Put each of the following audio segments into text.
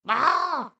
Ah!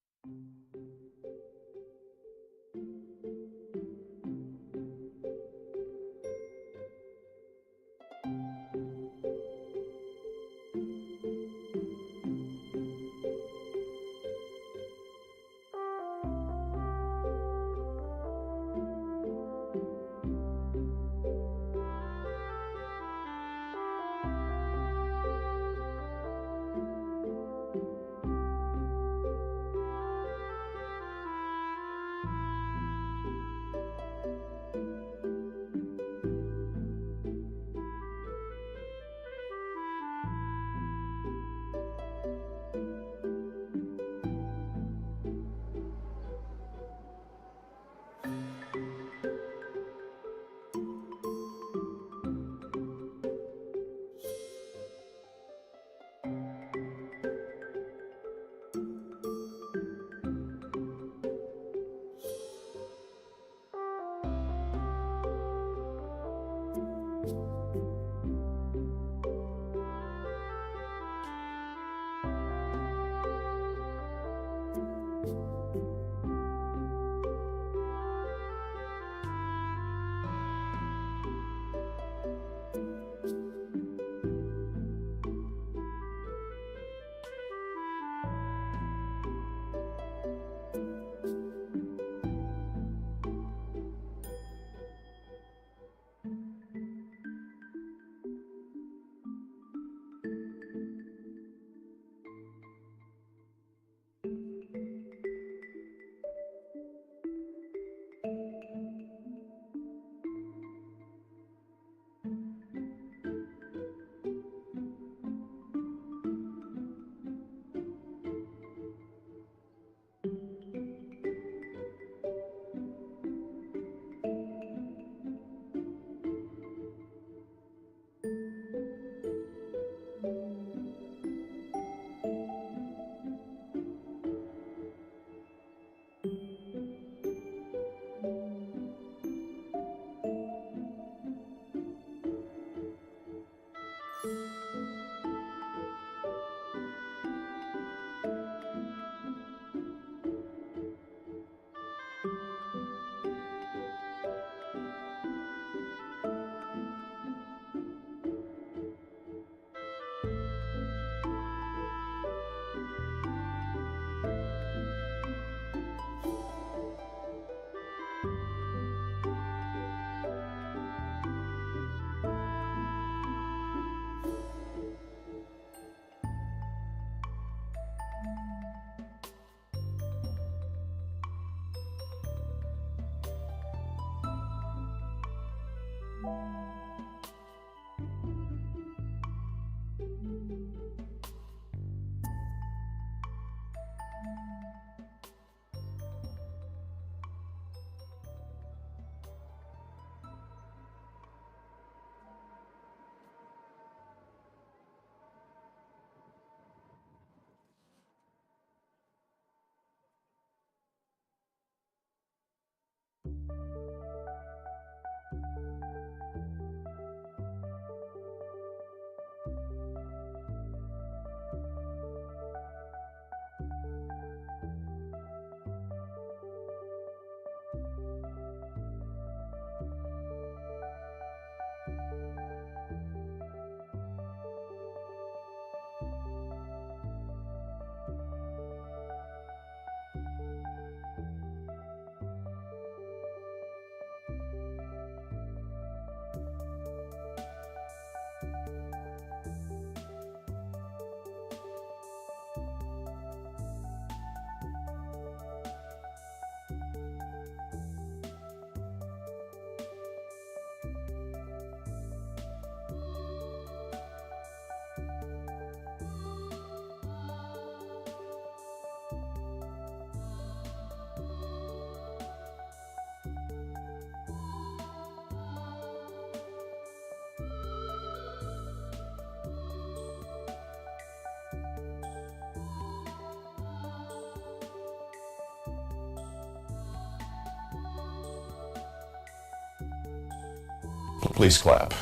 Please clap.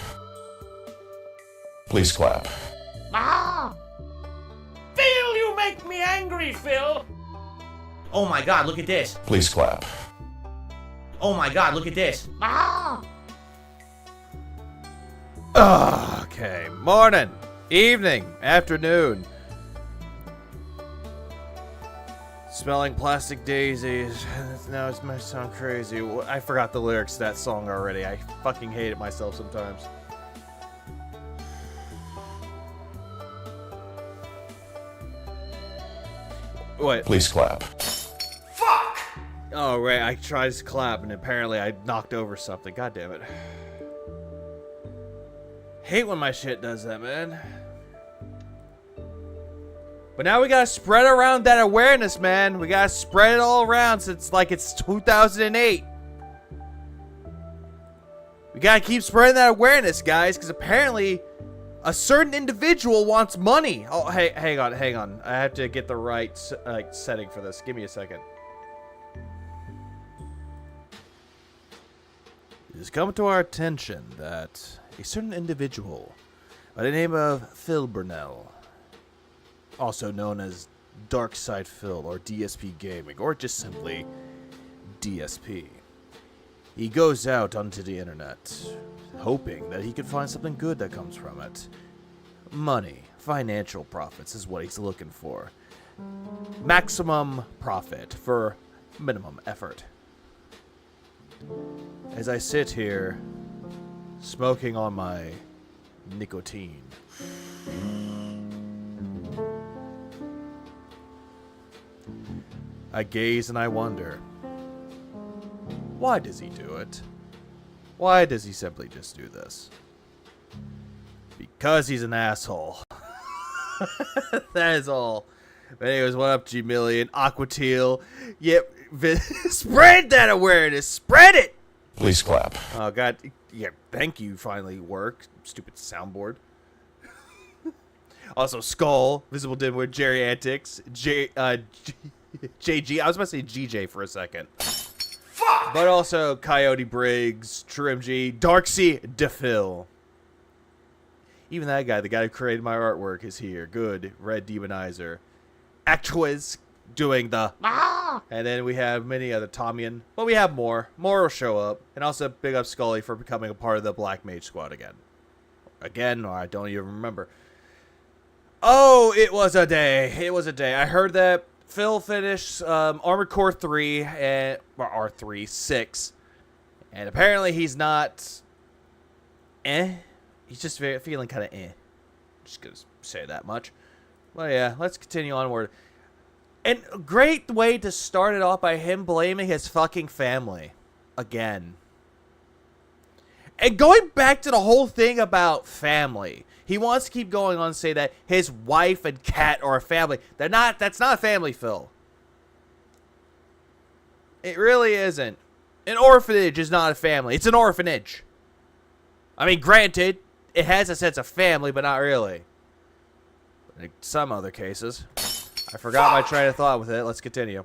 Please clap. Ah! Feel you make me angry, Phil. Oh my god, look at this. Please clap. Oh my god, look at this. Okay, morning, evening, afternoon. Smelling plastic daisies. Now it might sound crazy. I forgot the lyrics to that song already. I fucking hate it myself sometimes. What? Please clap. Fuck! Oh, right, I tried to clap and apparently I knocked over something. God damn it. Hate when my shit does that, man. But now we gotta spread around that awareness, man. We gotta spread it all around since like it's 2008. We gotta keep spreading that awareness, guys, because apparently a certain individual wants money. Oh, hey, hang on. I have to get the right setting for this. Give me a second. It has come to our attention that a certain individual by the name of Phil Burnell, also known as Darkside Phil or DSP Gaming, or just simply DSP. He goes out onto the internet, hoping that he can find something good that comes from it. Money, financial profits is what he's looking for. Maximum profit for minimum effort. As I sit here, smoking on my nicotine, I gaze and I wonder, why does he do it? Why does he simply just do this? Because he's an asshole. That is all. But anyways, what up, G-Million, Aquateal? Yep, spread that awareness, spread it! Please clap. Oh, God, yeah, thank you, finally work, stupid soundboard. Also, Skull, Visible Dimwit, Jerry Antics, JG, I was about to say GJ for a second. Fuck! But also Coyote Briggs, Trim G, Darksea DePhil. Even that guy, the guy who created my artwork, is here. Good. Red Demonizer. Actuiz doing the and then we have many other Tomian. But we have more. More will show up. And also big up Scully for becoming a part of the Black Mage Squad again. Again, or I don't even remember. Oh, it was a day. It was a day. I heard that Phil finished Armored Core 3 and R3 6, and apparently he's not. He's just feeling kind of Just gonna say that much. Well, yeah, let's continue onward. And a great way to start it off by him blaming his fucking family again. And going back to the whole thing about family. He wants to keep going on and say that his wife and cat are a family. They're not. That's not a family, Phil. It really isn't. An orphanage is not a family. It's an orphanage. I mean, granted, it has a sense of family, but not really. In some other cases. I forgot my train of thought with it. Let's continue.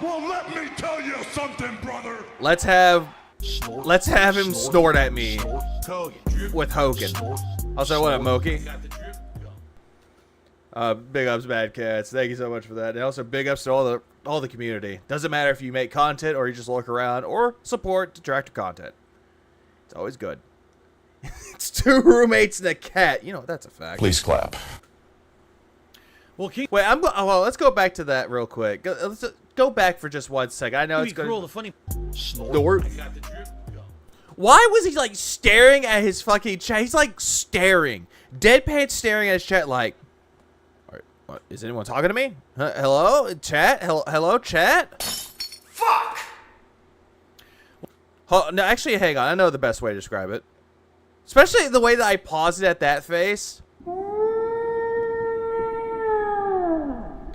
Well, let me tell you something, brother. Let's have him snort at me with Hogan. Also, what up, Moki? Big ups, Bad Cats. Thank you so much for that. And also, big ups to all the community. Doesn't matter if you make content or you just look around or support detractor content. It's always good. It's 2 roommates and a cat. You know, that's a fact. Please clap. Well, wait, well, let's go back to that real quick. Let's go back for just 1 second. I know it's going to... the funny... Snort. Why was he, like, staring at his fucking chat? He's, like, staring. Deadpan staring at his chat like... What, is anyone talking to me? Hello? Chat? Hello, chat? Fuck! No, actually, hang on. I know the best way to describe it. Especially the way that I paused it at that face.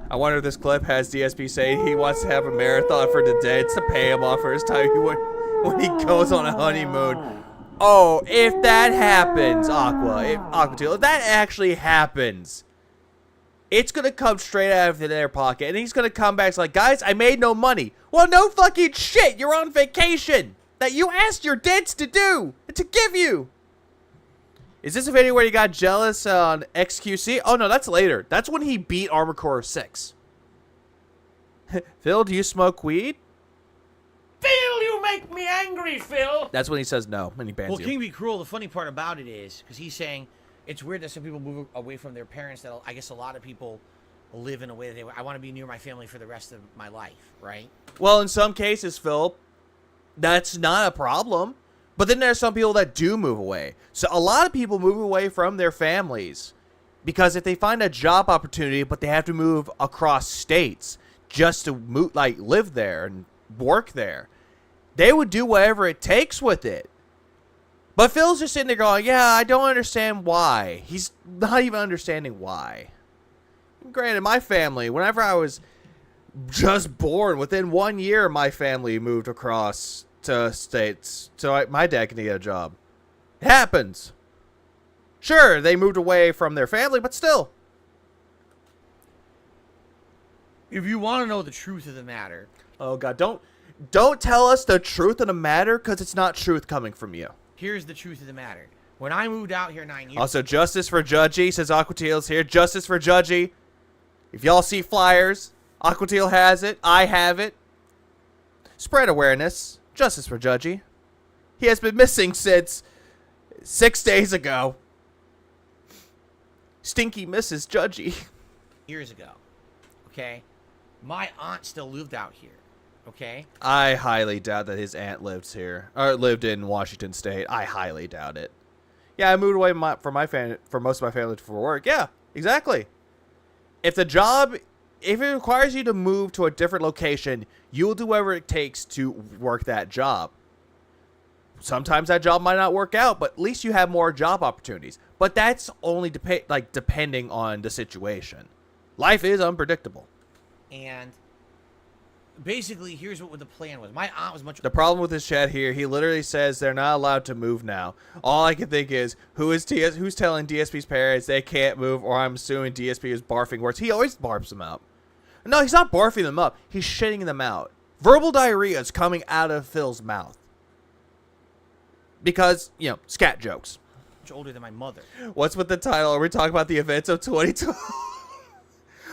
I wonder if this clip has DSP saying he wants to have a marathon for the dead to pay him off for his time when he goes on a honeymoon. Oh, if that happens, Aquateal, if that actually happens, it's going to come straight out of their pocket. And he's going to come back like, guys, I made no money. Well, no fucking shit. You're on vacation that you asked your debts to do, to give you. Is this a video where he got jealous on XQC? Oh, no, that's later. That's when he beat Armored Core 6. Phil, do you smoke weed? Phil, you make me angry, Phil. That's when he says no, and he bans Well, you. King Be Cruel, the funny part about it is, because he's saying it's weird that some people move away from their parents, that I guess a lot of people live in a way that I want to be near my family for the rest of my life, right? Well, in some cases, Phil, that's not a problem. But then there's some people that do move away. So a lot of people move away from their families because if they find a job opportunity, but they have to move across states just to move, like live there and work there, they would do whatever it takes with it. But Phil's just sitting there going, yeah, I don't understand why. He's not even understanding why. Granted, my family, whenever I was just born, within 1 year, my family moved across to states so my dad can get a job. It happens. Sure, they moved away from their family, but still. If you want to know the truth of the matter, Oh God, don't tell us the truth of the matter, because it's not truth coming from you. here's the truth of the matter. When I moved out here 9 years Also, justice for Judgy, says Aquateal's here. Justice for Judgy. If y'all see flyers, Aquateal has it. I have it. Spread awareness. Justice for Judgy. He has been missing since 6 days ago. Stinky Mrs. Judgy. years ago, okay, my aunt still lived out here, okay? I highly doubt that his aunt lives here or lived in Washington State. I highly doubt it. Yeah, I moved away from most of my family for work. Yeah, exactly. If it requires you to move to a different location, you'll do whatever it takes to work that job. Sometimes that job might not work out, but at least you have more job opportunities. But that's only depending on the situation. Life is unpredictable. And basically, here's what the plan was. My aunt was much... The problem with this chat here, he literally says they're not allowed to move now. All I can think is, who's telling DSP's parents they can't move, or I'm assuming DSP is barfing words. He always barfs them out. No, he's not barfing them up. He's shitting them out. Verbal diarrhea is coming out of Phil's mouth. Because, scat jokes. much older than my mother. What's with the title? Are we talking about the events of 2012?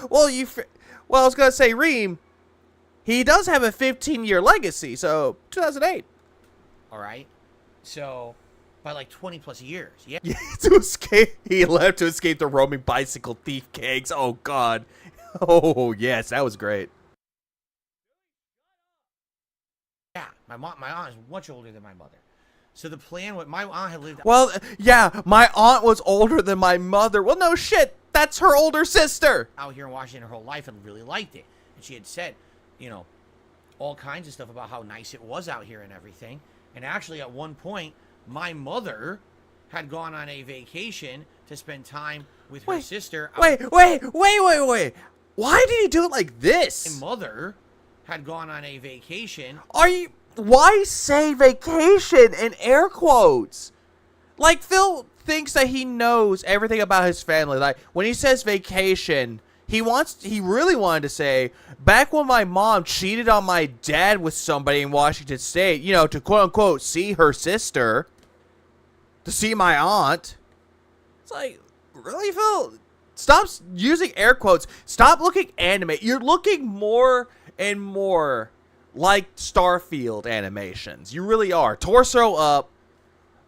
Well, I was going to say, Reem, he does have a 15-year legacy, so 2008. All right? So, by like 20 plus years. Yeah. Yeah, to escape. He left to escape the roaming bicycle thief gangs. Oh, God. Oh, yes, that was great. Yeah, my aunt is much older than my mother. So the plan, what my aunt had lived... Well, yeah, my aunt was older than my mother. Well, no shit. That's her older sister. out here in Washington her whole life and really liked it. And she had said, all kinds of stuff about how nice it was out here and everything. And actually, at one point, my mother had gone on a vacation to spend time with her sister. Wait. Why did he do it like this? My mother had gone on a vacation. Why say vacation in air quotes? Like, Phil thinks that he knows everything about his family. Like, when he says vacation, he really wanted to say, back when my mom cheated on my dad with somebody in Washington State, to quote-unquote see her sister, to see my aunt. It's like, really, Phil? Stop using air quotes. Stop looking anime. You're looking more and more like Starfield animations. You really are. Torso up,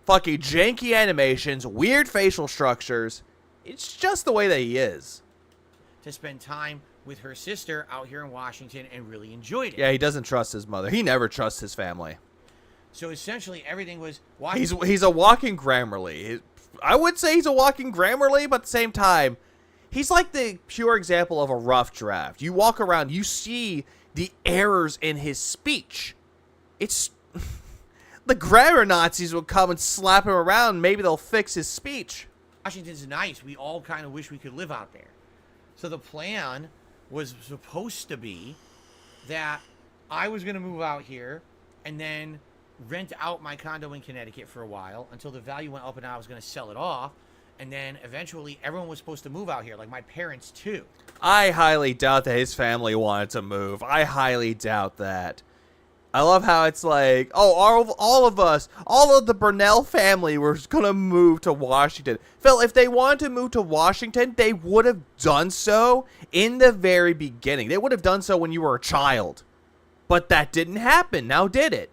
fucking janky animations, weird facial structures. It's just the way that he is. To spend time with her sister out here in Washington and really enjoyed it. Yeah, he doesn't trust his mother. He never trusts his family. So essentially everything was... He's a walking Grammarly. I would say he's a walking Grammarly, but at the same time, he's like the pure example of a rough draft. You walk around, you see the errors in his speech. It's... the grammar Nazis will come and slap him around. Maybe they'll fix his speech. Washington's nice. We all kind of wish we could live out there. So the plan was supposed to be that I was going to move out here and then rent out my condo in Connecticut for a while until the value went up and I was going to sell it off. And then eventually everyone was supposed to move out here, like my parents too. I highly doubt that his family wanted to move. I highly doubt that. I love how it's like, oh, all of us, all of the Burnell family were going to move to Washington. Phil, if they wanted to move to Washington, they would have done so in the very beginning. They would have done so when you were a child. But that didn't happen. Now did it?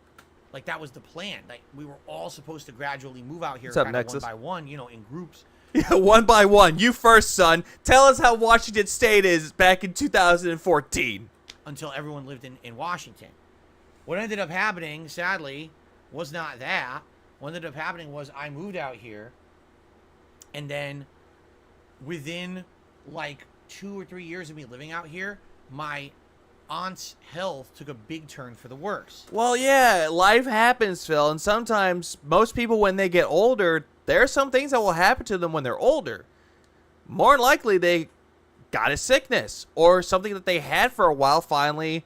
Like, that was the plan. Like, we were all supposed to gradually move out here What's up, kind of Nexus? one by one, you know, in groups. Yeah, one by one. You first, son. Tell us how Washington State is back in 2014. Until everyone lived in Washington. What ended up happening, sadly, was not that. What ended up happening was I moved out here, and then within like 2 or 3 years of me living out here, my aunt's health took a big turn for the worse. Well, yeah, life happens, Phil, and sometimes most people, when they get older, there are some things that will happen to them when they're older. More than likely, they got a sickness or something that they had for a while finally.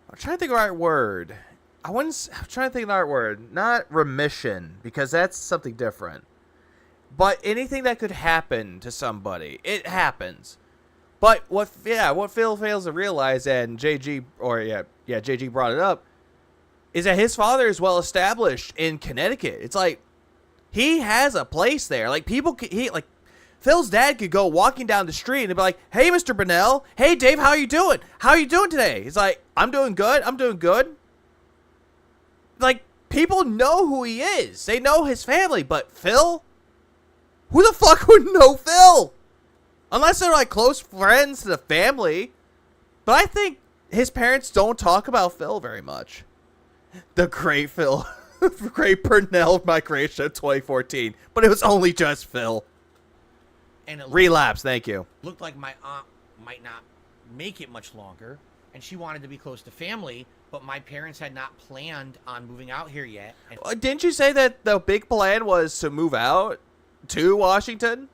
I'm trying to think of the right word. I'm trying to think of the right word. Not remission, because that's something different. But anything that could happen to somebody, it happens. But what Phil fails to realize, and JG brought it up, is that his father is well established in Connecticut. It's like he has a place there. Like Phil's dad could go walking down the street and be like, "Hey, Mr. Burnell. Hey, Dave, how you doing? How are you doing today?" He's like, "I'm doing good. I'm doing good." Like, people know who he is. They know his family. But Phil? Who the fuck would know Phil? Unless they're, like, close friends to the family. But I think his parents don't talk about Phil very much. The great Phil. Great Burnell migration of 2014. But it was only just Phil. And Relapse, thank you. Looked like my aunt might not make it much longer, and she wanted to be close to family, but my parents had not planned on moving out here yet. And Didn't you say that the big plan was to move out to Washington?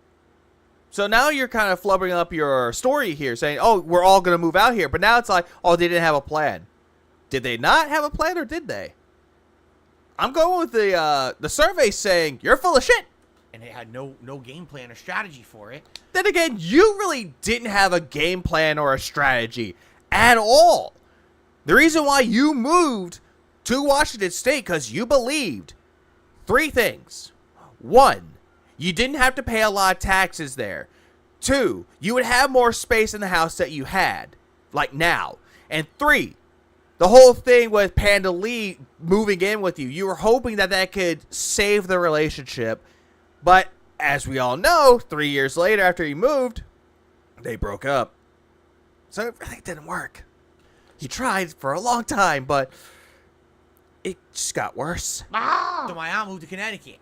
So now you're kind of flubbering up your story here, saying, oh, we're all going to move out here. But now it's like, oh, they didn't have a plan. Did they not have a plan, or did they? I'm going with the survey saying, you're full of shit. And they had no game plan or strategy for it. Then again, you really didn't have a game plan or a strategy at all. The reason why you moved to Washington State, because you believed 3 things. 1, you didn't have to pay a lot of taxes there. 2, you would have more space in the house that you had, like now. And 3, the whole thing with Panda Lee moving in with you, you were hoping that that could save the relationship. But as we all know, 3 years later after he moved, they broke up. So it really didn't work. He tried for a long time, but it just got worse. So my aunt moved to Connecticut.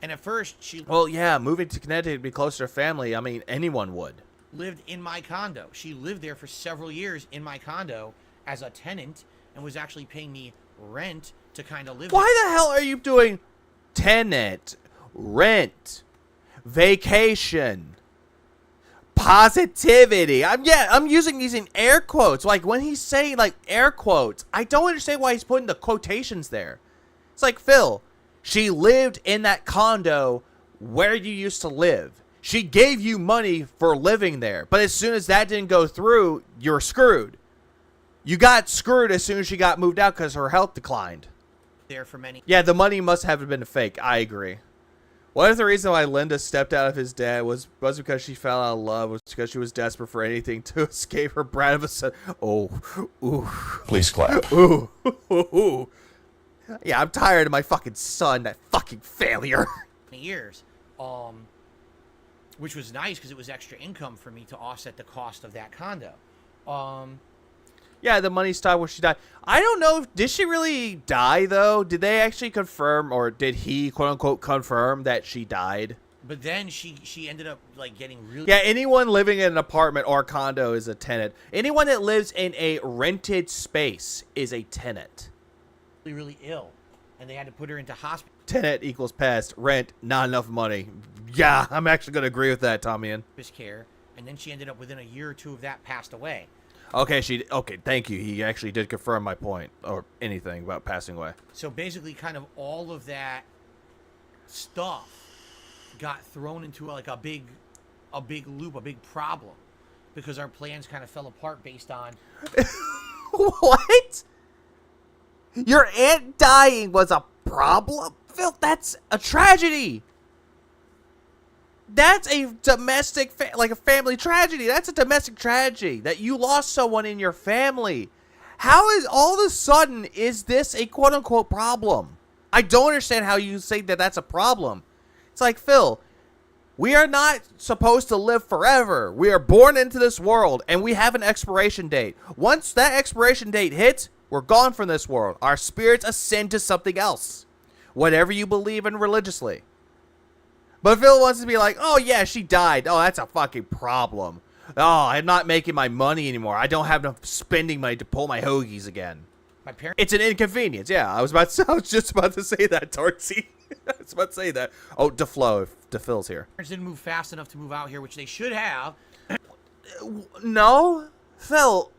And at first, she Well, yeah, moving to Connecticut to be closer to family, I mean, anyone would. lived in my condo. She lived there for several years in my condo as a tenant and was actually paying me rent to kind of live Why the hell are you doing tenant, rent, vacation, positivity? I'm using air quotes. Like, when he's saying, like, air quotes, I don't understand why he's putting the quotations there. It's like, Phil, she lived in that condo where you used to live. She gave you money for living there. But as soon as that didn't go through, you're screwed. You got screwed as soon as she got moved out because her health declined. there for many. Yeah, the money must have been fake. I agree. What if the reason why Linda stepped out of his dad was because she fell out of love, was because she was desperate for anything to escape her brat of a son? Oh, ooh. Please clap. Ooh. Ooh. Yeah, I'm tired of my fucking son, that fucking failure. Years, which was nice because it was extra income for me to offset the cost of that condo. Yeah, the money stopped when she died. I don't know, did she really die, though? Did they actually confirm, or did he, quote-unquote, confirm that she died? But then she ended up, like, getting really... Yeah, anyone living in an apartment or condo is a tenant. Anyone that lives in a rented space is a tenant. really ill, and they had to put her into hospital. Tenant equals pest. Rent, not enough money. Yeah, I'm actually going to agree with that, Tommyan. Care, and then she ended up within a year or two of that passed away. Okay, thank you. He actually did confirm my point, or anything about passing away. So basically, kind of all of that stuff got thrown into like a big loop, a big problem, because our plans kind of fell apart based on What? Your aunt dying was a problem? Phil, that's a tragedy. That's a domestic, like a family tragedy. That's a domestic tragedy that you lost someone in your family. How is all of a sudden is this a quote unquote problem? I don't understand how you say that that's a problem. It's like, Phil, we are not supposed to live forever. We are born into this world and we have an expiration date. Once that expiration date hits, we're gone from this world. Our spirits ascend to something else. Whatever you believe in religiously. But Phil wants to be like, oh yeah, she died. Oh, that's a fucking problem. Oh, I'm not making my money anymore. I don't have enough spending money to pull my hoagies again. My parents. It's an inconvenience. Yeah, I was just about to say that, Darcy. I was about to say that. Oh, DeFil's here. Parents didn't move fast enough to move out here, which they should have. No, Phil.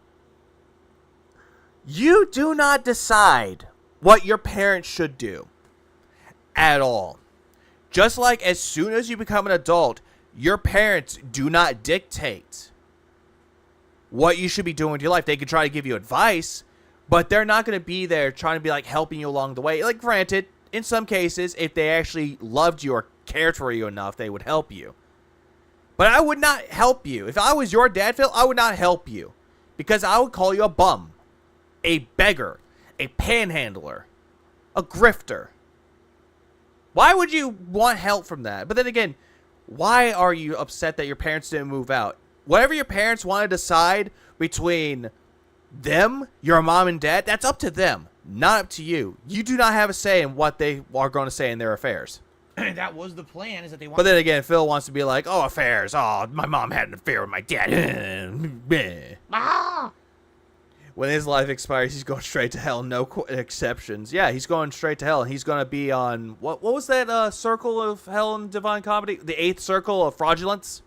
You do not decide what your parents should do. At all. Just like as soon as you become an adult, your parents do not dictate what you should be doing with your life. They can try to give you advice, but they're not going to be there trying to be like helping you along the way. Like, granted, in some cases, if they actually loved you or cared for you enough, they would help you. But I would not help you. If I was your dad, Phil, I would not help you. Because I would call you a bum, a beggar, a panhandler, a grifter. Why would you want help from that? But then again, why are you upset that your parents didn't move out? Whatever your parents want to decide between them, your mom and dad, that's up to them, not up to you. You do not have a say in what they are going to say in their affairs. That was the plan, is that they want. But then again, Phil wants to be like, oh, affairs. Oh, my mom had an affair with my dad. Ah! When his life expires, he's going straight to hell. No exceptions. Yeah, he's going straight to hell. He's going to be on, what was that circle of hell in Divine Comedy? The 8th circle of fraudulence?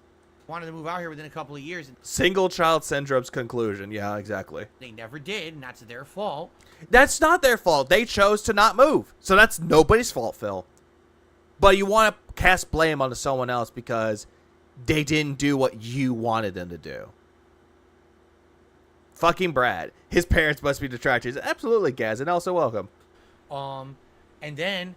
Wanted to move out here within a couple of years. And Single child syndrome's conclusion. Yeah, exactly. they never did, and that's their fault. That's not their fault. They chose to not move. So that's nobody's fault, Phil. But you want to cast blame onto someone else because they didn't do what you wanted them to do. Fucking Brad. His parents must be detractors. Absolutely, Gaz, and also welcome. And then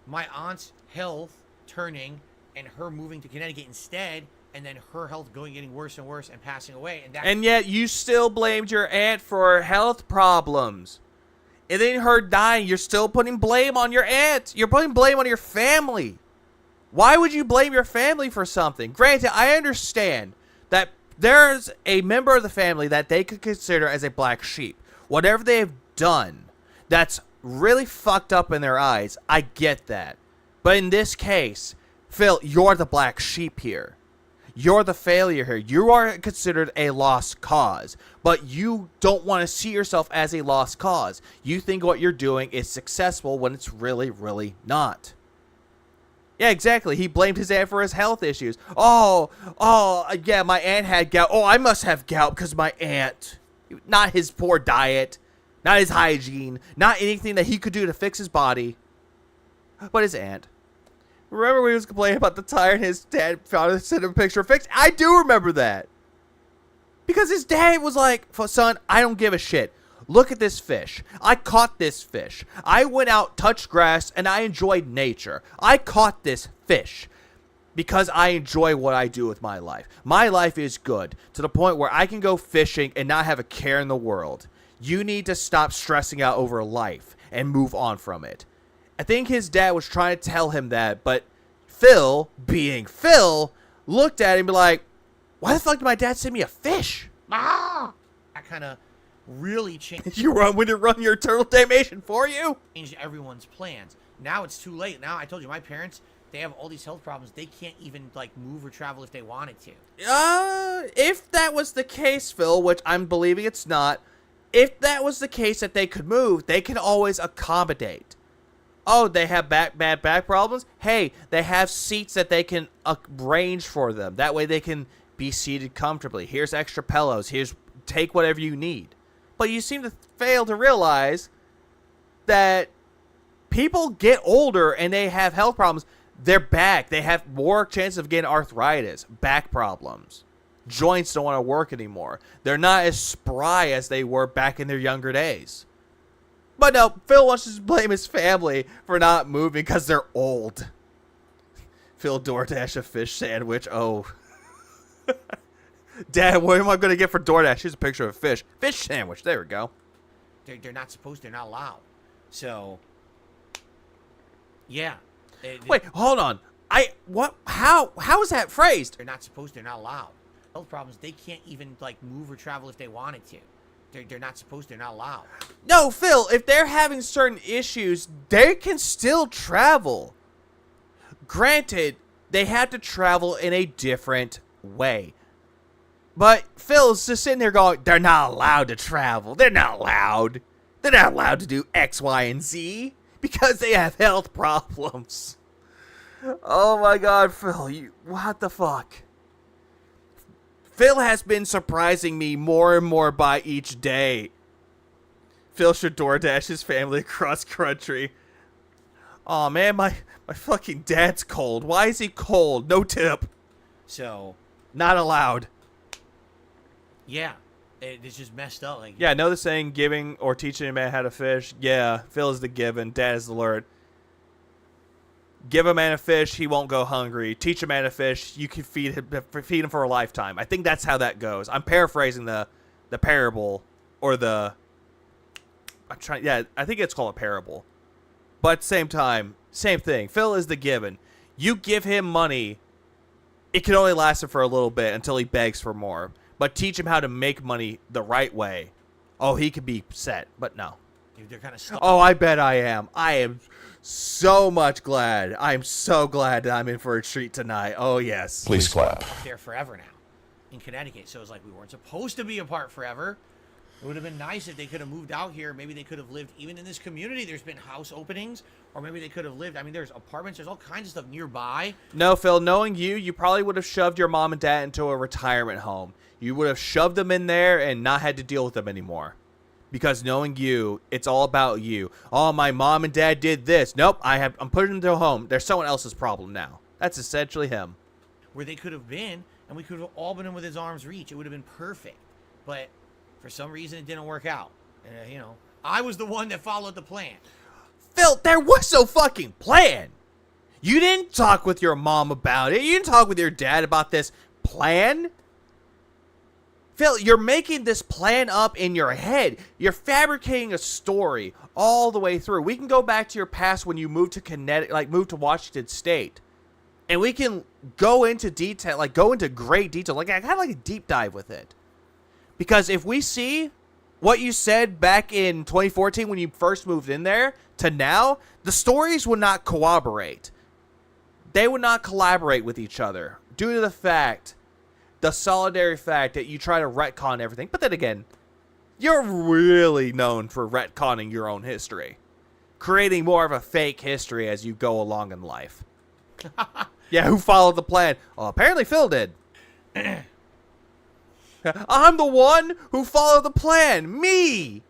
my aunt's health turning and her moving to Connecticut instead, and then her health getting worse and worse and passing away. And yet you still blamed your aunt for health problems. And then her dying, you're still putting blame on your aunt. You're putting blame on your family. Why would you blame your family for something? Granted, I understand that there's a member of the family that they could consider as a black sheep. Whatever they have done that's really fucked up in their eyes, I get that. But in this case, Phil, you're the black sheep here. You're the failure here. You are considered a lost cause. But you don't want to see yourself as a lost cause. You think what you're doing is successful when it's really, really not. Yeah, exactly. He blamed his aunt for his health issues. Oh, yeah, my aunt had gout. Oh, I must have gout because my aunt. Not his poor diet, not his hygiene, not anything that he could do to fix his body, but his aunt. Remember when he was complaining about the tire and his dad sent him a picture of fix? I do remember that. Because his dad was like, son, I don't give a shit. Look at this fish. I caught this fish. I went out, touched grass, and I enjoyed nature. I caught this fish because I enjoy what I do with my life. My life is good to the point where I can go fishing and not have a care in the world. You need to stop stressing out over life and move on from it. I think his dad was trying to tell him that, but Phil, being Phil, looked at him and be like, why the fuck did my dad send me a fish? That kind of really changed. Would it run your eternal damnation for you? Changed everyone's plans. Now it's too late. Now I told you, my parents, they have all these health problems. They can't even like move or travel if they wanted to. If that was the case, Phil, which I'm believing it's not, if that was the case that they could move, they can always accommodate. Oh, they have bad back problems? Hey, they have seats that they can arrange for them. That way they can be seated comfortably. Here's extra pillows. Take whatever you need. But you seem to fail to realize that people get older and they have health problems. They're back. They have more chance of getting arthritis, back problems. Joints don't want to work anymore. They're not as spry as they were back in their younger days. But no, Phil wants to blame his family for not moving because they're old. Phil DoorDash a fish sandwich. Oh. Dad, what am I going to get for DoorDash? Here's a picture of a fish. Fish sandwich. There we go. They're not supposed. They're not allowed. So, yeah. Wait, hold on. What? How is that phrased? They're not supposed. They're not allowed. Health problems. They can't even like move or travel if they wanted to. They're not supposed. They're not allowed. No, Phil. If they're having certain issues, they can still travel. Granted, they have to travel in a different way. But Phil's just sitting there going, they're not allowed to travel. They're not allowed. They're not allowed to do X, Y, and Z because they have health problems. Oh my God, Phil, what the fuck? Phil has been surprising me more and more by each day. Phil should DoorDash his family across country. Aw, man, my fucking dad's cold. Why is he cold? No tip. So, not allowed. Yeah, it's just messed up. Like, yeah, know the saying, giving or teaching a man how to fish? Yeah, Phil is the given, dad is the lured. Give a man a fish, he won't go hungry. Teach a man a fish, you can feed him for a lifetime. I think that's how that goes. I'm paraphrasing the parable, or I think it's called a parable. But at the same time, same thing. Phil is the given. You give him money, it can only last him for a little bit until he begs for more. But teach him how to make money the right way. Oh, he could be set, but no. They're kind of. Oh, I bet I am. I am so much glad. I'm so glad that I'm in for a treat tonight. Oh, yes. Please clap. There forever now in Connecticut. So it's like we weren't supposed to be apart forever. It would have been nice if they could have moved out here. Maybe they could have lived even in this community. There's been house openings, or maybe they could have lived. I mean, there's apartments. There's all kinds of stuff nearby. No, Phil, knowing you probably would have shoved your mom and dad into a retirement home. You would have shoved them in there and not had to deal with them anymore. Because knowing you, it's all about you. Oh, my mom and dad did this. Nope, I'm putting them into a home. They're someone else's problem now. That's essentially him. Where they could have been, and we could have all been in with his arm's reach. It would have been perfect. But for some reason, it didn't work out. And, I was the one that followed the plan. Phil, there was no fucking plan. You didn't talk with your mom about it. You didn't talk with your dad about this plan. Phil, you're making this plan up in your head. You're fabricating a story all the way through. We can go back to your past when you moved to Connecticut, moved to Washington State. And we can go into detail, go into great detail. I kind of like a deep dive with it. Because if we see what you said back in 2014 when you first moved in there to now, the stories would not corroborate. They would not collaborate with each other due to the solitary fact that you try to retcon everything. But then again, you're really known for retconning your own history. Creating more of a fake history as you go along in life. Yeah, who followed the plan? Well, apparently Phil did. I'm the one who followed the plan. Me.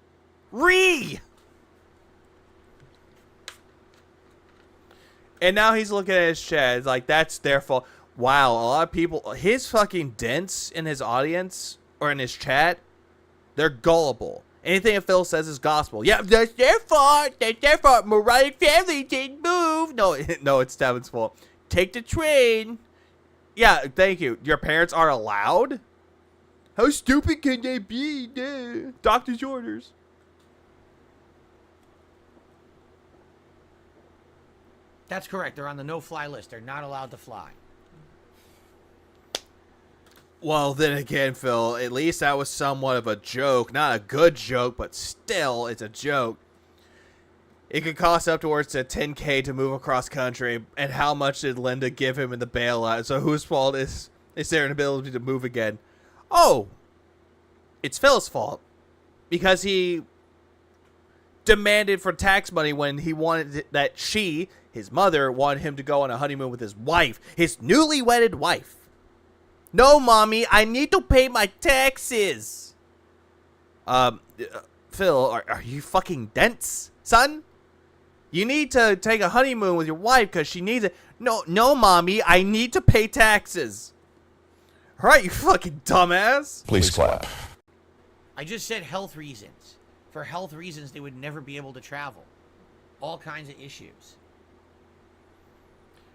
And now he's looking at his chat. It's like, that's their fault. Wow, a lot of people, his fucking dents in his audience or in his chat, they're gullible. Anything that Phil says is gospel. Yeah, that's their fault. That's their fault. Mariah's family didn't move. No, it's Devin's fault. Take the train. Yeah, thank you. Your parents are allowed? How stupid can they be? Doctor's orders. That's correct. They're on the no-fly list. They're not allowed to fly. Well, then again, Phil, at least that was somewhat of a joke. Not a good joke, but still, it's a joke. It could cost upwards to $10,000 to move across country. And how much did Linda give him in the bailout? So whose fault is there an ability to move again? Oh, it's Phil's fault. Because he demanded for tax money when he wanted that his mother, wanted him to go on a honeymoon with his wife. His newly wedded wife. No, Mommy, I need to pay my taxes. Phil, are you fucking dense, son? You need to take a honeymoon with your wife because she needs it. No, Mommy, I need to pay taxes. All right, you fucking dumbass. Please clap. I just said health reasons. for health reasons, they would never be able to travel. All kinds of issues.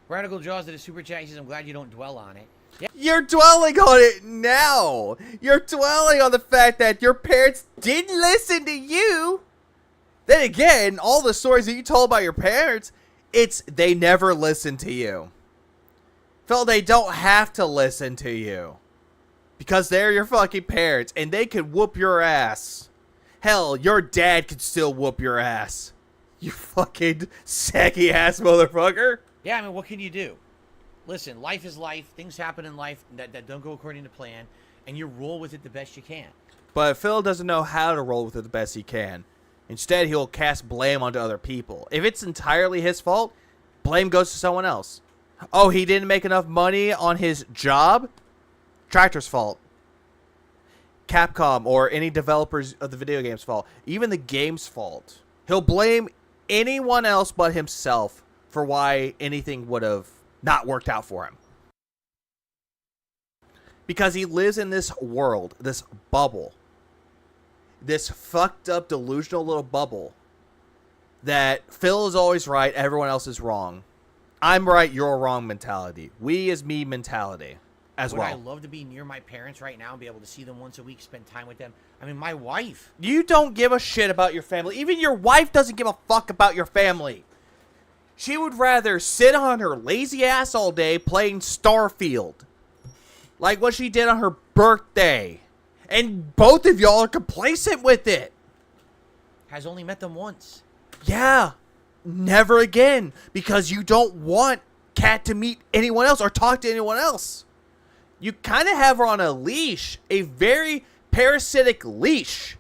Radical Jaws did a super chat. He says, I'm glad you don't dwell on it. Yeah. You're dwelling on it now. You're dwelling on the fact that your parents didn't listen to you. Then again, all the stories that you told about your parents, it's they never listened to you. Phil, they don't have to listen to you. Because they're your fucking parents, and they could whoop your ass. Hell, your dad could still whoop your ass. You fucking saggy ass motherfucker. Yeah, I mean, what can you do? Listen, life is life. Things happen in life that don't go according to plan, and you roll with it the best you can. But Phil doesn't know how to roll with it the best he can. Instead, he'll cast blame onto other people. If it's entirely his fault, blame goes to someone else. Oh, he didn't make enough money on his job? Tractor's fault. Capcom or any developers of the video game's fault. Even the game's fault. He'll blame anyone else but himself for why anything would have not worked out for him. Because he lives in this world, this bubble. This fucked up, delusional little bubble that Phil is always right, everyone else is wrong. I'm right, you're wrong mentality. We is me mentality as Would well. I love to be near my parents right now and be able to see them once a week, spend time with them? I mean, my wife. You don't give a shit about your family. Even your wife doesn't give a fuck about your family. She would rather sit on her lazy ass all day playing Starfield. Like what she did on her birthday. And both of y'all are complacent with it. Has only met them once. Yeah. Never again. Because you don't want Kat to meet anyone else or talk to anyone else. You kind of have her on a leash. A very parasitic leash.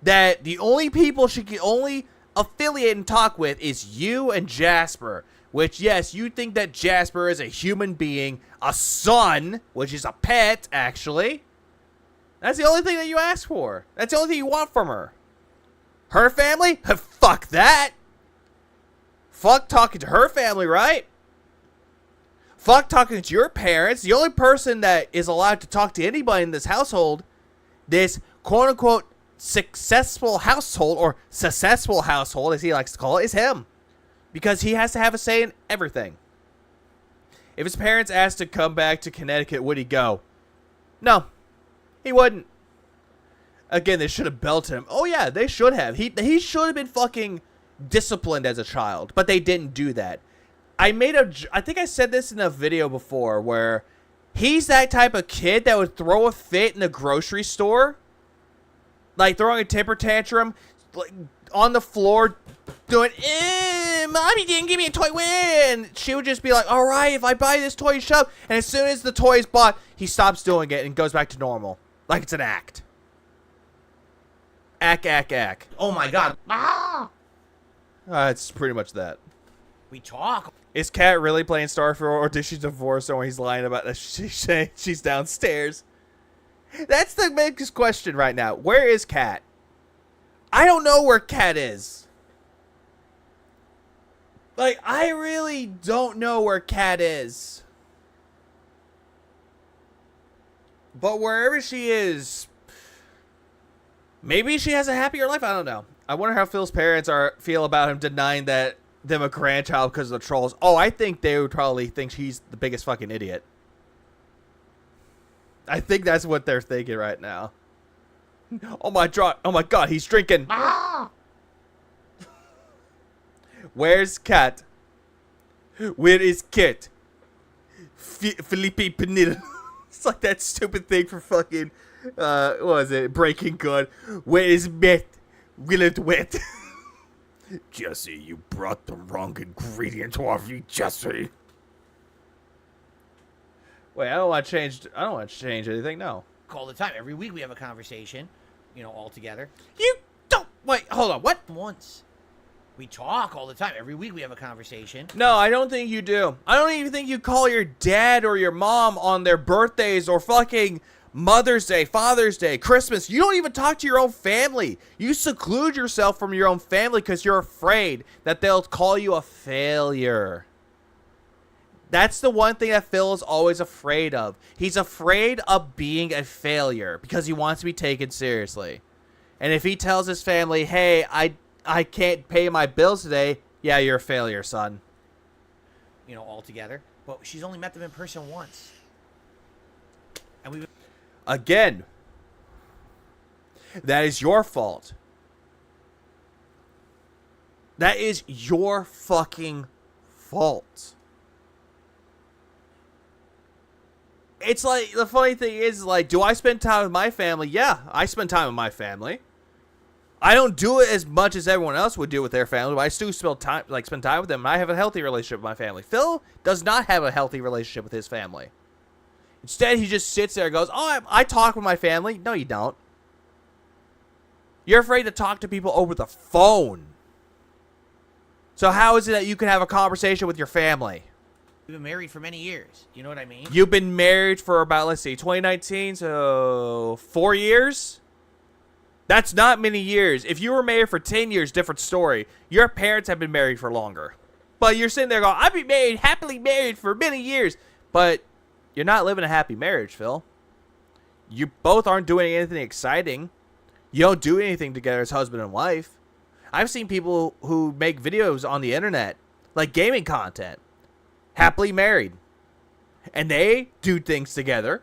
That the only people she can only affiliate and talk with is you and Jasper. Which, yes, you think that Jasper is a human being. A son. Which is a pet, actually. That's the only thing that you ask for. That's the only thing you want from her. Her family? Fuck that. Fuck talking to her family, right? Fuck talking to your parents. The only person that is allowed to talk to anybody in this household, this quote-unquote successful household, or successful household as he likes to call it, is him. Because he has to have a say in everything. If his parents asked to come back to Connecticut, would he go? No. He wouldn't. Again, they should have belted him. Oh yeah, they should have. He should have been fucking disciplined as a child, but they didn't do that. I think I said this in a video before where he's that type of kid that would throw a fit in the grocery store. Like throwing a temper tantrum, like on the floor doing, Mommy didn't give me a toy. When she would just be like, all right, if I buy this toy, shove. And as soon as the toy is bought, he stops doing it and goes back to normal. Like it's an act. Act. Oh my god. It's pretty much that. We talk. Is Kat really playing Starfield, or did she divorce him when he's lying about that she's downstairs? That's the biggest question right now. Where is Kat? I don't know where Kat is. Like, I really don't know where Kat is. But wherever she is, maybe she has a happier life. I don't know. I wonder how Phil's parents feel about him denying them a grandchild because of the trolls. Oh, I think they would probably think he's the biggest fucking idiot. I think that's what they're thinking right now. Oh my god, he's drinking. Where's Kat? Where is Kit? Felipe Pineda. It's like that stupid thing for fucking, what was it? Breaking Good. Where is Matt? Willard Wet? Jesse, you brought the wrong ingredient to our feed, Jesse. Wait, I don't want to change anything, no. All the time. Every week we have a conversation, all together. You don't, wait, hold on, what? Once. We talk all the time. Every week we have a conversation. No, I don't think you do. I don't even think you call your dad or your mom on their birthdays or fucking Mother's Day, Father's Day, Christmas. You don't even talk to your own family. You seclude yourself from your own family because you're afraid that they'll call you a failure. That's the one thing that Phil is always afraid of. He's afraid of being a failure because he wants to be taken seriously. And if he tells his family, hey, I can't pay my bills today, yeah, you're a failure, son. You know, altogether. But she's only met them in person once. And we've... Again, that is your fault. That is your fucking fault. It's like, the funny thing is, like, do I spend time with my family? Yeah, I spend time with my family. I don't do it as much as everyone else would do with their family, but I still spend time with them, and I have a healthy relationship with my family. Phil does not have a healthy relationship with his family. Instead, he just sits there and goes, oh, I talk with my family. No, you don't. You're afraid to talk to people over the phone. So how is it that you can have a conversation with your family? been married for many years. You know what I mean? You've been married for about, let's see, 2019, so 4 years? That's not many years. If you were married for 10 years, different story. Your parents have been married for longer. But you're sitting there going, I've been married, happily married for many years. But you're not living a happy marriage, Phil. You both aren't doing anything exciting. You don't do anything together as husband and wife. I've seen people who make videos on the internet, like gaming content, happily married. And they do things together.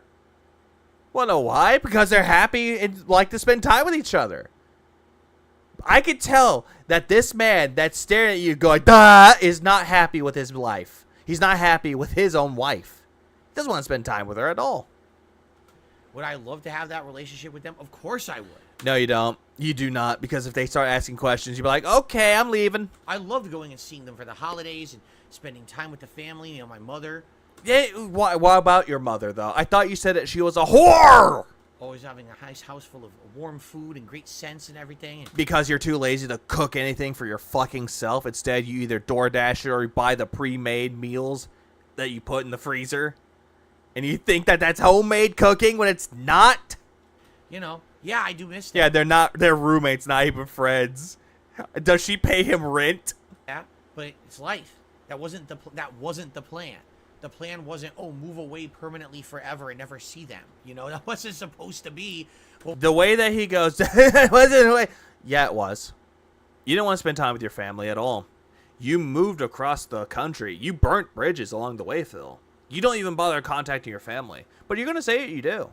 Well, know why? Because they're happy and like to spend time with each other. I could tell that this man that's staring at you going, duh, is not happy with his life. He's not happy with his own wife. He doesn't want to spend time with her at all. Would I love to have that relationship with them? Of course I would. No, you don't. You do not, because if they start asking questions, you'll be like, okay, I'm leaving. I loved going and seeing them for the holidays and spending time with the family, you know, my mother. Yeah, what about your mother, though? I thought you said that she was a whore! Always having a nice house full of warm food and great scents and everything. Because you're too lazy to cook anything for your fucking self. Instead, you either DoorDash it or you buy the pre-made meals that you put in the freezer. And you think that that's homemade cooking when it's not? You know, yeah, I do miss that. Yeah, they're not. They're roommates, not even friends. Does she pay him rent? Yeah, but it's life. That wasn't the plan. The plan wasn't, oh, move away permanently forever and never see them. You know, that wasn't supposed to be. Well, The way that he goes, it wasn't the way. Yeah, it was. You didn't want to spend time with your family at all. You moved across the country. You burnt bridges along the way, Phil. You don't even bother contacting your family. But you're going to say it, you do.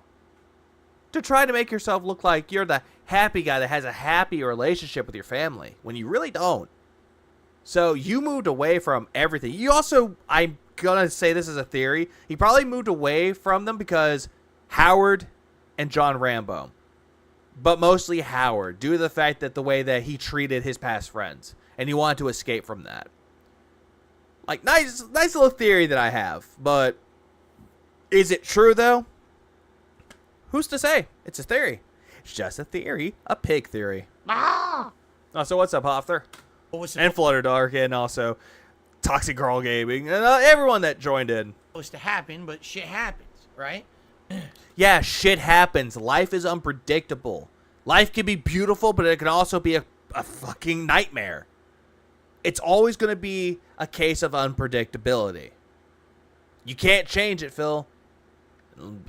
To try to make yourself look like you're the happy guy that has a happy relationship with your family, when you really don't. So you moved away from everything. You also, I'm going to say this as a theory, he probably moved away from them because Howard and John Rambo. But mostly Howard, due to the fact that the way that he treated his past friends. And he wanted to escape from that. Like, nice little theory that I have. But is it true, though? Who's to say? It's a theory. It's just a theory. A pig theory. ah! Oh, so what's up, Hofter? What was And Flutter Dark, and also Toxic Girl Gaming, and everyone that joined in. supposed to happen, but shit happens, right? Yeah, shit happens. Life is unpredictable. Life can be beautiful, but it can also be a fucking nightmare. It's always going to be a case of unpredictability. You can't change it, Phil.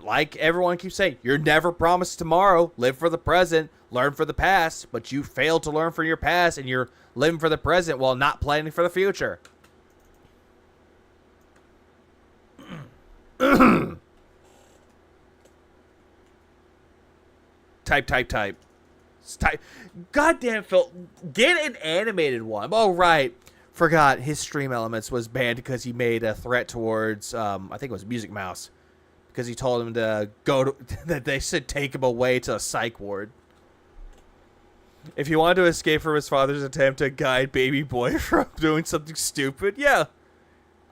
Like everyone keeps saying, you're never promised tomorrow. Live for the present, learn for the past, but you failed to learn from your past, and you're living for the present while not planning for the future. Type. Goddamn, Phil. Get an animated one. Oh, right. Forgot his stream elements was banned because he made a threat towards, I think it was Music Mouse. Because he told him to go to, that they should take him away to a psych ward. If he wanted to escape from his father's attempt to guide baby boy from doing something stupid, yeah.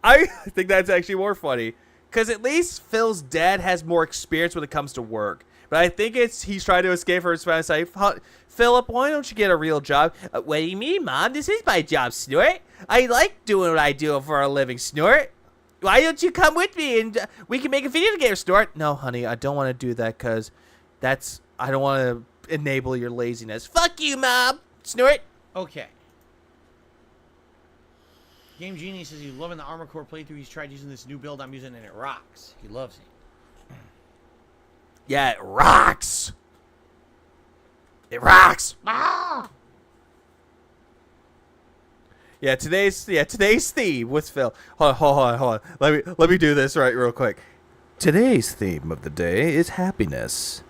I think that's actually more funny. Because at least Phil's dad has more experience when it comes to work. But I think he's trying to escape from his father's like, Philip, why don't you get a real job? What do you mean, Mom? This is my job, Snort. I like doing what I do for a living, Snort. Why don't you come with me and we can make a video together, Snort? No, honey, I don't want to do that because I don't want to enable your laziness. Fuck you, Mom. Snort. Okay. Game Genie says he's loving the Armored Core playthrough. He's tried using this new build I'm using and it rocks. He loves it. Yeah, it rocks. It rocks. Ah! Yeah, today's theme with Phil. Hold on. Let me do this right real quick. Today's theme of the day is happiness.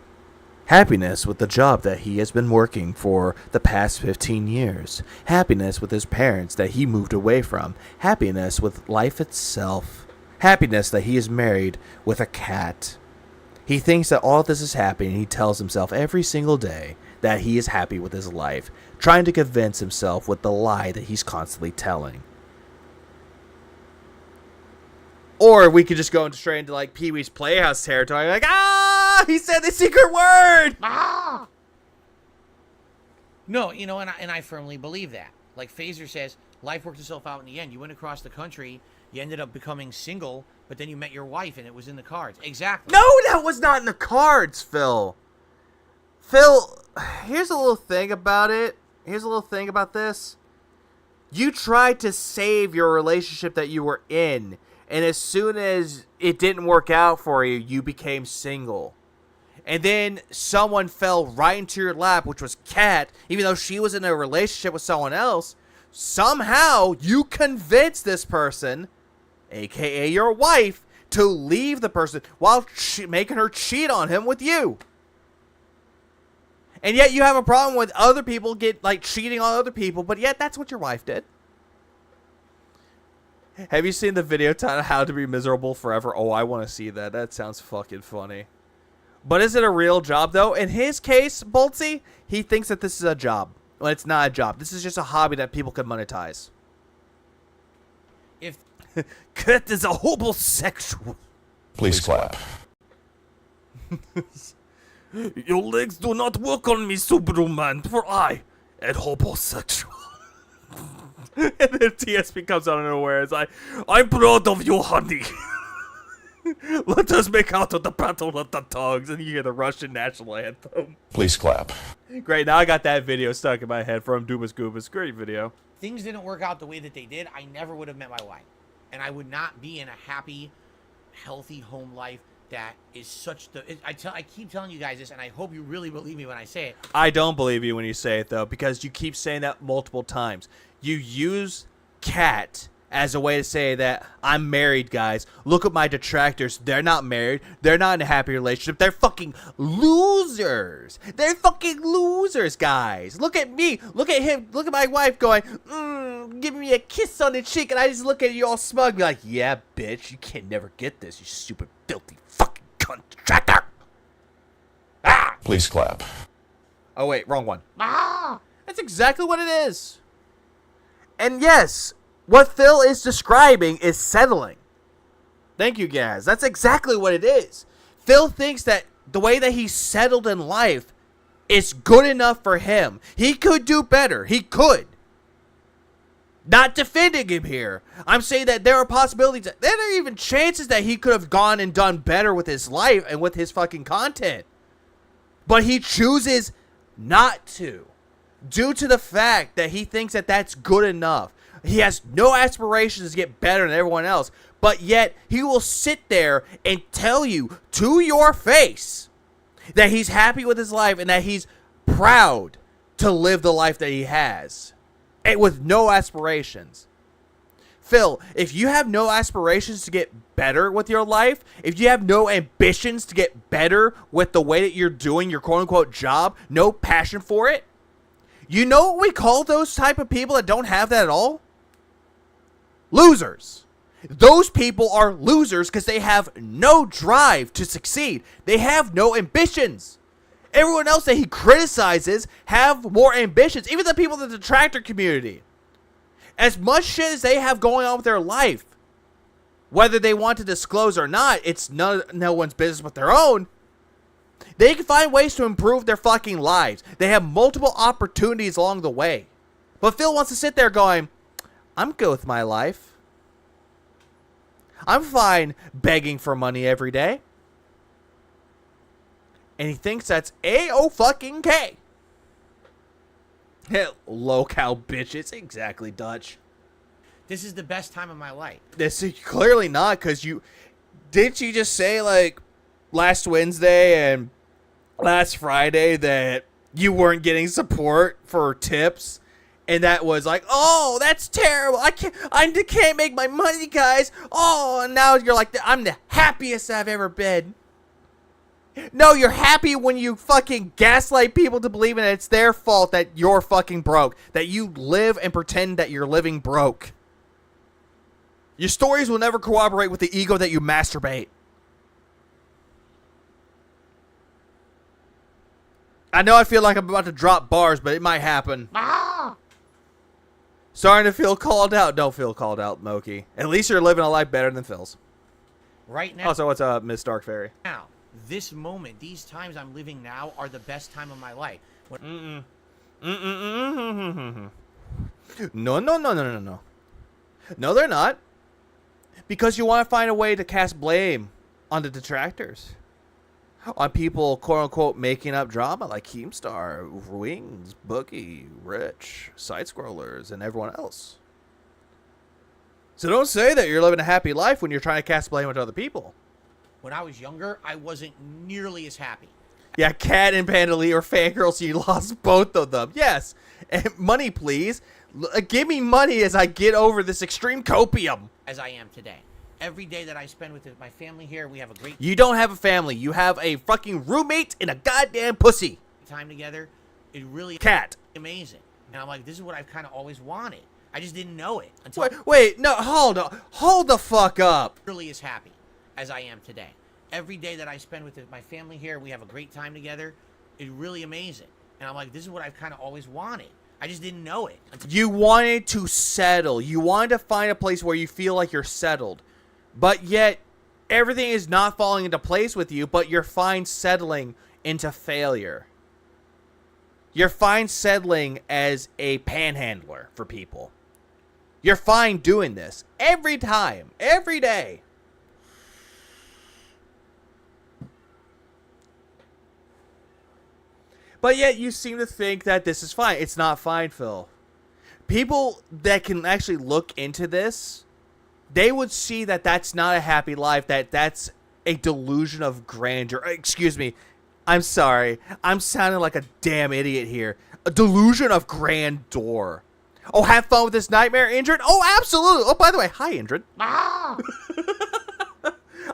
Happiness with the job that he has been working for the past 15 years. Happiness with his parents that he moved away from. Happiness with life itself. Happiness that he is married with a cat. He thinks that all this is happening, and he tells himself every single day that he is happy with his life, trying to convince himself with the lie that he's constantly telling. Or we could just go straight into like Pee-wee's Playhouse territory, like, he said the secret word! Ah! No, you know, and I firmly believe that. Like Phaser says, life worked itself out in the end. You went across the country, you ended up becoming single, but then you met your wife and it was in the cards. Exactly. No, that was not in the cards, Phil. Phil, here's a little thing about it. Here's a little thing about this. You tried to save your relationship that you were in, and as soon as it didn't work out for you, you became single. And then someone fell right into your lap, which was Kat, even though she was in a relationship with someone else. Somehow, you convinced this person, aka your wife, to leave the person while making her cheat on him with you. And yet you have a problem with other people cheating on other people, but yet that's what your wife did. Have you seen the video titled How to Be Miserable Forever? Oh, I want to see that. That sounds fucking funny. But is it a real job, though? In his case, Boltsy, he thinks that this is a job. Well, it's not a job. This is just a hobby that people can monetize. If Kurt is a homosexual. Please clap. Your legs do not work on me, Superman, for I am homosexual. And then TSP comes out of nowhere. It's like, I'm proud of you, honey. Let us make out at the battle of the tongues. And you hear the Russian national anthem. Please clap. Great, now I got that video stuck in my head from Doomas Goobas. Great video. things didn't work out the way that they did, I never would have met my wife. And I would not be in a happy, healthy home life that is such the... I keep telling you guys this, and I hope you really believe me when I say it. I don't believe you when you say it, though, because you keep saying that multiple times. You use cat as a way to say that I'm married, guys. Look at my detractors. They're not married. They're not in a happy relationship. They're fucking losers. They're fucking losers, guys. Look at me. Look at him. Look at my wife going, giving me a kiss on the cheek, and I just look at you all smug and be like, yeah, bitch, you can never get this, you stupid, filthy, fucking cunt detractor. Ah! Please clap. Oh, wait, wrong one. Ah! That's exactly what it is. And yes, what Phil is describing is settling. Thank you, guys. That's exactly what it is. Phil thinks that the way that he's settled in life is good enough for him. He could do better. He could. Not defending him here. I'm saying that there are possibilities. There are even chances that he could have gone and done better with his life and with his fucking content. But he chooses not to. Due to the fact that he thinks that that's good enough. He has no aspirations to get better than everyone else. But yet, he will sit there and tell you to your face that he's happy with his life and that he's proud to live the life that he has. And with no aspirations. Phil, if you have no aspirations to get better with your life, if you have no ambitions to get better with the way that you're doing your quote-unquote job, no passion for it, you know what we call those type of people that don't have that at all? Losers. Those people are losers because they have no drive to succeed. They have no ambitions. Everyone else that he criticizes have more ambitions. Even the people in the detractor community. As much shit as they have going on with their life, whether they want to disclose or not, it's no one's business but their own. They can find ways to improve their fucking lives. They have multiple opportunities along the way. But Phil wants to sit there going, I'm good with my life. I'm fine begging for money every day. And he thinks that's A-O-fucking-K. Low-cow bitches. Exactly, Dutch. This is the best time of my life. This is clearly not, because you... Didn't you just say, like, last Wednesday and last Friday that You weren't getting support for tips. And that was like, oh, that's terrible. I can't make my money, guys. Oh, and now you're like, I'm the happiest I've ever been. No, you're happy when you fucking gaslight people to believe that it's their fault that you're fucking broke. That you live and pretend that you're living broke. Your stories will never corroborate with the ego that you masturbate. I know I feel like I'm about to drop bars, but it might happen. Starting to feel called out. Don't feel called out, Moki. At least you're living a life better than Phil's. Right now. Also, what's up, Miss Dark Fairy? Now, this moment, these times I'm living now are the best time of my life. No. No, they're not. Because you want to find a way to cast blame on the detractors. On people, quote-unquote, making up drama like Keemstar, Wings, Bookie, Rich, Side-Scrollers, and everyone else. So don't say that you're living a happy life when you're trying to cast blame on other people. When I was younger, I wasn't nearly as happy. Yeah, Cat and Pandali are fangirls, so you lost both of them. Yes. And money, please. Give me money as I get over this extreme copium. As I am today. Every day that I spend with my family here, we have a great You don't have a family. You have a fucking roommate and a goddamn pussy. time together. It really Cat. amazing. And I'm like, this is what I've kind of always wanted. I just didn't know it until Wait, no, hold on. Hold the fuck up. really as happy as I am today. Every day that I spend with my family here, we have a great time together. It's really amazing. And I'm like, this is what I've kind of always wanted. I just didn't know it until You wanted to settle. You wanted to find a place where you feel like you're settled. But yet, everything is not falling into place with you, but you're fine settling into failure. You're fine settling as a panhandler for people. You're fine doing this every time, every day. But yet you seem to think that this is fine. It's not fine, Phil. People that can actually look into this, they would see that that's not a happy life, that's a delusion of grandeur. Excuse me. I'm sorry. I'm sounding like a damn idiot here. A delusion of grandeur. Oh, have fun with this nightmare, Indrid? Oh, absolutely. Oh, by the way, hi, Indrid. Oh,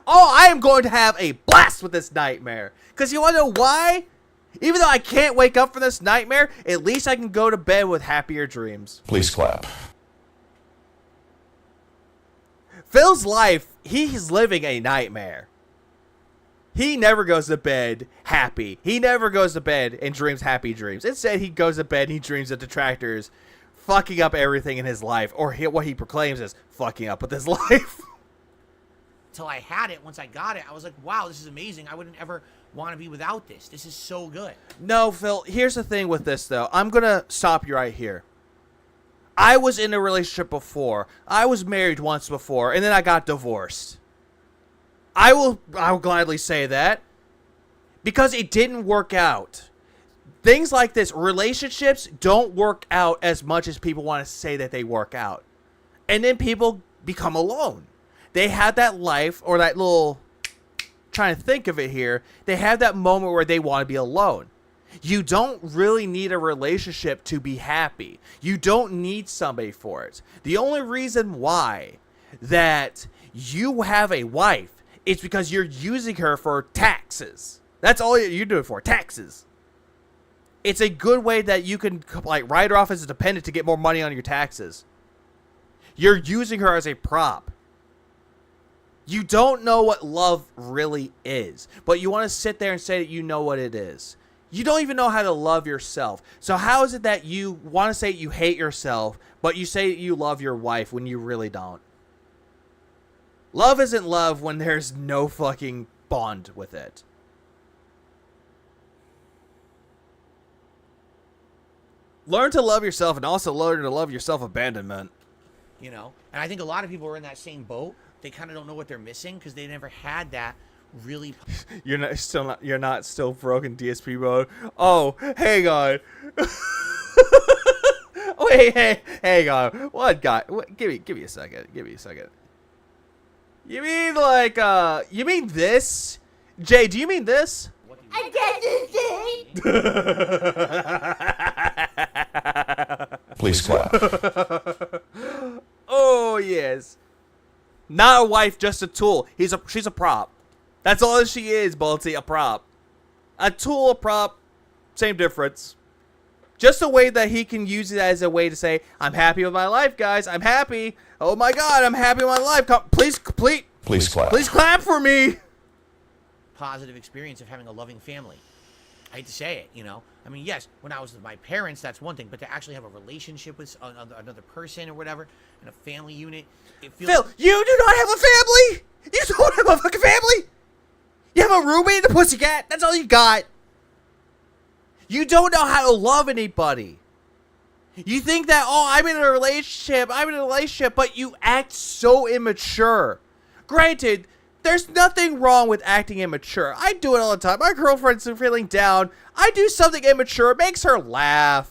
I am going to have a blast with this nightmare. Because you want to know why? Even though I can't wake up from this nightmare, at least I can go to bed with happier dreams. Please clap. Phil's life, he's living a nightmare. He never goes to bed happy. He never goes to bed and dreams happy dreams. Instead, he goes to bed and he dreams of detractors fucking up everything in his life. Or what he proclaims as fucking up with his life. until I had it. Once I got it, I was like, wow, this is amazing. I wouldn't ever want to be without this. This is so good. No, Phil, here's the thing with this, though. I'm going to stop you right here. I was in a relationship before. I was married once before, and then I got divorced. I'll gladly say that. Because it didn't work out. Things like this, relationships don't work out as much as people want to say that they work out. And then people become alone. They have that life, or that little, trying to think of it here, they have that moment where they want to be alone. You don't really need a relationship to be happy. You don't need somebody for it. The only reason why that you have a wife is because you're using her for taxes. That's all you do it for, taxes. It's a good way that you can like write her off as a dependent to get more money on your taxes. You're using her as a prop. You don't know what love really is, but you want to sit there and say that you know what it is. You don't even know how to love yourself. So how is it that you want to say you hate yourself, but you say that you love your wife when you really don't? Love isn't love when there's no fucking bond with it. Learn to love yourself and also learn to love your self-abandonment. You know? And I think a lot of people are in that same boat. They kind of don't know what they're missing because they never had that really... You're not still broken DSP mode. Oh, hang on. Wait, hang on. What guy? Give me a second. Give me a second. You mean like you mean this? Jay, do you mean this? I got this thing. Please clap. Oh, yes. Not a wife, just a tool. She's a prop. That's all she is, Balti, a prop. A tool, a prop, same difference. Just a way that he can use it as a way to say, I'm happy with my life, guys. I'm happy. Oh my God, I'm happy with my life. Please Please clap. clap for me. Positive experience of having a loving family. I hate to say it, you know. I mean, yes, when I was with my parents, that's one thing, but to actually have a relationship with another person or whatever, and a family unit, it feels... Phil, you do not have a family. You don't have a fucking family. You have a roommate and a pussycat. That's all you got. You don't know how to love anybody. You think that, oh, I'm in a relationship, but you act so immature. Granted, there's nothing wrong with acting immature. I do it all the time. My girlfriend's feeling down. I do something immature. It makes her laugh.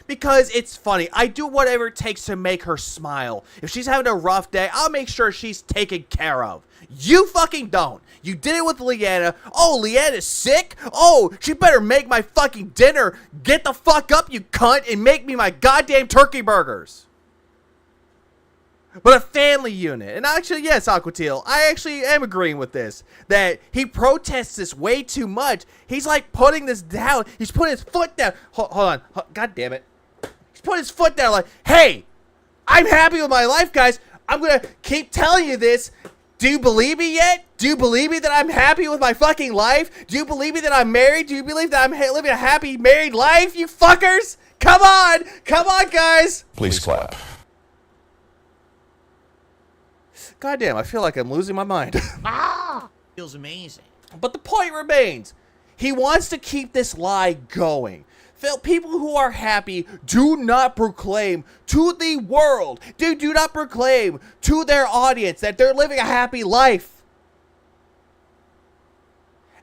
Because it's funny. I do whatever it takes to make her smile. If she's having a rough day, I'll make sure she's taken care of. You fucking don't. You did it with Leanna. Oh, Leanna's sick? Oh, she better make my fucking dinner. Get the fuck up, you cunt, and make me my goddamn turkey burgers. But a family unit. And actually, yes, Aquatil, I actually am agreeing with this. That he protests this way too much. He's like putting this down. He's putting his foot down. Hold on. God damn it. He's putting his foot down like, hey, I'm happy with my life, guys. I'm going to keep telling you this. Do you believe me yet? Do you believe me that I'm happy with my fucking life? Do you believe me that I'm married? Do you believe that I'm living a happy married life, you fuckers? Come on. Come on, guys. Please clap. God damn, I feel like I'm losing my mind. feels amazing. But the point remains. He wants to keep this lie going. People who are happy do not proclaim to the world, they do not proclaim to their audience that they're living a happy life.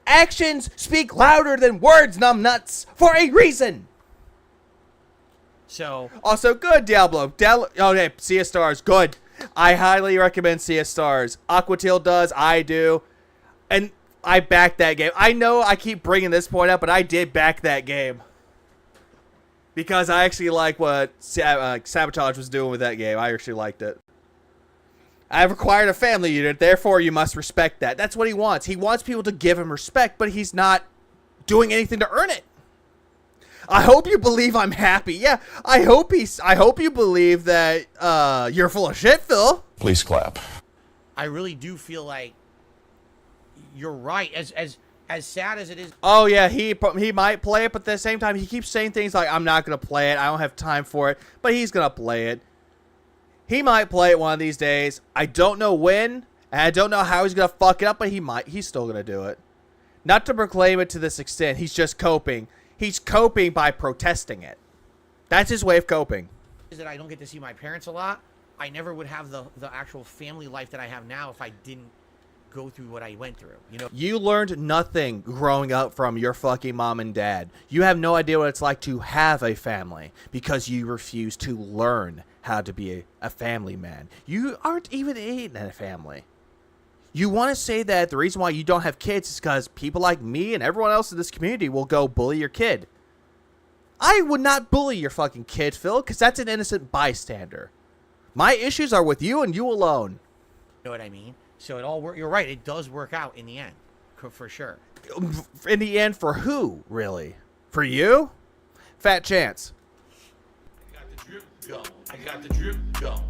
Actions speak louder than words, numbnuts, for a reason. So Also, good Diablo. Okay, Sea of Stars, good. I highly recommend Sea of Stars. Aquatil does, I do. And I backed that game. I know I keep bringing this point up, but I did back that game. Because I actually like what Sabotage was doing with that game. I actually liked it. I've acquired a family unit, therefore you must respect that. That's what he wants. He wants people to give him respect, but he's not doing anything to earn it. I hope you believe I'm happy. Yeah, I hope you believe that you're full of shit, Phil. Please clap. I really do feel like you're right. As sad as it is. Oh yeah, he might play it, but at the same time he keeps saying things like, I'm not gonna play it, I don't have time for it, but he's gonna play it. He might play it one of these days. I don't know when, and I don't know how he's gonna fuck it up, but he's still gonna do it. Not to proclaim it to this extent, he's just coping. He's coping by protesting it. That's his way of coping. Is that I don't get to see my parents a lot. I never would have the actual family life that I have now if I didn't go through what I went through, you know. You learned nothing growing up from your fucking mom and dad. You have no idea what it's like to have a family because you refuse to learn how to be a family man. You aren't even in a family. You want to say that the reason why you don't have kids is because people like me and everyone else in this community will go bully your kid. I would not bully your fucking kid, Phil, because that's an innocent bystander. My issues are with you and you alone. You know what I mean? So it all you're right. It does work out in the end, for sure. In the end, for who, really? For you? Fat chance. I got the drip going. I got the drip going.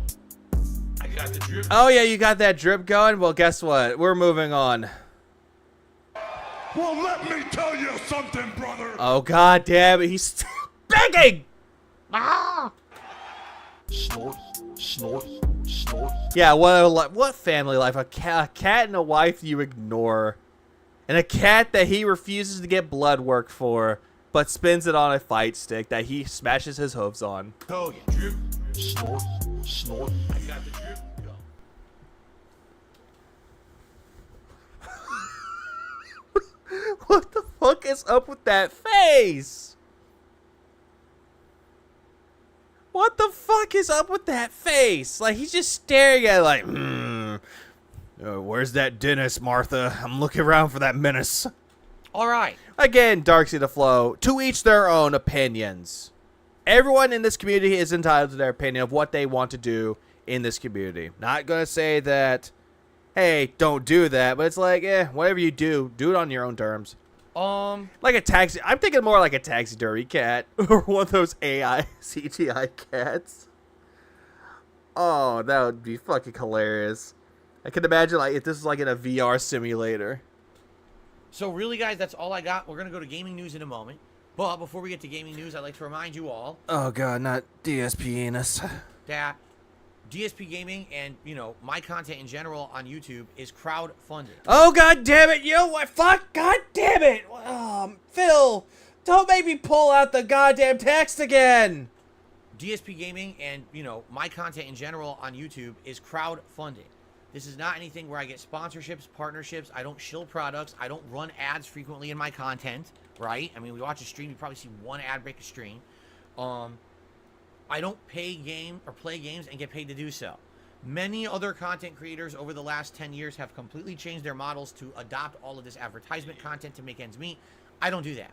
I got the drip. Oh yeah, you got that drip going? Well, guess what? We're moving on. Well, let me tell you something, brother. Oh god damn it, he's still begging! Snort, snort, snort. Yeah, what family life? A cat and a wife you ignore. And a cat that he refuses to get blood work for, but spins it on a fight stick that he smashes his hooves on. Tell you, drip, snort, snort. I got the drip going. What the fuck is up with that face? What the fuck is up with that face? Like, he's just staring at it like, where's that dentist, Martha? I'm looking around for that menace. All right. Again, Darksea the Flow, to each their own opinions. Everyone in this community is entitled to their opinion of what they want to do in this community. Not going to say that, hey, don't do that, but it's like, whatever you do it on your own terms. Like a taxi. I'm thinking more like a taxidermy cat or one of those AI CGI cats. Oh, that would be fucking hilarious. I can imagine like if this is like in a VR simulator. So really, guys, that's all I got. We're going to go to gaming news in a moment. But before we get to gaming news, I'd like to remind you all. Oh, God, not DSP anus. That DSP Gaming and, my content in general on YouTube is crowd-funded. Oh, God damn it. You know what? Fuck. God damn it. Phil, don't make me pull out the goddamn text again. DSP Gaming and, my content in general on YouTube is crowd-funded. This is not anything where I get sponsorships, partnerships. I don't shill products. I don't run ads frequently in my content, right? I mean, we watch a stream, you probably see one ad break a stream. I don't play games and get paid to do so. Many other content creators over the last 10 years have completely changed their models to adopt all of this advertisement content to make ends meet. I don't do that.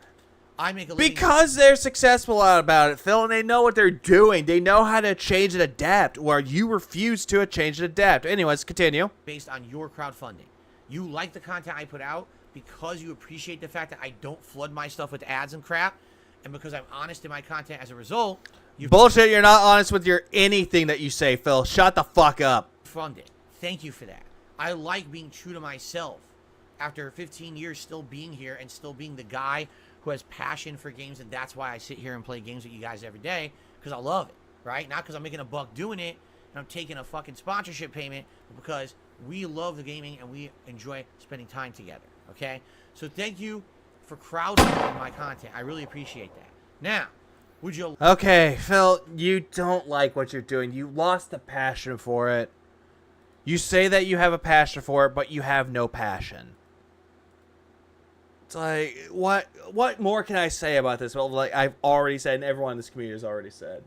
I make a living because they're successful about it, Phil, and they know what they're doing. They know how to change and adapt, where you refuse to change and adapt. Anyways, continue. based on your crowdfunding. You like the content I put out because you appreciate the fact that I don't flood my stuff with ads and crap, and because I'm honest in my content as a result, you Bullshit, you're not honest with your anything that you say, Phil. Shut the fuck up. fund it. Thank you for that. I like being true to myself after 15 years still being here and still being the guy who has passion for games, and that's why I sit here and play games with you guys every day, because I love it, right? Not because I'm making a buck doing it and I'm taking a fucking sponsorship payment, but because we love the gaming and we enjoy spending time together, okay? So thank you for crowdfunding my content. I really appreciate that. Now, would you... Okay, Phil, you don't like what you're doing. You lost the passion for it. You say that you have a passion for it, but you have no passion. It's like, what more can I say about this? Well, like I've already said, and everyone in this community has already said.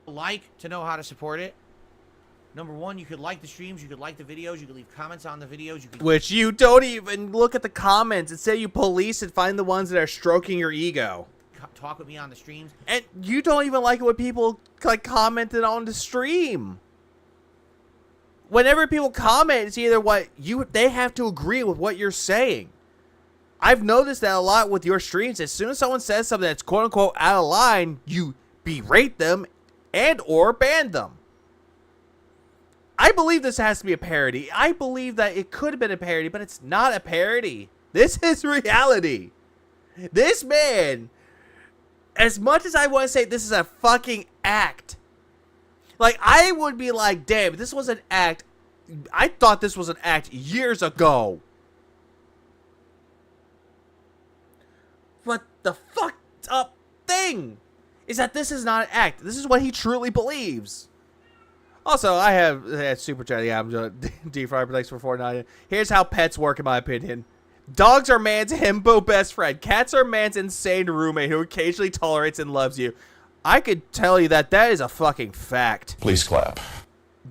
like to know how to support it? Number one, you could like the streams, you could like the videos, you could leave comments on the videos, you could... Which you don't even look at the comments and say you police and find the ones that are stroking your ego. talk with me on the streams. And you don't even like it when people like commented on the stream. Whenever people comment, it's either they have to agree with what you're saying. I've noticed that a lot with your streams. As soon as someone says something that's quote unquote out of line, you berate them and or ban them. I believe this has to be a parody. I believe that it could have been a parody, but it's not a parody. This is reality. This man, as much as I want to say this is a fucking act, like, I would be like, damn, this was an act. I thought this was an act years ago. But the fucked up thing is that this is not an act. This is what he truly believes. Also, I have super chat. Yeah, I'm doing D-Fry thanks for $4.99. Here's how pets work, in my opinion. Dogs are man's himbo best friend. Cats are man's insane roommate who occasionally tolerates and loves you. I could tell you that is a fucking fact. Please clap.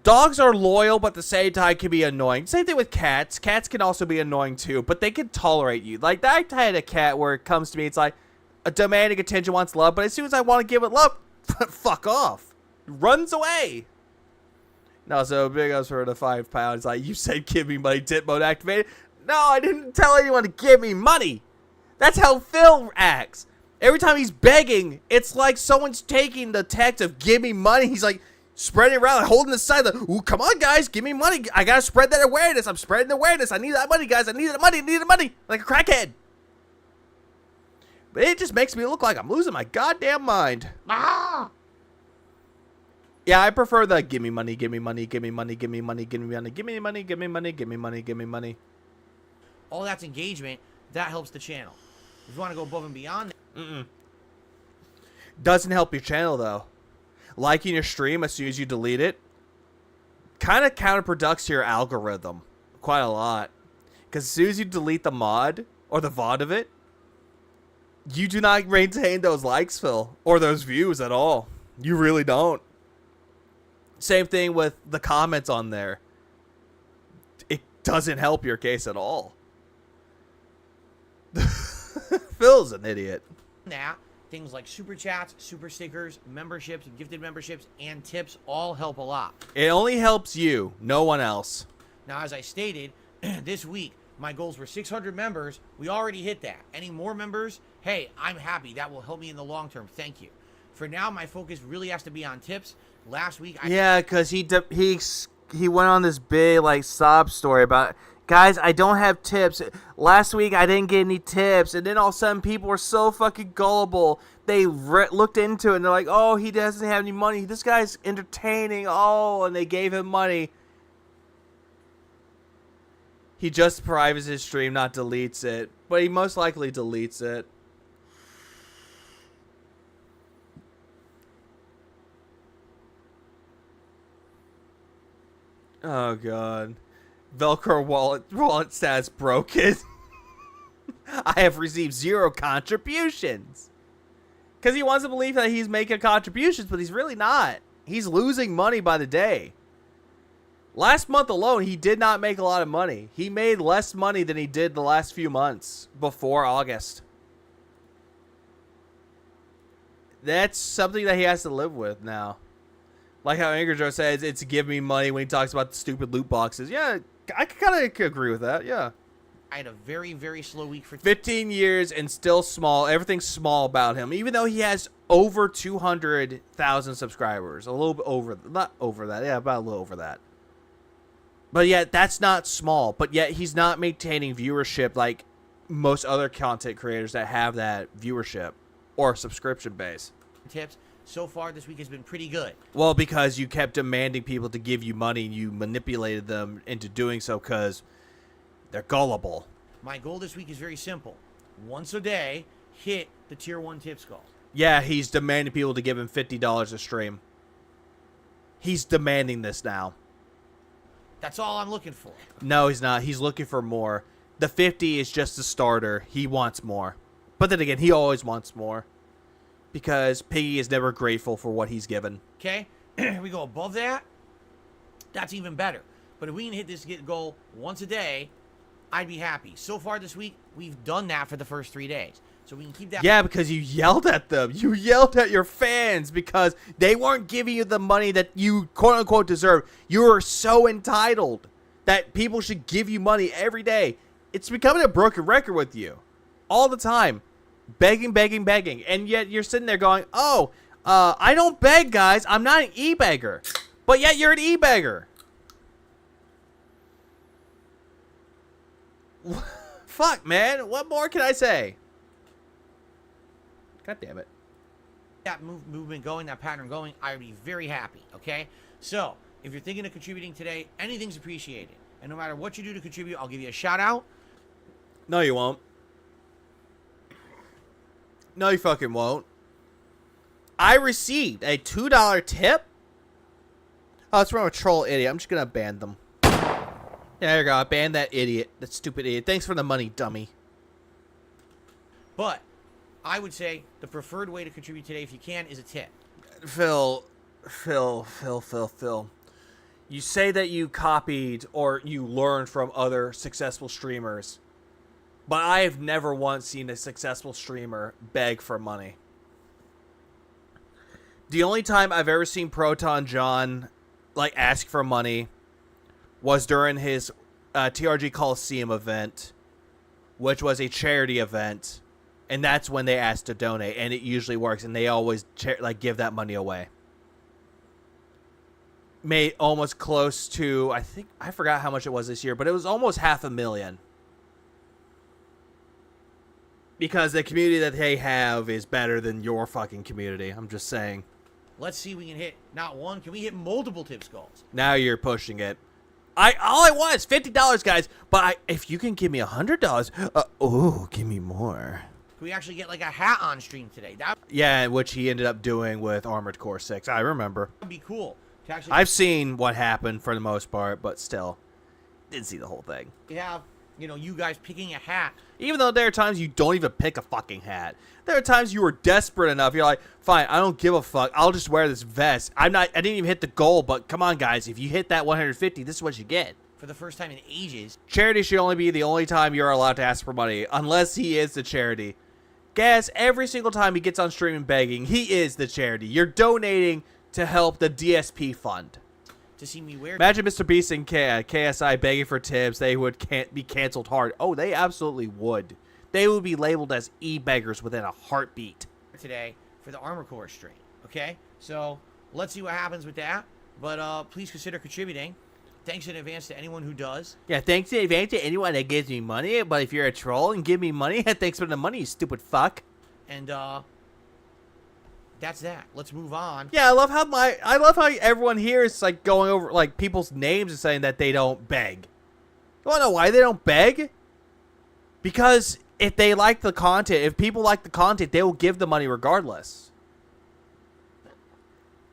Dogs are loyal, but at the same time can be annoying. Same thing with cats. Cats can also be annoying too, but they can tolerate you. Like, I had a cat where it comes to me, it's like, demanding attention, wants love, but as soon as I want to give it love, fuck off. Runs away. No, so big ups for the £5. Like, you said give me money, tit mode activated. No, I didn't tell anyone to give me money. That's how Phil acts. Every time he's begging, it's like someone's taking the text of give me money. He's like spreading it around, like holding the side, like, ooh, come on, guys, give me money. I gotta spread that awareness. I'm spreading awareness. I need that money, guys. I need that money. I need the money. Like a crackhead. But it just makes me look like I'm losing my goddamn mind. Ah! Yeah, I prefer the give me money, give me money, give me money, give me money, give me money, give me money, give me money, give me money, give me money. All that's engagement. That helps the channel. If you want to go above and beyond... Doesn't help your channel, though. Liking your stream as soon as you delete it kind of counterproducts to your algorithm quite a lot. Because as soon as you delete the mod or the VOD of it, you do not maintain those likes, Phil, or those views at all. You really don't. Same thing with the comments on there. It doesn't help your case at all. Phil's an idiot. That things like super chats, super stickers, memberships, gifted memberships, and tips all help a lot. It only helps you, no one else. Now, as I stated, this week, my goals were 600 members. We already hit that. Any more members? Hey, I'm happy. That will help me in the long term. Thank you. For now, my focus really has to be on tips. Last week, Yeah, because he went on this big, like, sob story about, guys, I don't have tips. Last week, I didn't get any tips. And then all of a sudden, people were so fucking gullible. They looked into it, and they're like, oh, he doesn't have any money. This guy's entertaining. Oh, and they gave him money. He just privates his stream, not deletes it. But he most likely deletes it. Oh, God. Velcro wallet stats broken. I have received 0 contributions. Because he wants to believe that he's making contributions, but he's really not. He's losing money by the day. Last month alone, he did not make a lot of money. He made less money than he did the last few months before August. That's something that he has to live with now. Like how Angry Joe says, it's give me money when he talks about the stupid loot boxes. Yeah, I kind of agree with that, yeah. I had a very, very slow week for 15 years and still small. Everything's small about him. Even though he has over 200,000 subscribers. A little bit over, not over that. Yeah, about a little over that. But yet, that's not small. But yet, he's not maintaining viewership like most other content creators that have that viewership or subscription base. tips. So far, this week has been pretty good. Well, because you kept demanding people to give you money and you manipulated them into doing so because they're gullible. My goal this week is very simple. Once a day, hit the tier 1 tips goal. Yeah, he's demanding people to give him $50 a stream. He's demanding this now. That's all I'm looking for. No, he's not. He's looking for more. The 50 is just a starter. He wants more. But then again, he always wants more. Because Piggy is never grateful for what he's given. Okay? We go above that. That's even better. But if we can hit this goal once a day, I'd be happy. So far this week, we've done that for the first 3 days. So we can keep that. Yeah, because you yelled at them. You yelled at your fans because they weren't giving you the money that you quote-unquote deserve. You were so entitled that people should give you money every day. It's becoming a broken record with you. All the time. Begging, begging, begging. And yet you're sitting there going, oh, I don't beg, guys. I'm not an e-beggar. But yet you're an e-beggar. Fuck, man. What more can I say? God damn it. That movement going, that pattern going, I would be very happy, okay? So, if you're thinking of contributing today, anything's appreciated. And no matter what you do to contribute, I'll give you a shout out. No, you won't. No, you fucking won't. I received a $2 tip. Oh, it's from a troll idiot. I'm just going to ban them. There you go. I banned that idiot. That stupid idiot. Thanks for the money, dummy. But I would say the preferred way to contribute today, if you can, is a tip. Phil. You say that you copied or you learned from other successful streamers. But I have never once seen a successful streamer beg for money. The only time I've ever seen Proton John like ask for money was during his TRG Coliseum event, which was a charity event, and that's when they asked to donate, and it usually works, and they always give that money away. Made almost close to, I forgot how much it was this year, but it was almost $500,000. Because the community that they have is better than your fucking community. I'm just saying. Let's see if we can hit not one. Can we hit multiple tips goals? Now you're pushing it. All I want is $50, guys. But if you can give me $100, give me more. Can we actually get like a hat on stream today? That Yeah, which he ended up doing with Armored Core 6. I remember. would be cool. To actually I've seen what happened for the most part, but still, didn't see the whole thing. have, you guys picking a hat. Even though there are times you don't even pick a fucking hat. There are times you were desperate enough. You're like, fine, I don't give a fuck. I'll just wear this vest. I didn't even hit the goal, but come on, guys. If you hit that 150, this is what you get. for the first time in ages. Charity should only be the only time you're allowed to ask for money, unless he is the charity. Gaz, every single time he gets on stream and begging, he is the charity. You're donating to help the DSP fund. To see me wear. Imagine Mr. Beast and KSI begging for tips. They would can't be canceled hard. Oh, they absolutely would. They would be labeled as e-beggars within a heartbeat. Today for the Armor Core stream. Okay, so let's see what happens with that. But please consider contributing. Thanks in advance to anyone who does. Yeah, thanks in advance to anyone that gives me money. But if you're a troll and give me money, thanks for the money, you stupid fuck. And that's that. Let's move on. Yeah, I love how everyone here is like going over like people's names and saying that they don't beg. You wanna know why they don't beg? Because if they like the content, if people like the content, they will give the money regardless.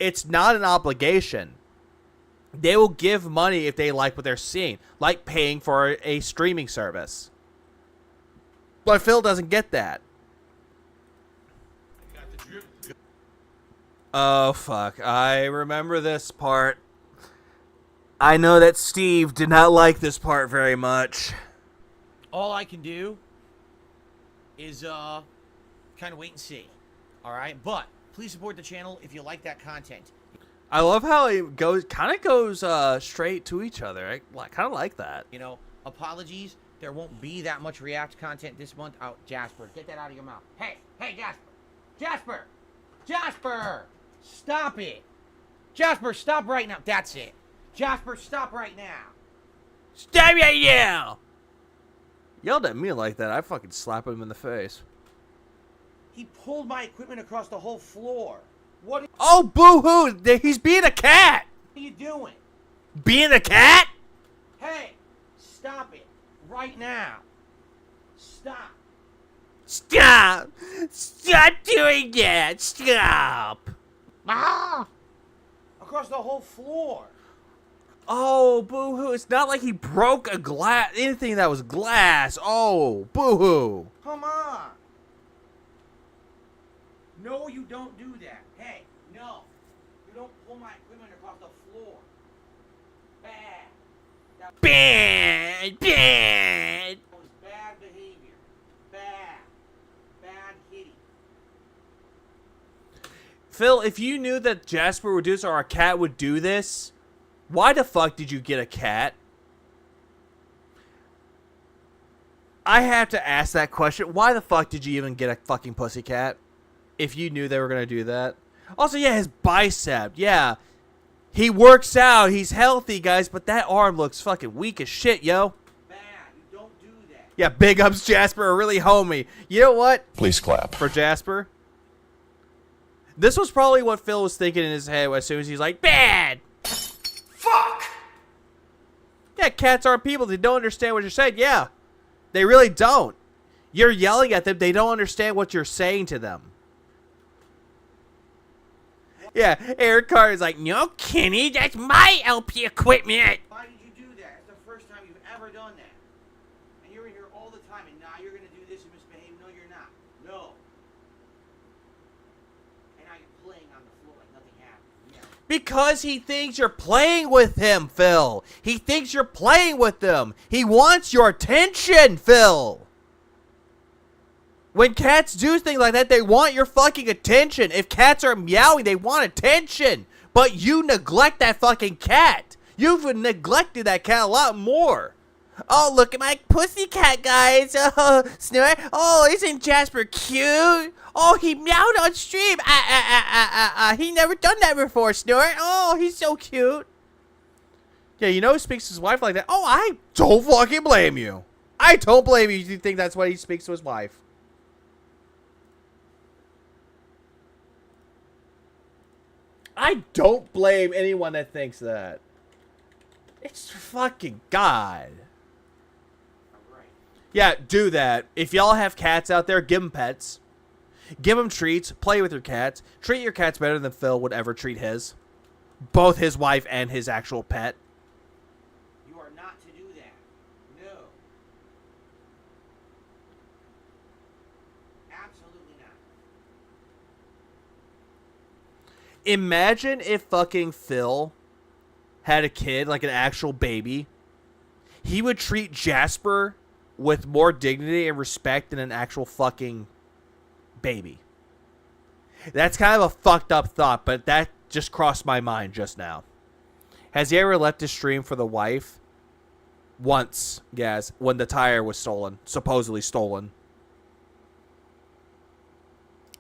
It's not an obligation. They will give money if they like what they're seeing, like paying for a streaming service. But Phil doesn't get that. I got the drip go. Oh, fuck. I remember this part. I know that Steve did not like this part very much. All I can do is kind of wait and see. All right, but please support the channel if you like that content. I love how it kind of goes straight to each other. I kind of like that. You know, apologies. There won't be that much React content this month. Oh, Jasper, get that out of your mouth. Hey, Jasper, Jasper, stop it. Jasper, stop right now. That's it. Jasper, stop right now. Stop right now! Yelled at me like that, I fucking slap him in the face. He pulled my equipment across the whole floor. What Oh, boo-hoo! He's being a cat! are you doing? Being a cat? Hey, stop it right now. Stop. Stop! Stop doing that! Stop! Ah! Across the whole floor. Oh, boo-hoo. It's not like he broke a glass, anything that was glass. Oh, boo-hoo. Come on. No, you don't do that. Hey, no. You don't pull my equipment across the floor. Bad. Bad! Bad! That was bad behavior. Bad. Bad kitty. Phil, if you knew that Jasper would do this or a cat would do this, why the fuck did you get a cat? I have to ask that question. Why the fuck did you even get a fucking pussycat? If you knew they were going to do that. Also, yeah, his bicep. Yeah. He works out. He's healthy, guys. But that arm looks fucking weak as shit, yo. Bad. You don't do that. Yeah, big ups, Jasper. A really homie. You know what? Please clap. For Jasper. This was probably what Phil was thinking in his head as soon as he's like, bad! Fuck! Yeah, cats aren't people. They don't understand what you're saying. Yeah. They really don't. You're yelling at them. They don't understand what you're saying to them. Yeah, Eric Carr is like, no, Kenny, that's my LP equipment. Why did you do that? It's the first time you've ever done that. And you're in here all the time, and now you're going to do this and misbehave. No, you're not. No. And now you're playing on the floor like nothing happened. Yeah. Because he thinks you're playing with him, Phil. He thinks you're playing with him. He wants your attention, Phil. When cats do things like that, they want your fucking attention. If cats are meowing, they want attention. But you neglect that fucking cat. You've neglected that cat a lot more. Oh, look at my pussy cat, guys. Oh, Snort. Oh, isn't Jasper cute? Oh, he meowed on stream. He never done that before, Snort. Oh, he's so cute. Yeah, you know he speaks to his wife like that. Oh, I don't fucking blame you. I don't blame you if you think that's why he speaks to his wife. I don't blame anyone that thinks that. It's fucking God. Yeah, do that. If y'all have cats out there, give them pets. Give them treats. Play with your cats. Treat your cats better than Phil would ever treat his. Both his wife and his actual pet. You are not to do that. No. Absolutely not. Imagine if fucking Phil had a kid, like an actual baby, he would treat Jasper with more dignity and respect than an actual fucking baby. That's kind of a fucked up thought, but that just crossed my mind just now. Has he ever left his stream for the wife? Once, yes, when the tire was stolen, supposedly stolen.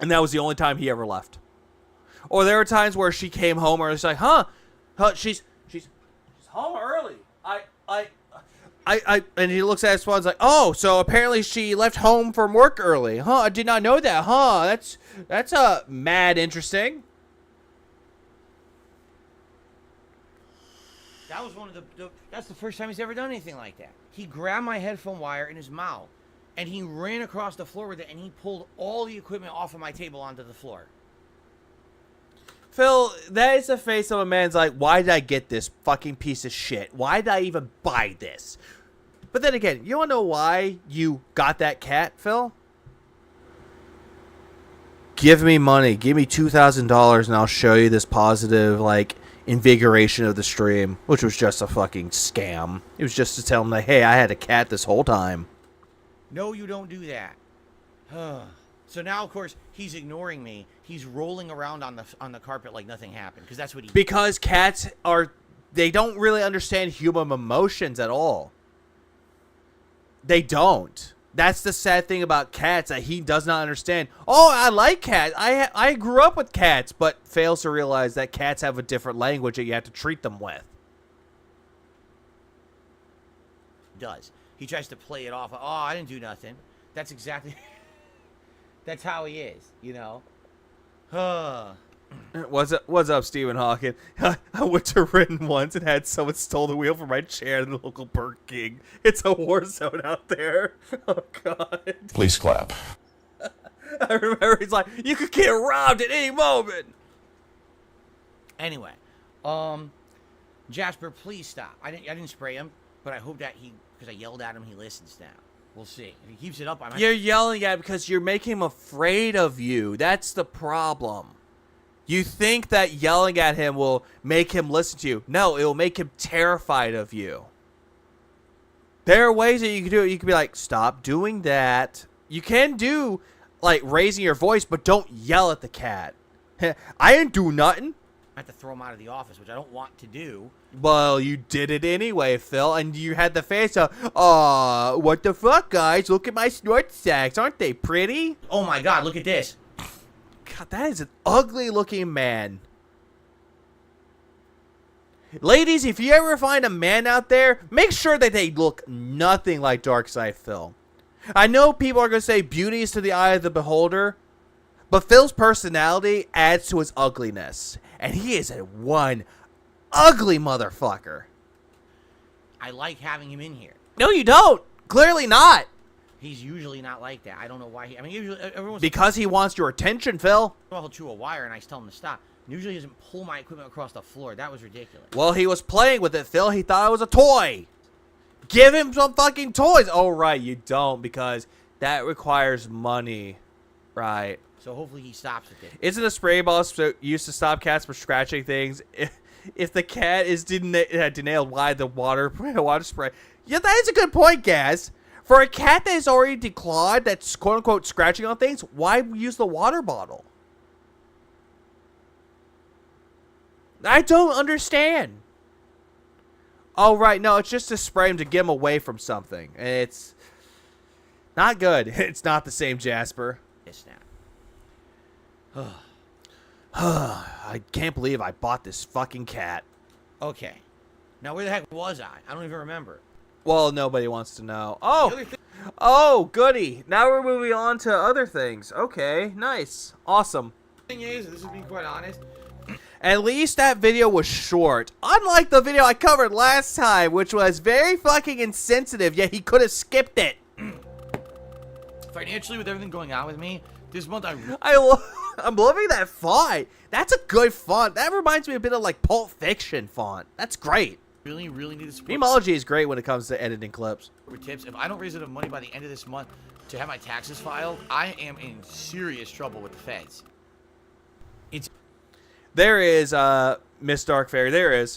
And that was the only time he ever left. Or there were times where she came home or it's like, she's home early. And he looks at his phone and is like, oh, so apparently she left home from work early. Huh, I did not know that. Huh, that's mad interesting. That was one of that's the first time he's ever done anything like that. He grabbed my headphone wire in his mouth, and he ran across the floor with it, and he pulled all the equipment off of my table onto the floor. Phil, that is the face of a man's like, why did I get this fucking piece of shit? Why did I even buy this? But then again, you want to know why you got that cat, Phil? Give me money. Give me $2,000 and I'll show you this positive, like, invigoration of the stream, which was just a fucking scam. It was just to tell him that, hey, I had a cat this whole time. No, you don't do that. So now, of course, he's ignoring me. He's rolling around on the carpet like nothing happened, because that's what he... Because cats they don't really understand human emotions at all. They don't. That's the sad thing about cats, that he does not understand. Oh, I like cats. I grew up with cats, but fails to realize that cats have a different language that you have to treat them with. Does. He tries to play it off. Oh, I didn't do nothing. That's exactly... That's how he is, you know? What's up, Stephen Hawking? I went to Renton once and had someone stole the wheel from my chair in the local Burger King. It's a war zone out there. Oh, God. Please clap. I remember he's like, you could get robbed at any moment. Anyway, Jasper, please stop. I didn't spray him, but I hope that because I yelled at him, he listens now. We'll see. If he keeps it up, You're yelling at him because you're making him afraid of you. That's the problem. You think that yelling at him will make him listen to you. No, it will make him terrified of you. There are ways that you can do it. You can be like, stop doing that. You can do, like, raising your voice, but don't yell at the cat. I didn't do nothing. I have to throw him out of the office, which I don't want to do. Well, you did it anyway, Phil, and you had the face of, aw, what the fuck, guys? Look at my snort sacks. Aren't they pretty? Oh, my God, look at this. God, that is an ugly-looking man. Ladies, if you ever find a man out there, make sure that they look nothing like Darkside Phil. I know people are going to say beauty is to the eye of the beholder, but Phil's personality adds to his ugliness. And he is a one ugly motherfucker. I like having him in here. No, you don't. Clearly not. He's usually not like that. I don't know why usually everyone's... Because he wants your attention, Phil. He'll chew a wire and I tell him to stop. Usually he doesn't pull my equipment across the floor. That was ridiculous. Well, he was playing with it, Phil. He thought it was a toy. Give him some fucking toys. Oh, right, you don't, because that requires money. Right. So hopefully he stops with it. Isn't a spray ball used to stop cats from scratching things? If the cat is denied, why the water spray? Yeah, that is a good point, Gaz. For a cat that is already declawed, that's quote-unquote scratching on things, why use the water bottle? I don't understand. Oh, right. No, it's just to spray him to get him away from something. It's not good. It's not the same, Jasper. It's not. I can't believe I bought this fucking cat. Okay. Now, where the heck was I? I don't even remember. Well, nobody wants to know. Oh, goody. Now we're moving on to other things. Okay, nice. Awesome. The thing is, this is being quite honest, at least that video was short. Unlike the video I covered last time, which was very fucking insensitive, yet he could have skipped it. financially, with everything going on with me, this month I'm loving that font. That's a good font. That reminds me a bit of like Pulp Fiction font. That's great. Really need to support. Memology is great when it comes to editing clips. Tips. If I don't raise enough money by the end of this month to have my taxes filed, I am in serious trouble with the feds. There is, Miss Dark Fairy. There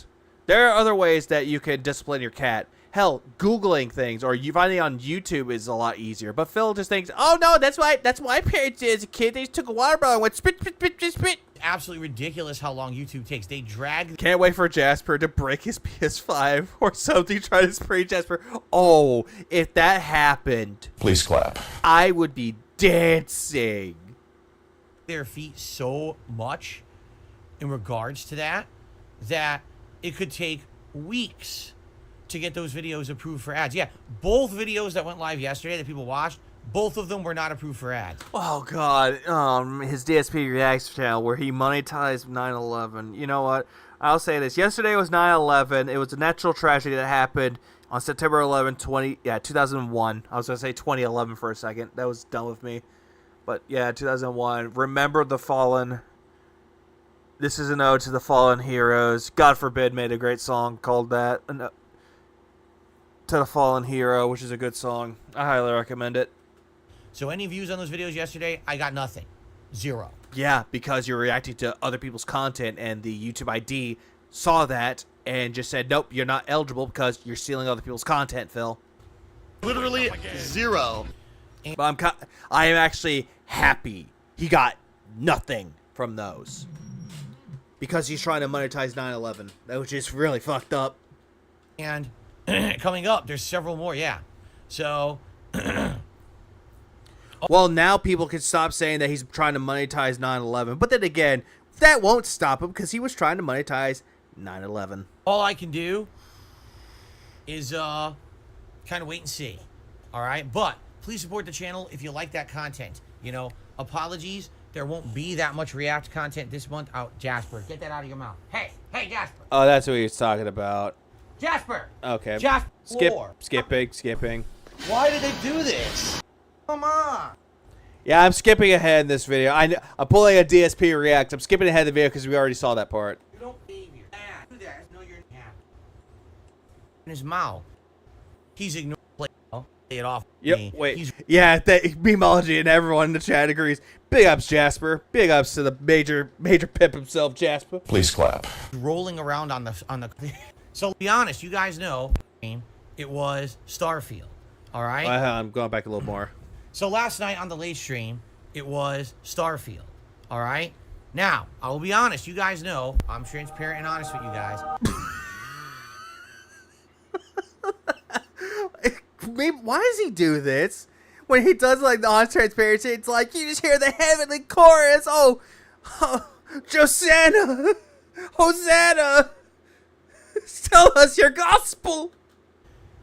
are other ways that you can discipline your cat. Hell, Googling things or you finding it on YouTube is a lot easier. But Phil just thinks, oh no, that's what my parents did as a kid. They just took a water bottle and went spit, spit, spit, spit, spit. Absolutely ridiculous how long YouTube takes. They drag. Can't wait for Jasper to break his PS5 or something. Try to spray Jasper. Oh, if that happened, Please clap. I would be dancing. Their feet so much in regards to that it could take weeks to get those videos approved for ads. Yeah, both videos that went live yesterday that people watched, both of them were not approved for ads. Oh God, his DSP Reacts channel where he monetized 9/11. You know what? I'll say this. Yesterday was 9/11. It was a natural tragedy that happened on September 11, 2001. I was gonna say 2011 for a second. That was dumb with me. But yeah, 2001. Remember the fallen. This is an ode to the fallen heroes. God forbid made a great song called that. To the Fallen Hero, which is a good song. I highly recommend it. So any views on those videos yesterday? I got nothing. 0. Yeah, because you're reacting to other people's content and the YouTube ID saw that and just said, nope, you're not eligible because you're stealing other people's content, Phil. Literally 0. But I am actually happy he got nothing from those. Because he's trying to monetize 9/11, which is really fucked up. And coming up, there's several more, yeah. So, well, now people can stop saying that he's trying to monetize 9/11. But then again, that won't stop him because he was trying to monetize 9/11. all I can do is kind of wait and see. All right? But please support the channel if you like that content. You know, apologies. There won't be that much React content this month. Out, Jasper, get that out of your mouth. Hey, Jasper. Oh, that's what he was talking about. Jasper. Okay. Jasper. Skipping. Why did they do this? Come on. Yeah, I'm skipping ahead in this video. I'm pulling a DSP React. I'm skipping ahead of the video because we already saw that part. You don't behavior. Do that. No, you're not. In his mouth. He's ignoring it off. Yep. Me. Wait. Yeah, Memeology and everyone in the chat agrees. Big ups, Jasper. Big ups to the major pimp himself, Jasper. Please clap. Rolling around on the. So to be honest, you guys know it was Starfield. All right. I'm going back a little more. So last night on the late stream, it was Starfield. All right. Now I will be honest. You guys know I'm transparent and honest with you guys. Why does he do this? When he does like the honest transparency, it's like you just hear the heavenly chorus. Oh Josanna, Hosanna, tell us your gospel.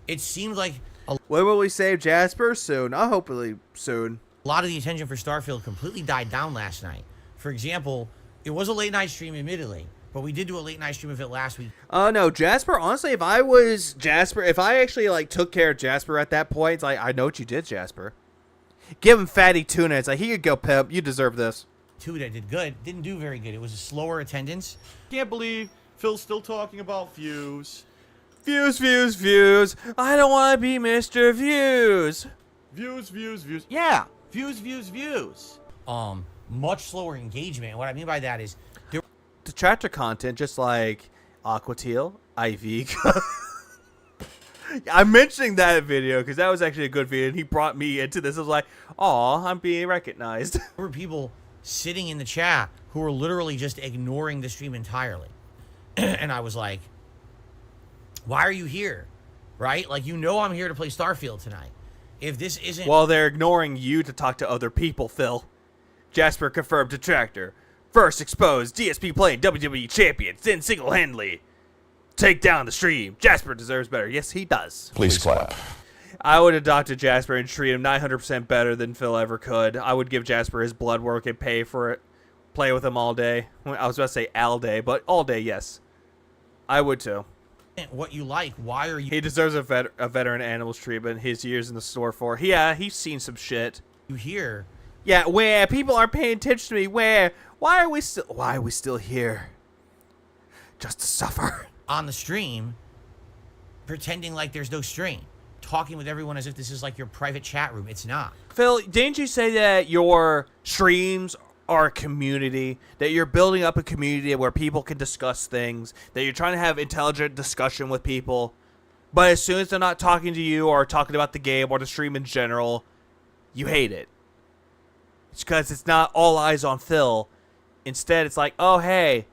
It seemed like When will we save Jasper? Soon. Hopefully soon. a lot of the attention for Starfield completely died down last night. For example, it was a late night stream, admittedly, but we did do a late night stream of it last week. No, Jasper, honestly, if I was Jasper, if I actually, like, took care of Jasper at that point, it's like, I know what you did, Jasper. Give him fatty tuna. It's like, here you go, Pep. You deserve this. Tuda did good. Didn't do very good. It was a slower attendance. Can't believe Phil's still talking about views. Views. I don't want to be Mr. Views. Views. Yeah, views. Much slower engagement. What I mean by that is Detractor content, just like Aqua Teal, IV. I'm mentioning that video because that was actually a good video, and he brought me into this. I was like, "Aw, I'm being recognized." there were people sitting in the chat who were literally just ignoring the stream entirely, and I was like, "Why are you here? Right? Like, you know I'm here to play Starfield tonight. If this isn't..." Well, they're ignoring you to talk to other people, Phil. Jasper confirmed Detractor. First exposed DSP playing WWE champions, then single-handedly take down the stream. Jasper deserves better. Yes, he does. Please clap. I would adopt Jasper and treat him 900% better than Phil ever could. I would give Jasper his blood work and pay for it. Play with him all day. I was about to say all day, but all day, yes. I would too. What you like, why are you He deserves a veteran animals treatment. His years in the store for. Yeah, he's seen some shit. here? Yeah, where people aren't paying attention to me. Why are we still here? Just to suffer. On the stream, pretending like there's no stream, talking with everyone as if this is like your private chat room. It's not. Phil, didn't you say that your streams are a community, that you're building up a community where people can discuss things, that you're trying to have intelligent discussion with people? But as soon as they're not talking to you or talking about the game or the stream in general, you hate it. It's because it's not all eyes on Phil. Instead, it's like, oh, hey,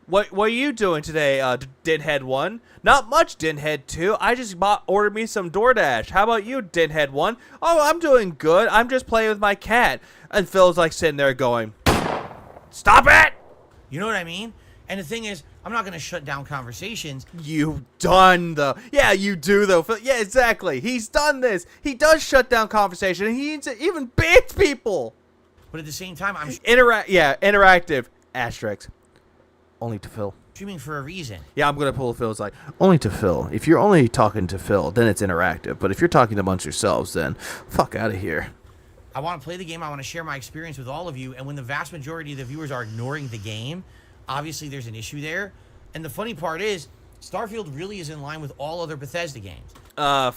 what are you doing today, Dinhead 1? Not much, Dinhead 2. I just ordered me some DoorDash. How about you, Dinhead 1? Oh, I'm doing good. I'm just playing with my cat. And Phil's like sitting there going, stop it! You know what I mean? And the thing is, I'm not going to shut down conversations. You've done the... Yeah, you do, though. Phil. Yeah, exactly. He's done this. He does shut down conversation. He even bans people. But at the same time, I'm interactive. Asterisk. Only to Phil. streaming for a reason. Yeah, I'm going to pull Phil's like, only to Phil. If you're only talking to Phil, then it's interactive. But if you're talking amongst yourselves, then fuck out of here. I want to play the game. I want to share my experience with all of you. And when the vast majority of the viewers are ignoring the game, obviously there's an issue there. And the funny part is, Starfield really is in line with all other Bethesda games.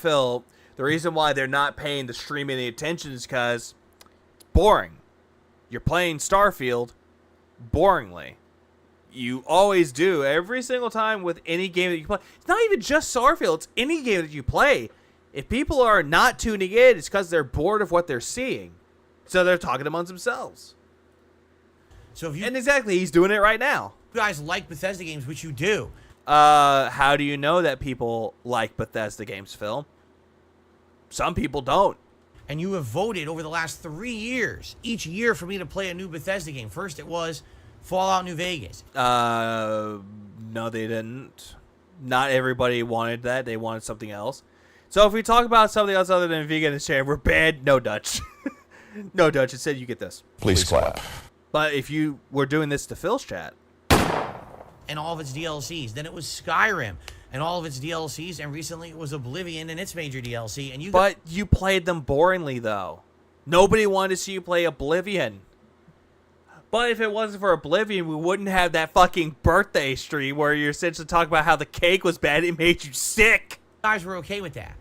Phil, the reason why they're not paying the stream any attention is because it's boring. You're playing Starfield boringly. You always do. Every single time with any game that you play. It's not even just Starfield. It's any game that you play. If people are not tuning in, it's because they're bored of what they're seeing. So they're talking amongst themselves. So if you And exactly, he's doing it right now. guys like Bethesda games, which you do, How do you know that people like Bethesda games, Phil? Some people don't. and you have voted over the last 3 years, each year for me to play a new Bethesda game. First it was Fallout New Vegas. No, they didn't. Not everybody wanted that. They wanted something else. So if we talk about something else other than vegan and share, we're banned. No Dutch. No Dutch. Instead, you get this. Please clap. But if you were doing this to Phil's chat, And all of its DLCs. Then it was Skyrim and all of its DLCs. And recently it was Oblivion and its major DLC. And you but you played them boringly, though. Nobody wanted to see you play Oblivion. But if it wasn't for Oblivion, we wouldn't have that fucking birthday stream where you're essentially talking about how the cake was bad. It made you sick. guys were okay with that.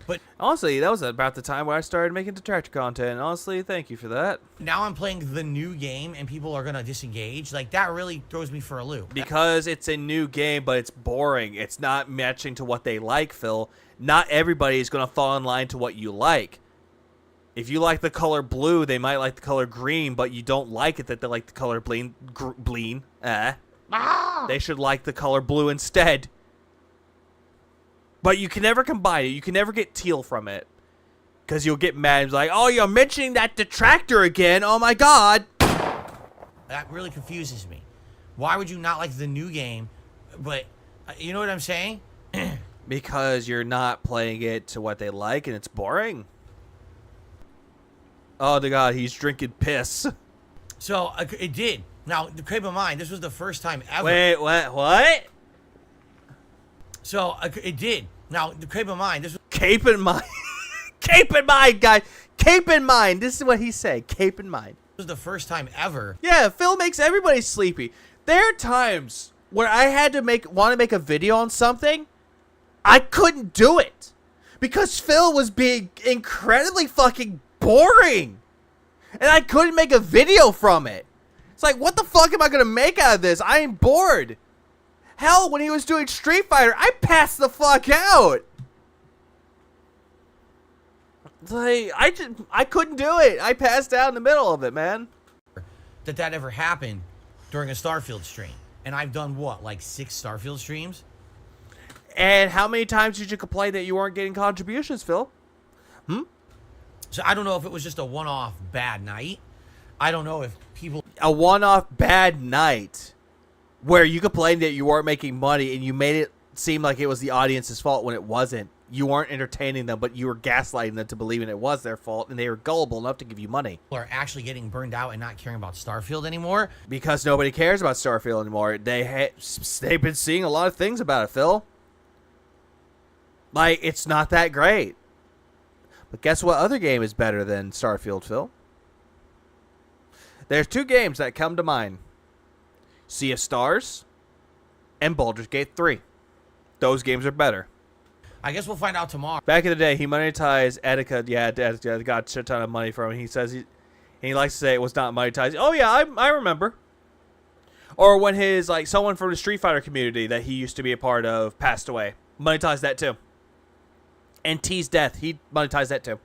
But Honestly, that was about the time where I started making detractor content. Honestly, thank you for that. now I'm playing the new game and people are going to disengage. Like, that really throws me for a loop. Because it's a new game, but it's boring. It's not matching to what they like, Phil. Not everybody is going to fall in line to what you like. If you like the color blue, they might like the color green, but you don't like it that they like the color bleen. They should like the color blue instead. But you can never combine it. You can never get teal from it. Because you'll get mad. It's like, oh, you're mentioning that detractor again. Oh, my God. That really confuses me. Why would you not like the new game? But you know what I'm saying? Because you're not playing it to what they like, and it's boring. Oh, the God, he's drinking piss. So it did. Now, keep in mind, this was the first time ever. Wait, what? So it did. Now, keep in mind, this was Keep in mind. Keep in mind, guys. Keep in mind. This is what he said. Keep in mind. the first time ever. Yeah, Phil makes everybody sleepy. There are times where I had to want to make a video on something. I couldn't do it. Because Phil was being incredibly fucking boring. And I couldn't make a video from it. It's like, what the fuck am I going to make out of this? I am bored. Hell, when he was doing Street Fighter, I passed the fuck out. It's like, I couldn't do it. I passed out in the middle of it, man. That ever happened during a Starfield stream. And I've done what, like 6 Starfield streams? And how many times did you complain that you weren't getting contributions, Phil? So I don't know if it was just a one-off bad night. I don't know if people... A one-off bad night where you complained that you weren't making money and you made it seem like it was the audience's fault when it wasn't. You weren't entertaining them, but you were gaslighting them to believing it was their fault, and they were gullible enough to give you money. are actually getting burned out and not caring about Starfield anymore. Because nobody cares about Starfield anymore. They've been seeing a lot of things about it, Phil. Like, it's not that great. But guess what other game is better than Starfield, Phil? There's 2 games that come to mind. Sea of Stars and Baldur's Gate 3. Those games are better. I guess we'll find out tomorrow. Back in the day, he monetized Etika. Yeah, Etika got a shit ton of money from him. He says he likes to say it was not monetized. Oh, yeah, I remember. Or when someone from the Street Fighter community that he used to be a part of passed away. Monetized that too. And T's death. He monetized that too.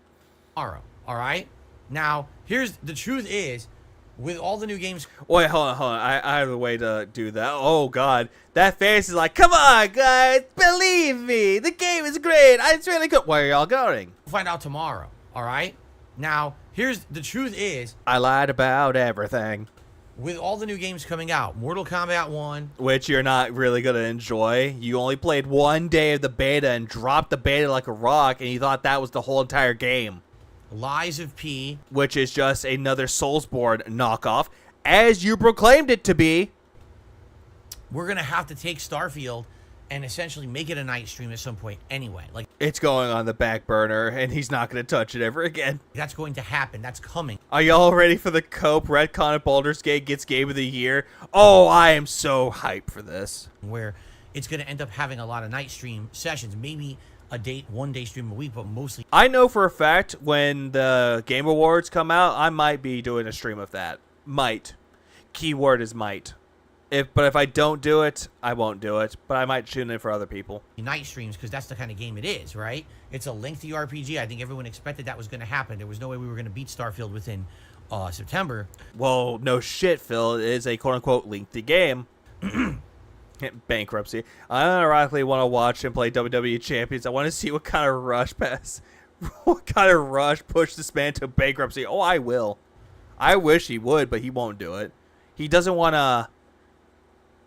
Tomorrow. All right. Now, here's the truth is, with all the new games. Wait, hold on. I have a way to do that. Oh, God. That face is like, come on, guys. Believe me. The game is great. It's really good. Where are y'all going? We'll find out tomorrow. All right. Now, here's the truth is. I lied about everything. With all the new games coming out, Mortal Kombat 1. Which you're not really going to enjoy. You only played one day of the beta and dropped the beta like a rock, and you thought that was the whole entire game. Lies of P. Which is just another Soulsborne knockoff, as you proclaimed it to be. We're going to have to take Starfield and essentially make it a night stream at some point anyway. Like, it's going on the back burner, and he's not going to touch it ever again. that's going to happen. That's coming. Are y'all ready for the Cope retcon of Baldur's Gate gets Game of the Year? Oh, I am so hyped for this. Where it's going to end up having a lot of night stream sessions. Maybe one day stream a week, but mostly. I know for a fact when the Game Awards come out, I might be doing a stream of that. Might. Keyword is might. But if I don't do it, I won't do it. But I might tune in for other people. Night streams, because that's the kind of game it is, right? It's a lengthy RPG. I think everyone expected that was going to happen. There was no way we were going to beat Starfield within September. Well, no shit, Phil. It is a quote-unquote lengthy game. Bankruptcy. I unironically want to watch him play WWE Champions. I want to see what kind of rush push this man to bankruptcy. Oh, I will. I wish he would, but he won't do it. He doesn't want to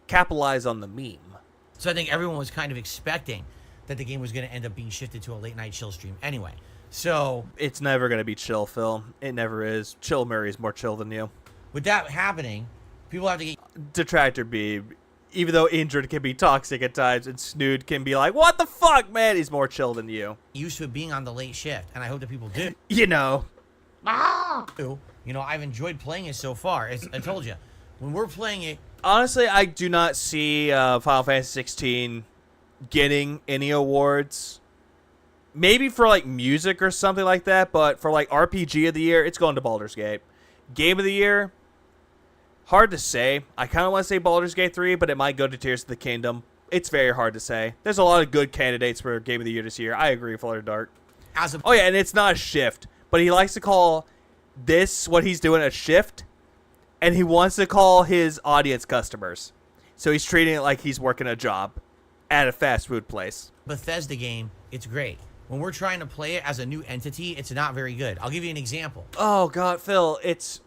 capitalize on the meme. So I think everyone was kind of expecting that the game was going to end up being shifted to a late night chill stream anyway. So it's never going to be chill, Phil. It never is. Chill Murray is more chill than you. With that happening, people have to get Detractor B, even though Injured can be toxic at times and Snood can be like, what the fuck, man? He's more chill than you. Used to it being on the late shift, and I hope that people do. You know. You know, I've enjoyed playing it so far. As I told you, when we're playing it. Honestly, I do not see Final Fantasy 16 getting any awards. Maybe for like music or something like that, but for like RPG of the year, it's going to Baldur's Gate. Game of the year, hard to say. I kind of want to say Baldur's Gate 3, but it might go to Tears of the Kingdom. It's very hard to say. There's a lot of good candidates for Game of the Year this year. I agree, Flutter Dark. Oh yeah, and it's not a shift, but he likes to call this what he's doing a shift, and he wants to call his audience customers. So he's treating it like he's working a job at a fast food place. Bethesda game, it's great. When we're trying to play it as a new entity, it's not very good. I'll give you an example. Oh God, Phil, it's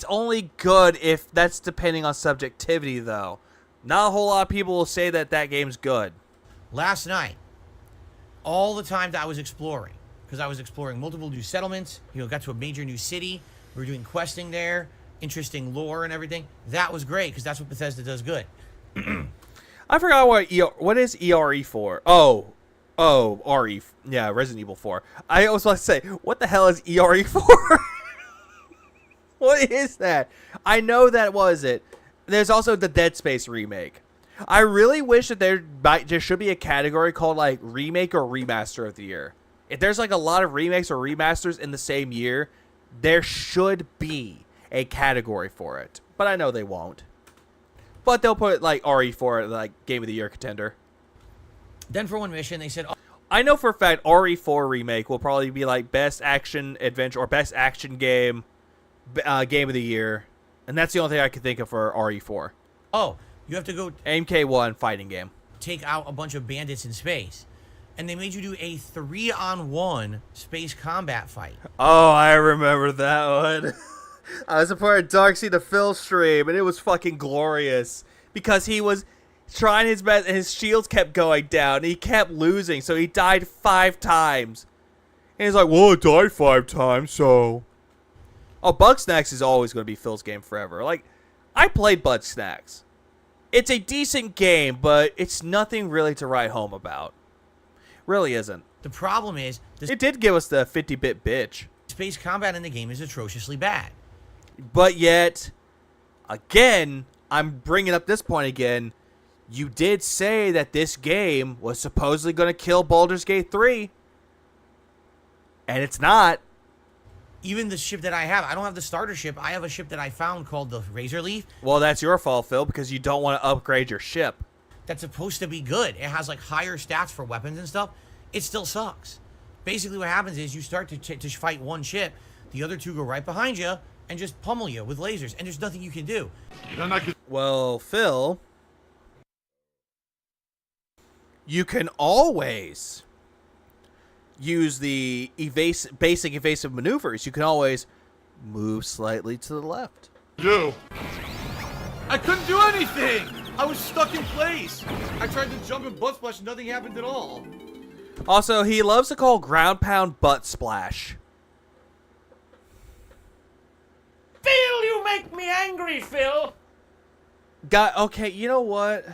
only good if that's depending on subjectivity, though. Not a whole lot of people will say that that game's good. Last night, all the time that I was exploring, because I was exploring multiple new settlements, got to a major new city. We were doing questing there, interesting lore and everything. That was great, because that's what Bethesda does good. I forgot what is ERE for. Oh, RE. Yeah, Resident Evil 4. I was about to say, what the hell is ERE for? What is that? I know that was it. There's also the Dead Space remake. I really wish that there should be a category called like remake or remaster of the year. If there's like a lot of remakes or remasters in the same year, there should be a category for it. But I know they won't. But they'll put like RE for like Game of the Year contender. Then for one mission, they said, I know for a fact RE4 remake will probably be like best action adventure or best action game, game of the year. And that's the only thing I can think of for RE4. Oh, you have to go MK1 fighting game. Take out a bunch of bandits in space. And they made you do a 3-on-1 space combat fight. Oh, I remember that one. I was a part of Darksea the Phil stream, and it was fucking glorious. Because he was trying his best, and his shields kept going down, and he kept losing, so he died 5 times. And he's like, well, I died 5 times, so... Oh, Bugsnax is always going to be Phil's game forever. Like, I played Bugsnax. It's a decent game, but it's nothing really to write home about. Really isn't. The problem is... It did give us the 50-bit bitch. Space combat in the game is atrociously bad. But yet, again, I'm bringing up this point again, you did say that this game was supposedly going to kill Baldur's Gate 3. And it's not. Even the ship that I have, I don't have the starter ship. I have a ship that I found called the Razor Leaf. Well, that's your fault, Phil, because you don't want to upgrade your ship. That's supposed to be good. It has like higher stats for weapons and stuff. it still sucks. Basically what happens is you start to fight one ship, the other two go right behind you and just pummel you with lasers, and there's nothing you can do. Well, Phil, you can always use the basic evasive maneuvers. You can always move slightly to the left. You. I couldn't do anything. I was stuck in place. I tried to jump and butt splash and nothing happened at all. Also, he loves to call ground pound butt splash. Phil, you make me angry, Phil. Okay, you know what?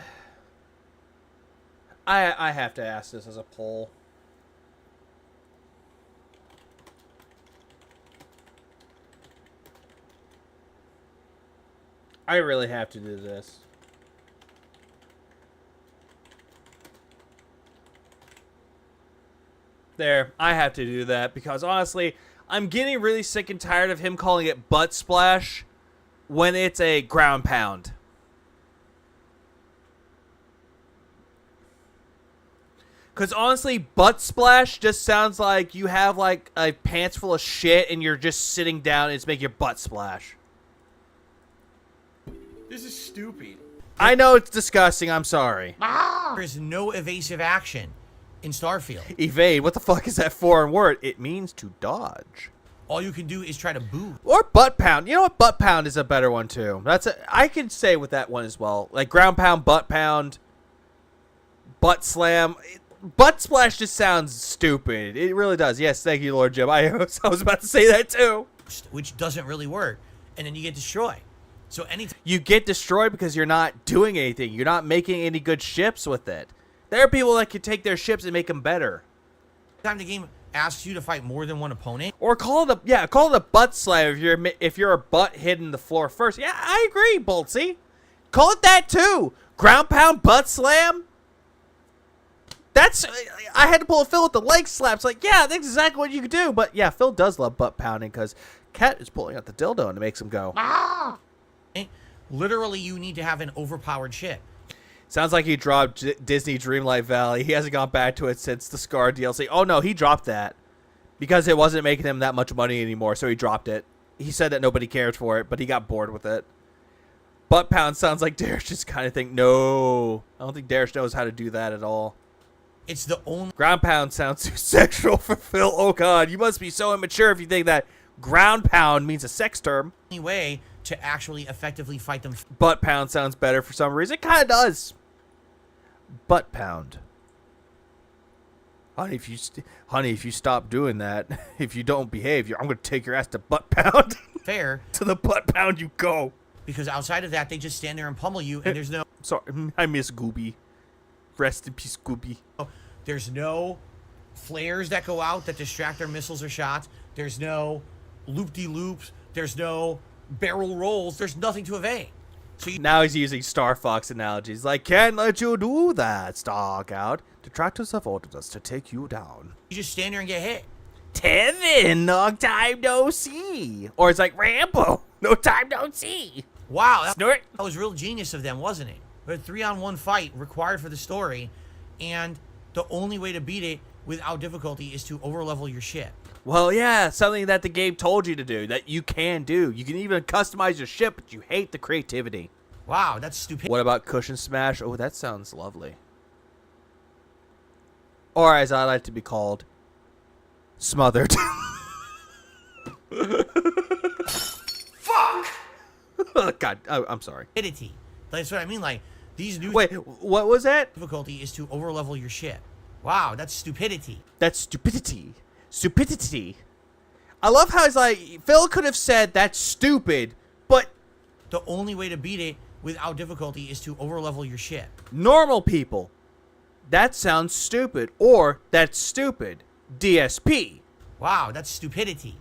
I have to ask this as a poll. I really have to do this. There, I have to do that because honestly, I'm getting really sick and tired of him calling it butt splash when it's a ground pound. Because honestly, butt splash just sounds like you have like a pants full of shit and you're just sitting down and it's making your butt splash. This is stupid. I know it's disgusting, I'm sorry. There's no evasive action in Starfield. Evade, what the fuck is that foreign word? It means to dodge. All you can do is try to boo. Or butt pound. You know what? Butt pound is a better one too. I can say with that one as well. Like ground pound, butt slam. Butt splash just sounds stupid. It really does. Yes, thank you, Lord Jim. I was about to say that too. Which doesn't really work. And then you get destroyed. So anytime You get destroyed because you're not doing anything. You're not making any good ships with it. There are people that can take their ships and make them better. the game asks you to fight more than one opponent. Or call it a butt slam if your butt hitting the floor first. Yeah, I agree, Boltsy. Call it that too. Ground pound butt slam. I had to pull a Phil with the leg slaps. Like, yeah, that's exactly what you could do. But yeah, Phil does love butt pounding because Cat is pulling out the dildo and it makes him go. Literally, you need to have an overpowered ship. Sounds like he dropped Disney Dreamlight Valley. He hasn't gone back to it since the Scar DLC. Oh no, he dropped that because it wasn't making him that much money anymore, so he dropped it. He said that nobody cared for it, but he got bored with it. Butt pound sounds like Darish's kind of thing. No, I don't think Darish knows how to do that at all. It's the only Ground pound sounds too sexual for Phil. Oh god, you must be so immature if you think that ground pound means a sex term. way to actually effectively fight them. Butt pound sounds better for some reason. It kind of does. Butt pound. Honey, if you stop doing that, if you don't behave, I'm going to take your ass to butt pound. Fair. To the butt pound you go. Because outside of that, they just stand there and pummel you, and there's no... Sorry, I miss Gooby. Rest in peace, Gooby. There's no flares that go out that distract their missiles or shots. There's no loop-de-loops. There's no barrel rolls. There's nothing to evade. So now he's using Star Fox analogies. Like, can't let you do that, Stargout. Detractors have ordered us to take you down. you just stand there and get hit. Tevin, long time no see. Or it's like Rambo, no time no see. Wow, Snort. that was real genius of them, wasn't it? A 3-on-1 fight required for the story, and the only way to beat it without difficulty is to overlevel your ship. Well, yeah, something that the game told you to do, that you can do. You can even customize your ship, but you hate the creativity. Wow, that's stupid. What about Cushion Smash? Oh, that sounds lovely. Or as I like to be called, smothered. Fuck! God, I'm sorry. Stupidity. That's what I mean, like, these new... Wait, what was that? difficulty is to overlevel your ship. Wow, that's stupidity. That's stupidity. Stupidity. I love how he's like, Phil could have said that's stupid, but The only way to beat it without difficulty is to overlevel your ship. normal people, that sounds stupid. Or that's stupid. DSP. Wow, that's stupidity.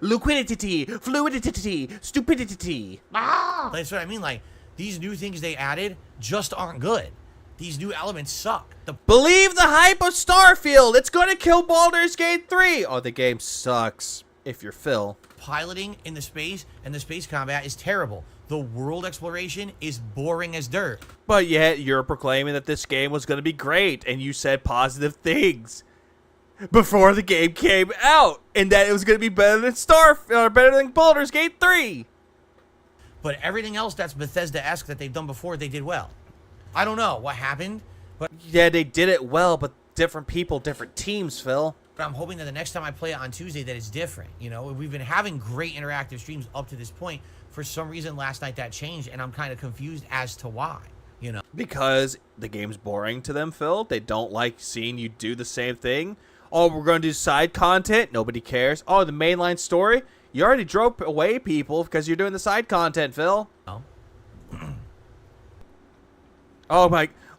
Liquidity, fluidity, stupidity. That's what I mean, like, these new things they added just aren't good. These new elements suck. The Believe the hype of Starfield. It's gonna kill Baldur's Gate 3. Oh, the game sucks. If you're Phil. piloting in the space and the space combat is terrible. the world exploration is boring as dirt. But yet you're proclaiming that this game was going to be great, and you said positive things before the game came out, and that it was going to be better than better than Baldur's Gate 3. But everything else that's Bethesda-esque that they've done before, they did well. I don't know what happened, but Yeah, they did it well, but different people, different teams, Phil. I'm hoping that the next time I play it on Tuesday that it's different. You know, we've been having great interactive streams up to this point. For some reason, last night that changed, and I'm kind of confused as to why, you know. Because the game's boring to them, Phil. They don't like seeing you do the same thing. Oh, we're going to do side content. Nobody cares. Oh, the mainline story. You already drove away people because you're doing the side content, Phil. Oh.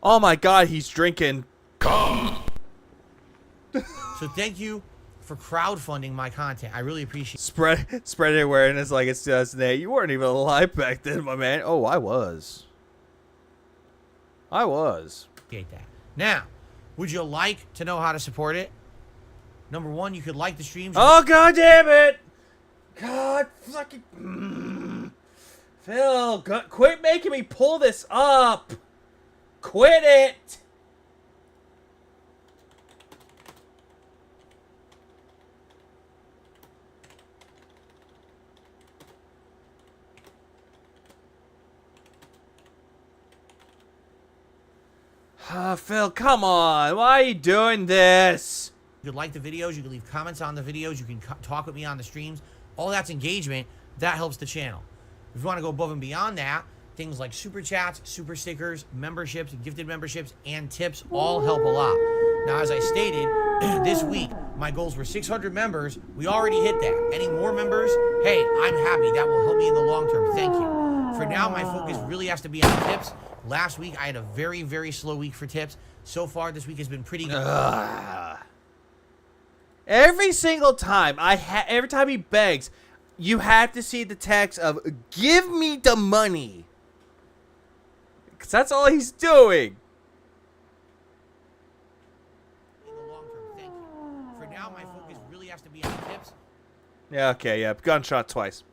Oh my God, he's drinking. So thank you for crowdfunding my content. I really appreciate Spread awareness like it's 2008. You weren't even alive back then, my man. Oh, I was. that. Now, would you like to know how to support it? Number one, you could like the streams. Oh, God damn it. God fucking. Phil, quit making me pull this up. Quit it. Phil, come on. Why are you doing this? You could like the videos. You can leave comments on the videos. You can talk with me on the streams. All that's engagement. That helps the channel. If you want to go above and beyond that, things like super chats, super stickers, memberships, gifted memberships, and tips all help a lot. Now, as I stated, this week, my goals were 600 members. We already hit that. Any more members? Hey, I'm happy. That will help me in the long term. Thank you. For now, my focus really has to be on tips. Last week, I had a very, very slow week for tips. So far, this week has been pretty good. Every single time, every time he begs, you have to see the text of, give me the money. Because that's all he's doing. In the long term, thank you. For now, my focus really has to be on tips. Yeah, okay, yeah. Gunshot twice.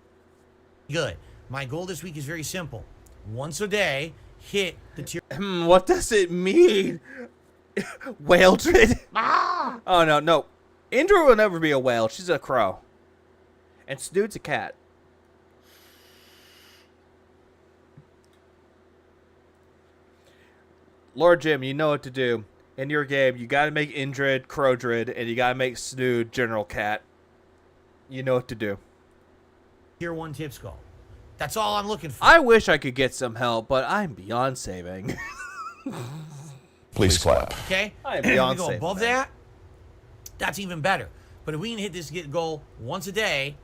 Good. My goal this week is very simple. Once a day, hit the tier. What does it mean? Whale-drid? Oh, no. Indra will never be a whale. She's a crow. And Snood's a cat. Lord Jim, you know what to do. In your game, you gotta make Indrid Crowdrid, and you gotta make Snood General Cat. You know what to do. Tier 1 tips goal. That's all I'm looking for. I wish I could get some help, but I'm beyond saving. Please clap. Okay? I'm If we beyond go saving. above that, that's even better. But if we can hit this goal once a day,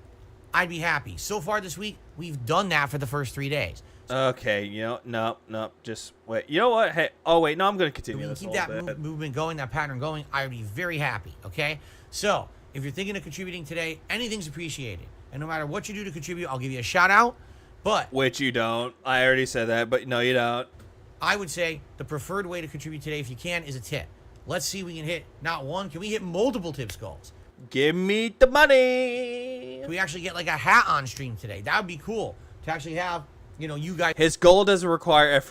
I'd be happy. So far this week, we've done that for the first 3 days. Okay, no, just wait. You know what? Hey, oh wait, no, I'm gonna If continue we can this a keep little that bit. movement going, that pattern going, I would be very happy, okay? So, if you're thinking of contributing today, anything's appreciated. And no matter what you do to contribute, I'll give you a shout out. But Which you don't. I already said that, but no, you don't. I would say the preferred way to contribute today, if you can, is a tip. Let's see if we can hit not one. Can we hit multiple tips goals? Give me the money. Can we actually get like a hat on stream today? That would be cool to actually have, you know, you guys His goal doesn't require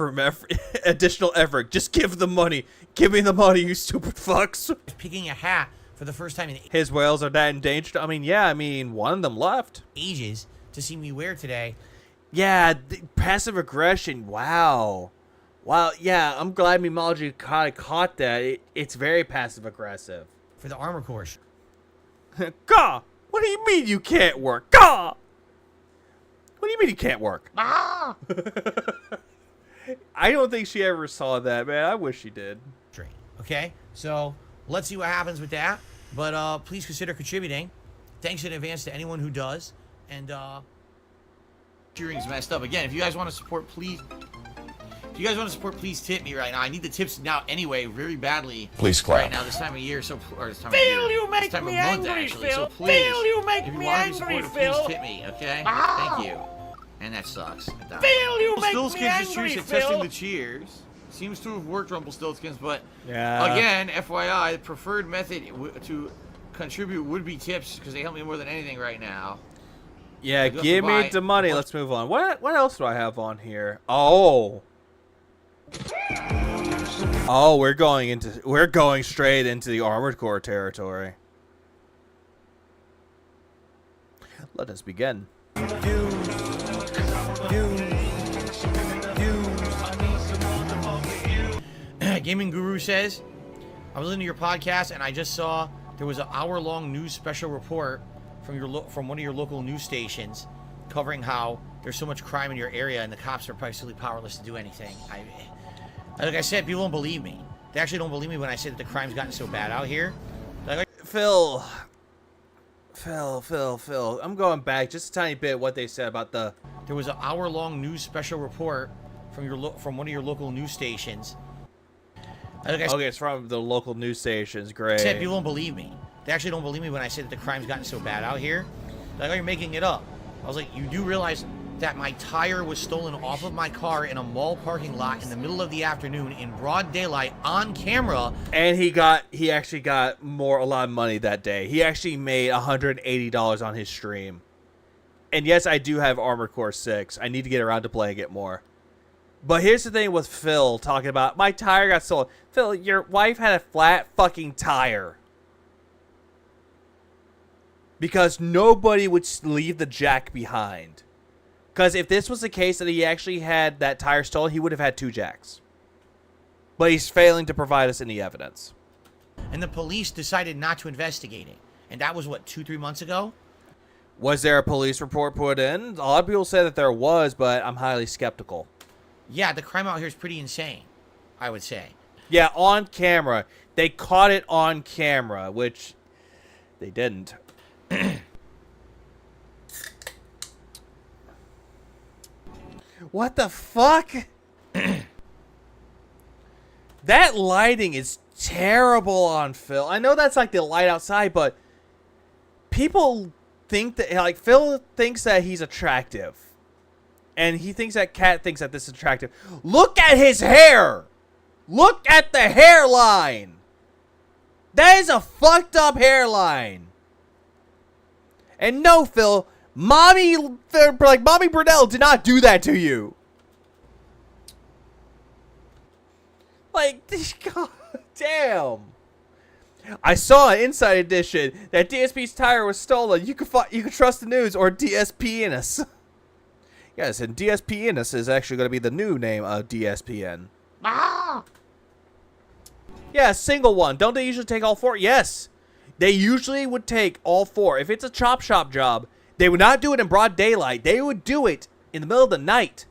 additional effort. Just give the money. Give me the money, you stupid fucks. picking a hat for the first time in His whales are that endangered. I mean, yeah, one of them left. ages to see me wear today. Yeah, passive aggression. Wow. Yeah, I'm glad Mimology caught that. It's very passive aggressive. For the armor course. Gah! What do you mean you can't work? Gah! What do you mean you can't work? Ah! I don't think she ever saw that, man. I wish she did. Okay, so let's see what happens with that. But please consider contributing. Thanks in advance to anyone who does. And cheering's messed up again. If you guys want to support, please. If you guys want to support, please tip me right now. I need the tips now anyway, very badly. Please clap. Right now, this time of year, or this time Phil, of year, you make this time me of month, angry, actually. Phil. So please, Phil, you make if you me want to be angry, supportive, Phil. please tip me, okay? Ah. Thank you. And that sucks. Phil, you make Rumpelstiltskin's me just angry, testing Phil. the cheers. Seems to have worked, Rumpelstiltskins, but Yeah. again, FYI, the preferred method to contribute would be tips because they help me more than anything right now. Yeah, You have to give me buy the money. one- Let's move on. What else do I have on here? Oh. Oh, we're going straight into the Armored Core territory. Let us begin. Gaming Guru says, I was listening to your podcast and I just saw there was an hour-long news special report from one of your local news stations covering how there's so much crime in your area and the cops are basically powerless to do anything. Like I said, people don't believe me. They actually don't believe me when I say that the crime's gotten so bad out here. Phil, I'm going back just a tiny bit what they said about the... There was an hour-long news special report from one of your local news stations. Okay, it's from the local news stations. Great. I said people don't believe me. They actually don't believe me when I say that the crime's gotten so bad out here. Like, oh, you're making it up. I was like, you do realize that my tire was stolen off of my car in a mall parking lot in the middle of the afternoon in broad daylight on camera. And he actually got a lot of money that day. He actually made $180 on his stream. And yes, I do have Armored Core 6. I need to get around to playing it more. But here's the thing with Phil talking about, my tire got stolen. Phil, your wife had a flat fucking tire. Because nobody would leave the jack behind. Because if this was the case that he actually had that tire stolen, he would have had 2 jacks. But he's failing to provide us any evidence. And the police decided not to investigate it. And that was, what, 2-3 months ago? Was there a police report put in? A lot of people say that there was, but I'm highly skeptical. Yeah, the crime out here is pretty insane, I would say. Yeah, on camera. They caught it on camera, which they didn't. What the fuck? That lighting is terrible on Phil. I know that's like the light outside, but people think that, like, Phil thinks that he's attractive. And he thinks that Kat thinks that this is attractive. Look at his hair! Look at the hairline! That is a fucked up hairline. And no, Phil, Mommy Brunel did not do that to you. Like, god damn. I saw an Inside Edition that DSP's tire was stolen. You could trust the news or DSP-inus. Yes, and DSP-inus is actually going to be the new name of DSPN. Ah! Yeah, single one. Don't they usually take all 4? Yes. They usually would take all 4. If it's a chop shop job, they would not do it in broad daylight. They would do it in the middle of the night.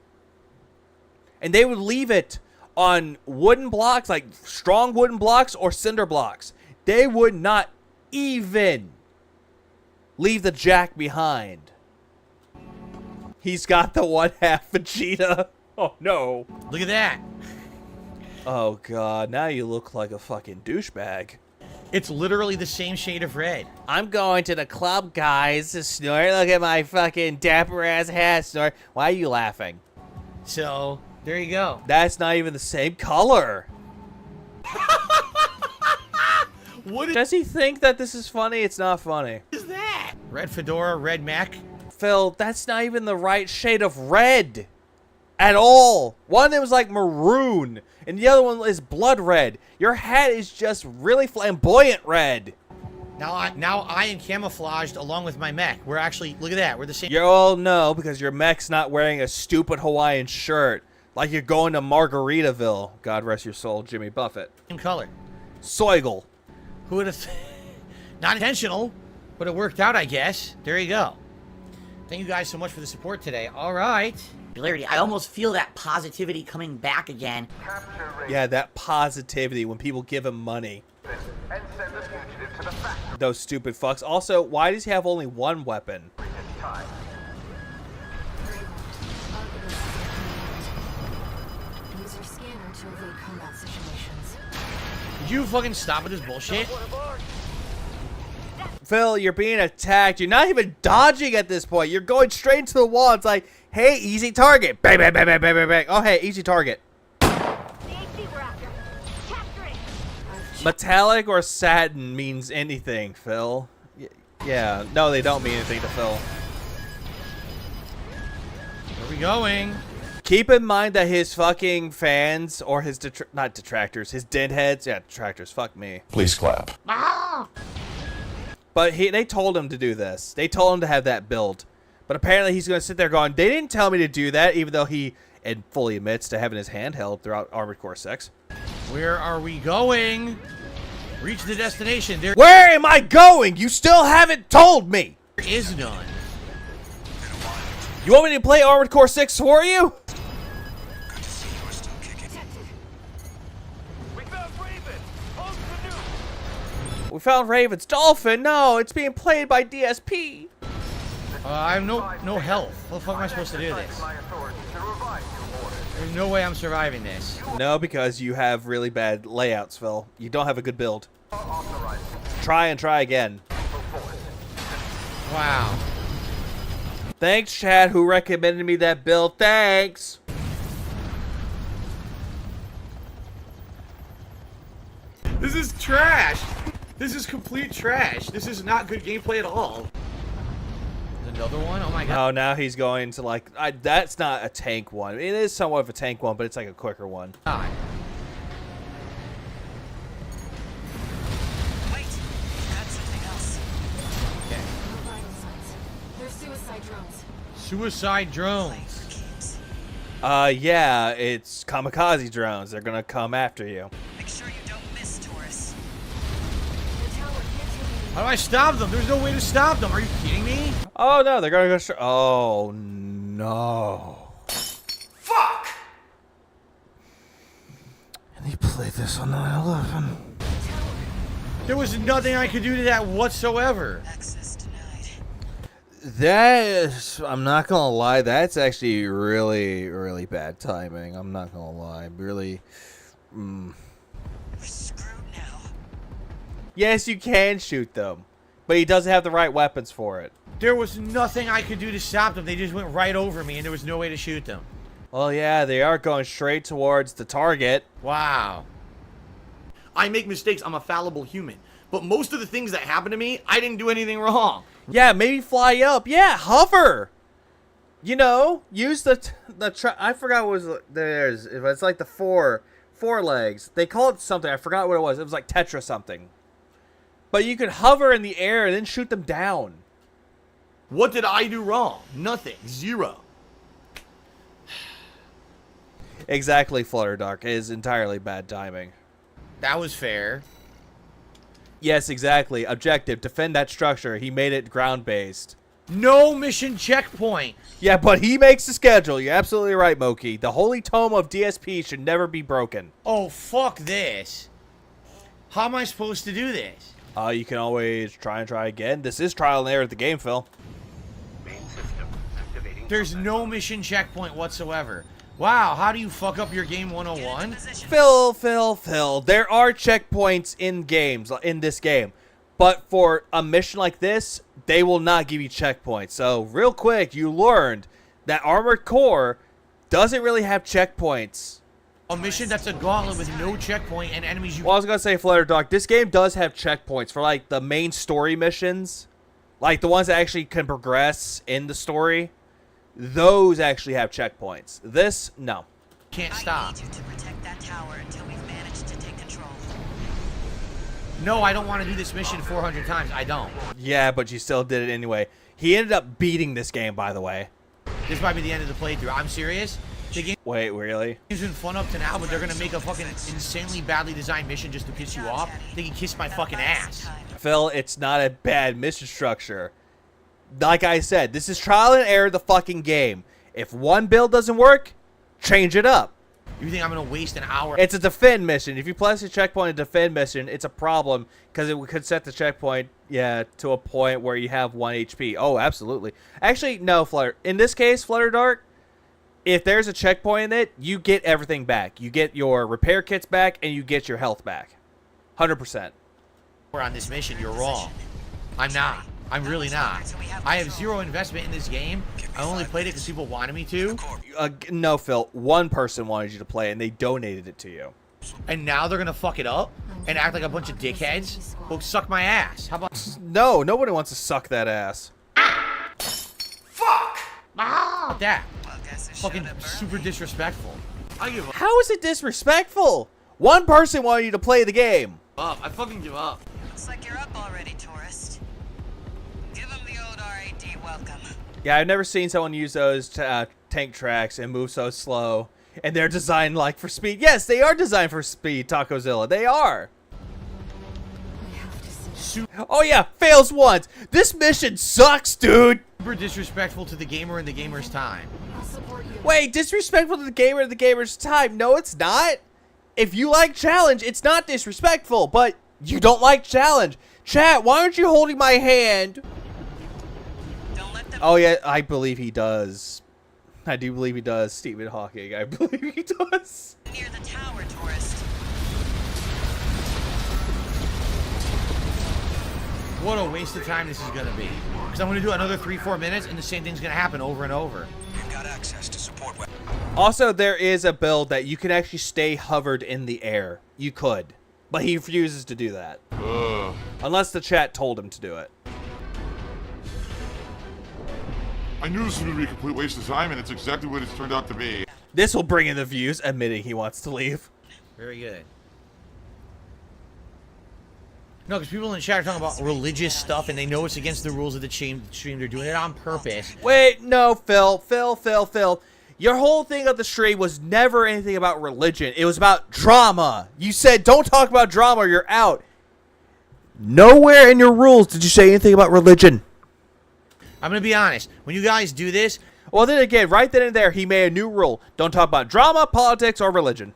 And they would leave it on wooden blocks, like strong wooden blocks or cinder blocks. They would not even leave the jack behind. He's got the 1/2 Vegeta. Oh, no. Look at that. Oh, God. Now you look like a fucking douchebag. It's literally the same shade of red. I'm going to the club, guys. Snort. Look at my fucking dapper-ass hat, Snort. Why are you laughing? So, there you go. That's not even the same color. What Does he think that this is funny? It's not funny. is that? Red fedora, red mech. Phil, that's not even the right shade of red at all. One of them is like maroon, and the other one is blood red. Your hat is just really flamboyant red. Now I am camouflaged along with my mech. We're actually, look at that. We're the same. You all know because your mech's not wearing a stupid Hawaiian shirt like you're going to Margaritaville. God rest your soul, Jimmy Buffett. Same color. Soigle. Who would have? Not intentional, but it worked out, I guess. There you go. Thank you guys so much for the support today. All right. Popularity. I almost feel that positivity coming back again. Yeah, that positivity when people give him money. Those stupid fucks. Also, why does he have only one weapon? Use your scanner to avoid combat situations. Did you fucking stop with this bullshit? Phil, you're being attacked. You're not even dodging at this point. You're going straight into the wall. It's like, hey, easy target. Bang, bang, bang, bang, bang, bang, bang. Oh, hey, easy target. Metallic or satin means anything, Phil. Yeah, no, they don't mean anything to Phil. Where are we going? Keep in mind that his fucking fans, or his not detractors, his deadheads, yeah, detractors, fuck me. Please clap. But they told him to do this. They told him to have that build. But apparently he's going to sit there going, they didn't tell me to do that, even though he fully admits to having his hand held throughout Armored Core 6. Where are we going? Reach the destination. There Where am I going? You still haven't told me. is none. You want me to play Armored Core 6 for you? We found Raven's dolphin. No, it's being played by DSP. I have no health. How the fuck am I supposed to do this? There's no way I'm surviving this. No, because you have really bad layouts, Phil. You don't have a good build. Try and try again. Wow. Thanks, Chad, who recommended me that build. Thanks. This is trash. This is complete trash. This is not good gameplay at all. There's another one? Oh my god. Oh, now he's going to like... that's not a tank one. It is somewhat of a tank one, but it's like a quicker one. God. Wait, that's something else. Okay. Vital signs. They're suicide drones. Suicide drones. Yeah, it's kamikaze drones. They're gonna come after you. Make sure you don't miss, Taurus. How do I stop them? There's no way to stop them. Are you kidding me? Oh, no, they're gonna go straight... Oh, no. Fuck! And he played this on 9/11. There was nothing I could do to that whatsoever. Access denied. That is, I'm not gonna lie, that's actually really, really bad timing. I'm not gonna lie. Really, We're screwed now. Yes, you can shoot them, but he doesn't have the right weapons for it. There was nothing I could do to stop them. They just went right over me and there was no way to shoot them. Well, yeah, they are going straight towards the target. Wow. I make mistakes. I'm a fallible human. But most of the things that happen to me, I didn't do anything wrong. Yeah, maybe fly up. Yeah, hover. You know, use I forgot what was theirs. It's like the four legs. They call it something. I forgot what it was. It was like Tetra something. But you could hover in the air and then shoot them down. What did I do wrong? Nothing. Zero. Exactly, Flutterdark. It is entirely bad timing. That was fair. Yes, exactly. Objective, defend that structure. He made it ground-based. No mission checkpoint. Yeah, but he makes the schedule. You're absolutely right, Moki. The holy tome of DSP should never be broken. Oh, fuck this. How am I supposed to do this? You can always try again. This is trial and error at the game, Phil. There's no mission checkpoint whatsoever. Wow, how do you fuck up your game 101? Phil. There are checkpoints in games, in this game. But for a mission like this, they will not give you checkpoints. So, real quick, you learned that Armored Core doesn't really have checkpoints. A mission that's a gauntlet with no checkpoint and enemies you... Well, I was going to say, Flutterdark, this game does have checkpoints for, like, the main story missions. Like, the ones that actually can progress in the story. Those actually have checkpoints. This, no. Can't stop. I need you to protect that tower until we've managed to take control. No, I don't want to do this mission 400 times. I don't. Yeah, but you still did it anyway. He ended up beating this game, by the way. This might be the end of the playthrough. I'm serious. The game's Wait, really? been fun up to now, but they're going to make a fucking insanely badly designed mission just to piss you off. They can kiss my fucking ass. Phil, it's not a bad mission structure. Like I said, this is trial and error of the fucking game. If one build doesn't work, change it up. You think I'm going to waste an hour? It's a defend mission. If you place a checkpoint in a defend mission, it's a problem because it could set the checkpoint, yeah, to a point where you have 1 HP. Oh, absolutely. Actually, no, Flutter. In this case, Flutterdark, if there's a checkpoint in it, you get everything back. You get your repair kits back, and you get your health back. 100%. We're on this mission. You're wrong. I'm not. I'm really not. I have zero investment in this game. I only played it because people wanted me to. No, Phil. One person wanted you to play, and they donated it to you. And now they're going to fuck it up and act like a bunch of dickheads? Well, suck my ass. How about... No, nobody wants to suck that ass. Fuck! that? Glasses fucking showed up super early. disrespectful. I give How is it disrespectful? One person wanted you to play the game. up. I fucking give up. Looks like you're up already, tourist. Give him the old RAD welcome. Yeah, I've never seen someone use those tank tracks and move so slow. And they're designed like for speed. Yes, they are designed for speed, Tacozilla. They are. Oh yeah, fails once. This mission sucks, dude. super disrespectful to the gamer and the gamer's time. Wait, disrespectful to the gamer and the gamer's time? No, it's not. If you like challenge, it's not disrespectful, but you don't like challenge. Chat, why aren't you holding my hand? Don't let them. Oh yeah, I believe he does. I do believe he does, Stephen Hawking. I believe he does. Near the tower, tourist. What a waste of time this is gonna be. Because I'm gonna do another 3-4 minutes and the same thing's gonna happen over and over. You've got access to support weapons. Also, there is a build that you can actually stay hovered in the air. You could. But he refuses to do that. Unless the chat told him to do it. I knew this was going to be a complete waste of time, and it's exactly what it's turned out to be. This will bring in the views, admitting he wants to leave. Very good. No, because people in the chat are talking about religious stuff and they know it's against the rules of the stream. They're doing it on purpose. Wait, no, Phil. Your whole thing of the stream was never anything about religion. It was about drama. You said, don't talk about drama or you're out. Nowhere in your rules did you say anything about religion. I'm going to be honest. When you guys do this... Well, then again, right then and there, he made a new rule. Don't talk about drama, politics, or religion.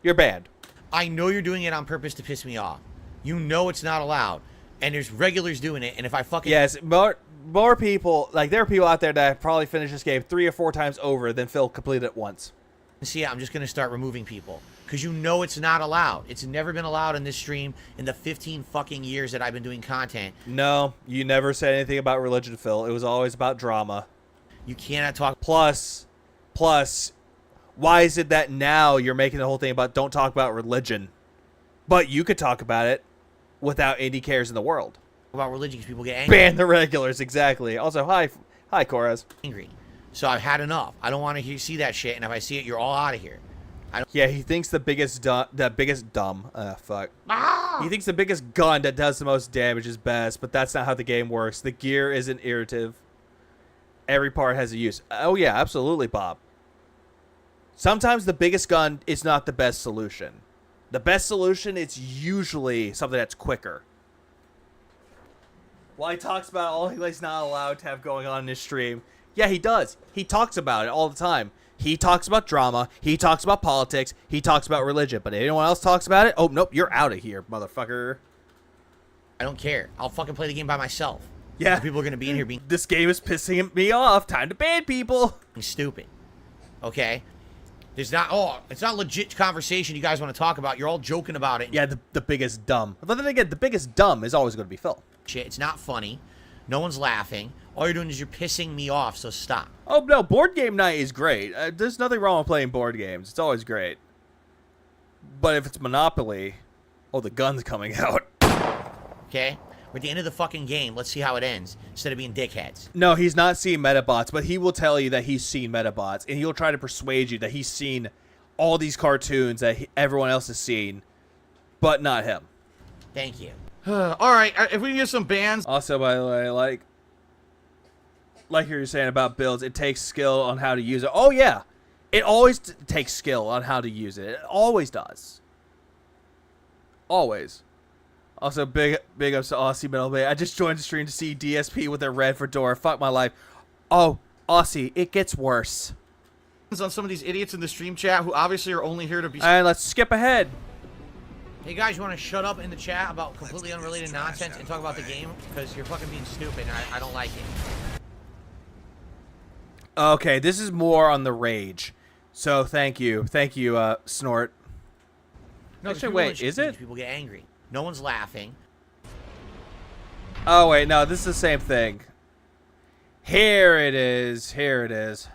You're banned. I know you're doing it on purpose to piss me off. You know it's not allowed. And there's regulars doing it. And if I fucking... Yes, more people... Like, there are people out there that have probably finished this game 3 or 4 times over than Phil completed it once. See, I'm just going to start removing people. Because you know it's not allowed. It's never been allowed in this stream in the 15 fucking years that I've been doing content. No, you never said anything about religion, Phil. It was always about drama. You cannot talk... Plus, why is it that now you're making the whole thing about don't talk about religion? But you could talk about it without any cares in the world. about religion because people get angry. Ban the regulars, exactly. Also, hi, Koraz. Angry. So I've had enough. I don't want to see that shit, and if I see it, you're all out of here. Yeah, he thinks the biggest dumb. Fuck. He thinks the biggest gun that does the most damage is best, but that's not how the game works. The gear isn't iterative. Every part has a use. Oh yeah, absolutely, Bob. Sometimes the biggest gun is not the best solution. The best solution is usually something that's quicker. While he talks about all he's not allowed to have going on in his stream, yeah, he does. He talks about it all the time. He talks about drama. He talks about politics. He talks about religion. But anyone else talks about it? Oh, nope, you're out of here, motherfucker. I don't care. I'll fucking play the game by myself. Yeah. People are going to be in here being This game is pissing me off. Time to ban people. stupid. Okay? There's not, it's not legit conversation you guys want to talk about. You're all joking about it. Yeah, the biggest dumb. But then again, the biggest dumb is always going to be Phil. Shit, it's not funny. No one's laughing. All you're doing is you're pissing me off, so stop. Oh, no, board game night is great. There's nothing wrong with playing board games. It's always great. But if it's Monopoly, the gun's coming out. Okay? We're at the end of the fucking game. Let's see how it ends, instead of being dickheads. No, he's not seen Metabots, but he will tell you that he's seen Metabots, and he'll try to persuade you that he's seen all these cartoons that everyone else has seen, but not him. Thank you. Alright, if we can get some bans. Also, by the way, like you're saying about builds, it takes skill on how to use it. Oh, yeah. It always takes skill on how to use it. It always does. Always. Also, big ups to Aussie Metal Bay. I just joined the stream to see DSP with their red fedora. Fuck my life. Oh, Aussie, it gets worse. On some of these idiots in the stream chat who obviously are only here to be. And let's skip ahead. Hey guys, you want to shut up in the chat about completely unrelated nonsense and talk about the game? Because you're fucking being stupid and I don't like it. Okay, this is more on the rage. So, thank you. Thank you, Snort. No, Actually, wait, is it? People get angry. No one's laughing. Oh, wait, no, this is the same thing. Here it is. Here it is.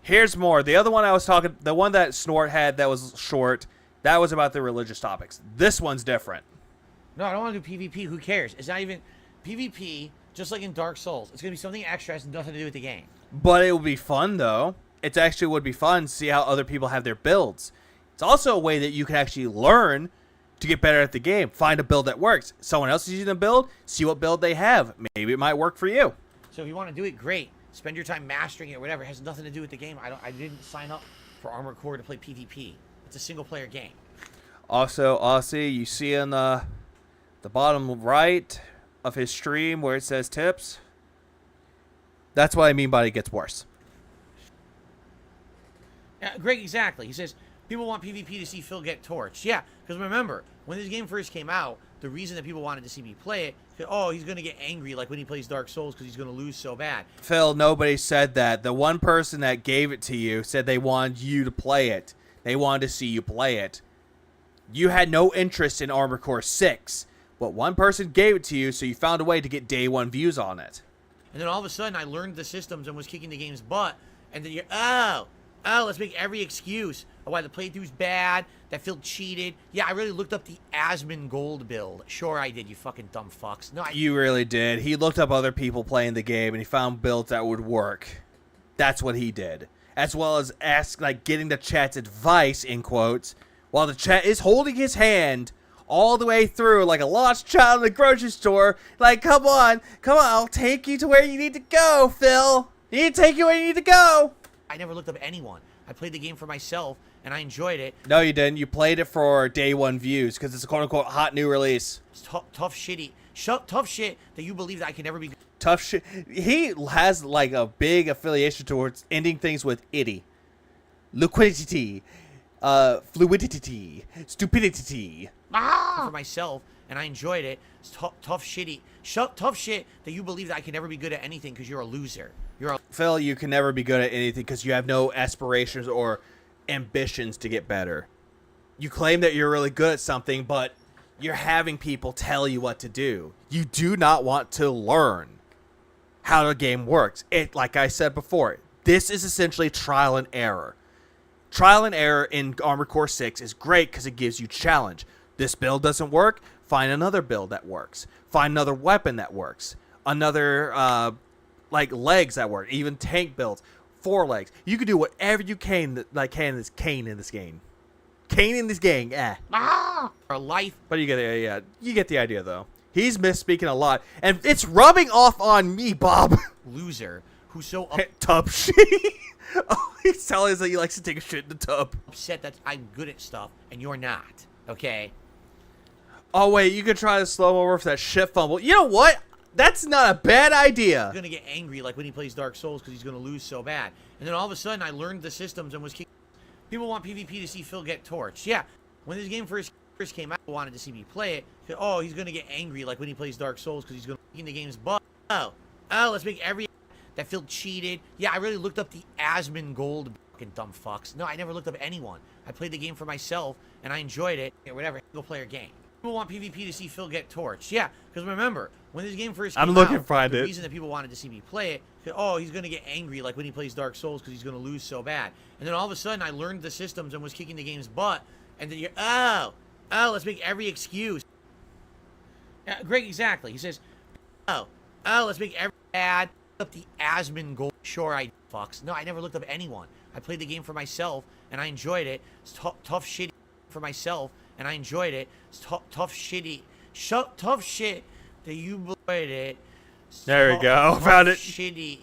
Here's more. The other one I was talking, the one that Snort had that was short, that was about the religious topics. This one's different. No, I don't want to do PvP. Who cares? It's not even... PvP, Just like in Dark Souls. It's going to be something extra, has nothing to do with the game. But it will be fun, though. It actually would be fun to see how other people have their builds. It's also a way that you can actually learn to get better at the game. Find a build that works. Someone else is using a build, see what build they have. Maybe it might work for you. So if you want to do it, great. Spend your time mastering it or whatever. It has nothing to do with the game. I didn't sign up for Armored Core to play PvP. It's a single-player game. Also, Aussie, you see in the bottom right of his stream where it says tips? That's what I mean by it gets worse. Yeah, Greg, exactly. He says, people want PvP to see Phil get torched. Yeah, because remember, when this game first came out, the reason that people wanted to see me play it, oh, he's going to get angry like when he plays Dark Souls because he's going to lose so bad. Phil, nobody said that. The one person that gave it to you said they wanted you to play it. They wanted to see you play it. You had no interest in Armored Core 6, but one person gave it to you, so you found a way to get day one views on it. And then all of a sudden, I learned the systems and was kicking the game's butt. And then you're, let's make every excuse of why the playthrough's bad, that Phil cheated. Yeah, I really looked up the Asmon Gold build. Sure I did, you fucking dumb fucks. No, You really did. He looked up other people playing the game, and he found builds that would work. That's what he did. As well as getting the chat's advice, in quotes, while the chat is holding his hand all the way through like a lost child in the grocery store. Like, come on, I'll take you to where you need to go, Phil. I need to take you where you need to go. I never looked up anyone. I played the game for myself, and I enjoyed it. No, you didn't. You played it for day one views because it's a quote-unquote hot new release. It's tough shit that you believe that I can never be. Tough shit. He has like a big affiliation towards ending things with itty. Liquidity. Fluidity. Stupidity. For myself, and I enjoyed it. It's tough shit that you believe that I can never be good at anything because you're a loser. Phil, you can never be good at anything because you have no aspirations or ambitions to get better. You claim that you're really good at something, but you're having people tell you what to do. You do not want to learn how the game works. Like I said before, this is essentially trial and error. Trial and error in Armored Core 6 is great because it gives you challenge. This build doesn't work, find another build that works. Find another weapon that works. Another, legs that work. Even tank builds. 4 legs. You can do whatever you can in this Kane in this game. Kane in this game, Our life. But you get the idea, though. He's misspeaking a lot, and it's rubbing off on me, Bob. Loser who's so tub shit. Oh, he's telling us that he likes to take a shit in the tub. Upset that I'm good at stuff and you're not. Okay. Oh wait, you could try to slow over for that shit fumble. You know what? That's not a bad idea. He's gonna get angry like when he plays Dark Souls because he's gonna lose so bad. And then all of a sudden, I learned the systems and was kicking. People want PvP to see Phil get torched. Yeah, when this game first came out, wanted to see me play it. Oh, he's gonna get angry like when he plays Dark Souls because he's gonna kick the game's butt. Let's make every that Phil cheated. Yeah, I really looked up the Asmon Gold. Fucking dumb fucks. No, I never looked up anyone. I played the game for myself, and I enjoyed it. Yeah, whatever, single-player game. People want PvP to see Phil get torched. Yeah, because remember, when this game first came out, the reason that people wanted to see me play it, oh, he's going to get angry like when he plays Dark Souls because he's going to lose so bad. And then all of a sudden, I learned the systems and was kicking the game's butt. And then you're, let's make every excuse. Yeah, Greg, exactly. He says, let's make every bad up the Asmon Gold. Sure, I fucks. No, I never looked up anyone. I played the game for myself, and I enjoyed it. It's tough shit for myself, and I enjoyed it. It's tough shit that you enjoyed it. There we go. Found it. Shitty.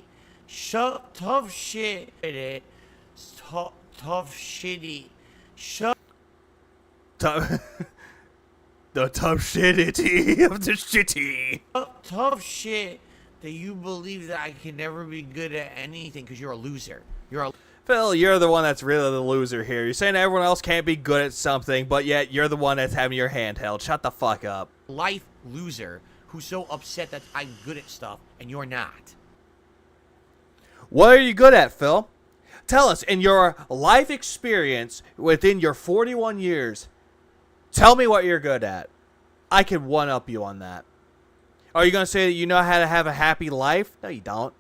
Tough shit. Tough shitty. The tough shitty of the shitty. Tough shit that you believe that I can never be good at anything because you're a loser. Phil, you're the one that's really the loser here. You're saying everyone else can't be good at something, but yet you're the one that's having your hand held. Shut the fuck up. Life loser who's so upset that I'm good at stuff and you're not. What are you good at, Phil? Tell us, in your life experience within your 41 years, tell me what you're good at. I can one-up you on that. Are you going to say that you know how to have a happy life? No, you don't.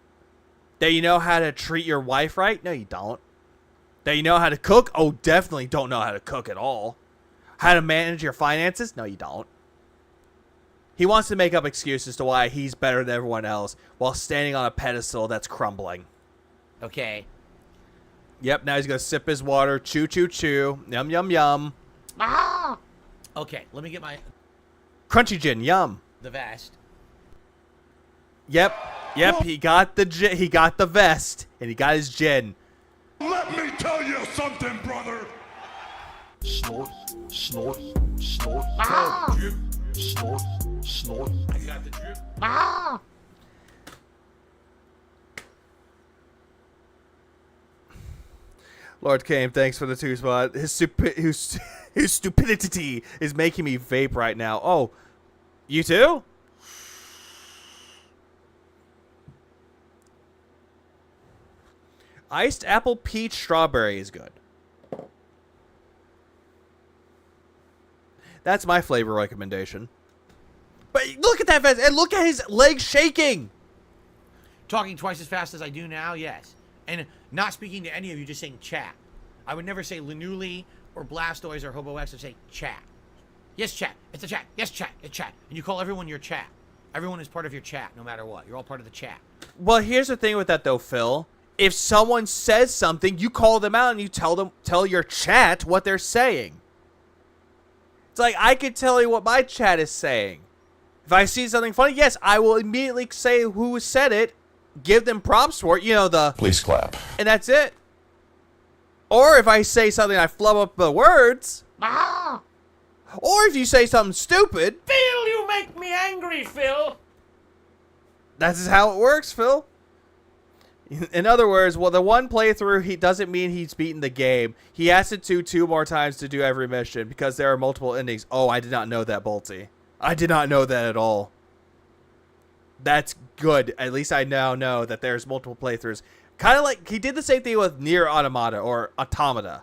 That you know how to treat your wife right? No, you don't. That you know how to cook? Oh, definitely don't know how to cook at all. How to manage your finances? No, you don't. He wants to make up excuses to why he's better than everyone else while standing on a pedestal that's crumbling. Okay. Yep, now he's going to sip his water. Chew, chew, chew. Yum, yum, yum. Ah! Okay, let me get my Crunchy gin, yum. the vest. Yep, he got the he got the vest, and he got his gin. Let me tell you something, brother. Snort, snort, snort. Drip, Snort, snort. I got the drip. Lord Kane, thanks for the 2 spot. His stupidity is making me vape right now. Oh, you too? Iced apple peach strawberry is good. That's my flavor recommendation. But look at that vest, and look at his legs shaking. Talking twice as fast as I do now, yes. And not speaking to any of you, just saying chat. I would never say Lanuli or Blastoise or Hobo X. I'd say chat. Yes, chat. It's a chat. Yes, chat. It's chat. And you call everyone your chat. Everyone is part of your chat, no matter what. You're all part of the chat. Well, here's the thing with that, though, Phil. If someone says something, you call them out and you tell your chat what they're saying. It's like I could tell you what my chat is saying. If I see something funny, yes, I will immediately say who said it, give them props for it, Please clap. and that's it. Or if I say something, I flub up the words. Ah! Or if you say something stupid, Phil, you make me angry, Phil. that's how it works, Phil. In other words, well, the one playthrough, he doesn't mean he's beaten the game. He has to do 2 more times to do every mission because there are multiple endings. Oh, I did not know that, Bolty. I did not know that at all. That's good. At least I now know that there's multiple playthroughs. Kind of like he did the same thing with Nier Automata or Automata.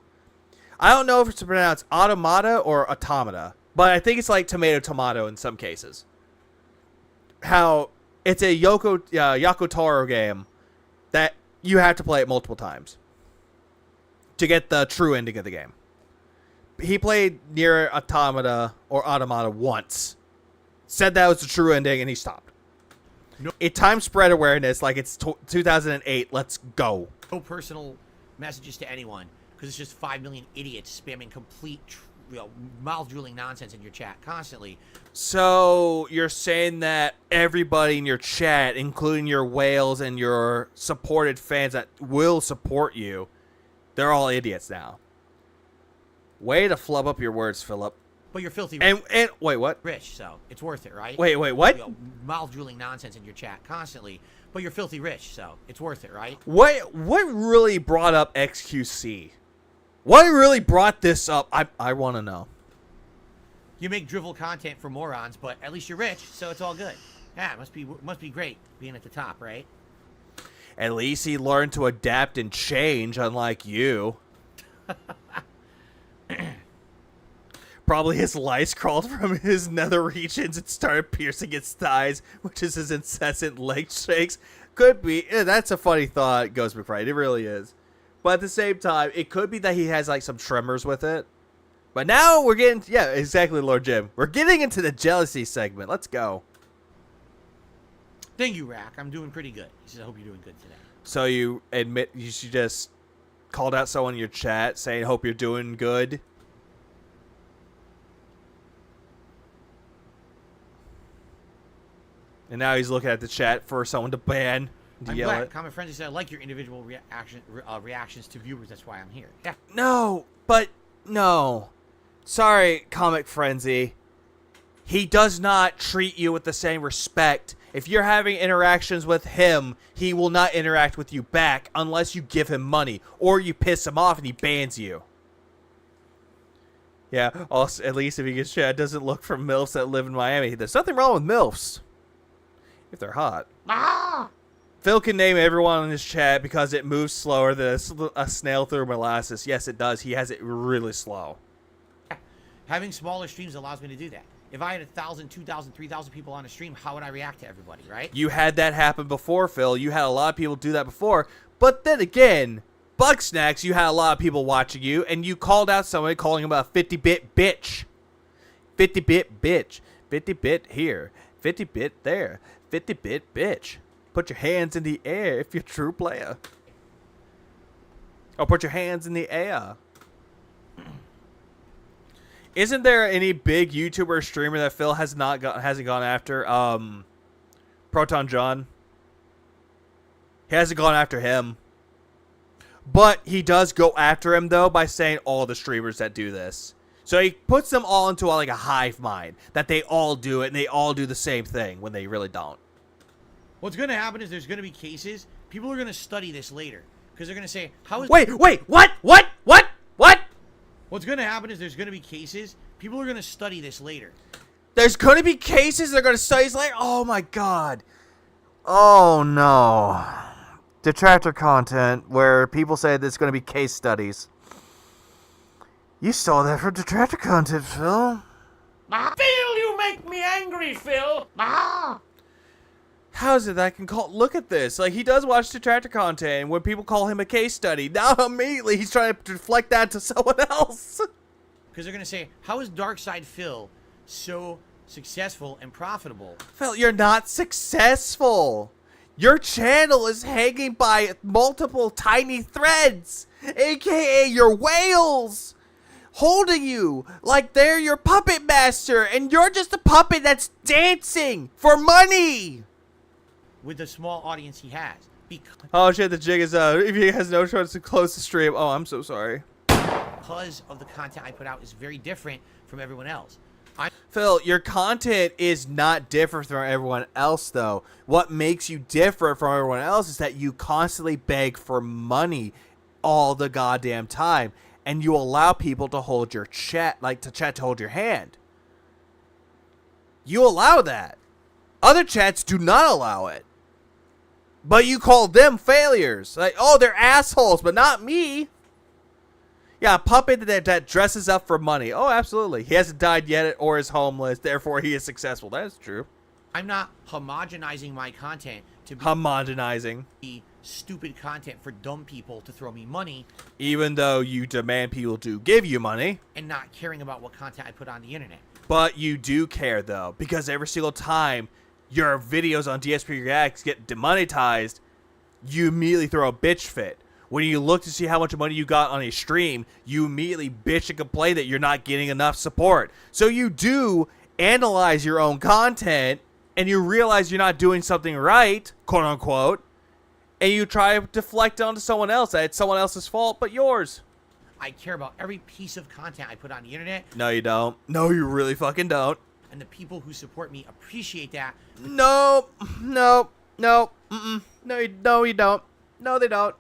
I don't know if it's pronounced Automata or Automata, but I think it's like tomato in some cases. How it's a Yoko Taro game that you have to play it multiple times to get the true ending of the game. He played Nier Automata or Automata once, said that was the true ending, and he stopped. No. It time spread awareness like it's 2008. Let's go. No personal messages to anyone, because it's just 5 million idiots spamming complete, mouth-drooling nonsense in your chat constantly. So you're saying that everybody in your chat, including your whales and your supported fans that will support you, they're all idiots now. Way to flub up your words, Philip. But you're filthy And wait, what? rich, so it's worth it, right? Wait, what? Mouth-drooling nonsense in your chat constantly, but you're filthy rich, so it's worth it, right? What really brought up XQC? What really brought this up? I want to know. You make drivel content for morons, but at least you're rich, so it's all good. Yeah, it must be great being at the top, right? At least he learned to adapt and change, unlike you. Probably his lice crawled from his nether regions and started piercing his thighs, which is his incessant leg shakes. Could be. That's a funny thought, Ghost McFright. It really is. But at the same time, it could be that he has like some tremors with it. But now we're getting... Yeah, exactly, Lord Jim. We're getting into the jealousy segment. Let's go. Thank you, Rack. I'm doing pretty good. He says, I hope you're doing good today. So you admit you should just called out someone in your chat saying, hope you're doing good? And now he's looking at the chat for someone to ban. To I'm yell glad. at. Common Friends said, I like your individual reactions to viewers. That's why I'm here. Yeah. No, but no. Sorry, Comic Frenzy. He does not treat you with the same respect. If you're having interactions with him, he will not interact with you back unless you give him money or you piss him off and he bans you. Yeah, also, at least if he gets chat, doesn't look for MILFs that live in Miami. There's nothing wrong with MILFs. If they're hot. Ah! Phil can name everyone in his chat because it moves slower than a snail through molasses. Yes, it does. He has it really slow. Having smaller streams allows me to do that. If I had 1,000, 2,000, 3,000 people on a stream, how would I react to everybody, right? You had that happen before, Phil. You had a lot of people do that before. But then again, Bugsnax, you had a lot of people watching you, and you called out somebody calling him a 50-bit bitch. 50-bit bitch. 50-bit here. 50-bit there. 50-bit bitch. Put your hands in the air if you're a true player. Or put your hands in the air. Isn't there any big YouTuber or streamer that Phil hasn't gone after? Proton John. He hasn't gone after him. But he does go after him, though, by saying all the streamers that do this. So he puts them all into like a hive mind. That they all do it, and they all do the same thing when they really don't. What's going to happen is there's going to be cases. People are going to study this later. Because they're going to say, how is... Wait, what? What's going to happen is there's going to be cases. People are going to study this later. There's going to be cases they're going to study later? Oh, my God. Oh, no. Detractor content where people say there's going to be case studies. You stole that from detractor content, Phil. Phil, you make me angry, Phil. How is it that I can call... Look at this. Like, he does watch detractor content, and when people call him a case study, now immediately he's trying to deflect that to someone else. Because they're going to say, how is Darkside Phil so successful and profitable? Phil, you're not successful. Your channel is hanging by multiple tiny threads, a.k.a. your whales, holding you like they're your puppet master, and you're just a puppet that's dancing for money. With the small audience he has. Oh shit, the jig is if he has no choice to close the stream. Oh, I'm so sorry. Because of the content I put out is very different from everyone else. Phil, your content is not different from everyone else, though. What makes you different from everyone else is that you constantly beg for money all the goddamn time, and you allow people to hold your to hold your hand. You allow that. Other chats do not allow it. But you call them failures. Like, oh, they're assholes, but not me. Yeah, a puppet that dresses up for money. Oh, absolutely. He hasn't died yet or is homeless, therefore he is successful. That is true. I'm not homogenizing my content to be stupid content for dumb people to throw me money. Even though you demand people to give you money. And not caring about what content I put on the internet. But you do care, though, because every single time your videos on DSP Reacts get demonetized, you immediately throw a bitch fit. When you look to see how much money you got on a stream, you immediately bitch and complain that you're not getting enough support. So you do analyze your own content, and you realize you're not doing something right, quote unquote, and you try to deflect onto someone else, that it's someone else's fault but yours. I care about every piece of content I put on the internet. No, you don't. No, you really fucking don't. And the people who support me appreciate that. No, you don't. No, they don't.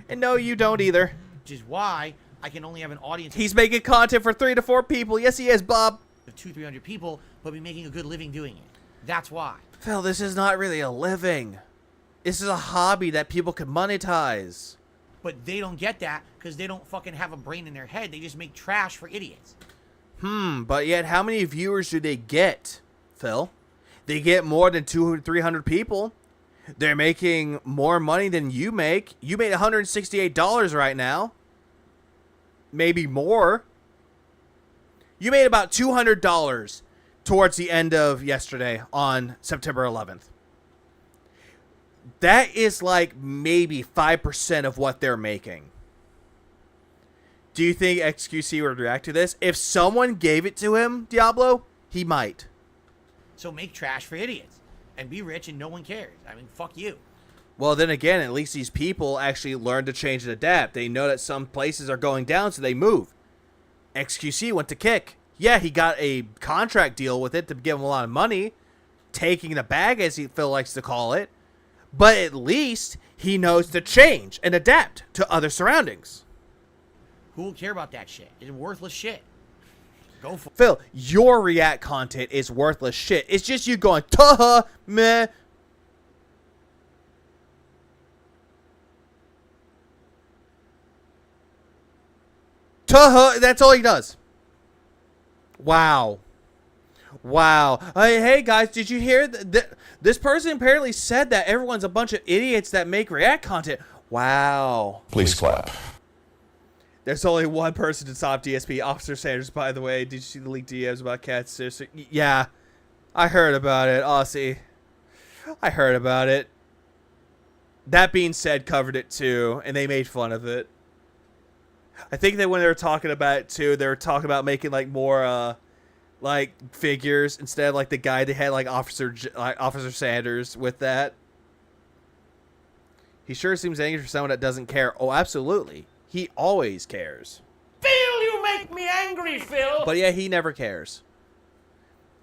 And no, you don't either. Which is why I can only have an audience. He's making content for 3 to 4 people. Yes, he is, Bob. Of 200-300 people, but be making a good living doing it. That's why. Phil, this is not really a living. This is a hobby that people can monetize. But they don't get that because they don't fucking have a brain in their head. They just make trash for idiots. But yet how many viewers do they get, Phil? They get more than 200-300 people. They're making more money than you make. You made $168 right now. Maybe more. You made about $200 towards the end of yesterday on September 11th. That is like maybe 5% of what they're making. Do you think XQC would react to this? If someone gave it to him, Diablo, he might. So make trash for idiots and be rich and no one cares. I mean, fuck you. Well, then again, at least these people actually learn to change and adapt. They know that some places are going down, so they move. XQC went to Kick. Yeah, he got a contract deal with it to give him a lot of money, taking the bag, as Phil likes to call it. But at least he knows to change and adapt to other surroundings. Who will care about that shit? It's worthless shit. Go for it. Phil, your React content is worthless shit. It's just you going, tuh, meh. Tuh, that's all he does. Wow. Hey guys, did you hear this person apparently said that everyone's a bunch of idiots that make React content. Wow. Please clap. There's only one person to stop DSP. Officer Sanders, by the way. Did you see the leaked DMs about cats? Yeah. I heard about it, Aussie. I heard about it. That Being Said covered it too, and they made fun of it. I think that when they were talking about it too, they were talking about making like more like figures instead of like the guy they had like Officer Sanders with that. He sure seems angry for someone that doesn't care. Oh, absolutely. He always cares. Phil, you make me angry, Phil. But yeah, he never cares.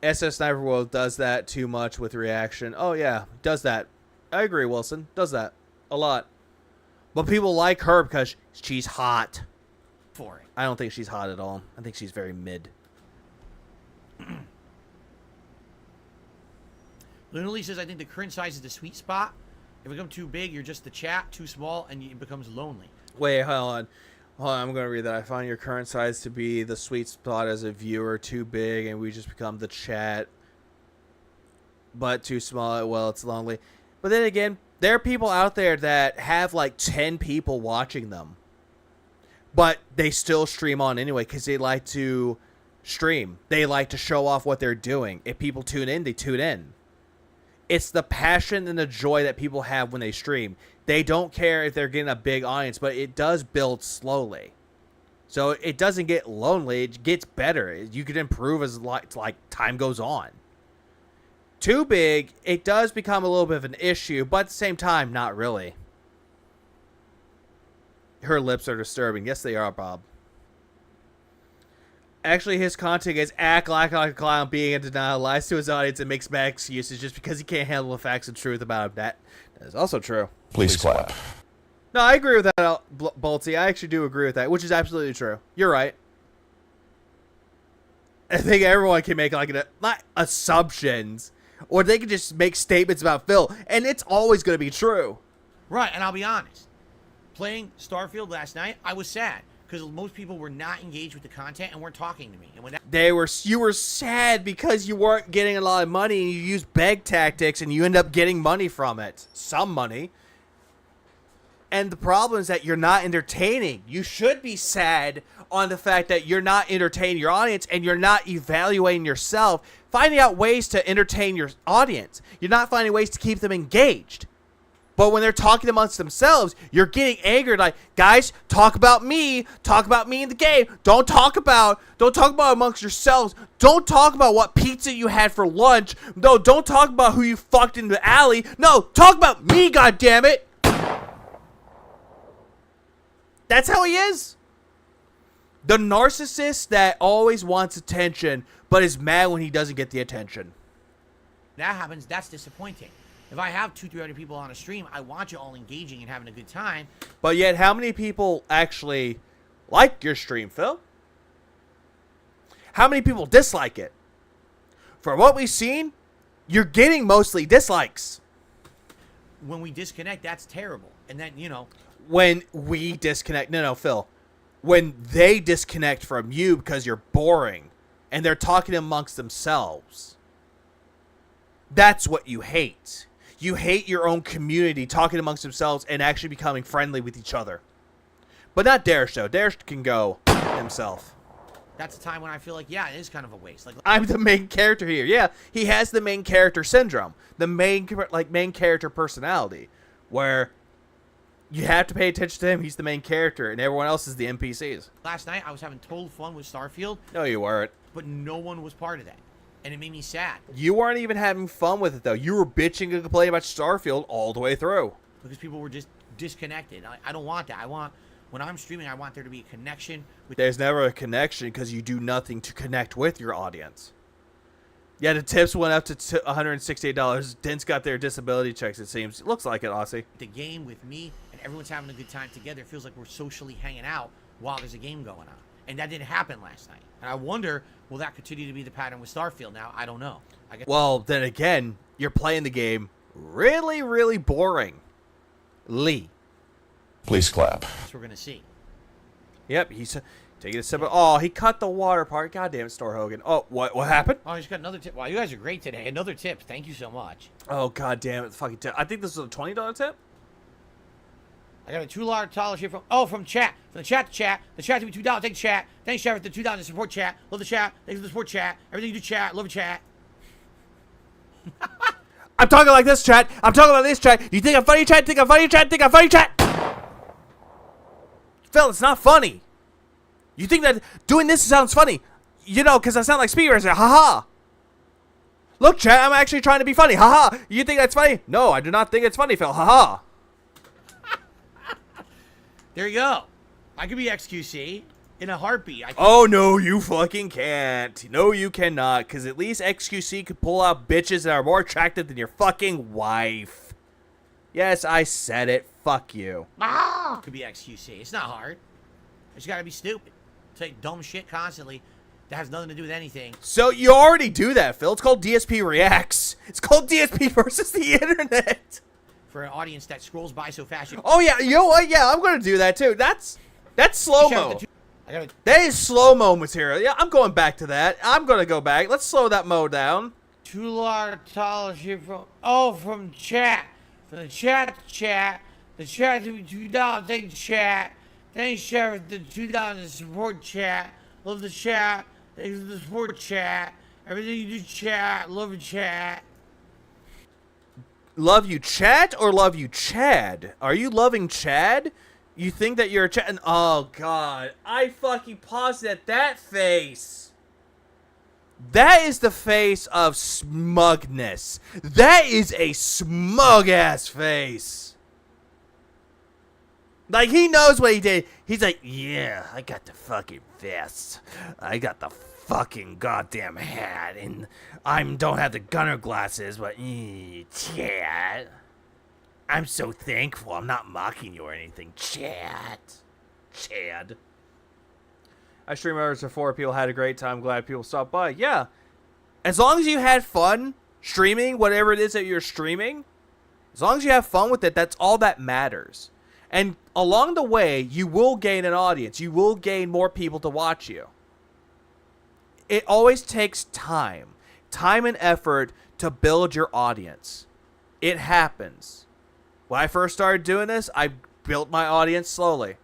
SS Sniper World does that too much with reaction. Oh yeah, does that. I agree, Wilson. Does that a lot. But people like her because she's hot. For it. I don't think she's hot at all. I think she's very mid. Lunally says, I think the current size is the sweet spot. If it becomes too big, you're just the chat, too small, and it becomes lonely. Wait, hold on. Hold on, I'm going to read that. I find your current size to be the sweet spot as a viewer, too big, and we just become the chat. But too small, well, it's lonely. But then again, there are people out there that have like 10 people watching them. But they still stream on anyway because they like to stream. They like to show off what they're doing. If people tune in, they tune in. It's the passion and the joy that people have when they stream. They don't care if they're getting a big audience, but it does build slowly. So it doesn't get lonely. It gets better. You can improve as like time goes on. Too big, it does become a little bit of an issue, but at the same time, not really. Her lips are disturbing. Yes, they are, Bob. Actually, his content is act like a clown, being in denial, lies to his audience, and makes bad excuses just because he can't handle the facts and truth about him. That is also true. Please clap. No, I agree with that, Boltsy. I actually do agree with that, which is absolutely true. You're right. I think everyone can make like not assumptions, or they can just make statements about Phil, and it's always going to be true. Right, and I'll be honest. Playing Starfield last night, I was sad because most people were not engaged with the content and weren't talking to me. And when that you were sad because you weren't getting a lot of money and you used beg tactics and you end up getting money from it. Some money. And the problem is that you're not entertaining. You should be sad on the fact that you're not entertaining your audience and you're not evaluating yourself, finding out ways to entertain your audience. You're not finding ways to keep them engaged. But when they're talking amongst themselves, you're getting angered. Like, guys, talk about me in the game. Don't talk about amongst yourselves. Don't talk about what pizza you had for lunch. No, don't talk about who you fucked in the alley. No, talk about me, goddammit. That's how he is. The narcissist that always wants attention, but is mad when he doesn't get the attention. that happens, that's disappointing. If I have 200-300 people on a stream, I want you all engaging and having a good time. But yet, how many people actually like your stream, Phil? How many people dislike it? For what we've seen, you're getting mostly dislikes. When we disconnect, that's terrible. And then, you know... When we disconnect... No, Phil. When they disconnect from you because you're boring and they're talking amongst themselves. That's what you hate. You hate your own community talking amongst themselves and actually becoming friendly with each other. But not Darish, though. Darish can go himself. That's a time when I feel like, yeah, it is kind of a waste. Like, I'm the main character here. Yeah, he has the main character syndrome. The main character personality. Where you have to pay attention to him. He's the main character. And everyone else is the NPCs. Last night, I was having total fun with Starfield. No, you weren't. But no one was part of that. And it made me sad. You weren't even having fun with it, though. You were bitching and complaining about Starfield all the way through. Because people were just disconnected. I don't want that. When I'm streaming, I want there to be a connection. There's never a connection because you do nothing to connect with your audience. Yeah, the tips went up to $168. Dent's got their disability checks, it seems. It looks like it, Aussie. The game with me, and everyone's having a good time together. It feels like we're socially hanging out while there's a game going on. And that didn't happen last night. And I wonder, will that continue to be the pattern with Starfield now? I don't know. Well, then again, you're playing the game really, really boring. Lee. Please clap. That's what we're going to see. Yep, he's taking a sip of... Oh, he cut the water part. God damn it, Store Hogan. Oh, what happened? Oh, I just got another tip. Wow, you guys are great today. Another tip. Thank you so much. Oh, god damn it. Fucking tip. I think this is a $20 tip. I got a $2 here from chat. From the chat to chat. The chat to be $2. Thank you, chat. Thanks, chat, for the $2 to support chat. Love the chat. Thanks for the support chat. Everything you do, chat. Love the chat. I'm talking like this, chat. I'm talking like this, chat. You think I'm funny, chat? Think I'm funny, chat? Think I'm funny, chat? Phil, it's not funny. You think that doing this sounds funny? You know, because I sound like Speed Racer. Haha. Look, chat, I'm actually trying to be funny. Haha. You think that's funny? No, I do not think it's funny, Phil. Haha. There you go. I could be XQC in a heartbeat. Oh, no, you fucking can't. No, you cannot, because at least XQC could pull out bitches that are more attractive than your fucking wife. Yes, I said it. Fuck you. Could be XQC. It's not hard. I just gotta be stupid. Say dumb shit constantly that has nothing to do with anything. So you already do that, Phil. It's called DSP Reacts. It's called DSP versus the internet. For an audience that scrolls by so fast. Oh yeah, you know what? Yeah, I'm gonna do that too. That's slow-mo. That is slow-mo material. Yeah, I'm going back to that. I'm gonna go back. Let's slow that mo down. Too large from chat. From the chat to chat. The chat to $2. Thank you, chat. Thanks, Sheriff. The $2 support chat. Love the chat. Thanks for the support chat. Everything you do, chat. Love your chat. Love you, chat, or love you, Chad? Are you loving Chad? You think that you're a Chad? Oh God, I fucking paused at that face. That is the face of smugness. That is a smug ass face. Like, he knows what he did. He's like, yeah, I got the fucking vest. I got the fucking goddamn hat. And I don't have the gunner glasses, but, Chad. I'm so thankful. I'm not mocking you or anything. Chad. I streamed hours before. People had a great time. Glad people stopped by. Yeah. As long as you had fun streaming, whatever it is that you're streaming, as long as you have fun with it, that's all that matters. And along the way, you will gain an audience. You will gain more people to watch you. It always takes time and effort to build your audience. It happens. When I first started doing this, I built my audience slowly.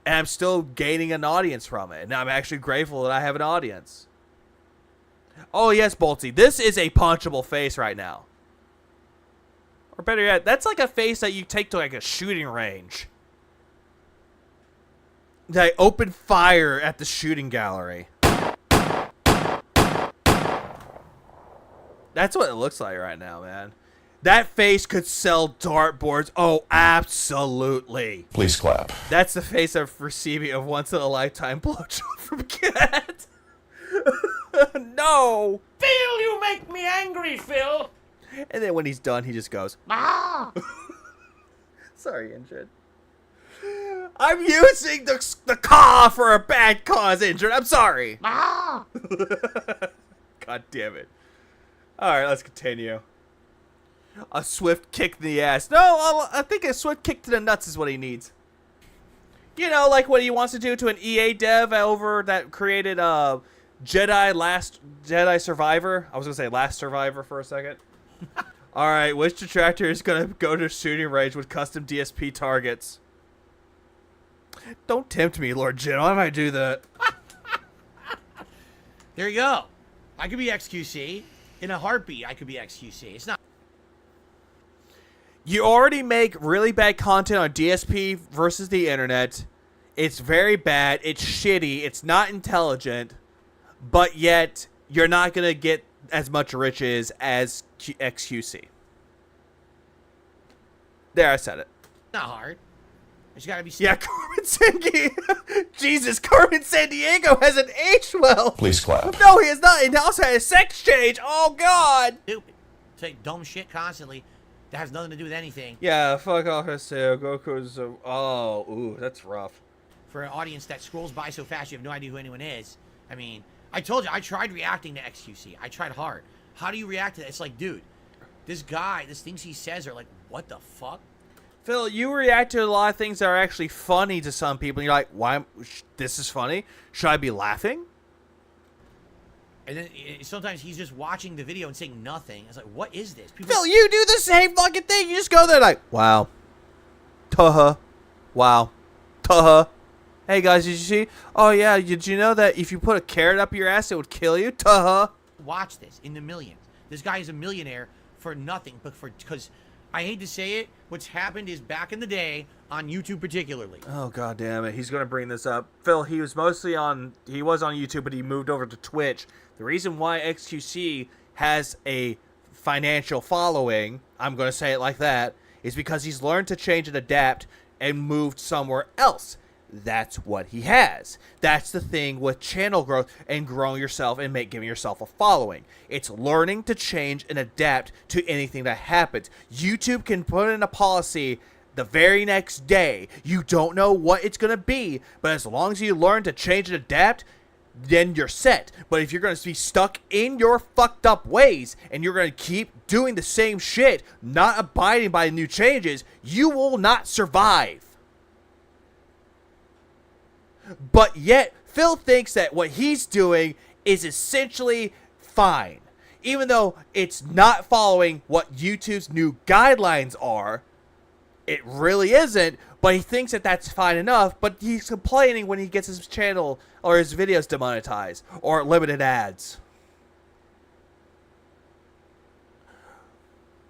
And I'm still gaining an audience from it. And I'm actually grateful that I have an audience. Oh, yes, Bolty. This is a punchable face right now. Or better yet, that's like a face that you take to like a shooting range. They open fire at the shooting gallery. That's what it looks like right now, man. That face could sell dartboards. Oh, absolutely. Please clap. That's the face of receiving a once-in-a-lifetime blowjob from Cat. No. Phil, you make me angry, Phil. And then when he's done, he just goes, Sorry, Ingrid. I'm using the caw for a bad cause, Ingrid. I'm sorry. God damn it. Alright, let's continue. A swift kick in the ass. No, I think a swift kick to the nuts is what he needs. You know, like what he wants to do to an EA dev over that created Jedi Survivor. I was going to say Last Survivor for a second. Alright, which detractor is going to go to shooting range with custom DSP targets? Don't tempt me, Lord Jin. Why might I do that? There you go. I could be XQC. In a heartbeat, I could be XQC. It's not. You already make really bad content on DSP versus the internet. It's very bad. It's shitty. It's not intelligent. But yet, you're not going to get as much riches as XQC. There, I said it. Not hard. I just gotta be. Yeah, Carmen Jesus, Carmen Sandiego hasn't aged well. Please clap. No, he has not. He also had a sex change. Oh, God. Stupid. Say dumb shit constantly that has nothing to do with anything. Yeah, fuck off, Goku's. Oh, ooh, that's rough. For an audience that scrolls by so fast, you have no idea who anyone is. I mean, I told you, I tried reacting to XQC. I tried hard. How do you react to that? It's like, dude, this guy, these things he says are like, what the fuck? Phil, you react to a lot of things that are actually funny to some people, and you're like, why? This is funny? Should I be laughing? And then sometimes he's just watching the video and saying nothing. It's like, what is this? People Phil, you do the same fucking thing. You just go there like, wow. Tuh-huh. Wow. Tuh-huh. Hey, guys, did you see? Oh, yeah, did you know that if you put a carrot up your ass, it would kill you? Tuh-huh. Watch this in the millions. This guy is a millionaire for nothing, but because I hate to say it, what's happened is back in the day on YouTube particularly. Oh god damn it, he's gonna bring this up. Phil, he was on YouTube, but he moved over to Twitch. The reason why XQC has a financial following, I'm gonna say it like that, is because he's learned to change and adapt and moved somewhere else. That's what he has. That's the thing with channel growth and growing yourself and giving yourself a following. It's learning to change and adapt to anything that happens. YouTube can put in a policy the very next day. You don't know what it's going to be, but as long as you learn to change and adapt, then you're set. But if you're going to be stuck in your fucked up ways and you're going to keep doing the same shit, not abiding by new changes, you will not survive. But yet, Phil thinks that what he's doing is essentially fine. Even though it's not following what YouTube's new guidelines are, it really isn't, but he thinks that that's fine enough, but he's complaining when he gets his channel or his videos demonetized or limited ads.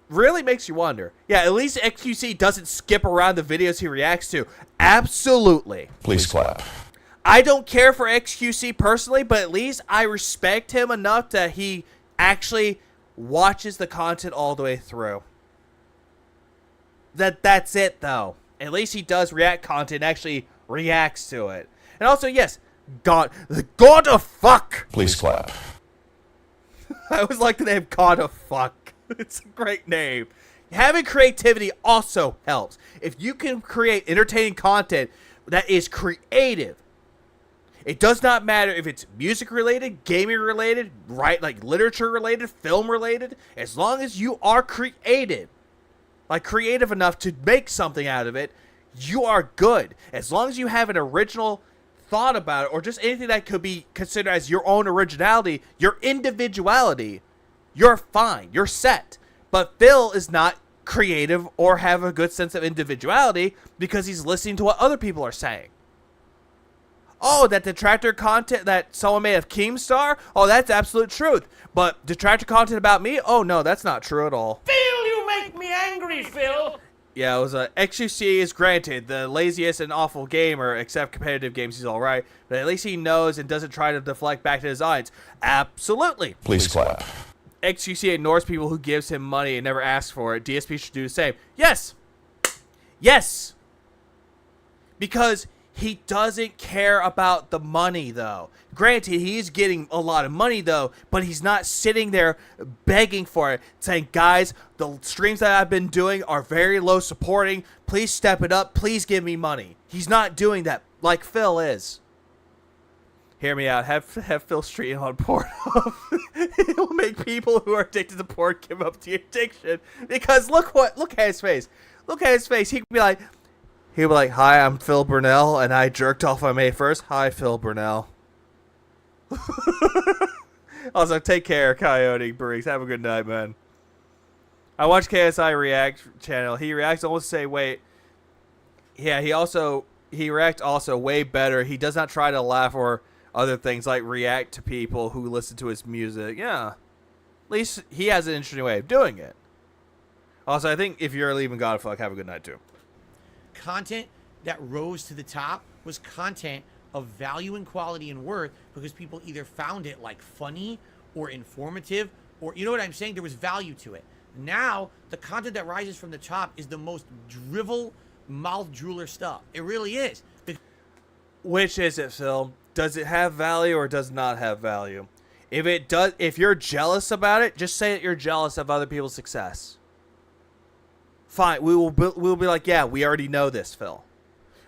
Really makes you wonder. Yeah, at least XQC doesn't skip around the videos he reacts to. Absolutely. Please clap. I don't care for XQC personally, but at least I respect him enough that he actually watches the content all the way through. That's it, though. At least he does react content and actually reacts to it. And also, yes, the God of Fuck. Please clap. I always like the name God of Fuck. It's a great name. Having creativity also helps. If you can create entertaining content that is creative, it does not matter if it's music related, gaming related, right, like literature related, film related, as long as you are creative enough to make something out of it, you are good. As long as you have an original thought about it, or just anything that could be considered as your own originality, your individuality, you're fine. You're set. But Phil is not creative or have a good sense of individuality because he's listening to what other people are saying. Oh, that detractor content that someone made of Keemstar? Oh, that's absolute truth. But detractor content about me? Oh, no, that's not true at all. Phil, you make me angry, Phil. Yeah, it was XQC is granted the laziest and awful gamer, except competitive games he's alright. But at least he knows and doesn't try to deflect back to his audience. Absolutely. Please clap. XQC ignores people who gives him money and never asks for it. DSP should do the same. Yes. Yes. Because he doesn't care about the money, though. Granted, he's getting a lot of money, though, but he's not sitting there begging for it, saying, guys, the streams that I've been doing are very low supporting. Please step it up. Please give me money. He's not doing that like Phil is. Hear me out. Have Phil stream on Pornhub. It'll make people who are addicted to porn give up the addiction. Because look at his face. Look at his face. He'd be like, hi, I'm Phil Burnell, and I jerked off on May 1st. Hi, Phil Burnell. Also, take care, Coyote Briggs. Have a good night, man. I watch KSI React channel. He reacts almost say, wait. Yeah, he reacts also way better. He does not try to laugh or other things like react to people who listen to his music. Yeah. At least he has an interesting way of doing it. Also, I think if you're leaving God of Fuck, have a good night, too. Content that rose to the top was content of value and quality and worth because people either found it like funny or informative or, you know what I'm saying? There was value to it. Now, the content that rises from the top is the most drivel, mouth drooler stuff. It really is. Which is it, Phil? Does it have value or does not have value? If it does, if you're jealous about it, just say that you're jealous of other people's success. Fine, we'll be like, yeah, we already know this, Phil.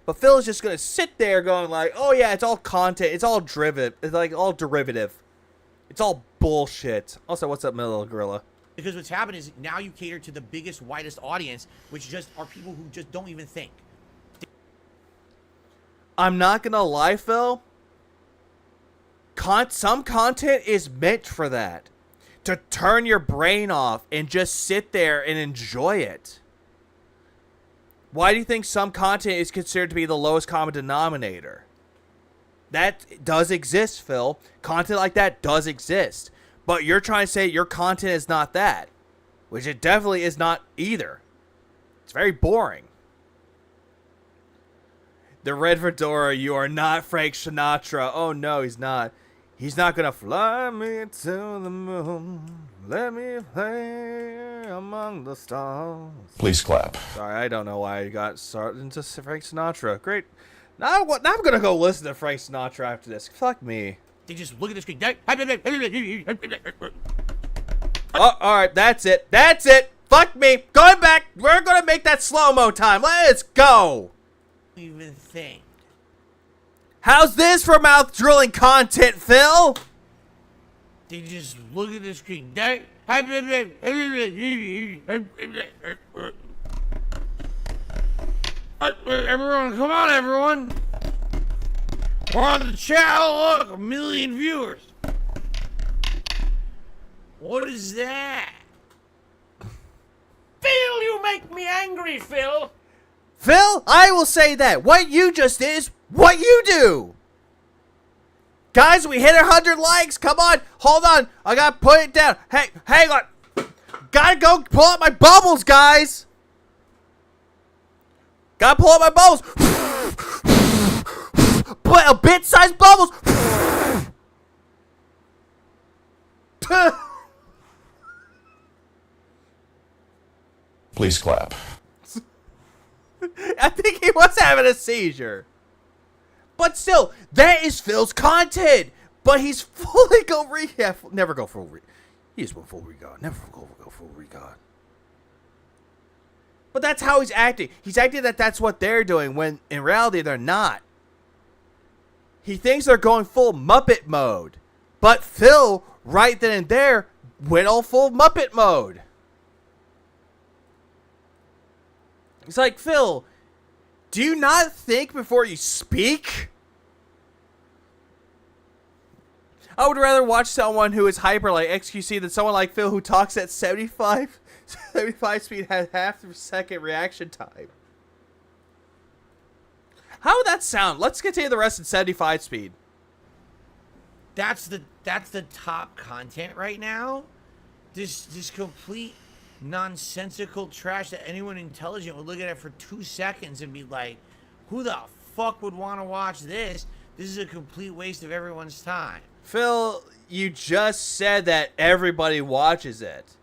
But Phil is just gonna sit there going like, oh yeah, it's all content, it's all driven, it's like all derivative, it's all bullshit. Also, what's up, little gorilla? Because what's happened is now you cater to the biggest, widest audience, which just are people who just don't even think. I'm not gonna lie, Phil. Some content is meant for that. To turn your brain off and just sit there and enjoy it. Why do you think some content is considered to be the lowest common denominator? That does exist, Phil. Content like that does exist. But you're trying to say your content is not that, which it definitely is not either. It's very boring. The red fedora, you are not Frank Sinatra. Oh no, he's not. He's not gonna fly me to the moon. Let me play among the stars. Please clap. Sorry, I don't know why I got started into Frank Sinatra. Great. Now I'm gonna go listen to Frank Sinatra after this. Fuck me. They just look at the screen. Oh, alright, that's it. That's it. Fuck me. Going back. We're gonna make that slow-mo time. Let's go. Even think. How's this for mouth drilling content, Phil? They just look at the screen. Everyone, come on, everyone. We're on the channel. Look, 1 million viewers. What is that? Phil, you make me angry, Phil. Phil, I will say that. What you just did is what you do. Guys, we hit 100 likes. Come on. Hold on. I gotta put it down. Hey, hang on. Gotta go pull out my bubbles, guys. Gotta pull out my bubbles. Put a bit-sized bubbles. Please clap. I think he was having a seizure. But still, that is Phil's content. But he's fully go recap. Never go full re. He just went full regard. Never go full regard. But that's how he's acting. He's acting that that's what they're doing when in reality they're not. He thinks they're going full Muppet mode. But Phil, right then and there, went all full Muppet mode. It's like, Phil, do you not think before you speak? I would rather watch someone who is hyper like XQC than someone like Phil who talks at 75 speed, has half the second reaction time. How would that sound? Let's continue the rest at 75 speed. That's the top content right now. This complete nonsensical trash that anyone intelligent would look at it for 2 seconds and be like, who the fuck would want to watch this? This is a complete waste of everyone's time. Phil, you just said that everybody watches it.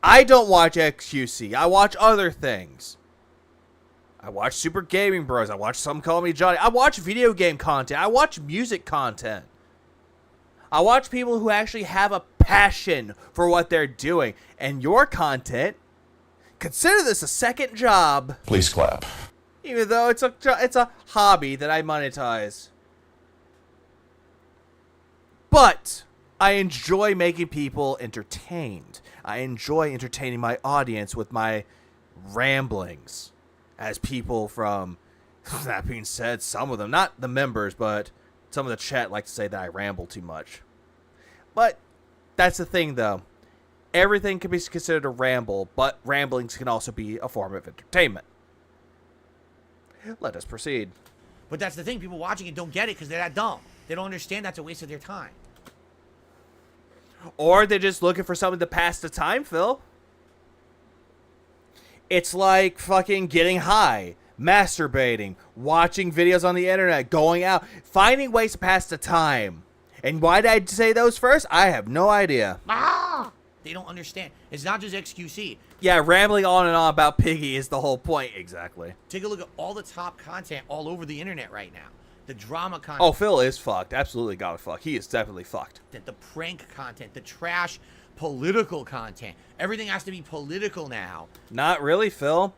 I don't watch XQC. I watch other things. I watch Super Gaming Bros. I watch Some Call Me Johnny. I watch video game content. I watch music content. I watch people who actually have a passion for what they're doing. And your content, consider this a second job. Please clap. Even though it's a hobby that I monetize. But I enjoy making people entertained. I enjoy entertaining my audience with my ramblings. As people from, that being said, some of them, not the members, but some of the chat like to say that I ramble too much. But that's the thing, though. Everything can be considered a ramble, but ramblings can also be a form of entertainment. Let us proceed. But that's the thing. People watching it don't get it because they're that dumb. They don't understand that's a waste of their time. Or they're just looking for something to pass the time, Phil. It's like fucking getting high, masturbating, watching videos on the internet, going out, finding ways to pass the time. And why did I say those first? I have no idea. They don't understand. It's not just XQC. Yeah, rambling on and on about Piggy is the whole point. Exactly. Take a look at all the top content all over the internet right now. The drama content. Oh, Phil is fucked. Absolutely got fucked. He is definitely fucked. The prank content. The trash political content. Everything has to be political now. Not really, Phil.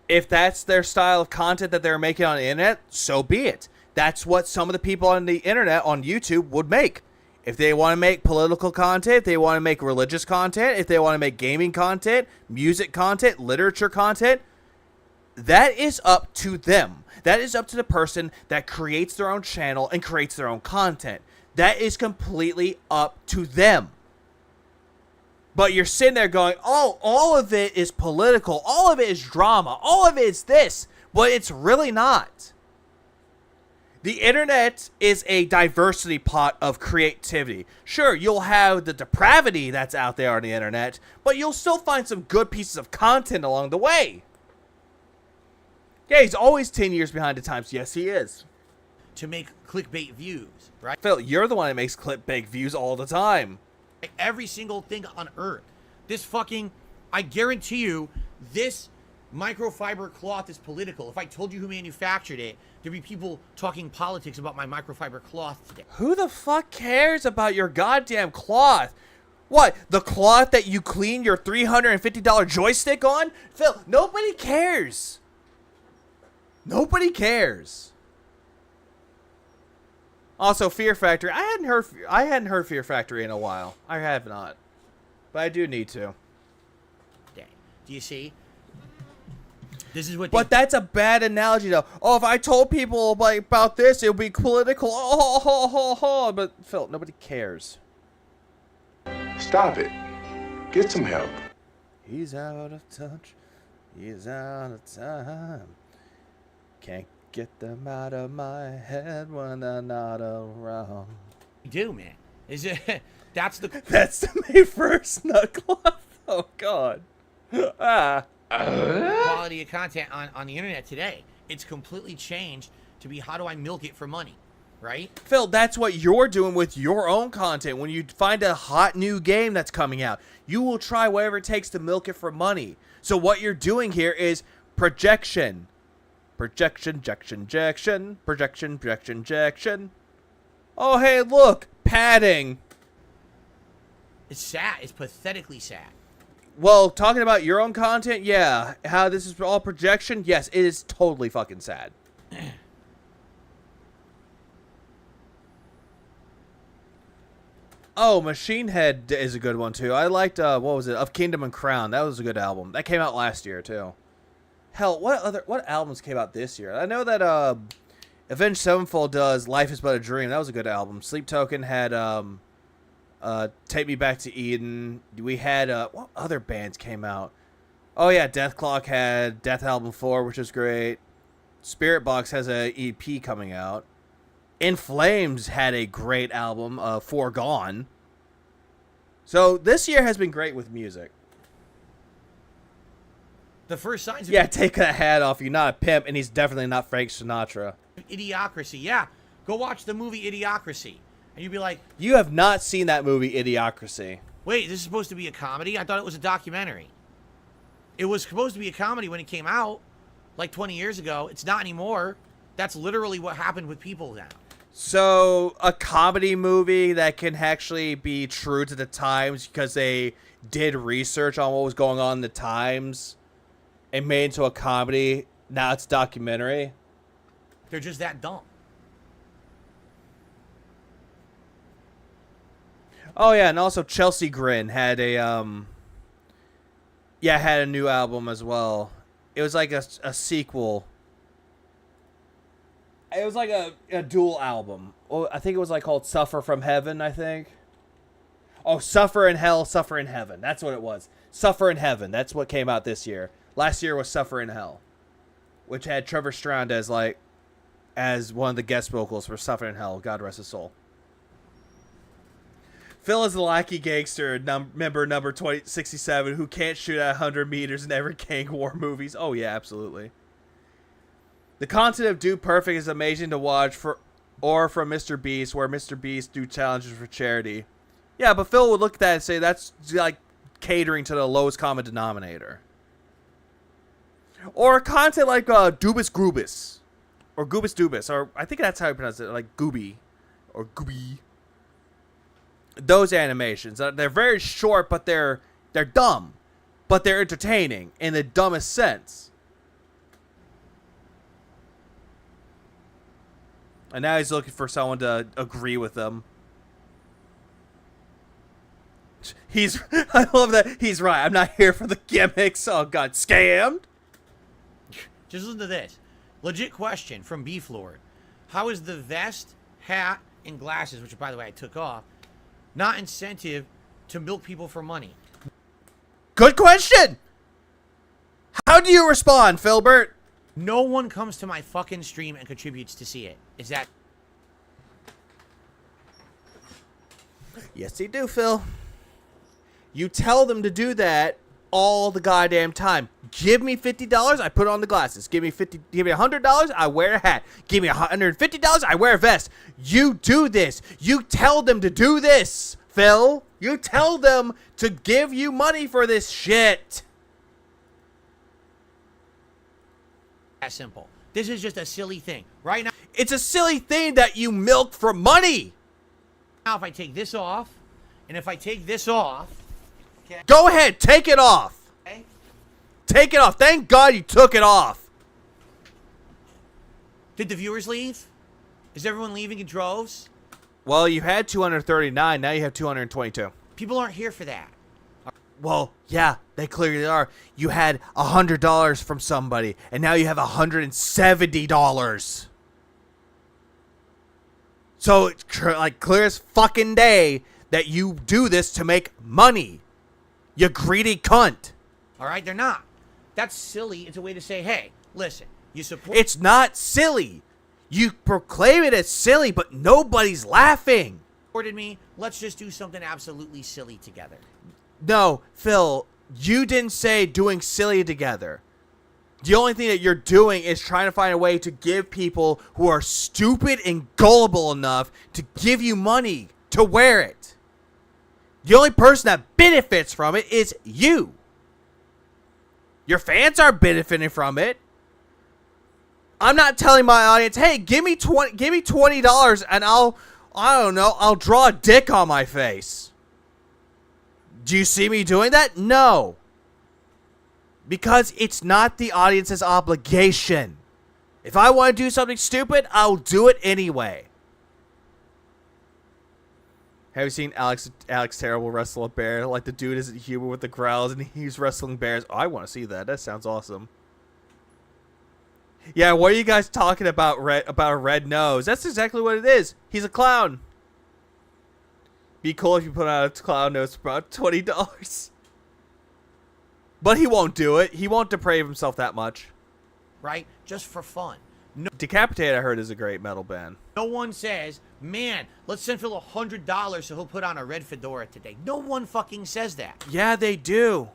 If that's their style of content that they're making on the internet, so be it. That's what some of the people on the internet, on YouTube, would make. If they want to make political content, if they want to make religious content, if they want to make gaming content, music content, literature content, that is up to them. That is up to the person that creates their own channel and creates their own content. That is completely up to them. But you're sitting there going, oh, all of it is political. All of it is drama. All of it is this. But it's really not. The internet is a diversity pot of creativity. Sure, you'll have the depravity that's out there on the internet, but you'll still find some good pieces of content along the way. Yeah, he's always 10 years behind the times. Yes, he is. To make clickbait views, right? Phil, you're the one that makes clickbait views all the time. Every single thing on earth. This fucking, I guarantee you, this microfiber cloth is political. If I told you who manufactured it, there'd be people talking politics about my microfiber cloth today. Who the fuck cares about your goddamn cloth? What, the cloth that you clean your $350 joystick on? Phil, nobody cares. Nobody cares. Also, Fear Factory. I hadn't heard Fear Factory in a while. I have not, but I do need to. Do you see? This is what. But that's a bad analogy, though. Oh, if I told people like about this, it would be political. Oh, ho, ho, ho. But Phil, nobody cares. Stop it. Get some help. He's out of touch. He's out of time. Can't get them out of my head when they're not around. You do, man. Is it? That's the. That's the May 1st nutcloth. Oh God. Quality of content on the internet today. It's completely changed to be how do I milk it for money, right? Phil, that's what you're doing with your own content. When you find a hot new game that's coming out, you will try whatever it takes to milk it for money. So what you're doing here is projection. Projection, projection. Oh, hey, look, padding. It's sad. It's pathetically sad. Well, talking about your own content, yeah. How this is all projection, yes, it is totally fucking sad. Oh, Machine Head is a good one, too. I liked, what was it? Of Kingdom and Crown. That was a good album. That came out last year, too. Hell, what albums came out this year? I know that, Avenged Sevenfold does Life is But a Dream. That was a good album. Sleep Token had, Take Me Back to Eden. We had, what other bands came out? Oh, yeah, Death Clock had Death Album 4, which is great. Spirit Box has a EP coming out. In Flames had a great album, Foregone. So, this year has been great with music. The first signs of... Yeah, take that hat off. You're not a pimp, and he's definitely not Frank Sinatra. Idiocracy, yeah. Go watch the movie Idiocracy. And you'd be like... You have not seen that movie, Idiocracy. Wait, this is supposed to be a comedy? I thought it was a documentary. It was supposed to be a comedy when it came out, like 20 years ago. It's not anymore. That's literally what happened with people now. So, a comedy movie that can actually be true to the times because they did research on what was going on in the times and made into a comedy. Now it's a documentary. They're just that dumb. Oh yeah, and also Chelsea Grin had a had a new album as well. It was like a sequel. It was like a dual album. Well, I think it was like called Suffer from Heaven, I think. Oh, Suffer in Hell, Suffer in Heaven. That's what it was. Suffer in Heaven. That's what came out this year. Last year was Suffer in Hell, which had Trevor Strand as one of the guest vocals for Suffer in Hell. God rest his soul. Phil is the lackey gangster, member number 2067, who can't shoot at 100 meters in every gang war movies. Oh, yeah, absolutely. The content of Dude Perfect is amazing to watch, from Mr. Beast, where Mr. Beast do challenges for charity. Yeah, but Phil would look at that and say that's like catering to the lowest common denominator. Or content like Dubis Grubis. Or Goobus Dubis. Or I think that's how you pronounce it, like Gooby. Or Gooby. Those animations, they're very short, but they're dumb, but they're entertaining in the dumbest sense. And now he's looking for someone to agree with him. I love that. He's right. I'm not here for the gimmicks. Oh God, scammed. Just listen to this. Legit question from Beef Lord. How is the vest, hat, and glasses, which by the way I took off, not incentive to milk people for money? Good question. How do you respond, Philbert? No one comes to my fucking stream and contributes to see it. Is that Yes, they do, Phil. You tell them to do that all the goddamn time. Give me $50, I put on the glasses. Give me $100, I wear a hat. Give me $150, I wear a vest. You do this. You tell them to do this, Phil. You tell them to give you money for this shit. simple? This is just a silly thing. Right now, It's a silly thing that you milk for money. if I take this off, and if I take this off, Go ahead, take it off. okay, Take it off. Thank God you took it off. did the viewers leave? Is everyone leaving in droves? Well, you had 239, now you have 222. People aren't here for that. Well, yeah, they clearly are. You had $100 from somebody, and now you have $170. So it's like clear as fucking day that you do this to make money. You greedy cunt. All right, they're not. That's silly. It's a way to say, hey, listen, you support. It's not silly. You proclaim it as silly, but nobody's laughing. Supported me. Let's just do something absolutely silly together. No, Phil, you didn't say doing silly together. The only thing that you're doing is trying to find a way to give people who are stupid and gullible enough to give you money to wear it. The only person that benefits from it is you. Your fans aren't benefiting from it. I'm not telling my audience, hey, give me $20 and I'll draw a dick on my face. Do you see me doing that? No. Because it's not the audience's obligation. If I want to do something stupid, I'll do it anyway. Have you seen Alex Terrible wrestle a bear? Like the dude isn't human with the growls and he's wrestling bears. Oh, I want to see that. That sounds awesome. Yeah, what are you guys talking about about a red nose? That's exactly what it is. He's a clown. Be cool if you put out a clown nose for about $20. But he won't do it. He won't deprave himself that much. Right? Just for fun. Decapitate, I heard, is a great metal band. No one says, man, let's send Phil $100 so he'll put on a red fedora today. No one fucking says that. Yeah, they do.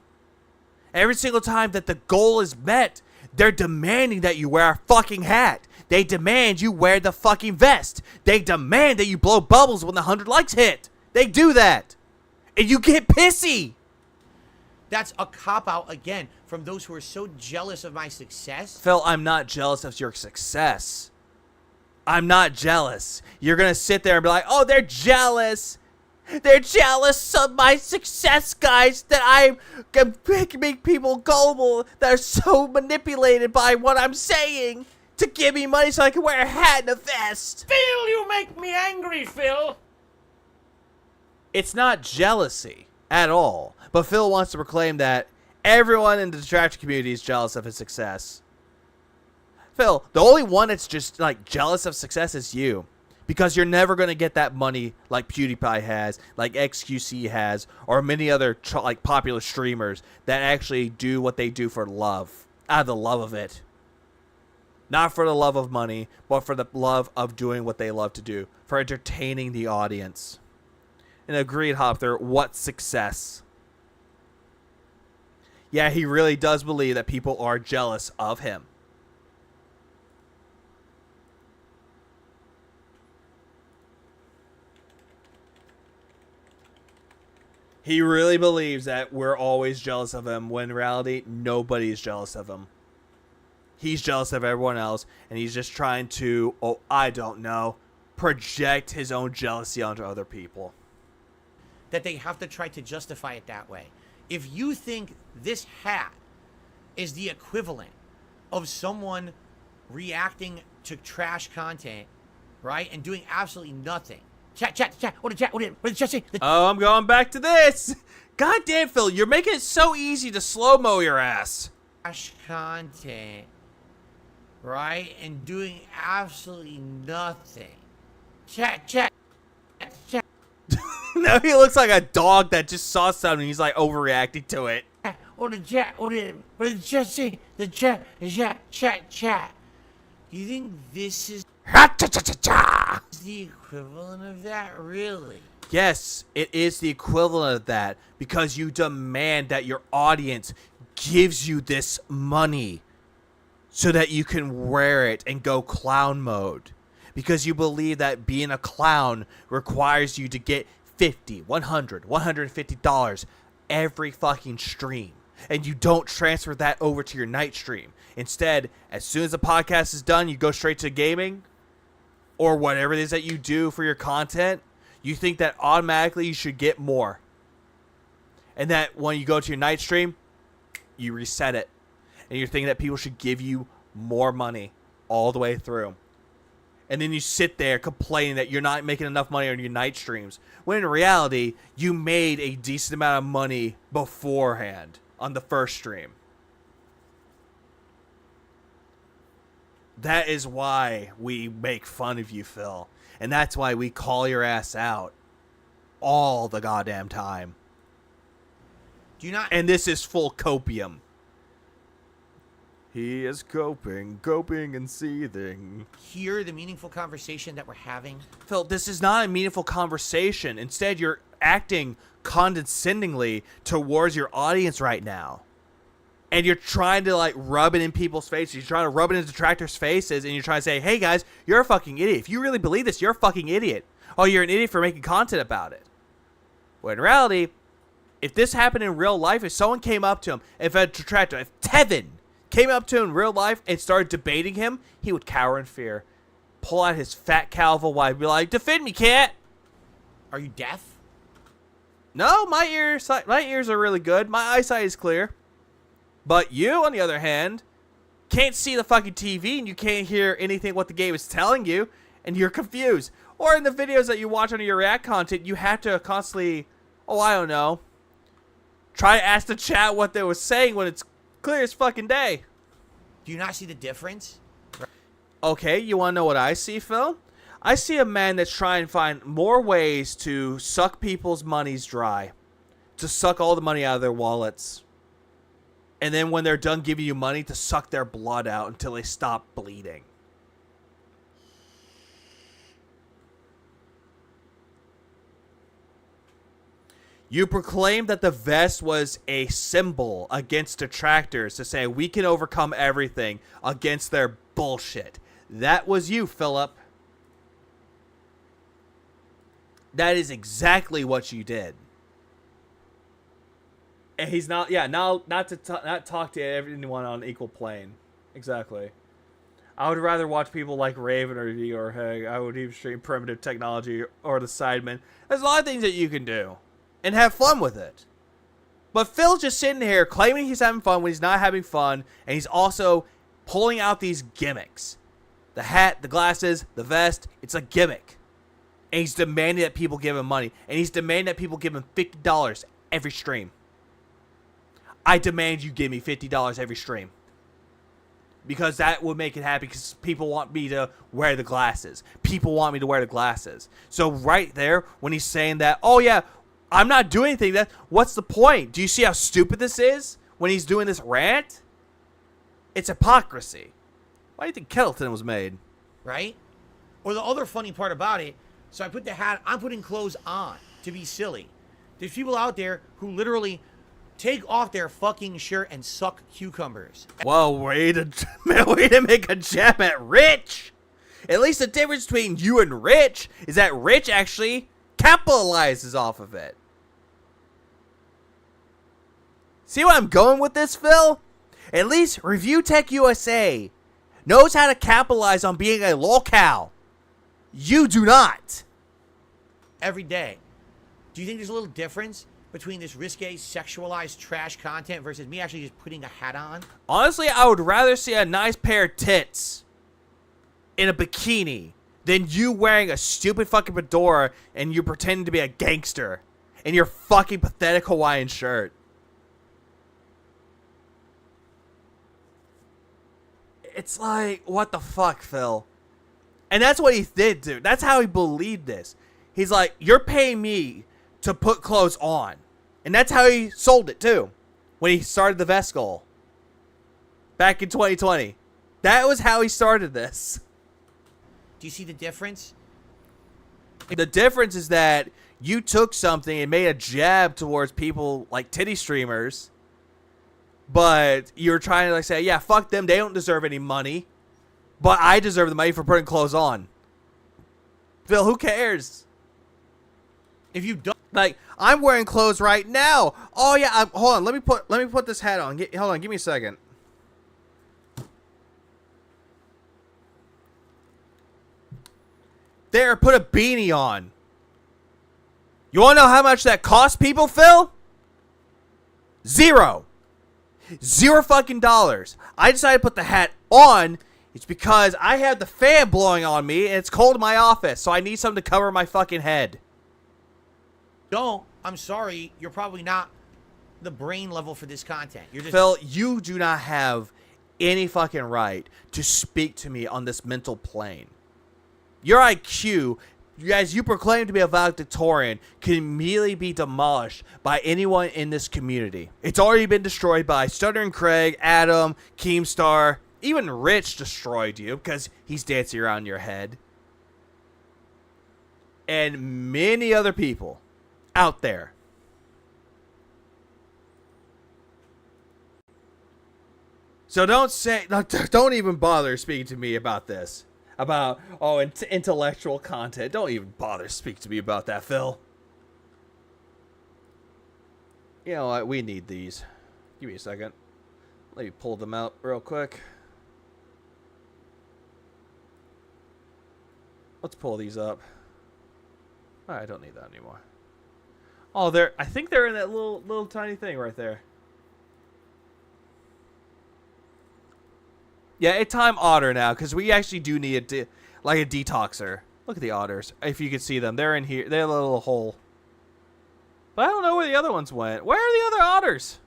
Every single time that the goal is met, they're demanding that you wear a fucking hat. They demand you wear the fucking vest. They demand that you blow bubbles when the 100 likes hit. They do that. And you get pissy. That's a cop-out, again, from those who are so jealous of my success. Phil, I'm not jealous of your success. I'm not jealous. You're going to sit there and be like, oh, they're jealous. They're jealous of my success, guys, that I can make people gullible, that are so manipulated by what I'm saying to give me money so I can wear a hat and a vest. Phil, you make me angry, Phil. It's not jealousy at all. But Phil wants to proclaim that everyone in the detraction community is jealous of his success. Phil, the only one that's just like jealous of success is you. Because you're never going to get that money like PewDiePie has, like XQC has, or many other like popular streamers that actually do what they do for love. Out of the love of it. Not for the love of money, but for the love of doing what they love to do. For entertaining the audience. And agreed, Hopter, what success? Yeah, he really does believe that people are jealous of him. He really believes that we're always jealous of him, when in reality, nobody is jealous of him. He's jealous of everyone else, and he's just trying to, oh, I don't know, project his own jealousy onto other people. That they have to try to justify it that way. If you think this hat is the equivalent of someone reacting to trash content, right, and doing absolutely nothing. Chat. What did chat say? Oh, I'm going back to this. God damn, Phil, you're making it so easy to slow-mo your ass. Trash content, right, and doing absolutely nothing. Chat. Now he looks like a dog that just saw something. He's like overreacting to it. What did chat say? The chat. You think this is... Hot Cha-cha-cha-cha! Is the equivalent of that, really? Yes, it is the equivalent of that because you demand that your audience gives you this money so that you can wear it and go clown mode. Because you believe that being a clown requires you to get $50, $100, $150 every fucking stream. And you don't transfer that over to your night stream. Instead, as soon as the podcast is done, you go straight to gaming or whatever it is that you do for your content. You think that automatically you should get more. And that when you go to your night stream, you reset it. And you're thinking that people should give you more money all the way through. And then you sit there complaining that you're not making enough money on your night streams. When in reality, you made a decent amount of money beforehand on the first stream. That is why we make fun of you, Phil. And that's why we call your ass out all the goddamn time. Do you not? And this is full copium. He is coping and seething. Hear the meaningful conversation that we're having? Phil, this is not a meaningful conversation. Instead, you're acting condescendingly towards your audience right now. And you're trying to, like, rub it in people's faces. You're trying to rub it in detractors' faces. And you're trying to say, hey, guys, you're a fucking idiot. If you really believe this, you're a fucking idiot. Oh, you're an idiot for making content about it. Well, in reality, if this happened in real life, if someone came up to him, if Tevin came up to him in real life and started debating him, he would cower in fear. Pull out his fat cow of a wife. Be like, defend me, cat. Are you deaf? No, my ears are really good. My eyesight is clear. But you, on the other hand, can't see the fucking TV and you can't hear anything what the game is telling you, and you're confused. Or in the videos that you watch on your React content, you have to constantly, I don't know, try to ask the chat what they were saying when it's clear as fucking day. Do you not see the difference? Okay, you want to know what I see, Phil? I see a man that's trying to find more ways to suck people's monies dry. To suck all the money out of their wallets. And then when they're done giving you money, to suck their blood out until they stop bleeding. You proclaimed that the vest was a symbol against detractors to say we can overcome everything against their bullshit. That was you, Philip. That is exactly what you did. And he's not, not talk to everyone on equal plane. Exactly. I would rather watch people like Raven or V or Heg. I would even stream Primitive Technology or the Sidemen. There's a lot of things that you can do. And have fun with it. But Phil's just sitting here claiming he's having fun when he's not having fun. And he's also pulling out these gimmicks. The hat, the glasses, the vest. It's a gimmick. And he's demanding that people give him money. And he's demanding that people give him $50 every stream. I demand you give me $50 every stream. Because that would make it happy because people want me to wear the glasses. People want me to wear the glasses. So right there, when he's saying that, oh yeah, I'm not doing anything, what's the point? Do you see how stupid this is when he's doing this rant? It's hypocrisy. Why do you think Kettleton was made? Right? Or the other funny part about it, so I put the hat, I'm putting clothes on to be silly. There's people out there who literally take off their fucking shirt and suck cucumbers. Well, way to make a jab at Rich. At least the difference between you and Rich is that Rich actually capitalizes off of it. See where I'm going with this, Phil? At least Review Tech USA knows how to capitalize on being a lolcow. You do not. Every day. Do you think there's a little difference between this risque, sexualized trash content versus me actually just putting a hat on? Honestly, I would rather see a nice pair of tits in a bikini than you wearing a stupid fucking fedora and you pretending to be a gangster in your fucking pathetic Hawaiian shirt. It's like, what the fuck, Phil? And that's what he did, dude. That's how he believed this. He's like, you're paying me to put clothes on. And that's how he sold it, too. When he started the vest goal. Back in 2020. That was how he started this. Do you see the difference? The difference is that you took something and made a jab towards people like titty streamers, but you're trying to like say, yeah, fuck them, they don't deserve any money, but I deserve the money for putting clothes on. Phil, who cares? If you don't, like, I'm wearing clothes right now. Oh yeah, hold on. Let me put this hat on. Hold on, give me a second. There, put a beanie on. You want to know how much that costs people, Phil? Zero fucking dollars. I decided to put the hat on. It's because I have the fan blowing on me and it's cold in my office, so I need something to cover my fucking head. I'm sorry, you're probably not the brain level for this content. You're just Phil, you do not have any fucking right to speak to me on this mental plane. Your IQ, as you proclaim to be a valedictorian, can immediately be demolished by anyone in this community. It's already been destroyed by Stuttering Craig, Adam, Keemstar, even Rich destroyed you because he's dancing around your head. And many other people out there. So don't even bother speaking to me about this. About, intellectual content. Don't even bother speak to me about that, Phil. You know what? We need these. Give me a second. Let me pull them out real quick. Let's pull these up. I don't need that anymore. Oh, I think they're in that little tiny thing right there. Yeah, it's time otter now, because we actually do need a detoxer. Look at the otters. If you can see them, they're in here. They're in a little hole. But I don't know where the other ones went. Where are the other otters?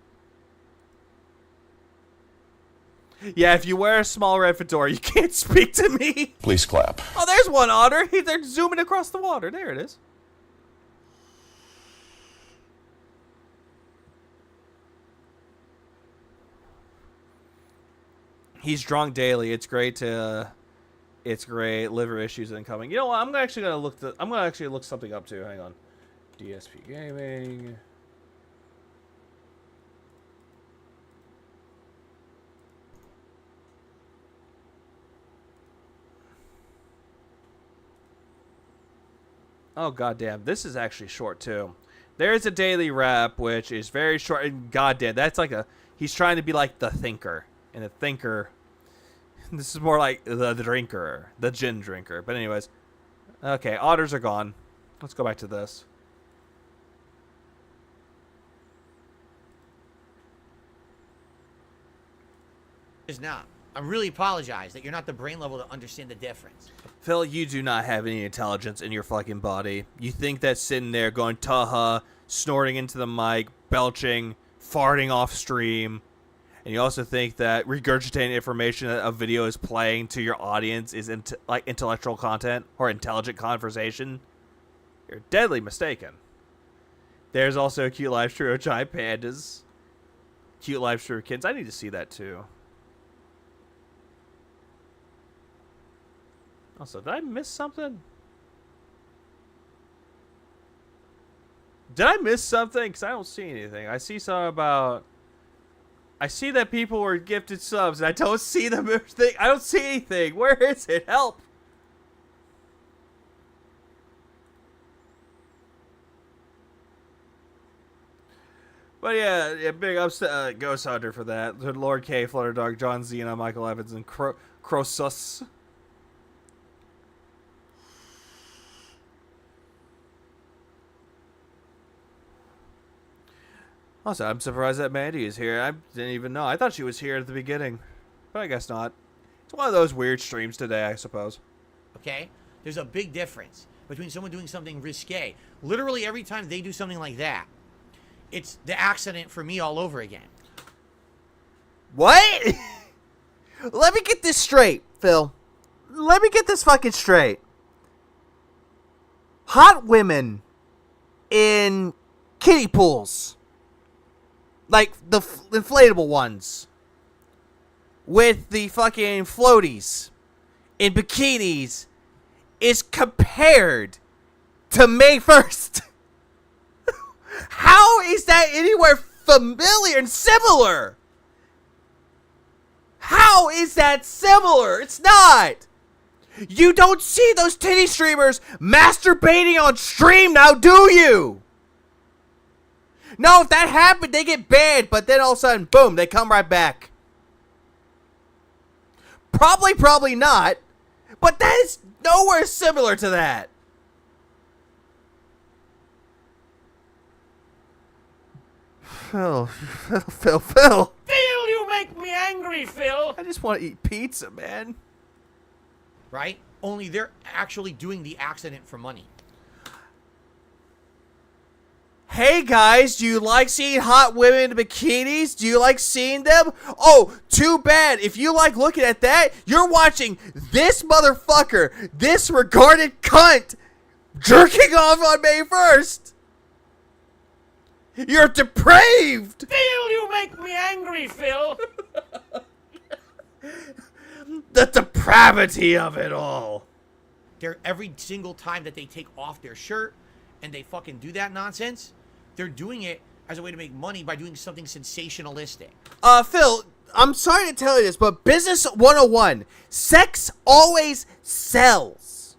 Yeah, if you wear a small red fedora, you can't speak to me. Please clap. Oh, there's one otter. They're zooming across the water. There it is. He's drunk daily. It's great. Liver issues incoming. You know what? I'm actually gonna look something up too. Hang on. DSP Gaming. Oh goddamn! This is actually short too. There's a daily rap which is very short. And goddamn, that's like he's trying to be like the thinker. And the thinker, this is more like the drinker, the gin drinker. But anyways, okay, otters are gone. Let's go back to this. is not. I really apologize that you're not the brain level to understand the difference. Phil, you do not have any intelligence in your fucking body. You think that sitting there going taha, snorting into the mic, belching, farting off stream, and you also think that regurgitating information that a video is playing to your audience is like intellectual content or intelligent conversation. You're deadly mistaken. There's also a cute live stream of giant pandas. Cute live stream of kids. I need to see that too. Also, did I miss something? Did I miss something? Because I don't see anything. I see something about... I see that people were gifted subs, and I don't see them. I don't see anything. Where is it? Help! But yeah, big ups to Ghost Hunter for that. To Lord K, Flutter Dog, John Zena, Michael Evans, and Crosus. Also, I'm surprised that Mandy is here. I didn't even know. I thought she was here at the beginning. But I guess not. It's one of those weird streams today, I suppose. Okay? There's a big difference between someone doing something risque. Literally every time they do something like that, it's the accident for me all over again. What? Let me get this straight, Phil. Let me get this fucking straight. Hot women in kiddie pools. Like the inflatable ones. With the fucking floaties. In bikinis. is compared to May 1st? How is that anywhere familiar and similar? How is that similar? It's not. You don't see those titty streamers masturbating on stream now, do you? No, if that happened, they get banned, but then all of a sudden, boom, they come right back. Probably not, but that is nowhere similar to that. Phil. Phil, you make me angry, Phil. I just want to eat pizza, man. Right? Only they're actually doing the accident for money. Hey guys, do you like seeing hot women in bikinis? Do you like seeing them? Oh, too bad. If you like looking at that, you're watching this motherfucker, this regarded cunt, jerking off on May 1st. You're depraved. Phil, you make me angry, Phil. The depravity of it all. They're every single time that they take off their shirt and they fucking do that nonsense, they're doing it as a way to make money by doing something sensationalistic. Phil, I'm sorry to tell you this, but Business 101, sex always sells.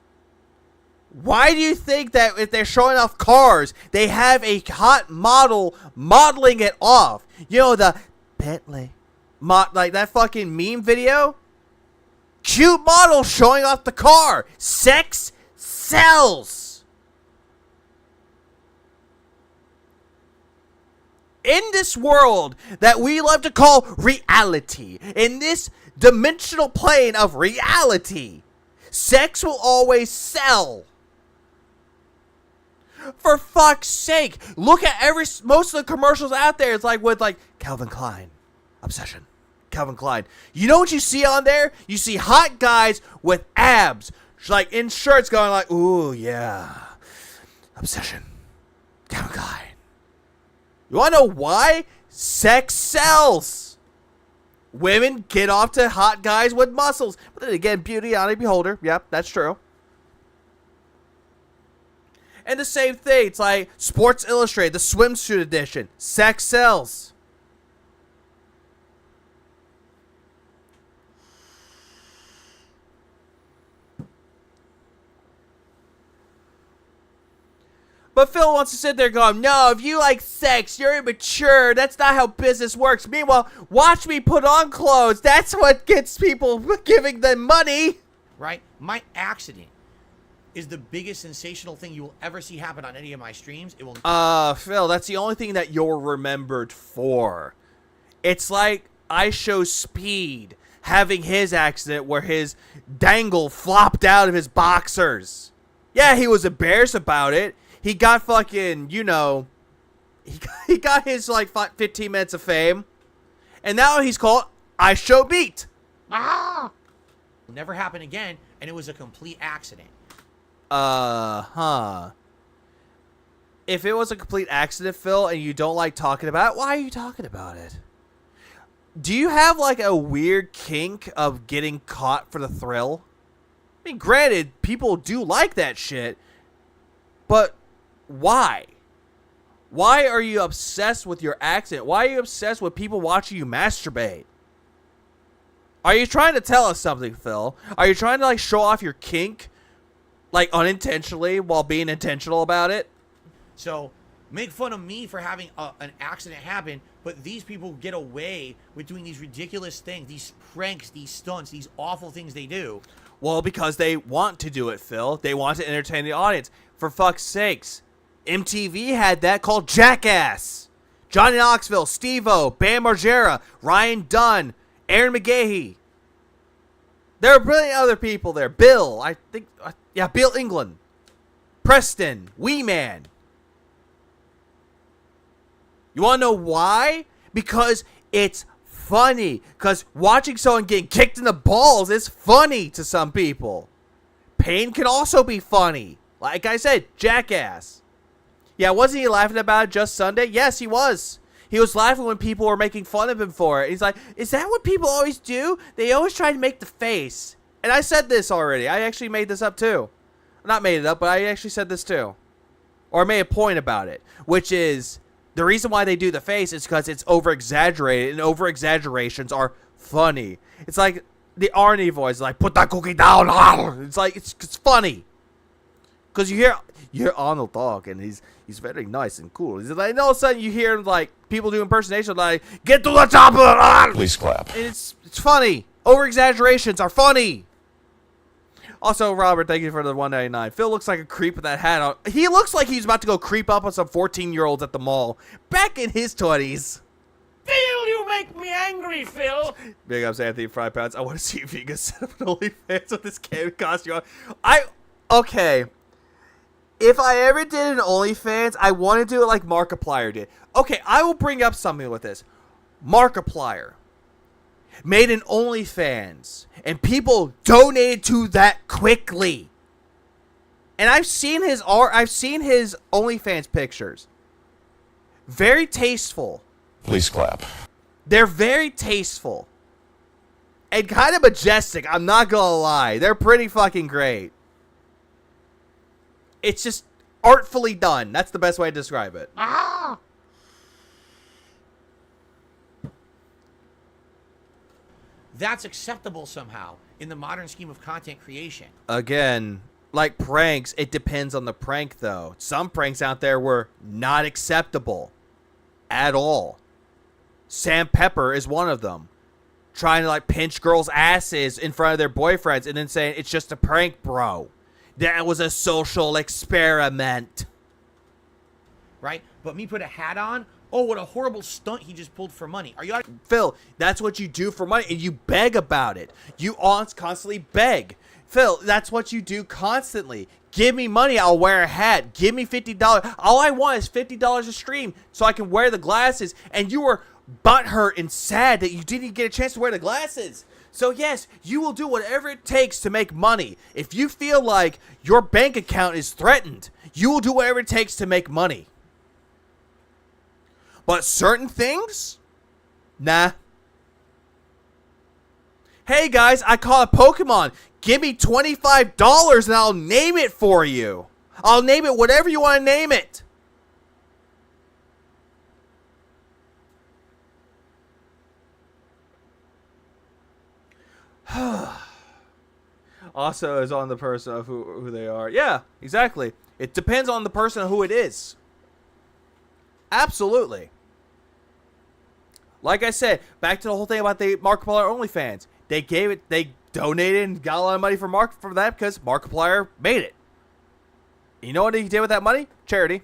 Why do you think that if they're showing off cars, they have a hot model modeling it off? You know, the Bentley, like that fucking meme video? Cute model showing off the car. Sex sells. In this world that we love to call reality, in this dimensional plane of reality, sex will always sell. For fuck's sake, look at most of the commercials out there. It's like with like Calvin Klein, obsession. Calvin Klein. You know what you see on there? You see hot guys with abs, like in shirts, going like, "Ooh yeah, obsession." Calvin Klein. You wanna know why? Sex sells. Women get off to hot guys with muscles, but then again, beauty on a beholder. Yep, that's true. And the same thing. It's like Sports Illustrated, the swimsuit edition. Sex sells. But Phil wants to sit there going, no, if you like sex, you're immature. That's not how business works. Meanwhile, watch me put on clothes. That's what gets people giving them money. Right? My accident is the biggest sensational thing you will ever see happen on any of my streams. It will. Phil, that's the only thing that you're remembered for. It's like I show Speed having his accident where his dangle flopped out of his boxers. Yeah, he was embarrassed about it. He got fucking, you know, he got his, like, 15 minutes of fame. And now he's called I Show Beat. Ah! It'll never happen again, and it was a complete accident. If it was a complete accident, Phil, and you don't like talking about it, why are you talking about it? Do you have, like, a weird kink of getting caught for the thrill? I mean, granted, people do like that shit, but why? Why are you obsessed with your accident? Why are you obsessed with people watching you masturbate? Are you trying to tell us something, Phil? Are you trying to, like, show off your kink, like, unintentionally while being intentional about it? So, make fun of me for having an accident happen, but these people get away with doing these ridiculous things, these pranks, these stunts, these awful things they do. Well, because they want to do it, Phil. They want to entertain the audience. For fuck's sakes. MTV had that called Jackass. Johnny Knoxville, Steve-O, Bam Margera, Ryan Dunn, Aaron McGahee. There are brilliant other people there. Bill, I think, Bill England. Preston, Wee Man. You want to know why? Because it's funny. Because watching someone getting kicked in the balls is funny to some people. Pain can also be funny. Like I said, Jackass. Yeah, wasn't he laughing about it just Sunday? Yes, he was. He was laughing when people were making fun of him for it. He's like, is that what people always do? They always try to make the face. And I said this already. I actually made this up too. Not made it up, but I actually said this too. Or made a point about it, which is the reason why they do the face is because it's over-exaggerated, and over-exaggerations are funny. It's like the Arnie voice, like, put that cookie down. It's like, it's funny. Because you hear Arnold talk, and he's very nice and cool. He's like, and all of a sudden you hear, like, people do impersonation, like, get to the chopper. Please clap. And it's funny. Over-exaggerations are funny. Also, Robert, thank you for the $1.99. Phil looks like a creep with that hat on. He looks like he's about to go creep up on some 14-year-olds at the mall. Back in his 20s. Phil, you make me angry, Phil. Big ups, Anthony 5 pounds. I want to see if he can set up an OnlyFans with this costume on. Okay. If I ever did an OnlyFans, I want to do it like Markiplier did. Okay, I will bring up something with this. Markiplier made an OnlyFans, and people donated to that quickly. And I've seen his OnlyFans pictures. Very tasteful. Please clap. They're very tasteful. And kind of majestic, I'm not gonna lie. They're pretty fucking great. It's just artfully done. That's the best way to describe it. That's acceptable somehow in the modern scheme of content creation. Again, like pranks, it depends on the prank, though. Some pranks out there were not acceptable at all. Sam Pepper is one of them. Trying to, like, pinch girls' asses in front of their boyfriends and then saying, it's just a prank, bro. That was a social experiment. Right? But me put a hat on? Oh, what a horrible stunt he just pulled for money. Are you out? Phil, that's what you do for money, and you beg about it. You constantly beg. Phil, that's what you do constantly. Give me money, I'll wear a hat. Give me $50. All I want is $50 a stream so I can wear the glasses, and you were butthurt and sad that you didn't get a chance to wear the glasses. So yes, you will do whatever it takes to make money. If you feel like your bank account is threatened, you will do whatever it takes to make money. But certain things? Nah. Hey guys, I caught a Pokemon. Give me $25 and I'll name it for you. I'll name it whatever you want to name it. Also is on the person of who they are. Yeah, exactly. It depends on the person who it is. Absolutely. Like I said, back to the whole thing about the Markiplier OnlyFans. They donated and got a lot of money for that because Markiplier made it. You know what he did with that money? Charity.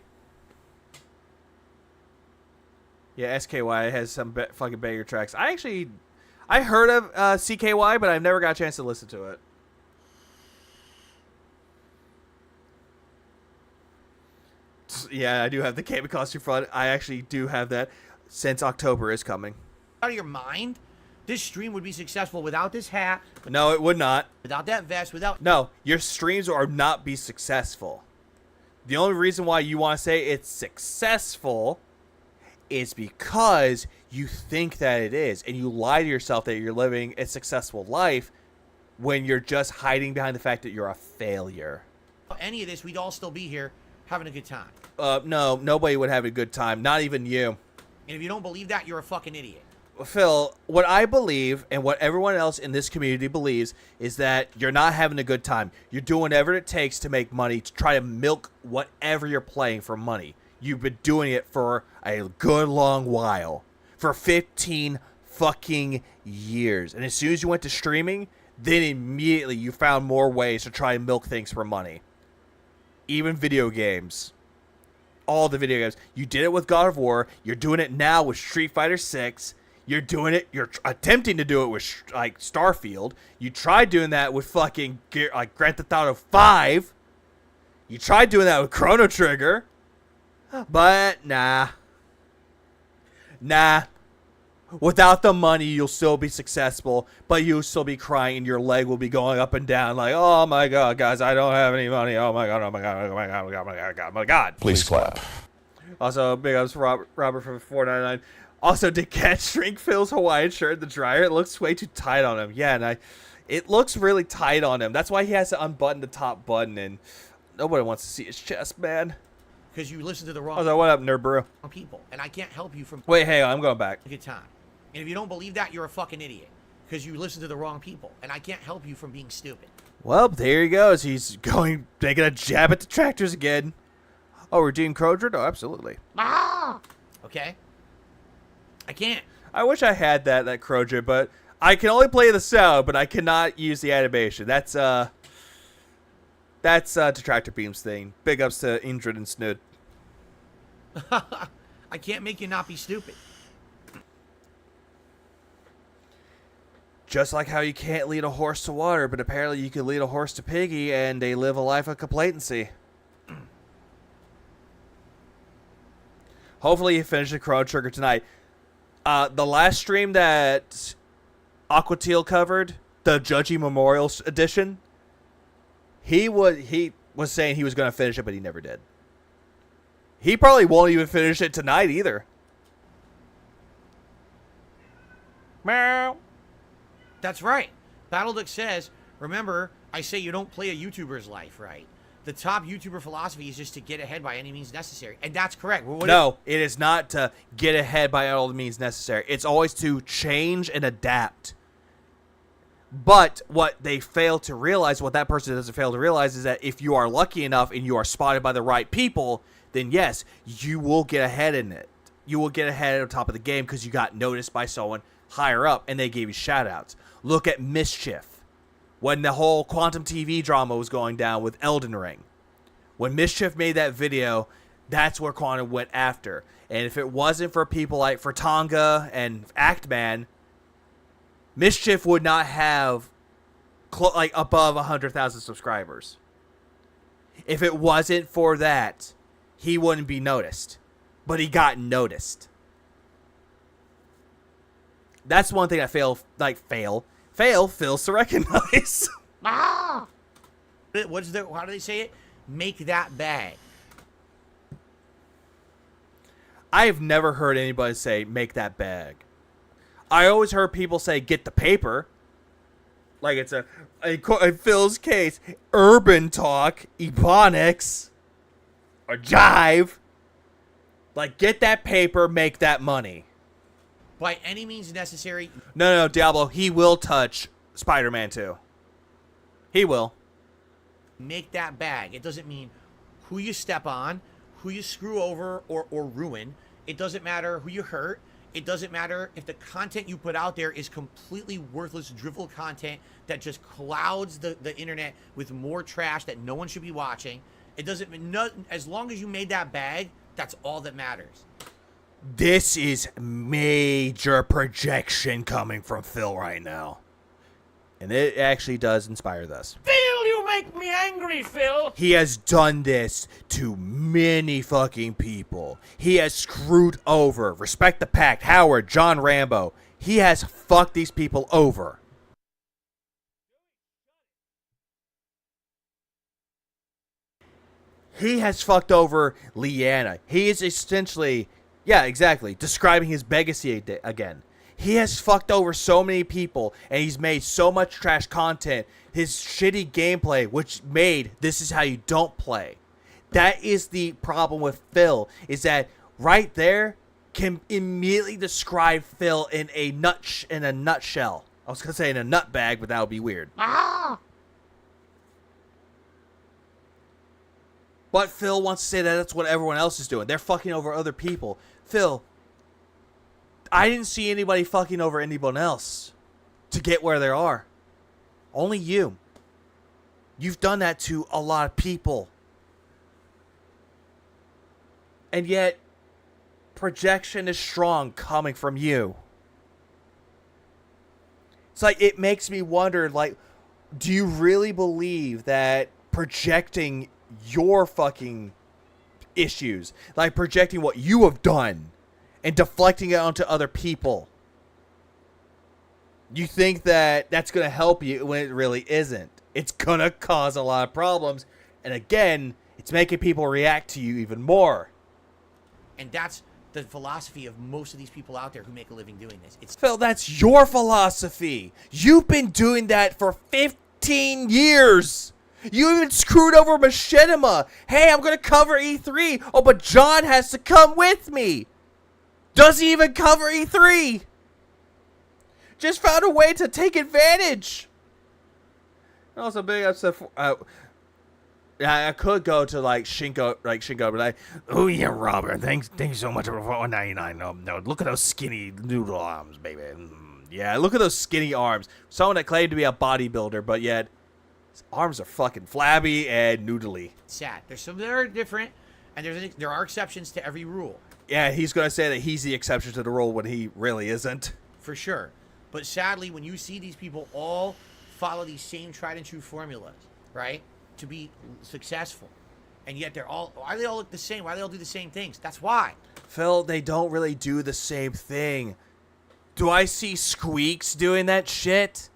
Yeah, SKY has some fucking banger tracks. I heard of CKY, but I've never got a chance to listen to it. Yeah, I do have the Cayman costume front. I actually do have that since October is coming. Out of your mind? This stream would be successful without this hat. No, it would not. Without that vest, without... No, your streams would not be successful. The only reason why you want to say it's successful is because you think that it is, and you lie to yourself that you're living a successful life when you're just hiding behind the fact that you're a failure. Any of this, we'd all still be here having a good time. No, nobody would have a good time, not even you. And if you don't believe that, you're a fucking idiot. Phil, what I believe and what everyone else in this community believes is that you're not having a good time. You're doing whatever it takes to make money, to try to milk whatever you're playing for money. You've been doing it for a good long while. For 15 fucking years. And as soon as you went to streaming, then immediately you found more ways to try and milk things for money. Even video games. All the video games. You did it with God of War. You're doing it now with Street Fighter 6. You're doing it. You're attempting to do it with like Starfield. You tried doing that with fucking like Grand Theft Auto 5. You tried doing that with Chrono Trigger. But nah. Without the money, you'll still be successful, but you'll still be crying and your leg will be going up and down like, oh my God, guys, I don't have any money. Oh my God, oh my God, oh my God, oh my God, oh my God, oh my God. Please clap. Also, big ups for Robert for $4.99. Also, did Cat shrink Phil's Hawaiian shirt in the dryer? It looks way too tight on him. Yeah, and it looks really tight on him. That's why he has to unbutton the top button. And Nobody wants to see his chest, man. Because you listen to the I wrong was like, what up, nerd bro? people. And I can't help you from Wait, hang on, I'm going back. a good time. And if you don't believe that, you're a fucking idiot. Because you listen to the wrong people. And I can't help you from being stupid. Well, there he goes. He's taking a jab at detractors again. Oh, redeem Crodred? Oh, absolutely. Okay? I can't. I wish I had that Crodred, but I can only play the sound, but I cannot use the animation. That's Detractor Beam's thing. Big ups to Indrid and Snood. I can't make you not be stupid. Just like how you can't lead a horse to water, but apparently you can lead a horse to Piggy, and they live a life of complacency. Hopefully you finish the Chrono Trigger tonight. The last stream that Aquateal covered, the Judgy Memorial Edition, he was saying he was going to finish it, but he never did. He probably won't even finish it tonight either. Meow. That's right. BattleDuck says, remember, I say you don't play a YouTuber's life, right? The top YouTuber philosophy is just to get ahead by any means necessary. And that's correct. No, it is not to get ahead by all the means necessary. It's always to change and adapt. But what they fail to realize, what that person doesn't fail to realize, is that if you are lucky enough and you are spotted by the right people, then yes, you will get ahead in it. You will get ahead on top of the game because you got noticed by someone higher up and they gave you shout-outs. Look at Mischief. When the whole Quantum TV drama was going down with Elden Ring. When Mischief made that video, that's where Quantum went after. And if it wasn't for people like Tonga and Actman, Mischief would not have above 100,000 subscribers. If it wasn't for that, he wouldn't be noticed. But he got noticed. That's one thing I fail fails to recognize. How do they say it? Make that bag. I've never heard anybody say, make that bag. I always heard people say, get the paper. Like it's in Phil's case, urban talk, ebonics, or jive. Like, get that paper, make that money. By any means necessary. No, Diablo, he will touch Spider-Man 2. He will. Make that bag. It doesn't mean who you step on, who you screw over or ruin. It doesn't matter who you hurt. It doesn't matter if the content you put out there is completely worthless, drivel content that just clouds the internet with more trash that no one should be watching. It doesn't, as long as you made that bag, that's all that matters. This is major projection coming from Phil right now. And it actually does inspire this. Phil, you make me angry, Phil. He has done this to many fucking people. He has screwed over Respect the Pact, Howard, John Rambo. He has fucked these people over. He has fucked over Leanna. He is essentially, yeah, exactly, describing his legacy again. He has fucked over so many people, and he's made so much trash content. His shitty gameplay, which made This Is How You Don't Play. That is the problem with Phil, is that right there can immediately describe Phil in a nutshell. I was going to say in a nut bag, but that would be weird. But Phil wants to say that that's what everyone else is doing. They're fucking over other people. Phil, I didn't see anybody fucking over anyone else to get where they are. Only you. You've done that to a lot of people. And yet, projection is strong coming from you. It's like, it makes me wonder, like, do you really believe that projecting your fucking issues, like projecting what you have done and deflecting it onto other people, you think that that's going to help you when it really isn't? It's going to cause a lot of problems. And again, it's making people react to you even more. And that's the philosophy of most of these people out there who make a living doing this. It's Phil, that's your philosophy. You've been doing that for 15 years. You even screwed over Machinima. Hey, I'm going to cover E3. Oh, but John has to come with me. Doesn't even cover E3. Just found a way to take advantage. Also, big upset for... I could go to Shinko, but oh yeah, Robert, thanks so much for $1.99. No, look at those skinny noodle arms, baby. Yeah, look at those skinny arms. Someone that claimed to be a bodybuilder, but yet his arms are fucking flabby and noodly. Sad. There's some that are different, and there are exceptions to every rule. Yeah, he's gonna say that he's the exception to the rule when he really isn't. For sure. But sadly, when you see these people all follow these same tried and true formulas, right? To be successful, and yet why do they all look the same? Why do they all do the same things? That's why. Phil, they don't really do the same thing. Do I see Squeaks doing that shit?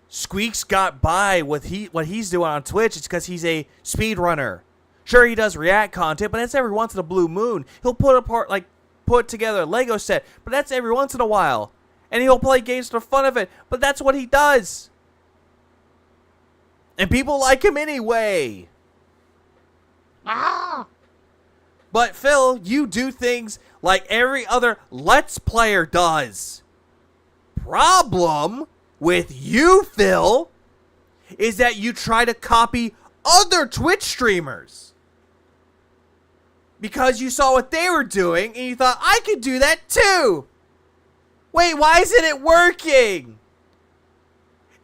Squeaks got by with what he's doing on Twitch. It's because he's a speedrunner. Sure, he does React content, but that's every once in a blue moon. He'll put together a Lego set, but that's every once in a while. And he'll play games for fun of it, but that's what he does. And people like him anyway. But Phil, you do things like every other Let's Player does. Problem with you, Phil, is that you try to copy other Twitch streamers. Because you saw what they were doing and you thought, I could do that too. Wait, why isn't it working?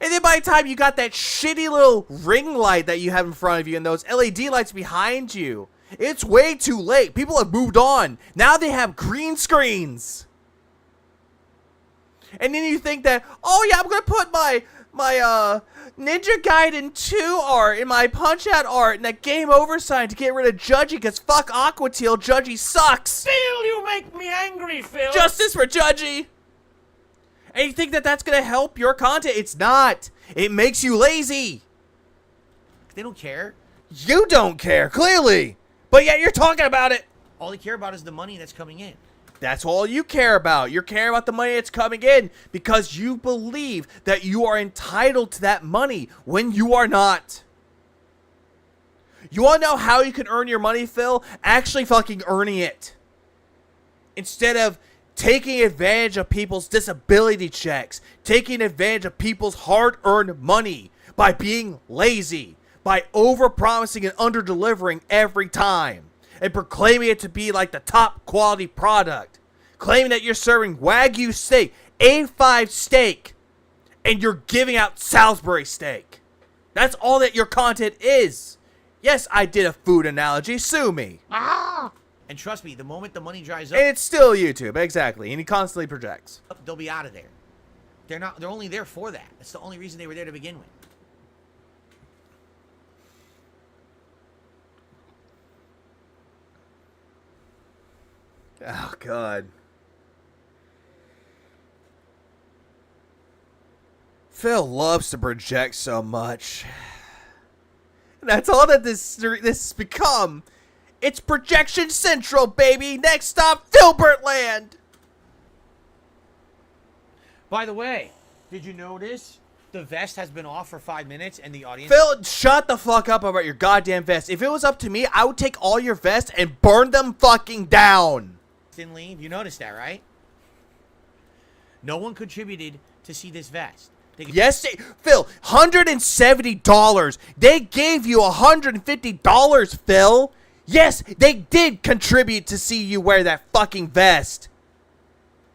And then by the time you got that shitty little ring light that you have in front of you and those LED lights behind you, it's way too late. People have moved on. Now they have green screens. And then you think that, oh yeah, I'm going to put my Ninja Gaiden 2 art in my Punch-Out art and that game over sign to get rid of Judgy because fuck Aqua Teal, Judgy sucks. Phil, you make me angry, Phil. Justice for Judgy. And you think that that's going to help your content? It's not. It makes you lazy. They don't care. You don't care, clearly. But yet you're talking about it. All they care about is the money that's coming in. That's all you care about. You're caring about the money that's coming in because you believe that you are entitled to that money when you are not. You want to know how you can earn your money, Phil? Actually fucking earning it. Instead of taking advantage of people's disability checks, taking advantage of people's hard-earned money by being lazy, by over-promising and under-delivering every time, and proclaiming it to be like the top quality product, claiming that you're serving Wagyu steak, A5 steak, and you're giving out Salisbury steak. That's all that your content is. Yes, I did a food analogy. Sue me. And trust me, the moment the money dries up, And it's still YouTube, exactly. And he constantly projects. they'll be out of there. They're only there for that. That's the only reason they were there to begin with. Oh, God. Phil loves to project so much. And that's all that this has become. It's Projection Central, baby. Next stop, Filbert Land. By the way, did you notice the vest has been off for 5 minutes and the audience... Phil, shut the fuck up about your goddamn vest. If it was up to me, I would take all your vests and burn them fucking down. Didn't leave. You noticed that, right? No one contributed to see this vest. Yes, Phil, $170. They gave you $150, Phil. Yes, they did contribute to see you wear that fucking vest.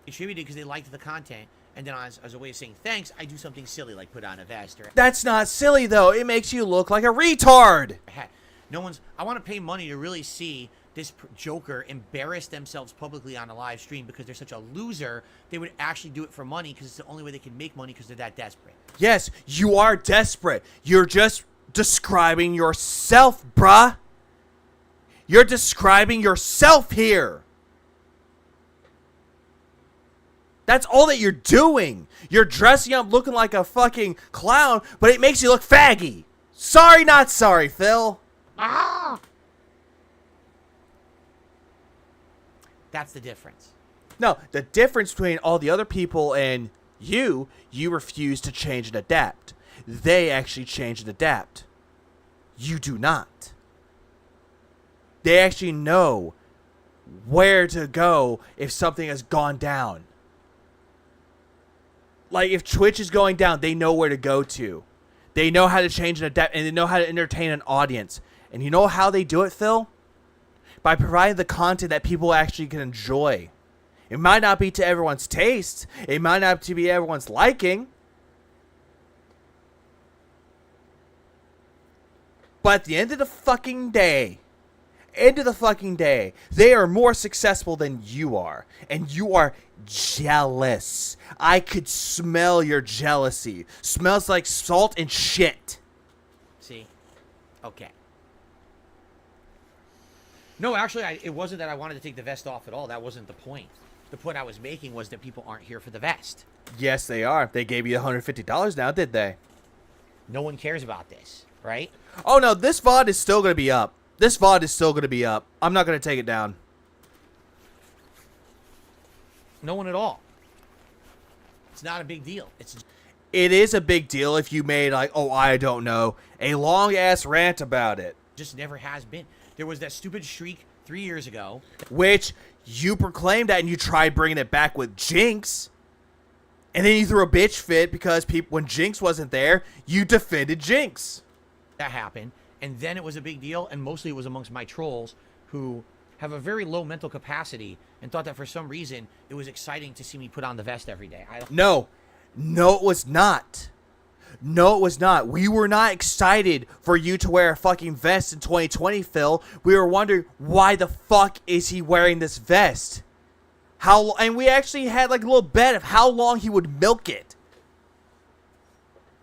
They contributed because they liked the content. And then as a way of saying thanks, I do something silly like put on a vest. Or That's not silly, though. It makes you look like a retard. I want to pay money to really see this Joker embarrass themselves publicly on a live stream because they're such a loser. They would actually do it for money because it's the only way they can make money because they're that desperate. Yes, you are desperate. You're just describing yourself, bruh. You're describing yourself here. That's all that you're doing. You're dressing up looking like a fucking clown, but it makes you look faggy. Sorry, not sorry, Phil. That's the difference. No, the difference between all the other people and you refuse to change and adapt. They actually change and adapt. You do not. They actually know where to go if something has gone down. Like, if Twitch is going down, they know where to go to. They know how to change and adapt, and they know how to entertain an audience. And you know how they do it, Phil? By providing the content that people actually can enjoy. It might not be to everyone's taste. It might not be everyone's liking. But at the end of the fucking day, they are more successful than you are. And you are jealous. I could smell your jealousy. Smells like salt and shit. See? Okay. No, actually, it wasn't that I wanted to take the vest off at all. That wasn't the point. The point I was making was that people aren't here for the vest. Yes, they are. They gave you $150 now, did they? No one cares about this, right? Oh, no, this VOD is still going to be up. I'm not going to take it down. No one at all. It's not a big deal. It is a big deal if you made, like, oh, I don't know, a long-ass rant about it. Just never has been. There was that stupid streak 3 years ago. Which you proclaimed that and you tried bringing it back with Jinx. And then you threw a bitch fit because when Jinx wasn't there, you defended Jinx. That happened. And then it was a big deal. And mostly it was amongst my trolls who have a very low mental capacity and thought that for some reason it was exciting to see me put on the vest every day. No, it was not. No, it was not. We were not excited for you to wear a fucking vest in 2020, Phil. We were wondering, why the fuck is he wearing this vest? And we actually had like a little bet of how long he would milk it.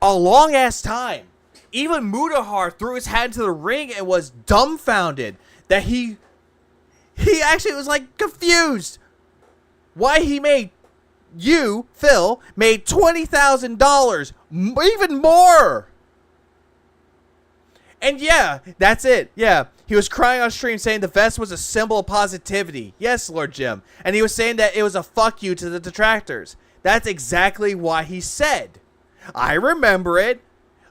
A long ass time. Even Mudahar threw his hat into the ring and was dumbfounded that he actually was like confused. Why he made you, Phil, made $20,000, even more. And yeah, that's it. Yeah, he was crying on stream saying the vest was a symbol of positivity. Yes, Lord Jim. And he was saying that it was a fuck you to the detractors. That's exactly what he said. I remember it.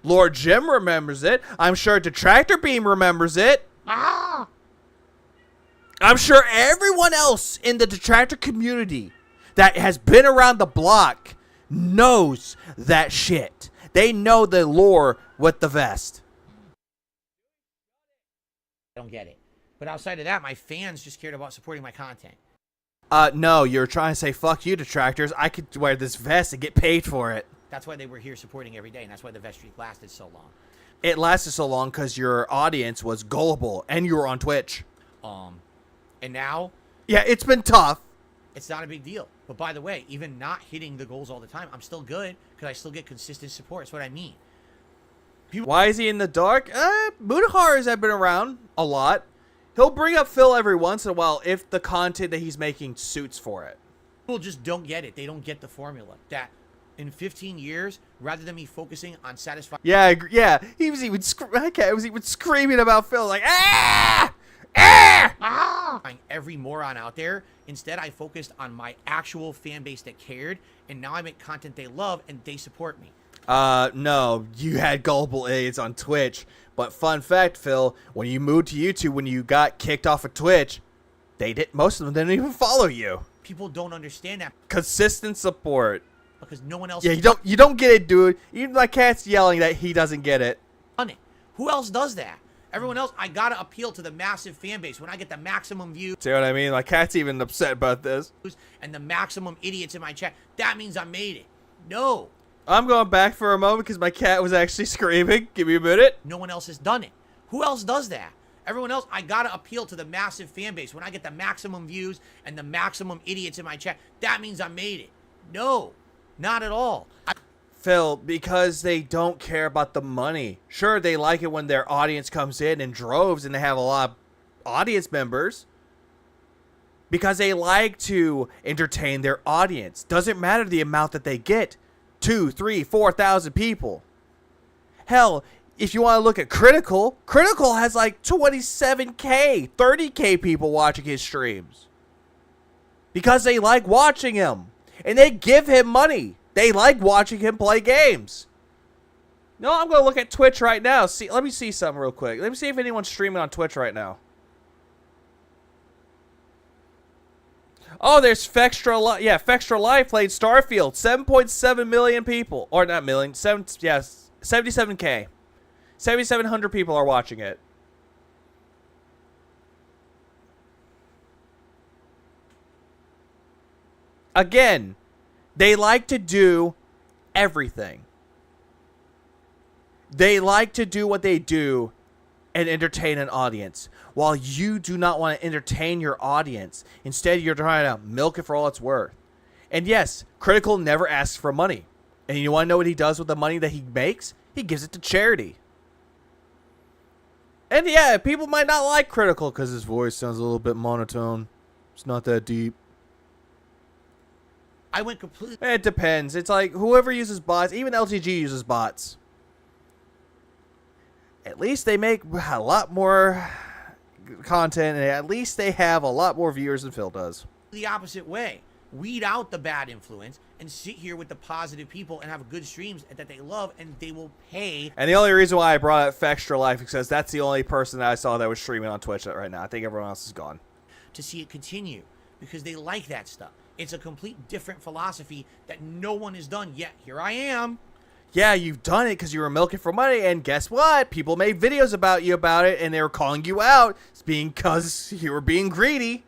Lord Jim remembers it. I'm sure Detractor Beam remembers it. I'm sure everyone else in the detractor community that has been around the block knows that shit. They know the lore with the vest. I don't get it. But outside of that, my fans just cared about supporting my content. No, you're trying to say fuck you, detractors. I could wear this vest and get paid for it. That's why they were here supporting every day, and that's why the vest streak lasted so long. It lasted so long because your audience was gullible, and you were on Twitch. And now... Yeah, it's been tough. It's not a big deal. But by the way, even not hitting the goals all the time, I'm still good because I still get consistent support. That's what I mean. Why is he in the dark? Mudahars have been around a lot. He'll bring up Phil every once in a while if the content that he's making suits for it. People just don't get it. They don't get the formula. That in 15 years, rather than me focusing on satisfying... Yeah. He was even screaming about Phil like, ah! Ah! Every moron out there. Instead, I focused on my actual fan base that cared, and now I make content they love and they support me. No, you had gullible idiots on Twitch. But fun fact, Phil, when you moved to YouTube, when you got kicked off of Twitch, most of them didn't even follow you. People don't understand that. Consistent support. Because no one else... Yeah, you don't get it, dude. Even my cat's yelling that he doesn't get it. Who else does that? Everyone else, I gotta appeal to the massive fan base. When I get the maximum views... See what I mean? My cat's even upset about this. ...and the maximum idiots in my chat, that means I made it. No. I'm going back for a moment because my cat was actually screaming. Give me a minute. No one else has done it. Who else does that? Everyone else, I gotta appeal to the massive fan base. When I get the maximum views and the maximum idiots in my chat, that means I made it. No, not at all. Phil, because they don't care about the money. Sure, they like it when their audience comes in droves and they have a lot of audience members. Because they like to entertain their audience. Doesn't matter the amount that they get. 2, 3, 4,000 people. Hell, if you want to look at Critical has like 27K, 30K people watching his streams. Because they like watching him. And they give him money. They like watching him play games. No, I'm gonna look at Twitch right now. See, let me see something real quick. Let me see if anyone's streaming on Twitch right now. Oh, there's Fextra Life. Yeah, Fextra Life played Starfield. 7.7 million people, or not million. 77K. 7,700 people are watching it. Again, they like to do everything. They like to do what they do and entertain an audience. While you do not want to entertain your audience. Instead, you're trying to milk it for all it's worth. And yes, Critical never asks for money. And you want to know what he does with the money that he makes? He gives it to charity. And yeah, people might not like Critical because his voice sounds a little bit monotone. It's not that deep. I went completely. It depends. It's like whoever uses bots, even LTG uses bots. At least they make a lot more content, and at least they have a lot more viewers than Phil does. The opposite way. Weed out the bad influence and sit here with the positive people and have good streams that they love, and they will pay. And the only reason why I brought up Fextra Life is because that's the only person that I saw that was streaming on Twitch right now. I think everyone else is gone. To see it continue because they like that stuff. It's a complete different philosophy that no one has done yet. Here I am. Yeah, you've done it because you were milking for money, and guess what? People made videos about you about it, and they were calling you out because you were being greedy.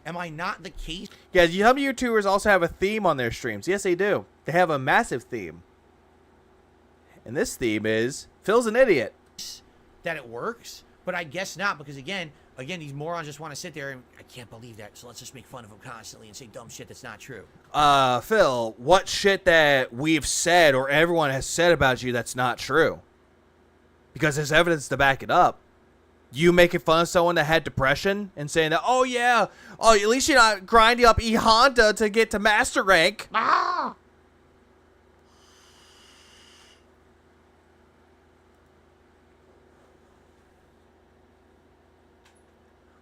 Am I not the case? Yeah, some YouTubers also have a theme on their streams. Yes, they do. They have a massive theme. And this theme is, Phil's an idiot. That it works, but I guess not, because again, these morons just want to sit there and, I can't believe that, so let's just make fun of them constantly and say dumb shit that's not true. Phil, what shit that we've said or everyone has said about you that's not true? Because there's evidence to back it up. You making fun of someone that had depression and saying that, oh yeah, oh, at least you're not grinding up E-Honda to get to master rank. Ah!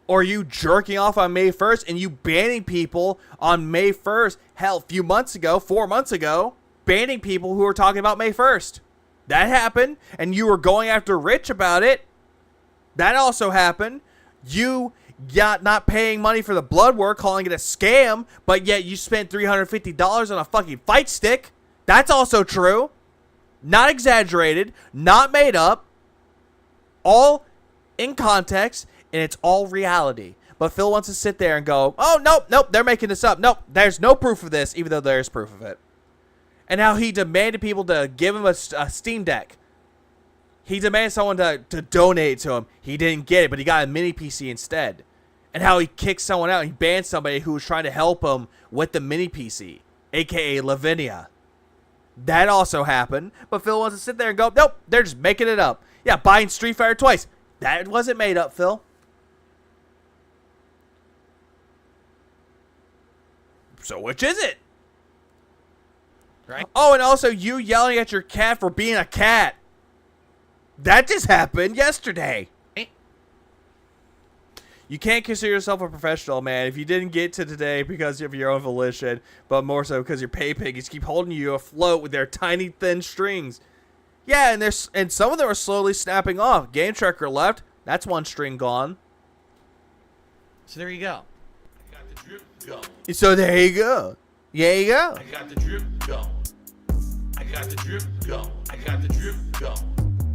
Or you jerking off on May 1st and you banning people on May 1st. Hell, a few months ago, 4 months ago, banning people who were talking about May 1st. That happened, and you were going after Rich about it. That also happened. You got not paying money for the blood work, calling it a scam, but yet you spent $350 on a fucking fight stick. That's also true. Not exaggerated, not made up. All in context. And it's all reality. But Phil wants to sit there and go, oh, nope, they're making this up. Nope, there's no proof of this, even though there's proof of it. And how he demanded people to give him a Steam Deck. He demanded someone to donate to him. He didn't get it, but he got a mini PC instead. And how he kicked someone out. He banned somebody who was trying to help him with the mini PC, a.k.a. Lavinia. That also happened. But Phil wants to sit there and go, nope, they're just making it up. Yeah, buying Street Fighter twice. That wasn't made up, Phil. So which is it? Right. Oh, and also you yelling at your cat for being a cat. That just happened yesterday. You can't consider yourself a professional, man, if you didn't get to today because of your own volition, but more so because your pay piggies keep holding you afloat with their tiny, thin strings. Yeah, and some of them are slowly snapping off. Game Tracker left. That's one string gone. So there you go. I got the drip going. So there you go. There you go. I got the drip going. I got the drip going. I got the drip going.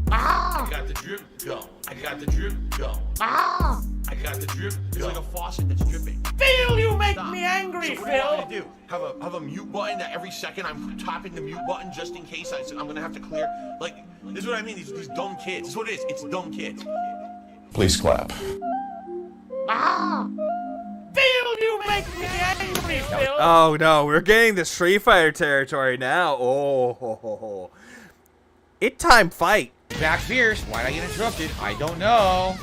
I got the drip going. I got the drip going. I got the drip going. It's like a faucet that's dripping. Phil, you make Stop. me angry, So what do you want Phil. me to do? Have a mute button that every second I'm tapping the mute button just in case I'm gonna have to clear. Like, this is what I mean. These dumb kids. This is what it is. It's dumb kids. Please clap. Phil, you make me angry, Phil. Oh, no. We're getting the Street Fighter territory now. Oh. It time fight. Back fierce. Why did I get interrupted? I don't know.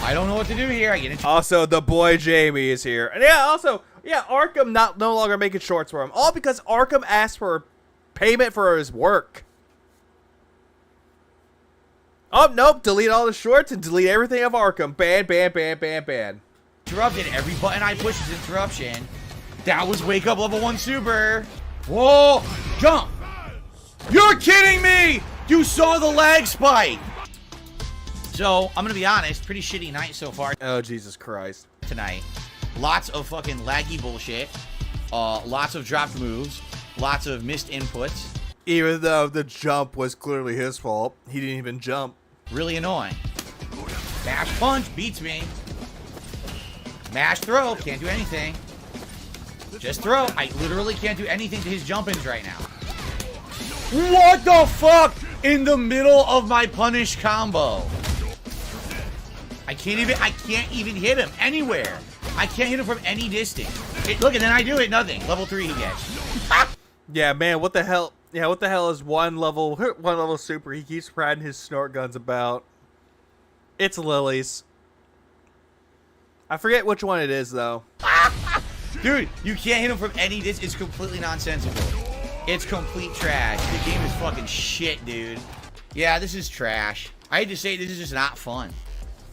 I don't know what to do here. I get interrupted. Also, the boy Jamie is here. And yeah, also, yeah, Arkham no longer making shorts for him. All because Arkham asked for payment for his work. Oh, nope. Delete all the shorts and delete everything of Arkham. Ban. Interrupted. Every button I push is interruption. That was wake up level 1 super. Whoa. Jump. You're kidding me. You saw the lag spike! So, I'm gonna be honest, pretty shitty night so far Oh, Jesus Christ. tonight. Lots of fucking laggy bullshit. Lots of dropped moves. Lots of missed inputs. Even though the jump was clearly his fault, he didn't even jump. Really annoying. Mash punch beats me. Mash throw, can't do anything. Just throw. I literally can't do anything to his jump-ins right now. What the fuck? In the middle of my punish combo. I can't even hit him anywhere. I can't hit him from any distance. Look, and then I do it, nothing. Level 3 he gets. Yeah, man, what the hell? Yeah, what the hell is one level super he keeps riding his snort guns about? It's Lily's. I forget which one it is, though. Dude, you can't hit him from any distance. It's completely nonsensical. It's complete trash. The game is fucking shit, dude. Yeah, this is trash. I hate to say this is just not fun.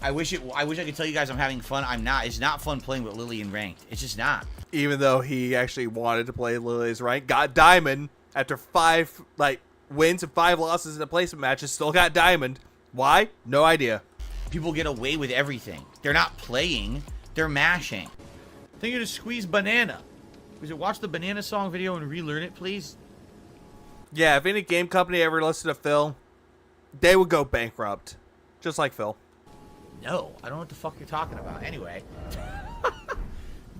I wish I could tell you guys I'm having fun. I'm not. It's not fun playing with Lily in ranked. It's just not. Even though he actually wanted to play Lily's rank, got diamond after 5 wins and 5 losses in the placement matches, still got diamond. Why? No idea. People get away with everything. They're not playing. They're mashing. I think you just squeeze banana. Was it watch the banana song video and relearn it, please? Yeah, if any game company ever listened to Phil, they would go bankrupt. Just like Phil. No, I don't know what the fuck you're talking about. Anyway.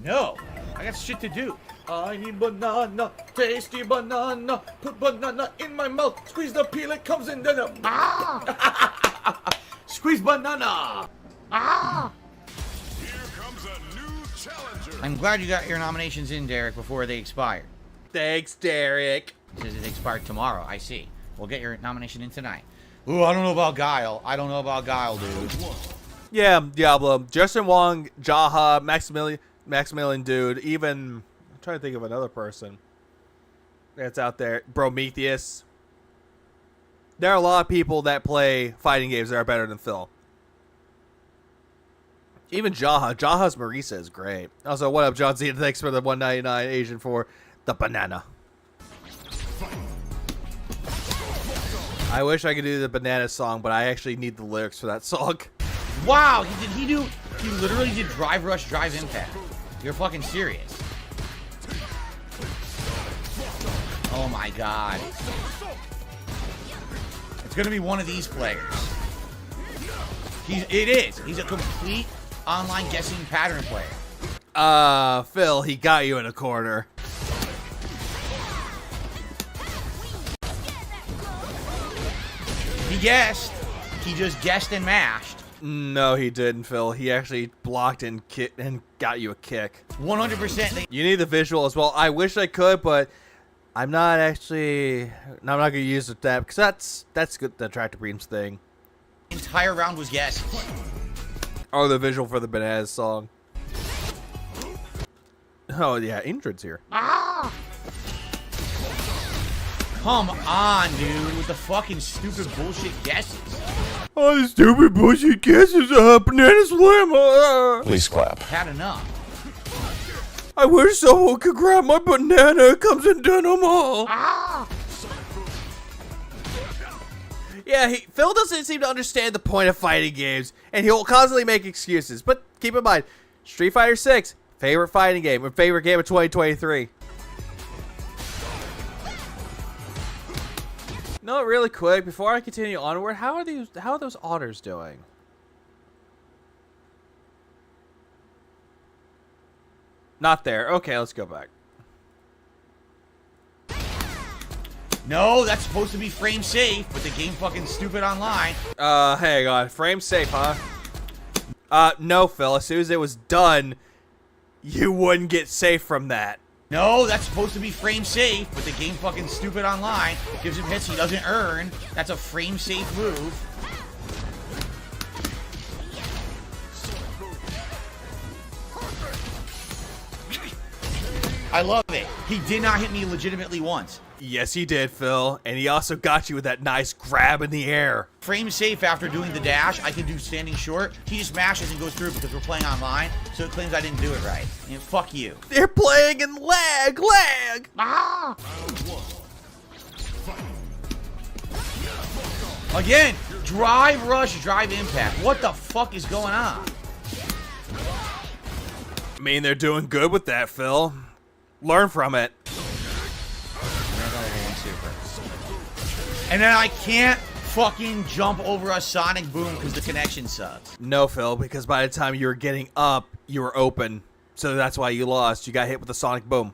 No, I got shit to do. I need banana, tasty banana. Put banana in my mouth. Squeeze the peel, it comes in then. Squeeze banana. Here comes a new challenger. I'm glad you got your nominations in, Derek, before they expire. Thanks, Derek. It says it expired tomorrow. I see. We'll get your nomination in tonight. Ooh, I don't know about Guile. I don't know about Guile, dude. Yeah, Diablo. Justin Wong, Jaha, Maximilian Dude, even... I'm trying to think of another person that's out there. Prometheus. There are a lot of people that play fighting games that are better than Phil. Even Jaha. Jaha's Marisa is great. Also, what up, John Cena? Thanks for the 199 Asian for the banana. I wish I could do the banana song, but I actually need the lyrics for that song. Wow, he literally did Drive Rush, Drive Impact. You're fucking serious. Oh my god. It's gonna be one of these players. It is. He's a complete online guessing pattern player. Phil, he got you in a corner. He guessed. He just guessed and mashed. No, he didn't, Phil. He actually blocked and got you a kick. 100%. You need the visual as well. I wish I could, but I'm not actually... I'm not going to use that because that's good. The Tractor Beams thing. The entire round was guessed. Oh, the visual for the bananas song. Oh, yeah. Ingrid's here. Come on, dude. With the fucking stupid bullshit guesses. Oh, the stupid bullshit guesses. Banana Slam. Please clap. Had enough. I wish someone could grab my banana. It comes in denim all. Yeah, Phil doesn't seem to understand the point of fighting games, and he'll constantly make excuses. But keep in mind, Street Fighter 6, favorite fighting game, or favorite game of 2023. No, really quick, before I continue onward, how are those otters doing? Not there. Okay, let's go back. No, that's supposed to be frame safe, but the game fucking stupid online. Hang on. Frame safe, huh? No, Phil. As soon as it was done, you wouldn't get safe from that. No, that's supposed to be frame safe, but the game fucking stupid online. Gives him hits he doesn't earn. That's a frame safe move. I love it. He did not hit me legitimately once. Yes, he did, Phil. And he also got you with that nice grab in the air. Frame safe after doing the dash. I can do standing short. He just mashes and goes through because we're playing online, so it claims I didn't do it right. And fuck you. They're playing in lag. Again, drive rush, drive impact. What the fuck is going on? I mean, they're doing good with that, Phil. Learn from it. And then I can't fucking jump over a sonic boom because the connection sucks. No, Phil, because by the time you were getting up, you were open. So that's why you lost. You got hit with a sonic boom.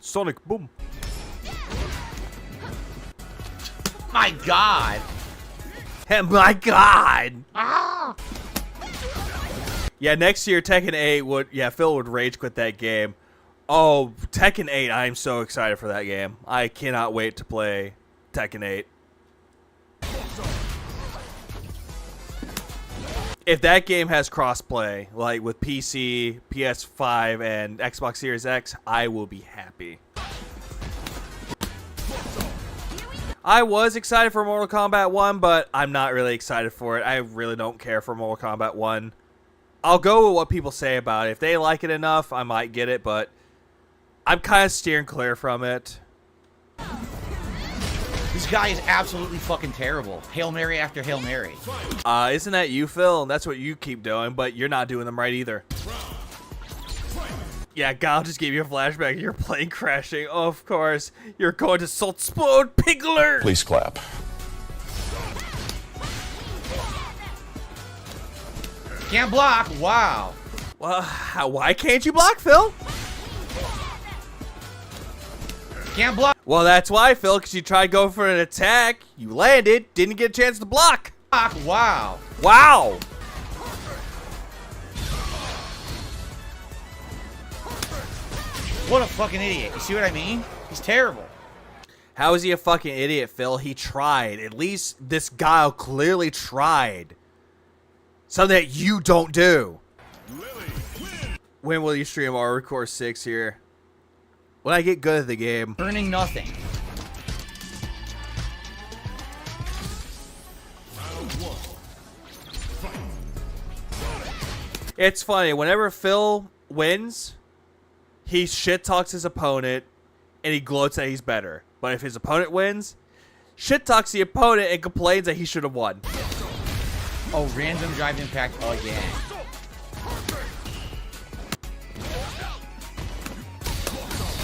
Sonic boom. My God. Hey, my God. Ah. Yeah, next year Tekken 8 would. Yeah, Phil would rage quit that game. Oh, Tekken 8! I am so excited for that game. I cannot wait to play Tekken 8. If that game has crossplay, like with PC, PS5, and Xbox Series X, I will be happy. I was excited for Mortal Kombat 1, but I'm not really excited for it. I really don't care for Mortal Kombat 1. I'll go with what people say about it. If they like it enough, I might get it, but I'm kind of steering clear from it. This guy is absolutely fucking terrible. Hail Mary after Hail Mary. Isn't that you, Phil? That's what you keep doing, but you're not doing them right either. Yeah, Gal just gave you a flashback of your plane crashing. Oh, of course. You're going to Salt Spoon Pigler! Please clap. Can't block. Wow. Well, why can't you block, Phil? Can't block. Well, that's why, Phil, because you tried going for an attack. You landed, didn't get a chance to block. Wow. Wow. What a fucking idiot. You see what I mean? He's terrible. How is he a fucking idiot, Phil? He tried. At least this guy clearly tried. Something that you don't do. When will you stream Armored Core 6 here? When I get good at the game. Earning nothing. It's funny. Whenever Phil wins, he shit talks his opponent and he gloats that he's better. But if his opponent wins, shit talks the opponent and complains that he should have won. Oh, random drive impact again.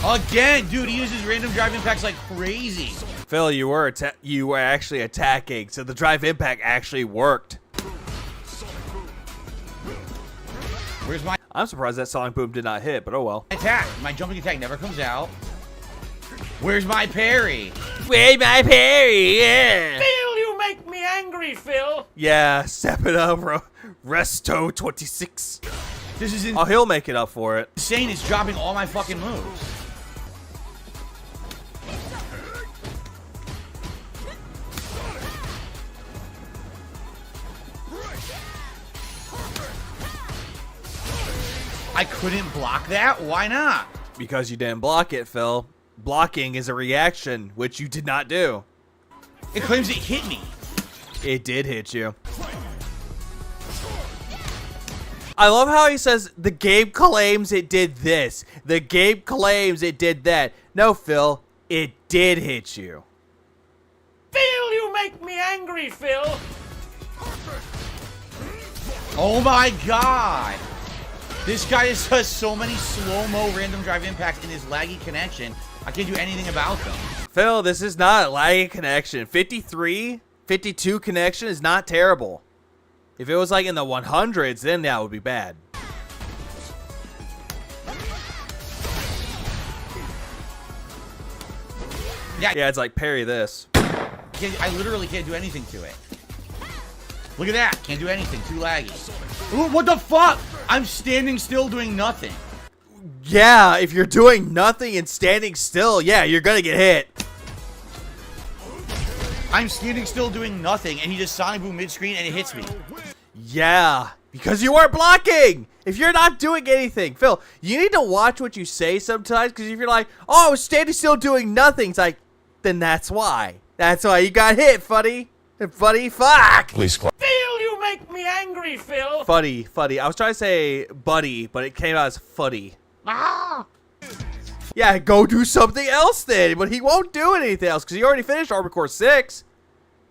Again, dude, he uses random drive impacts like crazy. Phil, you were actually attacking, so the drive impact actually worked. Where's my I'm surprised that Sonic Boom did not hit, but oh well. attack? My jumping attack never comes out. Where's my parry? Where's my parry? Yeah. Phil, you make me angry, Phil. Yeah, step it up, bro. Resto 26. This is Oh, he'll make it up for it. insane. It's dropping all my fucking moves. I couldn't block that? Why not? Because you didn't block it, Phil. Blocking is a reaction, which you did not do. It claims it hit me. It did hit you. I love how he says, the game claims it did this. The game claims it did that. No, Phil, it did hit you. Phil, you make me angry, Phil. Oh my god. This guy has so many slow-mo random drive impacts in his laggy connection. I can't do anything about them. Phil, this is not a lagging connection. 53, 52 connection is not terrible. If it was like in the 100s, then that would be bad. Yeah, it's like parry this. I literally can't do anything to it. Look at that. Can't do anything. Too laggy. Ooh, what the fuck? I'm standing still doing nothing. Yeah, if you're doing nothing and standing still, yeah, you're gonna get hit. I'm standing still doing nothing, and he just Sonic Boom mid-screen, and it hits me. Yeah, because you weren't blocking. If you're not doing anything, Phil, you need to watch what you say sometimes, because if you're like, oh, I was standing still doing nothing, it's like, then that's why. That's why you got hit, Fuddy. Fuddy, fuck. Please clap. Phil, you make me angry, Phil. Fuddy. I was trying to say buddy, but it came out as Fuddy. Ah. Yeah, go do something else then. But he won't do anything else because he already finished Armored Core 6.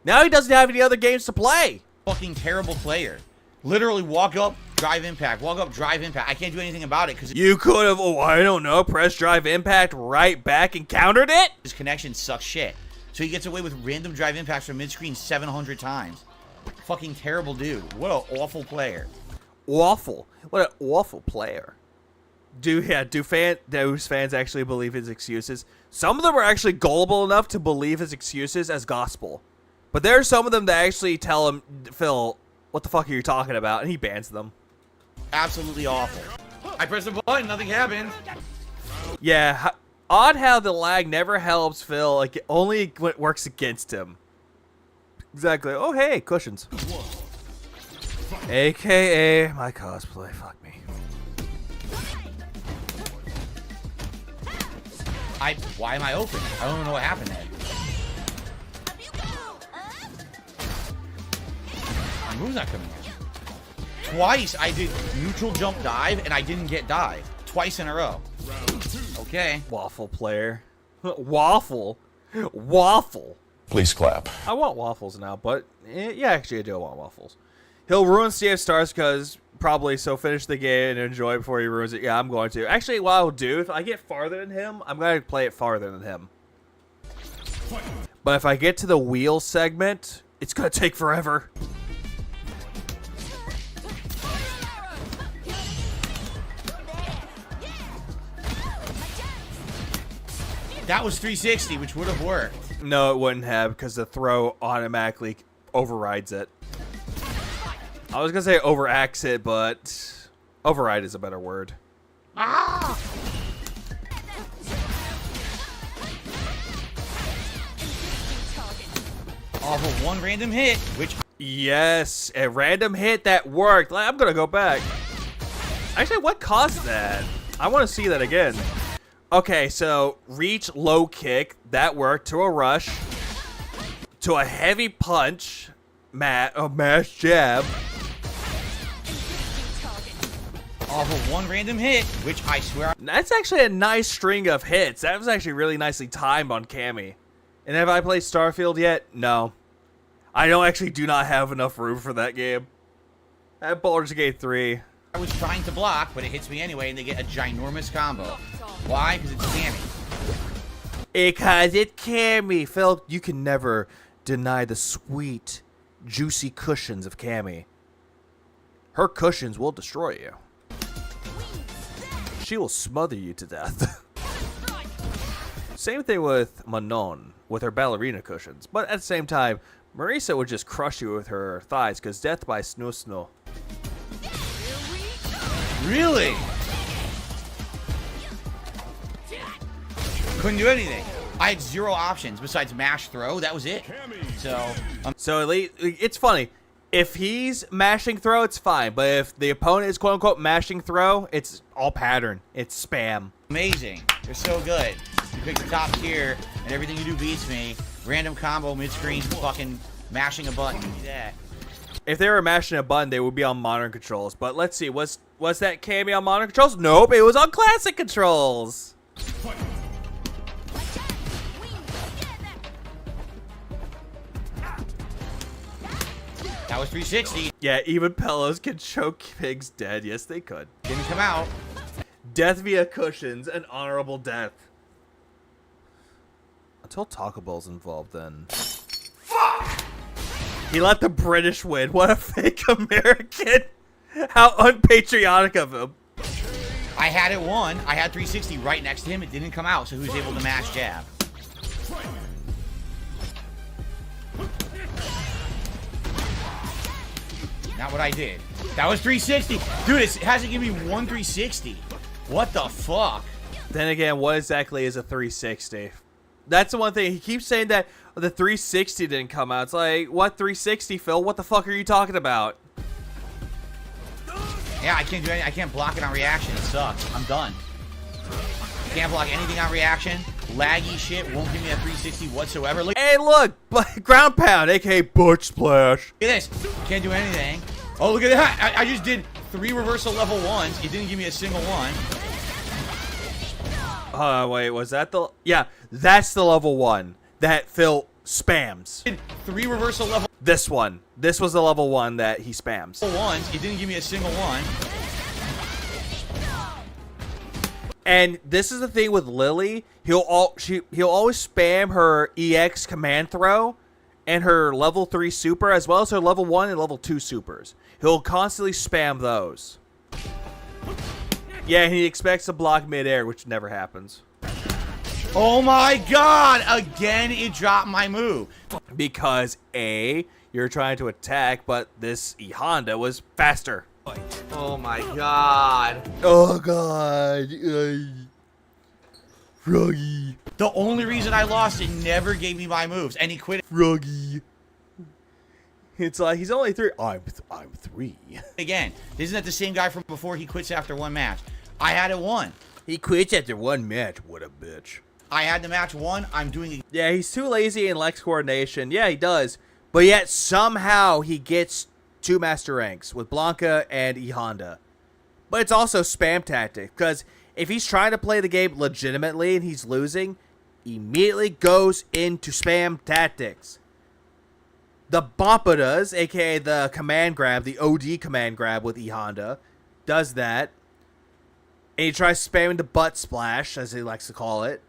Now he doesn't have any other games to play. Fucking terrible player. Literally walk up, drive impact. Walk up, drive impact. I can't do anything about it because You could have, oh, I don't know, press drive impact right back and countered it? his connection sucks shit. So he gets away with random drive impacts from mid-screen 700 times. Fucking terrible dude. What an awful player. Awful. What an awful player. Do those fans actually believe his excuses? Some of them are actually gullible enough to believe his excuses as gospel. But there are some of them that actually tell him, Phil, what the fuck are you talking about? And he bans them. Absolutely awful. I press the button, nothing happens. Yeah, odd how the lag never helps Phil. Like, it only works against him. Exactly. Oh, hey, cushions. AKA my cosplay. Fuck me. Why am I open? I don't even know what happened there. My move's not coming in. Twice I did neutral jump dive and I didn't get dive. Twice in a row. Okay. Waffle player. Waffle. Waffle. Please clap. I want waffles now, but yeah, actually I do want waffles. He'll ruin Sea of Stars because probably so finish the game and enjoy before he ruins it. Yeah, I'm going to. Actually, what I'll do, if I get farther than him, I'm going to play it farther than him. But if I get to the wheel segment, it's going to take forever. That was 360, which would have worked. No, it wouldn't have because the throw automatically overrides it. I was going to say overacts it, but override is a better word. Ah! Off of one random hit, which... Yes, a random hit that worked. I'm going to go back. Actually, what caused that? I want to see that again. Okay, so reach low kick. That worked to a rush. To a heavy punch. Mash jab. Off of one random hit, which I swear... That's actually a nice string of hits. That was actually really nicely timed on Cammy. And have I played Starfield yet? No. I do not have enough room for that game. I have Baldur's Gate 3. I was trying to block, but it hits me anyway, and they get a ginormous combo. Why? Because it's Cammy. Because it's Cammy. Phil, you can never deny the sweet, juicy cushions of Cammy. Her cushions will destroy you. She will smother you to death. Same thing with Manon, with her ballerina cushions. But at the same time, Marisa would just crush you with her thighs, because death by snoo. Really? Couldn't do anything. I had zero options besides mash throw. That was it. So at least, it's funny. If he's mashing throw, it's fine. But if the opponent is quote-unquote mashing throw, it's all pattern. It's spam. Amazing. They're so good. You pick the top tier, and everything you do beats me. Random combo mid-screen, fucking mashing a button. Give me that. If they were mashing a button, they would be on modern controls. But let's see, was that Cammy on modern controls? Nope, it was on classic controls. That was 360. Yeah, even pillows can choke pigs dead. Yes, they could. Didn't come out. Death via cushions, an honorable death. Until Taco Bell's involved, then. Fuck! He let the British win. What a fake American. How unpatriotic of him. I had it won. I had 360 right next to him. It didn't come out, so he was able to mash jab. Not what I did. That was 360. Dude, it hasn't given me one 360. What the fuck? Then again, what exactly is a 360? That's the one thing. He keeps saying that the 360 didn't come out. It's like, what 360, Phil? What the fuck are you talking about? Yeah, I can't do anything. I can't block it on reaction. It sucks. I'm done. Can't block anything on reaction. Laggy shit won't give me a 360 whatsoever. Look. Hey, look! Ground pound, aka Butch Splash. Look at this. Can't do anything. Oh, look at that. I just did 3 reversal level 1s. It didn't give me a single one. Wait, was that the... Yeah, that's the level 1 that Phil spams. 3 reversal level This one. This was the level 1 that he spams. ones. It didn't give me a single one. And this is the thing with Lily. He'll always spam her EX command throw and her level 3 super, as well as her level 1 and level 2 supers. He'll constantly spam those. Yeah, he expects to block midair, which never happens. Oh my god! Again, it dropped my move. Because A, you're trying to attack, but this E Honda was faster. Oh my god. Oh god. Froggy. The only reason I lost, it never gave me my moves, and he quit Froggy. It's like, he's only 3. I'm 3. again. Isn't that the same guy from before? He quits after 1 match. I had it won. He quits after 1 match. What a bitch. I had the match won. I'm doing it. Yeah, he's too lazy in Lex coordination. Yeah, he does. But yet, somehow, he gets 2 master ranks with Blanca and E Honda. But it's also spam tactic, because if he's trying to play the game legitimately and he's losing, immediately goes into spam tactics. The Bombadas, aka the command grab, the OD command grab with E Honda, does that. And he tries spamming the butt splash, as he likes to call it.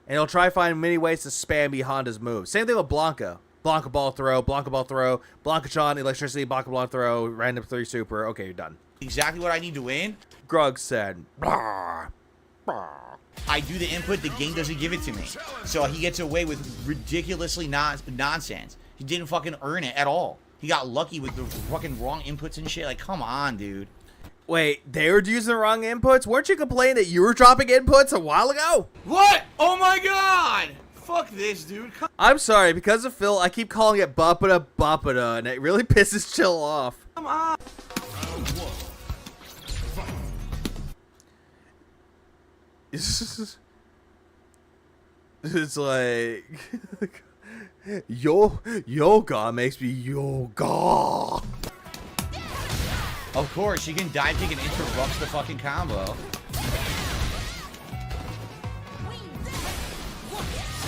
And he'll try to find many ways to spam E Honda's moves. Same thing with Blanca. Blanca ball throw, Blanca ball throw, Blanca Chan, electricity, Blanca ball throw, random 3 super. Okay, you're done. Exactly what I need to win. Grug said, "Blah, blah." I do the input, the game doesn't give it to me. So he gets away with ridiculously nonsense. He didn't fucking earn it at all. He got lucky with the fucking wrong inputs and shit. Like, come on, dude. Wait, they were using the wrong inputs? Weren't you complaining that you were dropping inputs a while ago? What? Oh my god! Fuck this, dude. I'm sorry, because of Phil, I keep calling it Bappada, and it really pisses Chill off. Come on. It's like yoga makes me yoga. Of course, you can dive kick and interrupts the fucking combo.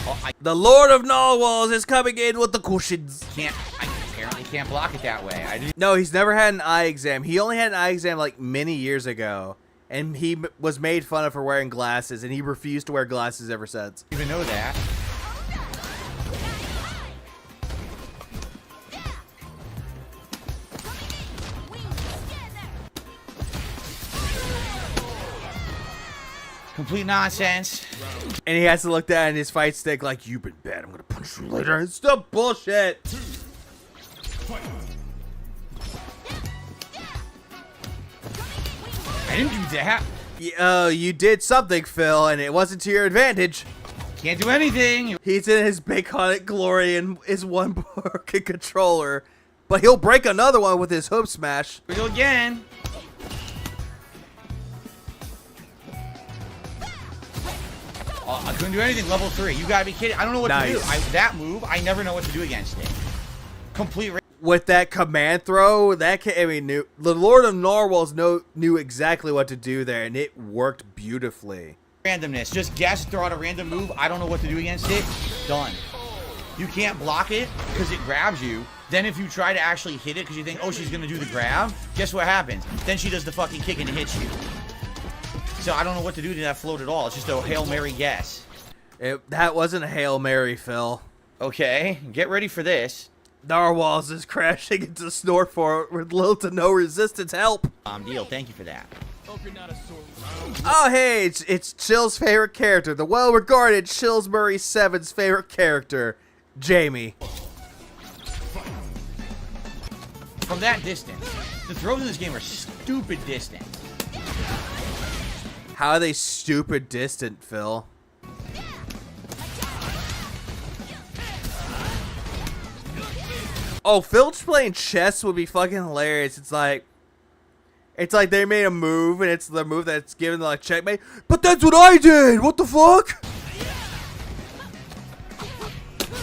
Oh, The Lord of Narwhals is coming in with the cushions. I apparently can't block it that way. I didn't No, he's never had an eye exam. He only had an eye exam like many years ago. And he was made fun of for wearing glasses, and he refused to wear glasses ever since. even know that. Complete nonsense. And he has to look down at his fight stick like, you've been bad, I'm gonna punch you later. It's still bullshit. I didn't do that. You did something, Phil, and it wasn't to your advantage. Can't do anything. He's in his Baconic glory and is one broken controller. But he'll break another one with his hoop smash. Here we go again. Oh, I couldn't do anything. Level 3. You gotta be kidding. I don't know what to do. That move, I never know what to do against it. Complete. With that command throw, the Lord of Narwhals knew exactly what to do there, and it worked beautifully. Randomness. Just guess, throw out a random move. I don't know what to do against it. Done. You can't block it because it grabs you. Then if you try to actually hit it because you think, oh, she's going to do the grab, guess what happens? Then she does the fucking kick and it hits you. So I don't know what to do to that float at all. It's just a Hail Mary guess. That wasn't a Hail Mary, Phil. Okay, get ready for this. Narwhals is crashing into Snorfort with little to no resistance help. Deal. Thank you for that. Oh, hey, it's Chill's favorite character, the well-regarded Chillsbury 7's favorite character, Jamie. From that distance, the throws in this game are stupid distant. How are they stupid distant, Phil? Oh, Filch playing chess would be fucking hilarious. It's like they made a move, and it's the move that's given like checkmate. But that's what I did. What the fuck?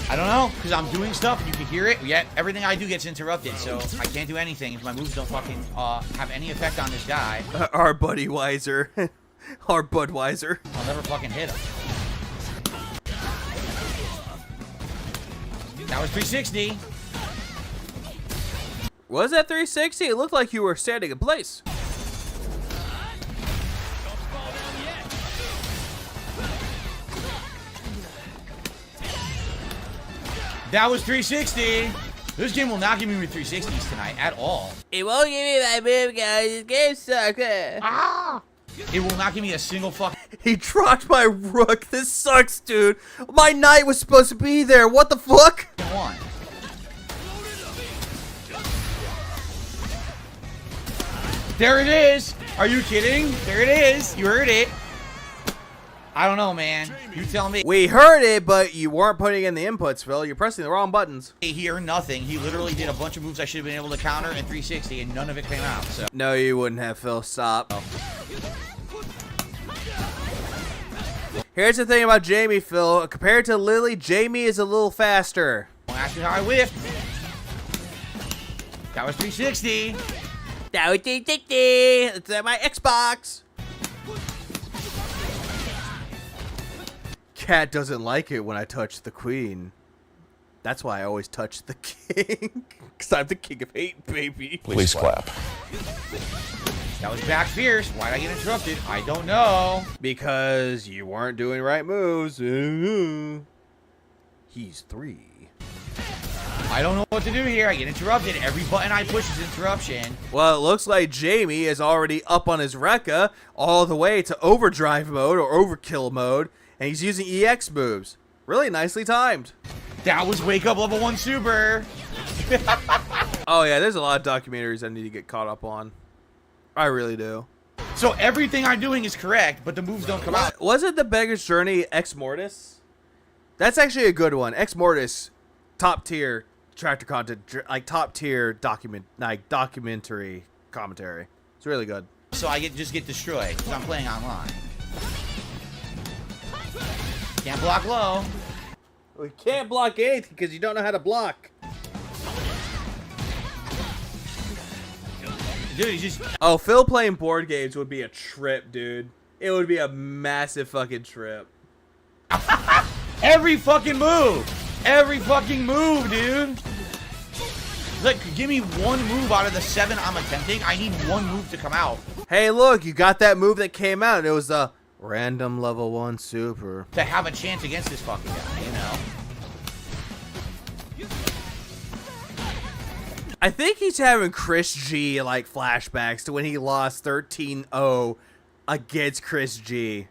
I don't know, because I'm doing stuff and you can hear it, yet everything I do gets interrupted, so I can't do anything if my moves don't fucking have any effect on this guy. Our buddy Weiser. Our Budweiser. I'll never fucking hit him. That was 360. Was that 360? It looked like you were standing in place. That was 360. This game will not give me 360s tonight at all. It won't give me my move, guys. This game sucks. It will not give me a single fuck. He dropped my rook. This sucks, dude. My knight was supposed to be there. What the fuck? One. There it is. Are you kidding? There it is. You heard it. I don't know, man. You tell me. We heard it, but you weren't putting in the inputs, Phil. You're pressing the wrong buttons. He heard nothing. He literally did a bunch of moves I should have been able to counter in 360, and none of it came out. So No, you wouldn't have, Phil. Stop. Here's the thing about Jamie, Phil. Compared to Lily, Jamie is a little faster. don't ask me how I whiffed. That was 360. That was 360. It's at my Xbox. Cat doesn't like it when I touch the queen. That's why I always touch the king. Because I'm the king of hate, baby. Please clap. That was back fierce. Why'd I get interrupted? I don't know. Because you weren't doing right moves. He's 3. I don't know what to do here. I get interrupted. Every button I push is interruption. Well, it looks like Jamie is already up on his Rekka all the way to overdrive mode or overkill mode. And he's using EX moves. Really nicely timed. That was Wake Up Level 1 Super. Oh, yeah, there's a lot of documentaries I need to get caught up on. I really do. So everything I'm doing is correct, but the moves don't come out. Was it the Beggar's Journey Ex Mortis? That's actually a good one. Ex Mortis, top tier tractor content, like top tier documentary commentary. It's really good. So I just get destroyed because I'm playing online. Can't block low. We can't block anything because you don't know how to block. Dude, he's just... Oh, Phil playing board games would be a trip, dude. It would be a massive fucking trip. Every fucking move. Every fucking move, dude. Look, give me one move out of the 7 I'm attempting. I need one move to come out. Hey, look, you got that move that came out. It was a random level 1 super. To have a chance against this fucking guy, you know? I think he's having Chris G, like, flashbacks to when he lost 13-0 against Chris G.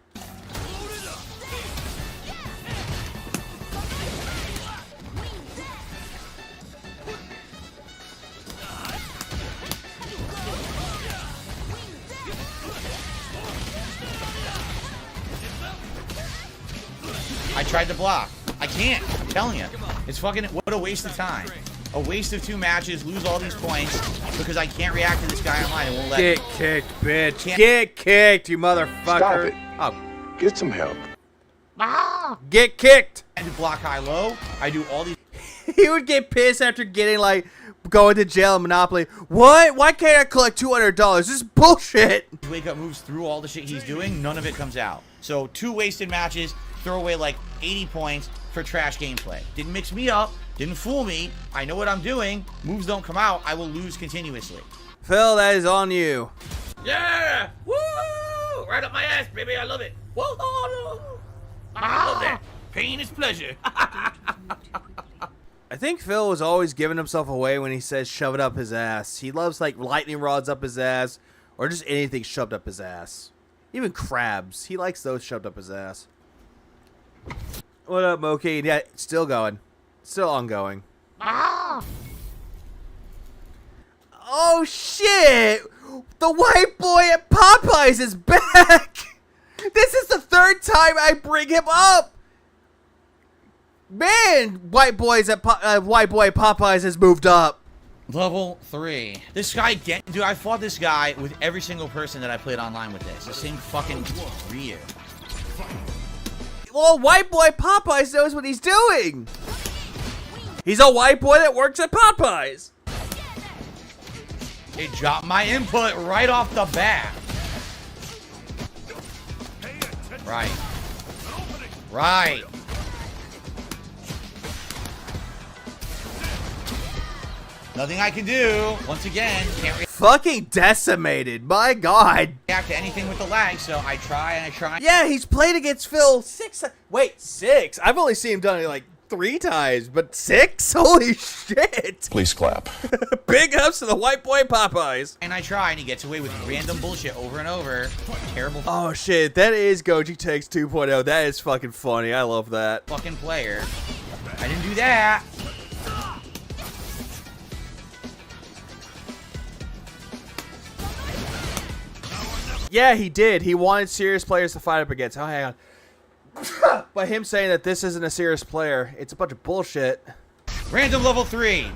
I tried to block. I can't. I'm telling you. It's fucking... What a waste of time. A waste of 2 matches, lose all these points because I can't react to this guy online. It won't let Get kicked, bitch. Get kicked, you motherfucker. Stop it. Oh. Get some help. Get kicked. I do block high low. I do all these... He would get pissed after getting, like, going to jail in Monopoly. What? Why can't I collect $200? This is bullshit. Wake up moves through all the shit he's doing. None of it comes out. So 2 wasted matches. Throw away like 80 points for trash gameplay. Didn't mix me up. Didn't fool me. I know what I'm doing. Moves don't come out. I will lose continuously. Phil, that is on you. Yeah! Woo! Right up my ass, baby. I love it. Woo! I love that. Pain is pleasure. I think Phil was always giving himself away when he says shove it up his ass. He loves, like, lightning rods up his ass or just anything shoved up his ass. Even crabs. He likes those shoved up his ass. What up, Moki? Yeah, still going. Still ongoing. Oh, shit! The white boy at Popeyes is back! This is the 3rd time I bring him up! Man, white boy at Popeyes has moved up. Level 3. This guy, dude, I fought this guy with every single person that I played online with this. The same fucking Ryu. Well, white boy Popeyes knows what he's doing. He's a white boy that works at Popeyes. It dropped my input right off the bat. Right. Right. Nothing I can do. Once again, can't Fucking decimated. My God. react to anything with the lag, so I try and I try. Yeah, he's played against Phil 6. Wait, 6? I've only seen him done it like 3 times, but 6? Holy shit. Please clap. Big ups to the white boy Popeyes. And I try, and he gets away with random bullshit over and over. Terrible Oh shit, that is Goji Takes 2.0. That is fucking funny. I love that. fucking player. I didn't do that. Yeah, he did. He wanted serious players to fight up against. Oh, hang on. By him saying that this isn't a serious player, it's a bunch of bullshit. Random level 3.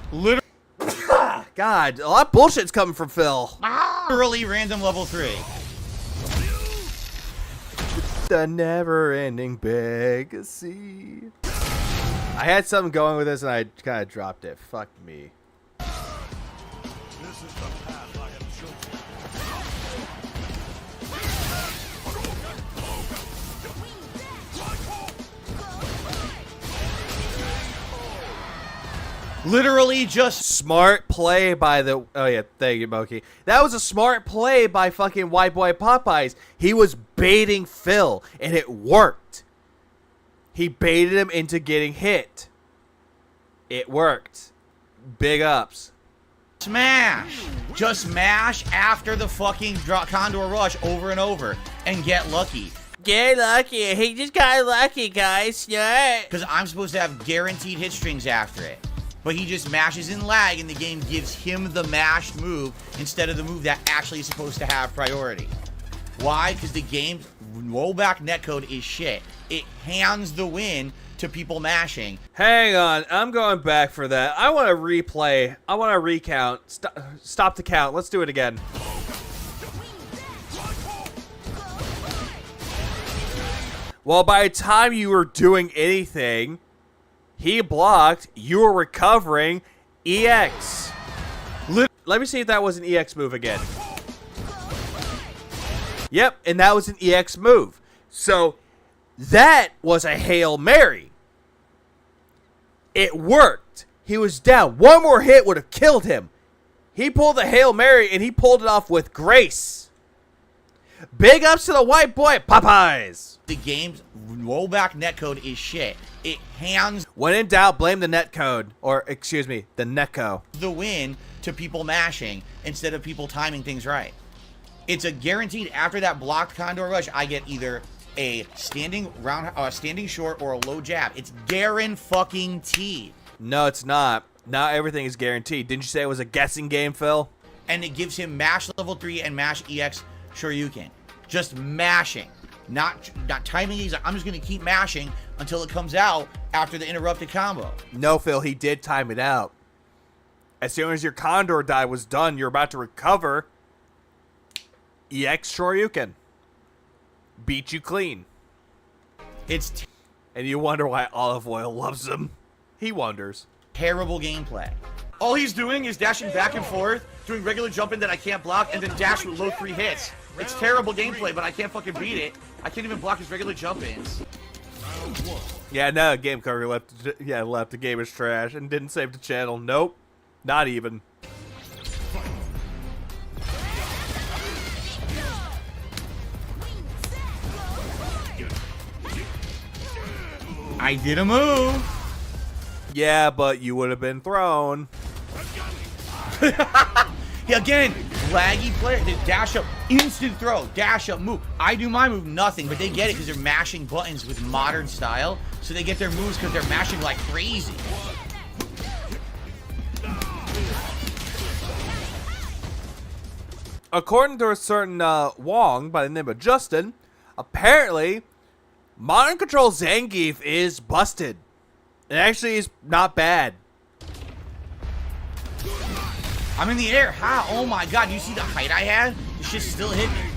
God, a lot of bullshit's coming from Phil. Literally random level 3. The never-ending legacy. I had something going with this, and I kind of dropped it. Fuck me. Literally just Smart play by the... Oh, yeah. Thank you, Moki. That was a smart play by fucking White Boy Popeyes. He was baiting Phil, and it worked. He baited him into getting hit. It worked. Big ups. smash. Just mash after the fucking Condor Rush over and over and get lucky. Get lucky. He just got lucky, guys. Yeah. Because I'm supposed to have guaranteed hit strings after it. But he just mashes in lag, and the game gives him the mashed move instead of the move that actually is supposed to have priority. Why? Because the game's rollback netcode is shit. It hands the win to people mashing. Hang on. I'm going back for that. I want to replay. I want to recount. Stop the count. Let's do it again. Well, by the time you were doing anything, he blocked, you were recovering, EX. Let me see if that was an EX move again. Yep, and that was an EX move. So, that was a Hail Mary. It worked. He was down. One more hit would have killed him. He pulled the Hail Mary, and he pulled it off with grace. Big ups to the white boy Popeyes. The game's rollback netcode is shit. It hands When in doubt, blame the netcode. Or, excuse me, the netco. the win to people mashing instead of people timing things right. It's a guaranteed after that blocked Condor Rush, I get either a standing short or a low jab. It's guaranteed. No, it's not. Not everything is guaranteed. Didn't you say it was a guessing game, Phil? And it gives him mash level 3 and mash EX Shoryuken. Just mashing. Not timing. He's like, I'm just going to keep mashing until it comes out after the interrupted combo. No, Phil, he did time it out. As soon as your Condor die was done, you're about to recover. EX Shoryuken. Beat you clean. It's And you wonder why Olive Oil loves him. He wonders. terrible gameplay. All he's doing is dashing back and forth, doing regular jumping that I can't block, and then dash with low 3 hits. It's terrible gameplay, but I can't fucking beat it. I can't even block his regular jump-ins. Yeah, no, Game Cover left the game as trash and didn't save the channel. Nope. Not even. I did a move. Yeah, but you would have been thrown. Again, laggy player. The dash up, instant throw, dash up, move. I do my move, nothing, but they get it because they're mashing buttons with modern style. So they get their moves because they're mashing like crazy. According to a certain Wong by the name of Justin, apparently, Modern Control Zangief is busted. It actually is not bad. I'm in the air. How? Oh my god, you see the height I had? This shit still hit me.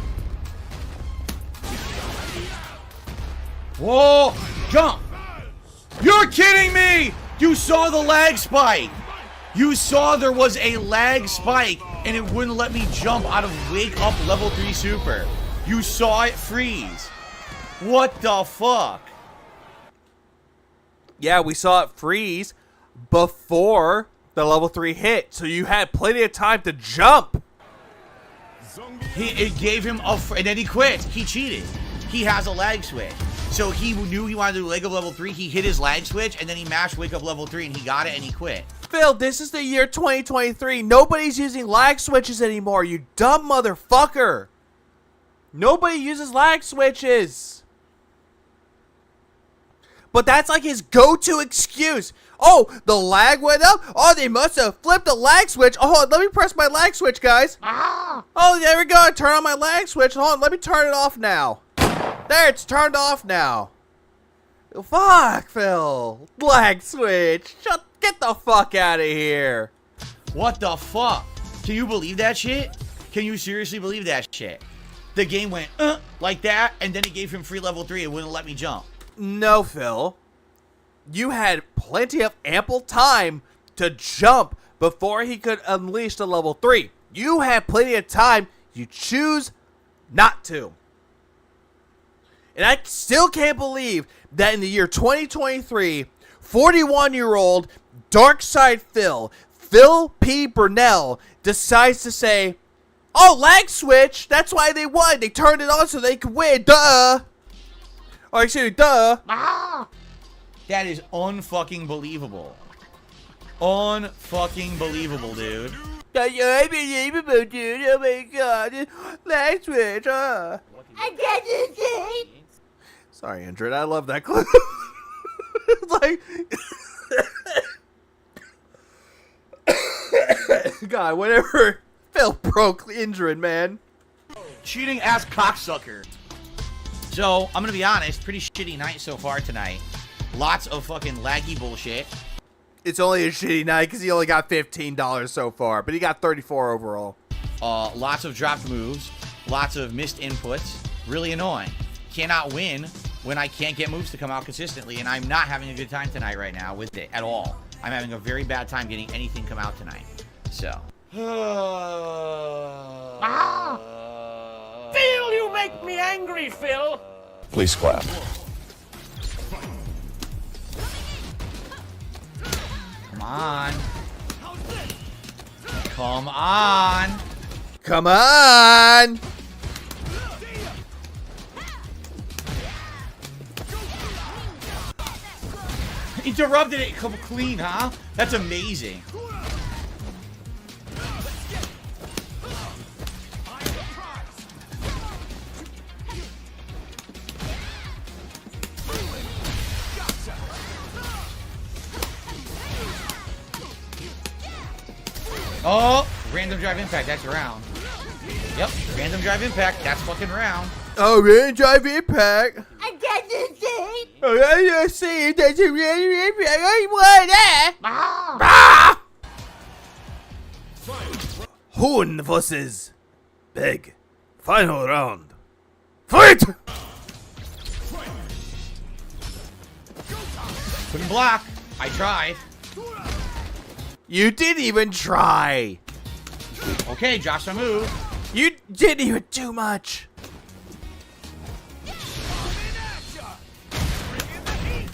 Whoa! Jump! You're kidding me! You saw the lag spike! You saw there was a lag spike and it wouldn't let me jump out of Wake Up Level 3 Super. You saw it freeze. What the fuck? Yeah, we saw it freeze before the level 3 hit, so you had plenty of time to jump. It gave him and then he quit. He cheated. He has a lag switch. So he knew he wanted to do Wake Up Level 3. He hit his lag switch, and then he mashed Wake Up Level 3, and he got it, and he quit. Phil, this is the year 2023. Nobody's using lag switches anymore, you dumb motherfucker. Nobody uses lag switches. But that's like his go-to excuse. Oh, the lag went up? Oh, they must have flipped the lag switch. Oh, let me press my lag switch, guys. Oh, there we go. Turn on my lag switch. Hold on, let me turn it off now. There, it's turned off now. Fuck, Phil. Lag switch. Get the fuck out of here. What the fuck? Can you believe that shit? Can you seriously believe that shit? The game went, like that, and then it gave him free level 3 and wouldn't let me jump. No, Phil. You had plenty of ample time to jump before he could unleash the level 3. You had plenty of time. You choose not to. And I still can't believe that in the year 2023, 41-year-old Darkside Phil P. Burnell, decides to say, oh, lag switch, that's why they won. They turned it on so they could win, duh. Oh, excuse me, duh. That is unfucking believable. Unfucking believable, dude. That's unbelievable, dude. Oh my god. Lag switch, huh? Sorry, Andrew. I love that clip. It's like... God, whatever. Phil broke injured, man. Cheating ass cocksucker. So, I'm gonna be honest, pretty shitty night so far tonight. Lots of fucking laggy bullshit. It's only a shitty night because he only got $15 so far, but he got 34 overall. Lots of dropped moves. Lots of missed inputs. Really annoying. Cannot win when I can't get moves to come out consistently, and I'm not having a good time tonight right now with it at all. I'm having a very bad time getting anything come out tonight. So. Phil, you make me angry, Phil. Please clap. Come on. Come on. Come on. Interrupted it clean, huh? That's amazing. Oh, random drive impact, that's round. Yep, random drive impact, that's fucking round. Oh, random drive impact. I got to see. Oh, I see. That's a random impact. I want that. Hoon versus Big. Final round. Fight! Couldn't block. I tried. You didn't even try. Okay, Josh, I move. You didn't even do much.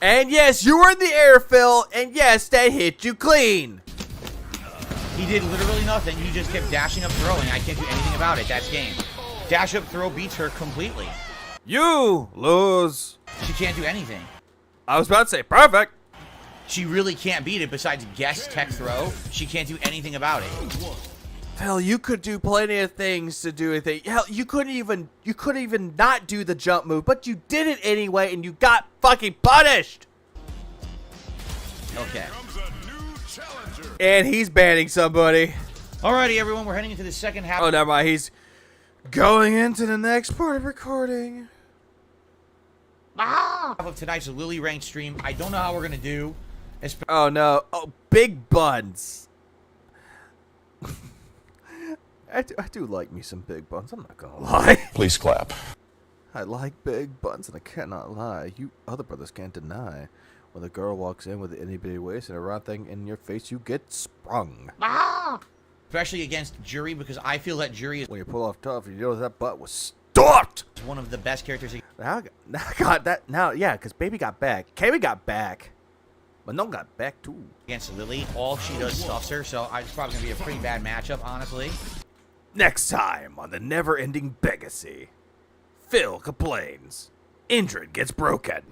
And yes, you were in the air, Phil. And yes, that hit you clean. He did literally nothing. He just kept dashing up, throwing. I can't do anything about it. That's game. Dash up, throw beats her completely. You lose. She can't do anything. I was about to say perfect. She really can't beat it besides guess, tech, throw. She can't do anything about it. Phil, you could do plenty of things to do anything. Hell, you couldn't even not do the jump move, but you did it anyway, and you got fucking punished. Okay. And he's banning somebody. Alrighty, everyone, we're heading into the second half. Oh, never mind. He's going into the next part of recording. Of tonight's Lily ranked stream. I don't know how we're gonna do. Oh no! Oh, big buns. I do like me some big buns. I'm not gonna lie. Please clap. I like big buns, and I cannot lie. You other brothers can't deny. When a girl walks in with an itty bitty waist and a round thing in your face, you get sprung. Especially against Jury, because I feel that Jury is When you pull off tough, you know that butt was stopped. one of the best characters. Now, God, that now, yeah, because baby got back. Kami got back. But no got back too. Against Lily, all she does stuffs her, so it's probably gonna be a pretty bad matchup, honestly. Next time on the never-ending Begacy, Phil complains. Indrid gets broken.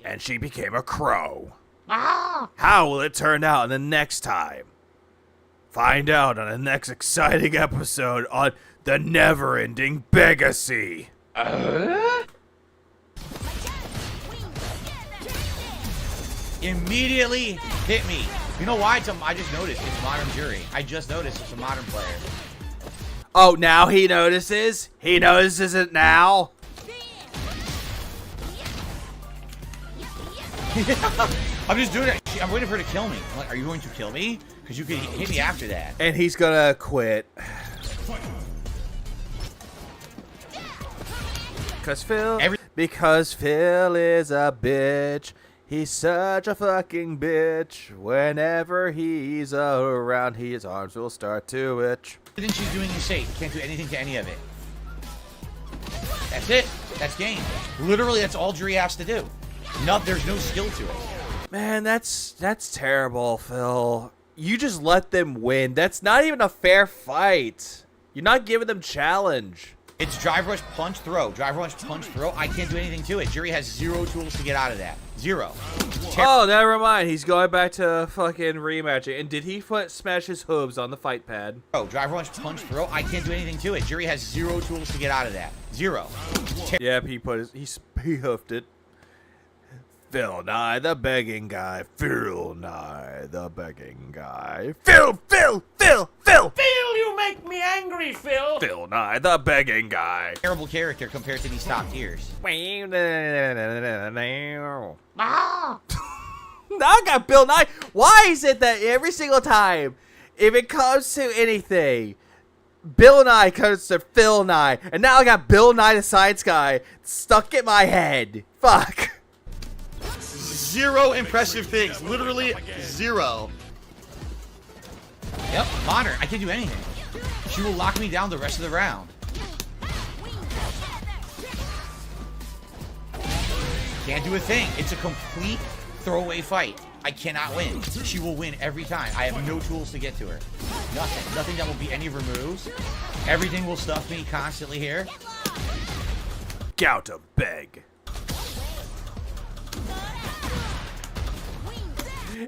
And she became a crow. How will it turn out in the next time? Find out on the next exciting episode on the never-ending Begacy. Immediately hit me. You know why? I just noticed it's modern jury. I just noticed it's a modern player. Oh, now he notices? He notices it now? I'm just doing it. I'm waiting for her to kill me. I'm like, are you going to kill me? Because you could hit me after that. And he's gonna quit. Because Phil is a bitch. He's such a fucking bitch. Whenever he's around, his arms will start to itch. Everything she's doing is safe. Can't do anything to any of it. That's it. That's game. Literally, that's all Jury has to do. No, there's no skill to it. Man, that's terrible, Phil. You just let them win. That's not even a fair fight. You're not giving them challenge. It's drive rush, punch, throw. Drive rush, punch, throw. I can't do anything to it. Jury has zero tools to get out of that. Zero. Oh, never mind. He's going back to fucking rematching. And did he smash his hooves on the fight pad? Oh, drive rush, punch, throw. I can't do anything to it. Jury has zero tools to get out of that. Zero. Yep, he hoofed it. Phil Nye, the begging guy. Phil Nye, the begging guy. Phil! Phil, you make me angry, Phil. Phil Nye, the begging guy. Terrible character compared to these top tiers. Ah! Now I got Bill Nye. Why is it that every single time, if it comes to anything, Bill Nye comes to Phil Nye, and now I got Bill Nye the Science Guy stuck in my head. Fuck. Zero impressive things. Literally zero. Yep, modern. I can't do anything. She will lock me down the rest of the round. Can't do a thing. It's a complete throwaway fight. I cannot win. She will win every time. I have no tools to get to her. Nothing. Nothing that will beat any of her moves. Everything will stuff me constantly here. Gout of beg.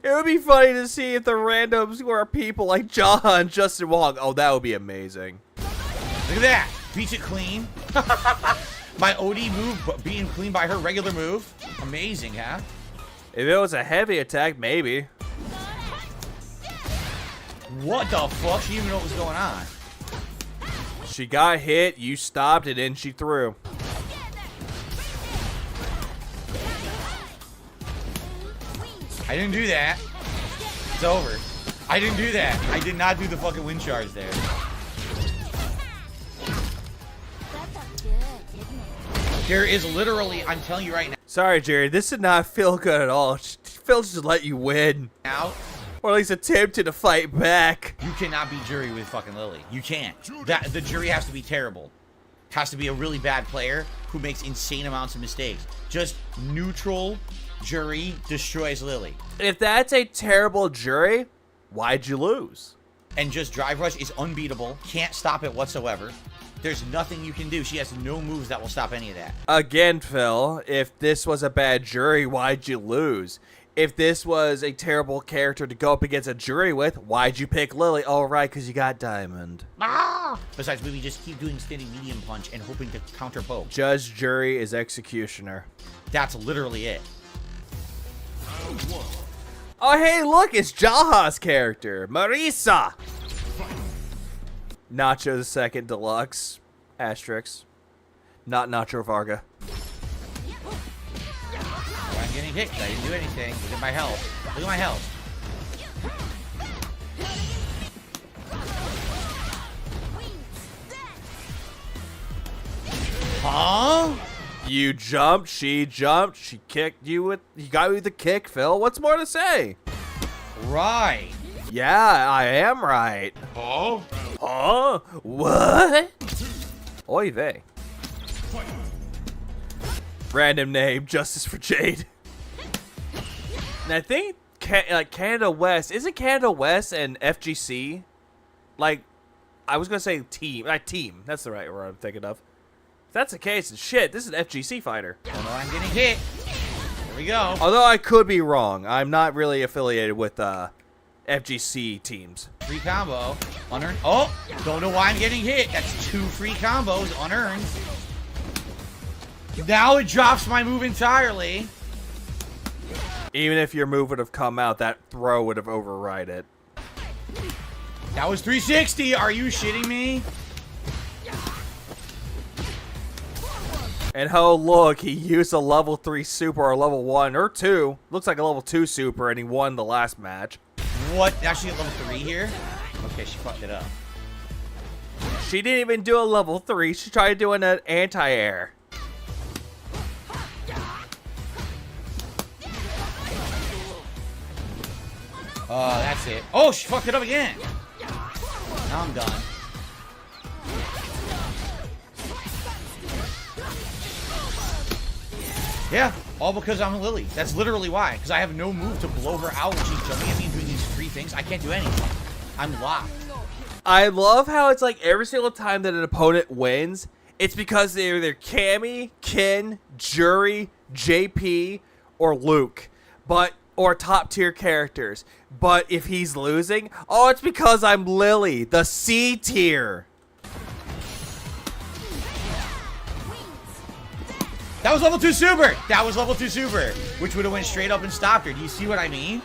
It would be funny to see if the randoms were people like Jaha and Justin Wong. Oh, that would be amazing. Look at that. Beats it clean. My OD move being clean by her regular move. Amazing, huh? If it was a heavy attack, maybe. What the fuck? She didn't even know what was going on. She got hit, you stopped, and then she threw. I didn't do that. It's over. I didn't do that. I did not do the fucking wind charge there. There is literally, I'm telling you right Sorry, Jerry, this did not feel good at all. Phil just let you win. now, Or at least attempted to fight back. you cannot be Jury with fucking Lily. You can't. The Jury has to be terrible. Has to be a really bad player who makes insane amounts of mistakes. Just neutral Jury destroys Lily. If that's a terrible jury, why'd you lose? And just drive rush is unbeatable. Can't stop it whatsoever. There's nothing you can do. She has no moves that will stop any of that. Again, Phil, if this was a bad jury, why'd you lose? If this was a terrible character to go up against a jury with, why'd you pick Lily? Oh, right, because you got Diamond. Ah! Besides, we just keep doing standing medium punch and hoping to counter both. Judge, jury is executioner. That's literally it. Oh, hey, look, it's Jaha's character, Marisa. Nacho the Second Deluxe, asterisk. Not Nacho Varga. I'm getting hit. I didn't do anything. Look at my health. Look at my health. Huh? You jumped, she kicked you with, you got you with the kick, Phil. What's more to say? Right. Yeah, I am right. Oh? Huh? What? Oy vey. Random name, Justice for Jade. And I think like Canada West, isn't Canada West and FGC? Like, I was gonna say team. Team. That's the right word I'm thinking of. If that's the case, then shit, this is an FGC fighter. Oh no, I'm getting hit. Here we go. Although I could be wrong. I'm not really affiliated with FGC teams. Free combo. Unearned. Oh, don't know why I'm getting hit. That's 2 free combos, unearned. Now it drops my move entirely. Even if your move would have come out, that throw would have override it. That was 360. Are you shitting me? And oh look, he used a level 3 super or level 1 or 2. Looks like a level 2 super and he won the last match. What? Actually at level 3 here? Okay, she fucked it up. She didn't even do a level 3. She tried doing an anti-air. That's it. Oh, she fucked it up again. Now I'm done. Yeah, all because I'm Lily. That's literally why. Because I have no move to blow her out when she's jumping at me and doing these free things. I can't do anything. I'm locked. I love how it's like every single time that an opponent wins, it's because they're either Cammy, Ken, Jury, JP, or Luke. Or top tier characters. But if he's losing, oh, it's because I'm Lily, the C tier. That was level 2 super. That was level 2 super, which would have went straight up and stopped her. Do you see what I mean?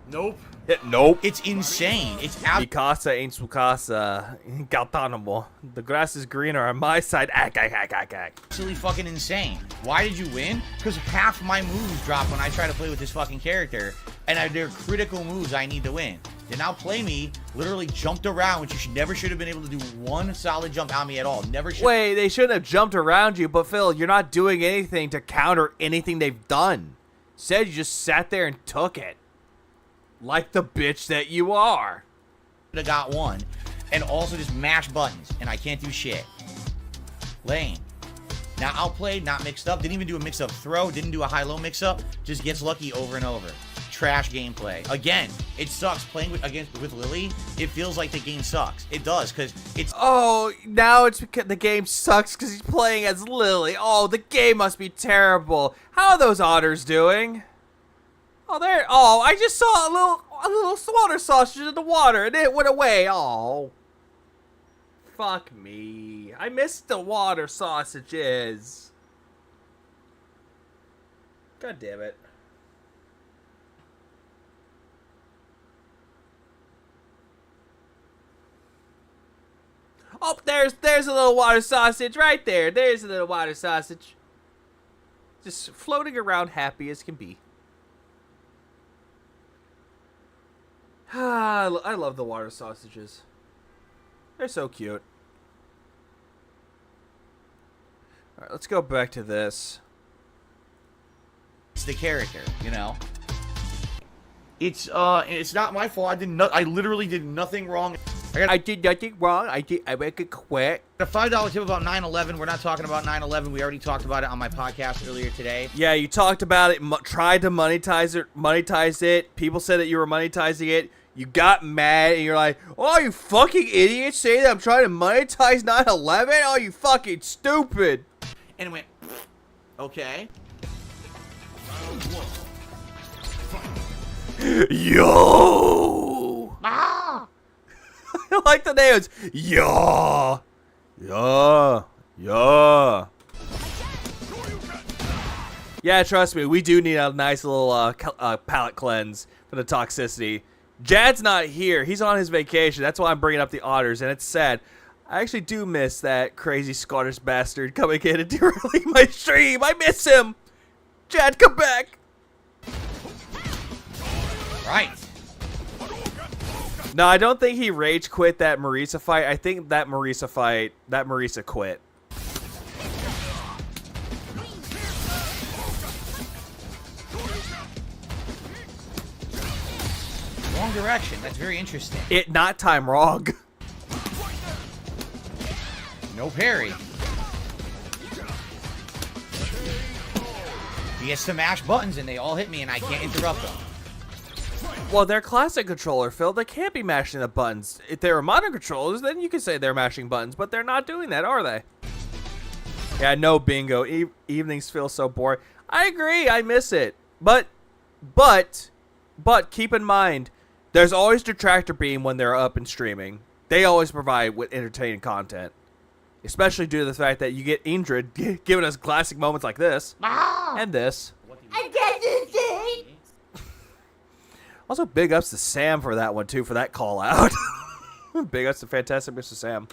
Nope. Nope. It's insane. It's Mikasa ain't Tsukasa. Gautanomo. The grass is greener on my side. absolutely fucking insane. Why did you win? Because half my moves drop when I try to play with this fucking character, and they're critical moves I need to win. They now play me, literally jumped around, which you never should have been able to do one solid jump on me at all. Never should. Wait, they shouldn't have jumped around you, but Phil, you're not doing anything to counter anything they've done. Instead, you just sat there and took it. Like the bitch that you are. I got one, and also just mash buttons, and I can't do shit. Lane. Now outplayed, not mixed up. Didn't even do a mix-up throw. Didn't do a high-low mix-up. Just gets lucky over and over. Trash gameplay. Again, it sucks playing with Lily. It feels like the game sucks. It does, because it's... Oh, now it's because the game sucks because he's playing as Lily. Oh, the game must be terrible. How are those otters doing? Oh, there. Oh, I just saw a little water sausage in the water, and it went away. Oh. Fuck me. I missed the water sausages. God damn it. Oh, there's a little water sausage right there. There's a little water sausage. Just floating around happy as can be. I love the water sausages. They're so cute. Alright, let's go back to this. It's the character, you know? It's not my fault. I literally did nothing wrong. I did nothing wrong. I make it quick. A $5 tip about 9/11. We're not talking about 9/11. We already talked about it on my podcast earlier today. Yeah, you talked about it. Tried to monetize it. People said that you were monetizing it. You got mad and you're like, "Oh, you fucking idiots! Say that I'm trying to monetize 9/11? Oh, you fucking stupid!" And it went, okay. Yo! Ah! I like the names. Yeah. Yeah, trust me, we do need a nice little palate cleanse for the toxicity. Jad's not here. He's on his vacation. That's why I'm bringing up the otters, and it's sad. I actually do miss that crazy Scottish bastard coming in and derailing my stream. I miss him. Jad, come back. Right. No, I don't think he rage quit that Marisa fight. I think that Marisa quit. Wrong direction. That's very interesting. It not time wrong. No parry. He gets to mash buttons and they all hit me and I can't interrupt them. Well, they're classic controller, Phil. They can't be mashing the buttons. If they were modern controllers, then you could say they're mashing buttons, but they're not doing that, are they? Yeah, no bingo. Evenings feel so boring. I agree. I miss it. But keep in mind, there's always Detractor Beam when they're up and streaming. They always provide with entertaining content. Especially due to the fact that you get Ingrid giving us classic moments like this. And this. Also, big ups to Sam for that one, too, for that call out. Big ups to Fantastic Mr. Sam.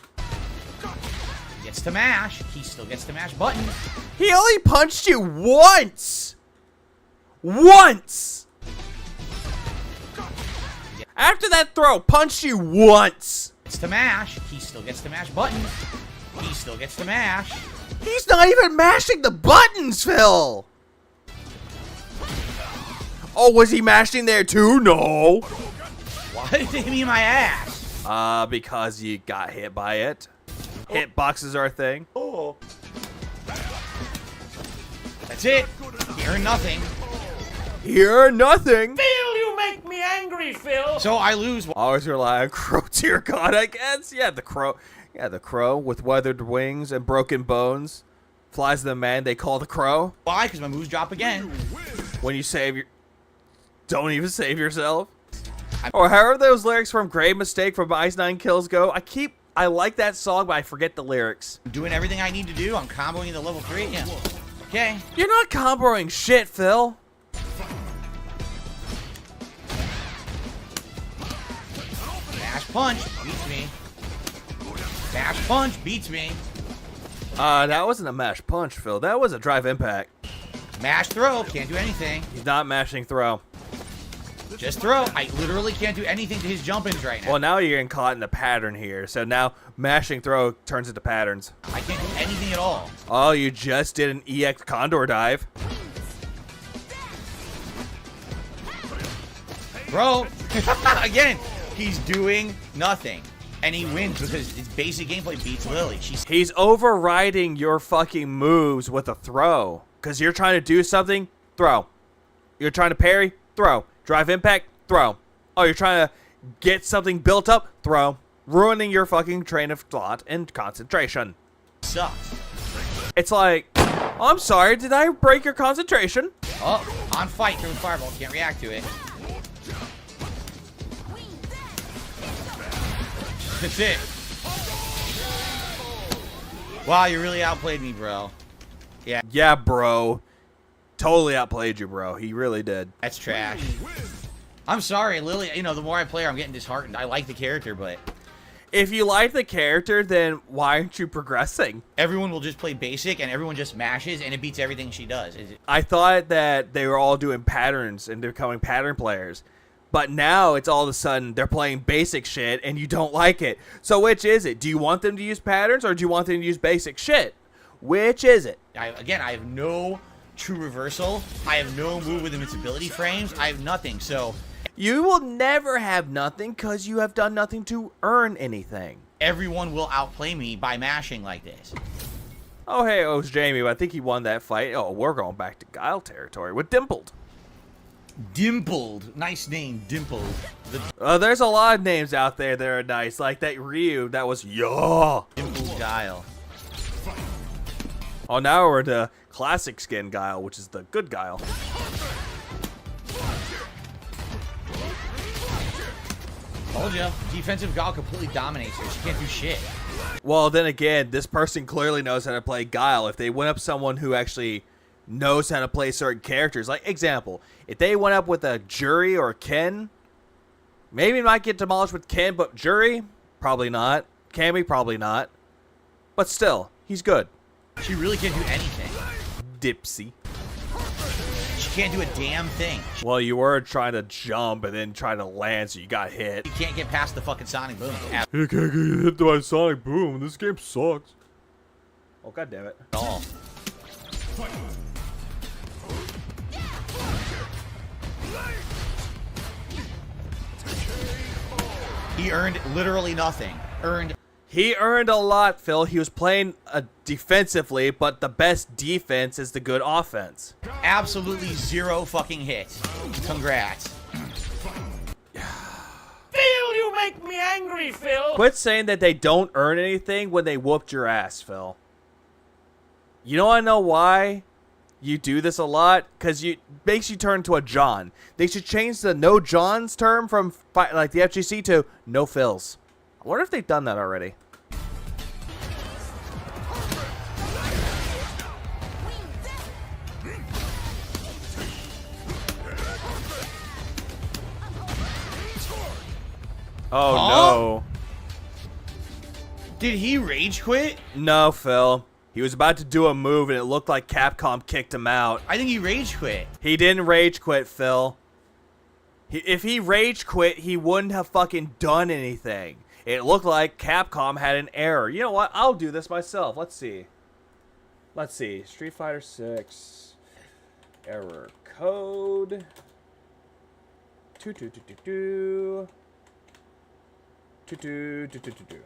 He gets to mash. He still gets to mash buttons. He only punched you once! Once! After that throw, punched you once! Gets to mash. He still gets to mash buttons. He still gets to mash. He's not even mashing the buttons, Phil! Oh, was he mashing there too? No. Why did they hit me in my ass? Because you got hit by it. Hitboxes are a thing. Oh. That's it. He earned nothing. You're nothing. Phil, you make me angry, Phil. So I lose. Always rely on Crow Tier God, I guess. Yeah, the crow. Yeah, the crow with weathered wings and broken bones. Flies the man they call the crow. Why? Because my moves drop again. When you save your... Don't even save yourself. Or however those lyrics from Grave Mistake from Ice 9 Kills go. I like that song, but I forget the lyrics. I'm doing everything I need to do. I'm comboing the level 3. Yeah. Okay. You're not comboing shit, Phil. Mash punch beats me. Mash punch beats me. That wasn't a mash punch, Phil. That was a drive impact. Mash throw. Can't do anything. He's not mashing throw. Just throw. I literally can't do anything to his jump-ins right now. Well, now you're getting caught in the pattern here. So now mashing throw turns into patterns. I can't do anything at all. Oh, you just did an EX Condor dive. Bro, again, he's doing nothing. And he wins because his basic gameplay beats Lily. He's overriding your fucking moves with a throw. Because you're trying to do something, throw. You're trying to parry, throw. Drive impact, throw. Oh, you're trying to get something built up, throw. Ruining your fucking train of thought and concentration. Sucks. It's like, oh, I'm sorry, did I break your concentration? Oh, on fight through fireball. Can't react to it. That's it. Wow, you really outplayed me, bro. Yeah. Yeah, bro. Totally outplayed you, bro. He really did. That's trash. I'm sorry, Lily. You know, the more I play her, I'm getting disheartened. I like the character, but... If you like the character, then why aren't you progressing? Everyone will just play basic, and everyone just mashes, and it beats everything she does. I thought that they were all doing patterns and becoming pattern players. But now it's all of a sudden they're playing basic shit, and you don't like it. So which is it? Do you want them to use patterns, or do you want them to use basic shit? Which is it? I have no true reversal. I have no move with invincibility frames. I have nothing, so... You will never have nothing because you have done nothing to earn anything. Everyone will outplay me by mashing like this. Oh, hey, it was Jamie, but I think he won that fight. Oh, we're going back to Guile territory with Dimpled. Dimpled. Nice name, Dimpled. There's a lot of names out there that are nice, like that Ryu that was Yaw. Dimpled Guile. Oh, now we're to classic skin Guile, which is the good Guile. Told ya. Defensive Guile completely dominates her. She can't do shit. Well, then again, this person clearly knows how to play Guile. If they went up someone who actually knows how to play certain characters, like example, if they went up with a Jury or Ken, maybe it might get demolished with Ken, but Jury, probably not. Cammy, probably not. But still, he's good. She really can't do anything. Dipsy. She can't do a damn thing. Well, you were trying to jump and then trying to land, so you got hit. You can't get past the fucking Sonic Boom. You can't get hit by Sonic Boom. This game sucks. Oh, god damn it. Oh. He earned literally nothing. He earned a lot, Phil. He was playing defensively, but the best defense is the good offense. Absolutely 0 fucking hits. Congrats. Phil, you make me angry, Phil. Quit saying that they don't earn anything when they whooped your ass, Phil. You know I know why you do this a lot? Because it makes you turn into a John. They should change the no Johns term from like the FGC to no Phils. I wonder if they've done that already. Oh, Huh? no. Did he rage quit? No, Phil. He was about to do a move, and it looked like Capcom kicked him out. I think he rage quit. He didn't rage quit, Phil. If he rage quit, he wouldn't have fucking done anything. It looked like Capcom had an error. You know what? I'll do this myself. Let's see. Let's see. Street Fighter 6. Error code. 2222. 2222.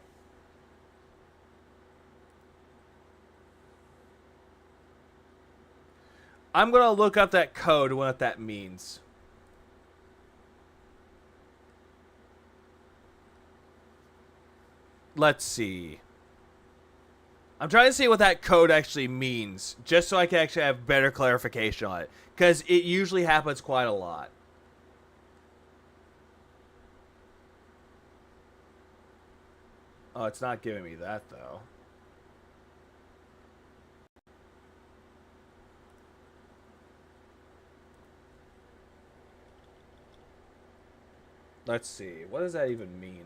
I'm going to look up that code and what that means. Let's see. I'm trying to see what that code actually means, just so I can actually have better clarification on it. Because it usually happens quite a lot. Oh, it's not giving me that, though. Let's see. What does that even mean?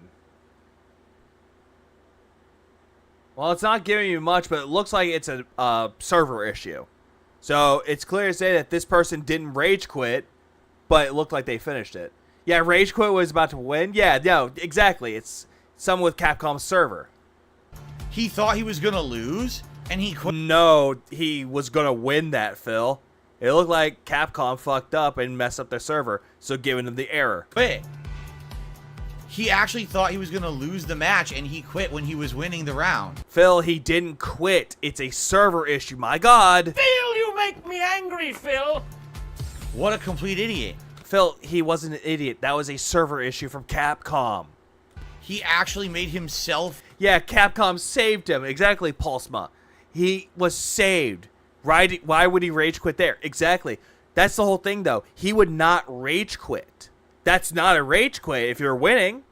Well, it's not giving you much, but it looks like it's a server issue. So it's clear to say that this person didn't rage quit, but it looked like they finished it. Yeah, rage quit was about to win. Yeah, no, exactly. It's someone with Capcom's server. He thought he was gonna lose, and he quit. No, he was gonna win that, Phil. It looked like Capcom fucked up and messed up their server, so giving them the error. He actually thought he was gonna lose the match, and he quit when he was winning the round. Phil, he didn't quit. It's a server issue. My God. Phil, you make me angry, Phil. What a complete idiot. Phil, he wasn't an idiot. That was a server issue from Capcom. He actually made himself. Yeah, Capcom saved him. Exactly, Pulsma. He was saved. Right? Why would he rage quit there? Exactly. That's the whole thing, though. He would not rage quit. That's not a rage quit if you're winning.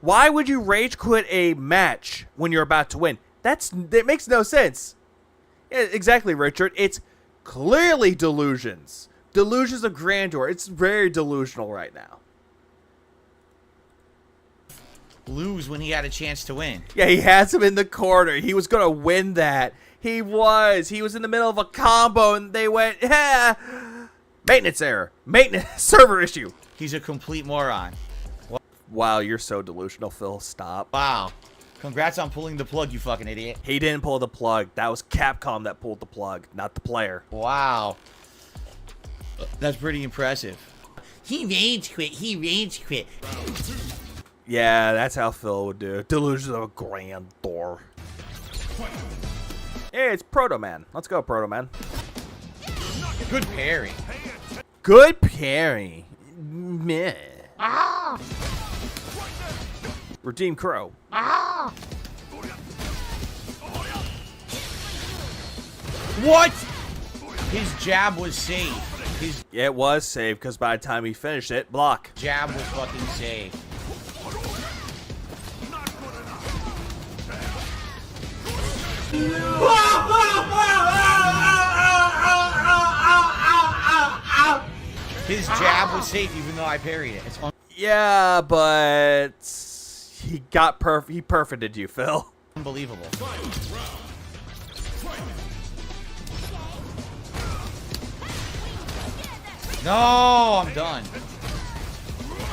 Why would you rage quit a match when you're about to win? That makes no sense. Yeah, exactly, Richard. It's clearly delusions. Delusions of grandeur. It's very delusional right now. Lose when he had a chance to win. Yeah, he has him in the corner. He was going to win that. He was. He was in the middle of a combo, and they went, maintenance error. Maintenance server issue. He's a complete moron. Wow, you're so delusional, Phil. Stop. Wow. Congrats on pulling the plug, you fucking idiot. He didn't pull the plug. That was Capcom that pulled the plug, not the player. Wow. That's pretty impressive. He rage quit. He rage quit. Yeah, that's how Phil would do. Delusions of grandeur. Hey, it's Proto Man. Let's go, Proto Man. Good parry. Good parry. Meh. Ah! Redeem Crow. Ah! What? His jab was saved. His Yeah, it was saved because by the time he finished it, block. jab was fucking saved. His jab was safe even though I parried it. It's Yeah, but he got he perfected you, Phil. unbelievable. No, I'm done.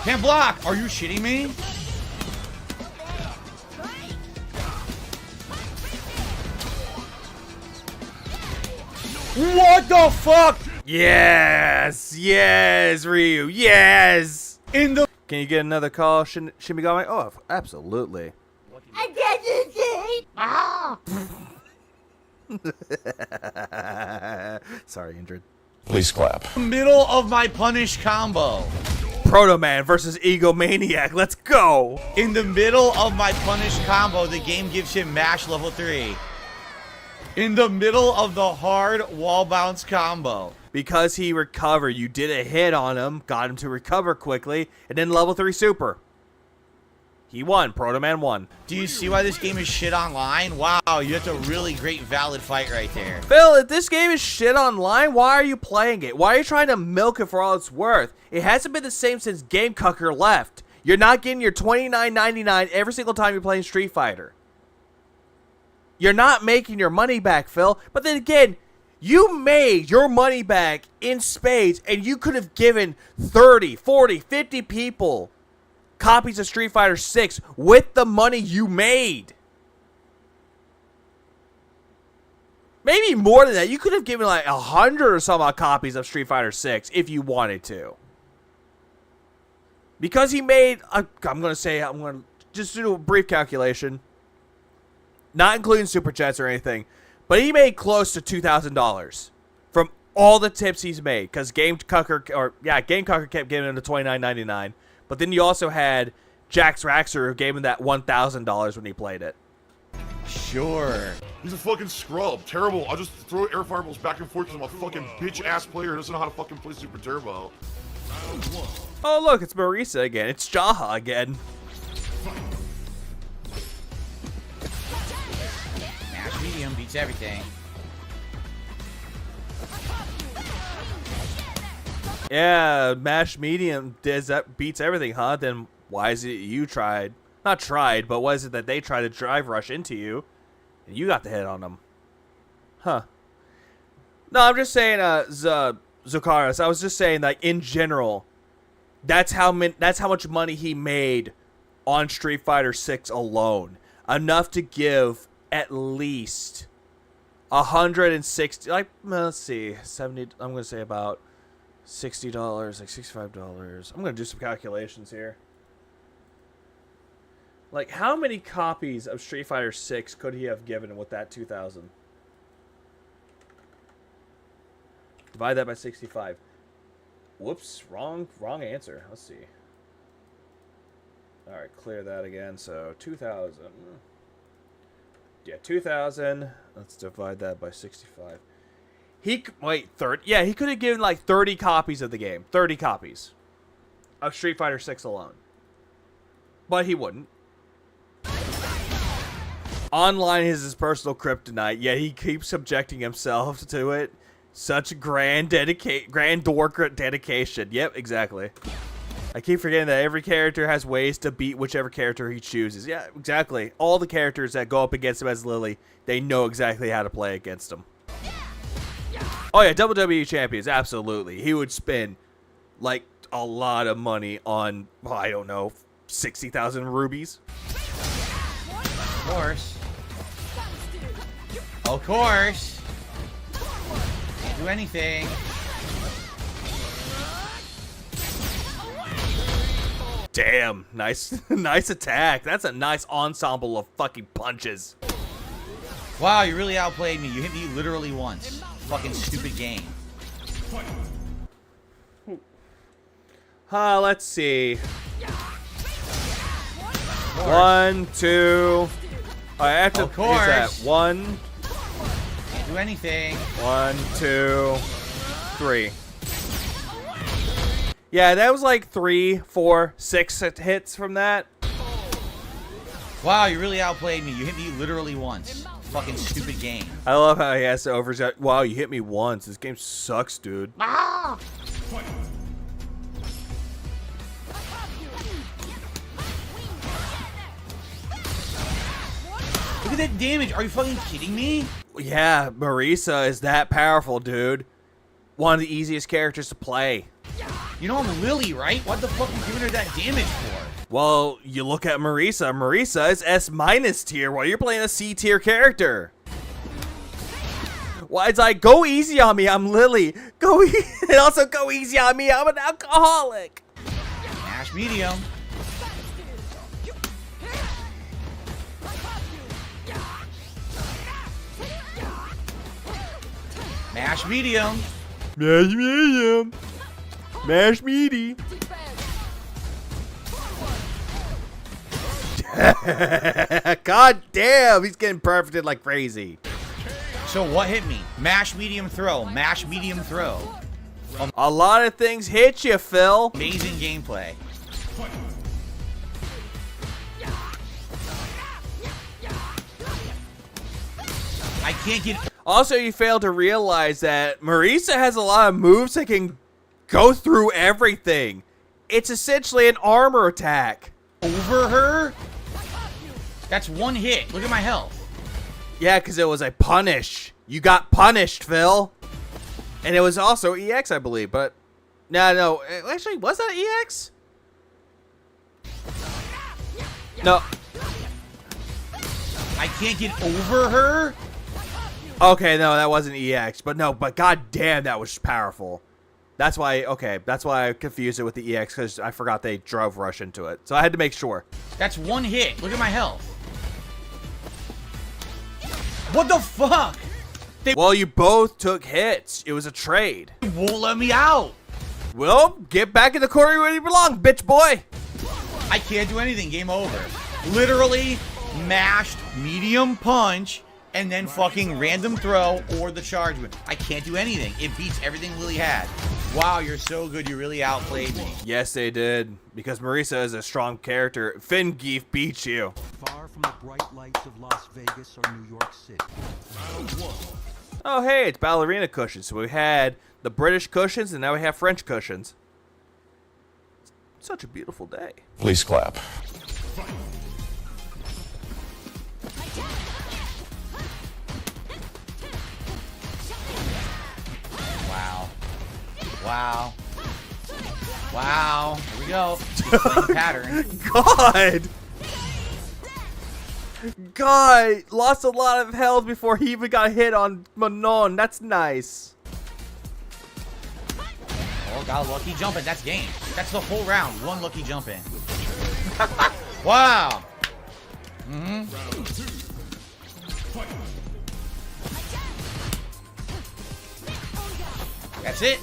Can't block. Are you shitting me? What the fuck? Yes, yes, Ryu, yes. In the Can you get another call, Shimigami? Oh, absolutely. I got this shit. Sorry, Indrid. Please clap. Middle of my punish combo. Proto Man versus Egomaniac. Let's go. In the middle of my punish combo, the game gives him mash level 3. In the middle of the hard wall bounce combo. Because he recovered, you did a hit on him, got him to recover quickly, and then level 3 super. He won. Proto Man won. Do you see why this game is shit online? Wow, you have a really great valid fight right there. Phil, if this game is shit online, why are you playing it? Why are you trying to milk it for all it's worth? It hasn't been the same since Game Cucker left. You're not getting your $29.99 every single time you're playing Street Fighter. You're not making your money back, Phil. But then again, you made your money back in spades, and you could have given 30, 40, 50 people copies of Street Fighter 6 with the money you made. Maybe more than that. You could have given like 100 or some odd copies of Street Fighter 6 if you wanted to. Because he made, I'm going to just do a brief calculation. Not including Super Chats or anything. But he made close to $2,000 from all the tips he's made. Because Game Cucker kept giving him the $29.99. But then you also had Jax Raxer who gave him that $1,000 when he played it. Sure. He's a fucking scrub. Terrible. I'll just throw air fireballs back and forth because I'm a fucking bitch-ass player who doesn't know how to fucking play Super Turbo. Oh, look, it's Marisa again. It's Jaha again. Mash medium beats everything. Yeah, Mash Medium beats everything, huh? Then why is it you tried? Not tried, but why is it that they tried to drive rush into you, and you got the hit on them? Huh. No, I'm just saying, Zukaris, I was just saying, like, in general, that's how much money he made on Street Fighter 6 alone. Enough to give at least 160, like, let's see, 70, I'm going to say about $60, like $65. I'm going to do some calculations here. Like, how many copies of Street Fighter 6 could he have given with that 2,000? Divide that by 65. Whoops, wrong answer. Let's see. All right, clear that again. So 2,000. Yeah, 2,000. Let's divide that by 65. Wait, 30. Yeah, he could have given like 30 copies of the game. 30 copies of Street Fighter 6 alone. But he wouldn't. Online is his personal kryptonite. Yeah, he keeps subjecting himself to it. Such grand dork dedication. Yep, exactly. I keep forgetting that every character has ways to beat whichever character he chooses. Yeah, exactly. All the characters that go up against him as Lily, they know exactly how to play against him. Oh yeah, WWE champions, absolutely. He would spend like a lot of money on, well, I don't know, 60,000 rubies. Of course. Of course. Can't do anything. Damn, nice nice attack. That's a nice ensemble of fucking punches. Wow, you really outplayed me. You hit me literally once. Fucking stupid game. Let's see. 1, 2. I have to. Of course. What's that? 1. Can't do anything. 1, 2, 3. Yeah, that was like 3, 4, 6 hits from that. Wow, you really outplayed me. You hit me literally once. Fucking stupid game. I love how he has to overshot. Wow, you hit me once. This game sucks, dude. Ah! Look at that damage. Are you fucking kidding me? Yeah, Marisa is that powerful, dude. One of the easiest characters to play. You know I'm Lily, right? What the fuck are you giving her that damage for? Well, you look at Marisa. Marisa is S- tier while you're playing a C tier character. Well, it's like, go easy on me, I'm Lily. And also go easy on me, I'm an alcoholic. Mash medium. Mash medium. Mash medium. Mash meaty. God damn, he's getting perfected like crazy. So what hit me? Mash medium throw. Mash medium throw. A lot of things hit you, Phil. Amazing gameplay. I can't get... Also, you fail to realize that Marisa has a lot of moves that can go through everything. It's essentially an armor attack. Over her? That's one hit. Look at my health. Yeah, because it was a punish. You got punished, Phil. And it was also EX, I believe, but... No. Actually, was that EX? No. I can't get over her? Okay, no, that wasn't EX. But god damn, that was powerful. That's why I confused it with the EX, because I forgot they drove rush into it. So I had to make sure. That's one hit. Look at my health. What the fuck? Well, you both took hits. It was a trade. They won't let me out. Well, get back in the corner where you belong, bitch boy. I can't do anything. Game over. Literally mashed medium punch and then fucking random throw or the charge. I can't do anything. It beats everything Lily had. Wow, you're so good. You really outplayed me. Yes, they did. Because Marisa is a strong character. Fingeef beats you. Far from the bright lights of Las Vegas or New York City. Oh, hey, it's ballerina cushions. So we had the British cushions, and now we have French cushions. Such a beautiful day. Please clap. Wow. Wow. Wow. Here we go. Same pattern. God, lost a lot of health before he even got hit on Manon. That's nice. Oh, got a lucky jump in. That's game. That's the whole round. One lucky jump in. Wow. That's it.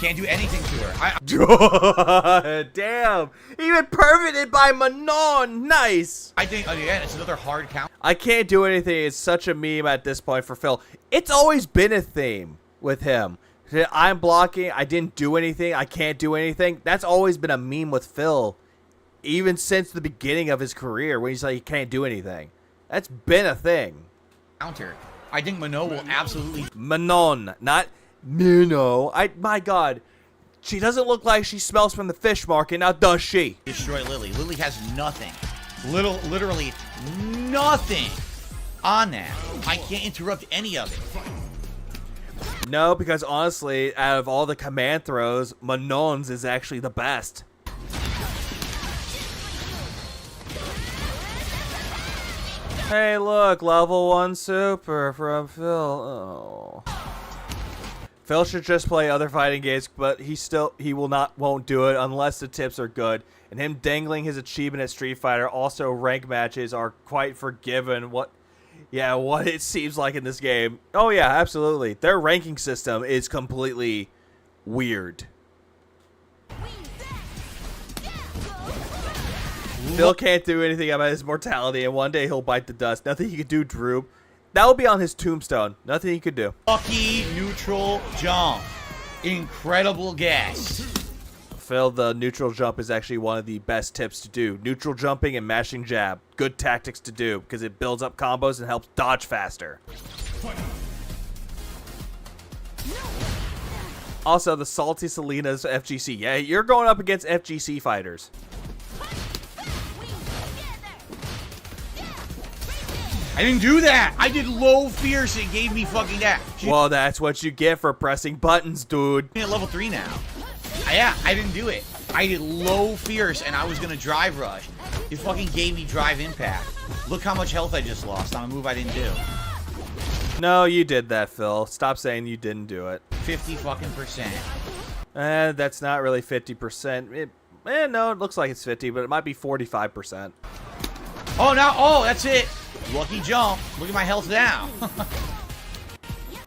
Can't do anything to her. Damn. Even perfected by Manon. Nice. I think, again, it's another hard count. I can't do anything. It's such a meme at this point for Phil. It's always been a theme with him. I'm blocking. I didn't do anything. I can't do anything. That's always been a meme with Phil. Even since the beginning of his career when he's like, he can't do anything. That's been a thing. Counter. I think Manon will absolutely... Manon, not Mino. My God. She doesn't look like she smells from the fish market, now does she? Destroy Lily. Lily has nothing. Literally nothing on that. I can't interrupt any of it. No, because honestly, out of all the command throws, Manon's is actually the best. Hey, look, level 1 super from Phil. Oh. Phil should just play other fighting games, but he won't do it unless the tips are good. And him dangling his achievement at Street Fighter, also rank matches are quite forgiven. What it seems like in this game. Oh yeah, absolutely. Their ranking system is completely weird. Phil can't do anything about his mortality, and one day he'll bite the dust. Nothing he could do, Drew. That will be on his tombstone. Nothing he could do. Lucky neutral jump. Incredible guess. Phil, the neutral jump is actually one of the best tips to do. Neutral jumping and mashing jab. Good tactics to do because it builds up combos and helps dodge faster. Also, the Salty Selena's FGC. Yeah, you're going up against FGC fighters. I didn't do that. I did low fierce. It gave me fucking that. Well, that's what you get for pressing buttons, dude. I'm at level 3 now. Yeah, I didn't do it. I did low fierce and I was going to drive rush. It fucking gave me drive impact. Look how much health I just lost on a move I didn't do. No, you did that, Phil. Stop saying you didn't do it. 50 fucking percent. That's not really 50%. No, it looks like it's 50, but it might be 45%. Oh, now, oh, that's it. Lucky jump. Look at my health now.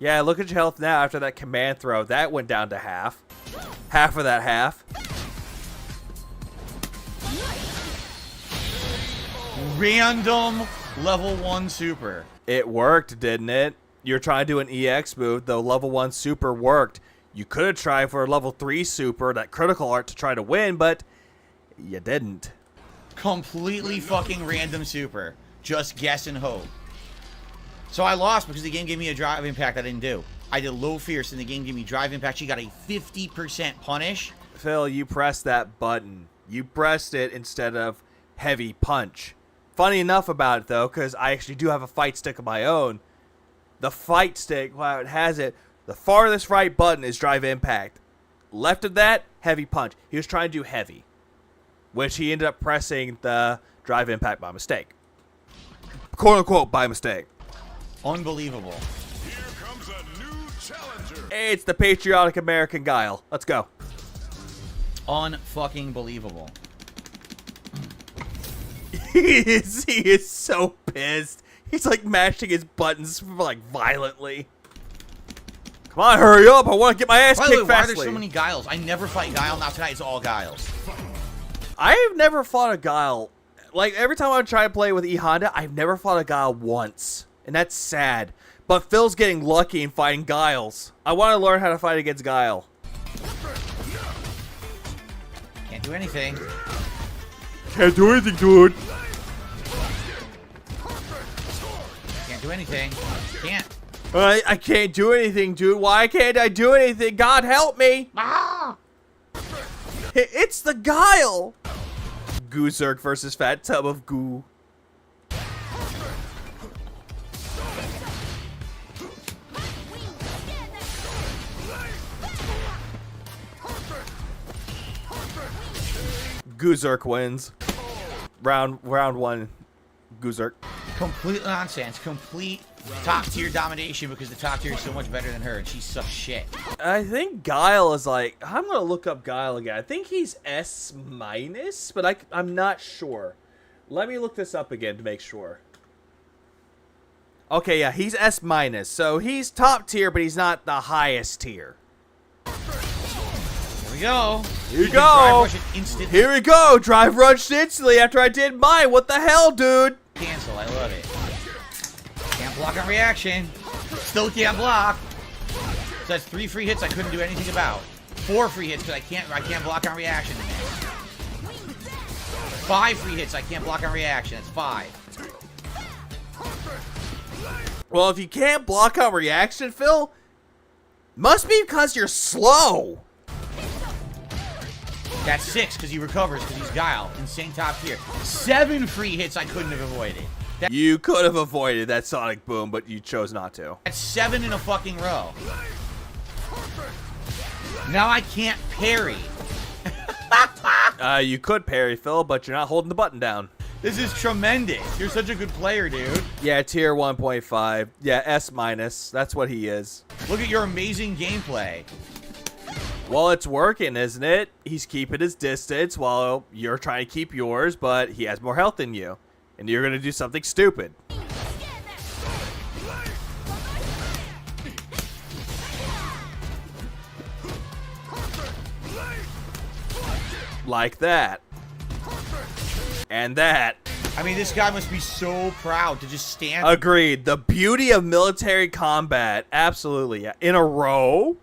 Yeah, look at your health now after that command throw. That went down to half. Half of that half. Random level 1 super. It worked, didn't it? You're trying to do an EX move, though level 1 super worked. You could have tried for a level 3 super, that critical art, to try to win, but you didn't. Completely fucking random super. Just guess and hope. So I lost because the game gave me a drive impact I didn't do. I did low fierce and the game gave me drive impact. She got a 50% punish. Phil, you pressed that button. You pressed it instead of heavy punch. Funny enough about it, though, because I actually do have a fight stick of my own. The fight stick, while it has it, the farthest right button is drive impact. Left of that, heavy punch. He was trying to do heavy, which he ended up pressing the drive impact by mistake. Quote unquote, by mistake. Unbelievable. Here comes a new challenger. It's the patriotic American Guile. Let's go. Unfucking believable. He is so pissed. He's like mashing his buttons like violently. Come on, hurry up. I want to get my ass By the way, kicked why are fastly. there so many Guiles? I never fight Guile. Now tonight it's all Guiles. I've never fought a Guile. Like, every time I try to play with E Honda, I've never fought a Guile once. And that's sad. But Phil's getting lucky in fighting Guiles. I want to learn how to fight against Guile. Can't do anything. Can't do anything, dude. Can't do anything. Can't. I can't do anything, dude. Why can't I do anything? God help me. Ah! It's the Guile. Goozerk versus Fat Tub of Goo. Goozerk wins. Round 1. Goozerk. Complete nonsense. Complete top tier domination because the top tier is so much better than her and she sucks shit. I think Guile is like, I'm going to look up Guile again. I think he's S-, but I'm not sure. Let me look this up again to make sure. Okay, yeah, he's S-, so he's top tier, but he's not the highest tier. Here we go. Here we Drive go. rush it instantly. Here we go. Drive rushed instantly after I did mine. What the hell, dude? Cancel. I love it. Can't block on reaction. Still can't block. So that's 3 free hits I couldn't do anything about. 4 free hits because I can't block on reaction. 5 free hits I can't block on reaction. That's 5. Well, if you can't block on reaction, Phil, must be because you're slow. That's 6 because he recovers because he's Guile. Insane top tier. 7 free hits I couldn't have avoided. You could have avoided that sonic boom, but you chose not to. That's 7 in a fucking row. Now I can't parry. You could parry, Phil, but you're not holding the button down. This is tremendous. You're such a good player, dude. Yeah, tier 1.5. Yeah, S-. That's what he is. Look at your amazing gameplay. Well, it's working, isn't it? He's keeping his distance while you're trying to keep yours, but he has more health than you. And you're going to do something stupid. Like that. And that. I mean, this guy must be so proud to just stand. Agreed. The beauty of military combat. Absolutely. Yeah. In a row.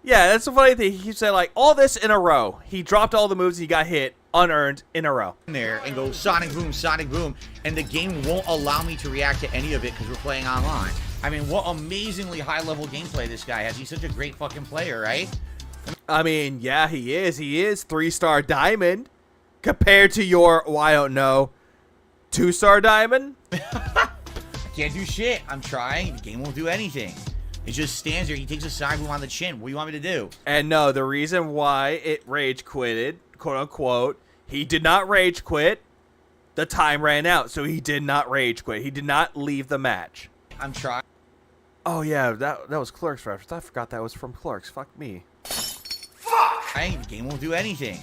Yeah, that's the funny thing. He said, like, all this in a row. He dropped all the moves. He got hit. Unearned in a row. There and go sonic boom, and the game won't allow me to react to any of it because we're playing online. I mean, what amazingly high-level gameplay this guy has. He's such a great fucking player, right? I mean, yeah, he is. He is 3-star diamond compared to your, well, I don't know, 2-star diamond. I can't do shit. I'm trying. The game won't do anything. It just stands there. He takes a side boom on the chin. What do you want me to do? And no, the reason why it rage quitted, quote unquote, he did not rage quit. The time ran out, so he did not rage quit. He did not leave the match. I'm trying. Oh yeah, that was Clerks reference. I forgot that was from Clerks. Fuck me. The game won't do anything.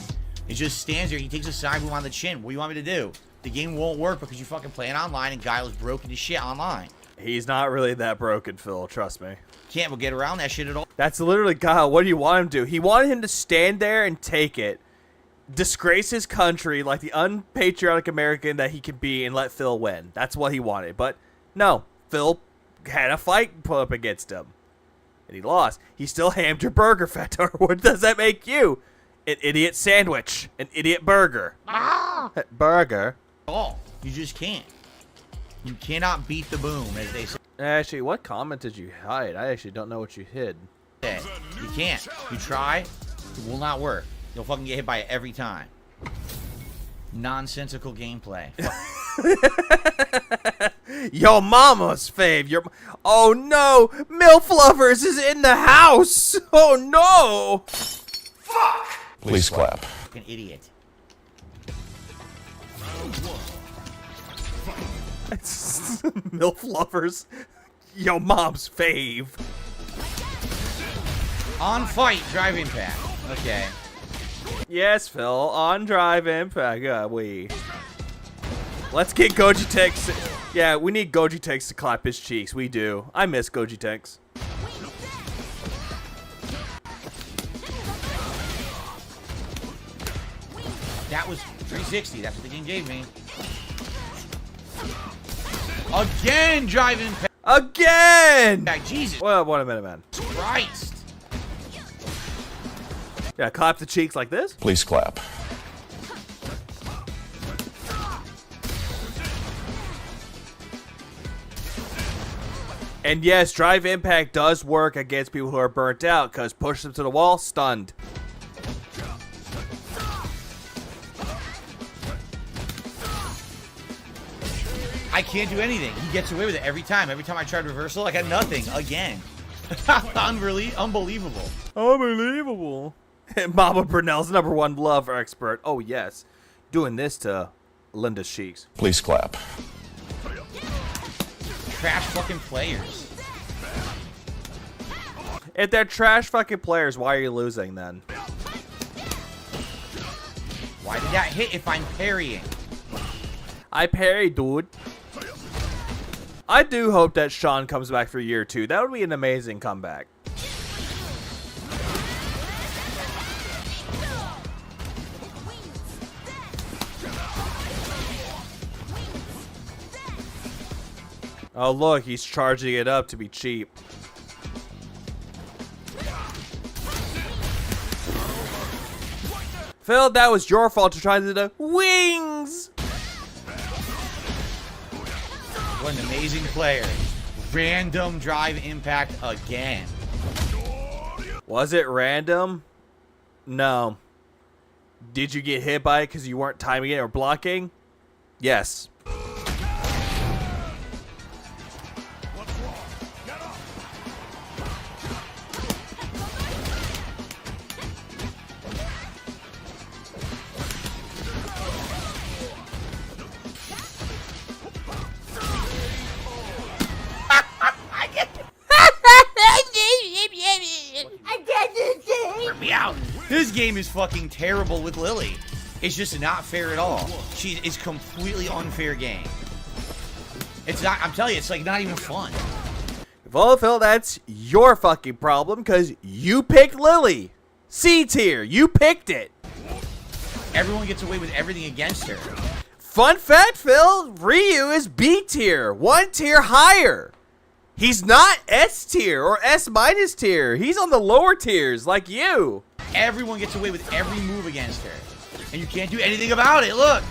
It just stands there. He takes a side boom on the chin. What do you want me to do? The game won't work because you fucking playing online and Guile is broken to shit online. He's not really that broken, Phil. Trust me. Can't get around that shit at all. That's literally God. What do you want him to do? He wanted him to stand there and take it, disgrace his country like the unpatriotic American that he can be, and let Phil win. That's what he wanted. But no, Phil had a fight put up against him, and he lost. He still hammed your burger, Fetor. What does that make you? An idiot sandwich. An idiot burger. Burger. All. You just can't. You cannot beat the boom, as they say. Actually, what comment did you hide? I actually don't know what you hid. You can't. You try, it will not work. You'll fucking get hit by it every time. Nonsensical gameplay. Yo mama's fave. Oh no! MILF Lovers is in the house! Oh no! Fuck! Please clap. Fucking idiot. MILF Lovers. Yo mom's fave. On fight, drive impact. Okay. Yes, Phil. On drive impact. Let's get Gogitex. Yeah, we need Gogitex to clap his cheeks. We do. I miss Gogitex. That was 360. That's what the game gave me. Again, drive impact. Again! Jesus Well, wait a minute, man. Christ. Yeah, clap the cheeks like this. Please clap. And yes, drive impact does work against people who are burnt out, because push them to the wall, stunned. I can't do anything. He gets away with it every time. Every time I tried reversal, I got nothing. Again. Unbelievable. Unbelievable. Mama Brunel's #1 love expert. Oh, yes. Doing this to Linda's cheeks. Please clap. Trash fucking players. If they're trash fucking players, why are you losing then? Why did that hit if I'm parrying? I parry, dude. I do hope that Sean comes back for year 2. That would be an amazing comeback. Oh, look, he's charging it up to be cheap. Phil, that was your fault to try to do the wings. What an amazing player. Random drive impact again. Was it random? No. Did you get hit by it because you weren't timing it or blocking? Yes. Me out. This game is fucking terrible with Lily. It's just not fair at all. She is completely unfair game. It's not, I'm telling you, it's like not even fun. Well, Phil, that's your fucking problem because you picked Lily. C tier, you picked it. Everyone gets away with everything against her. Fun fact, Phil, Ryu is B tier, 1 tier higher. He's not S tier or S minus tier. He's on the lower tiers like you. Everyone gets away with every move against her. And you can't do anything about it. Look.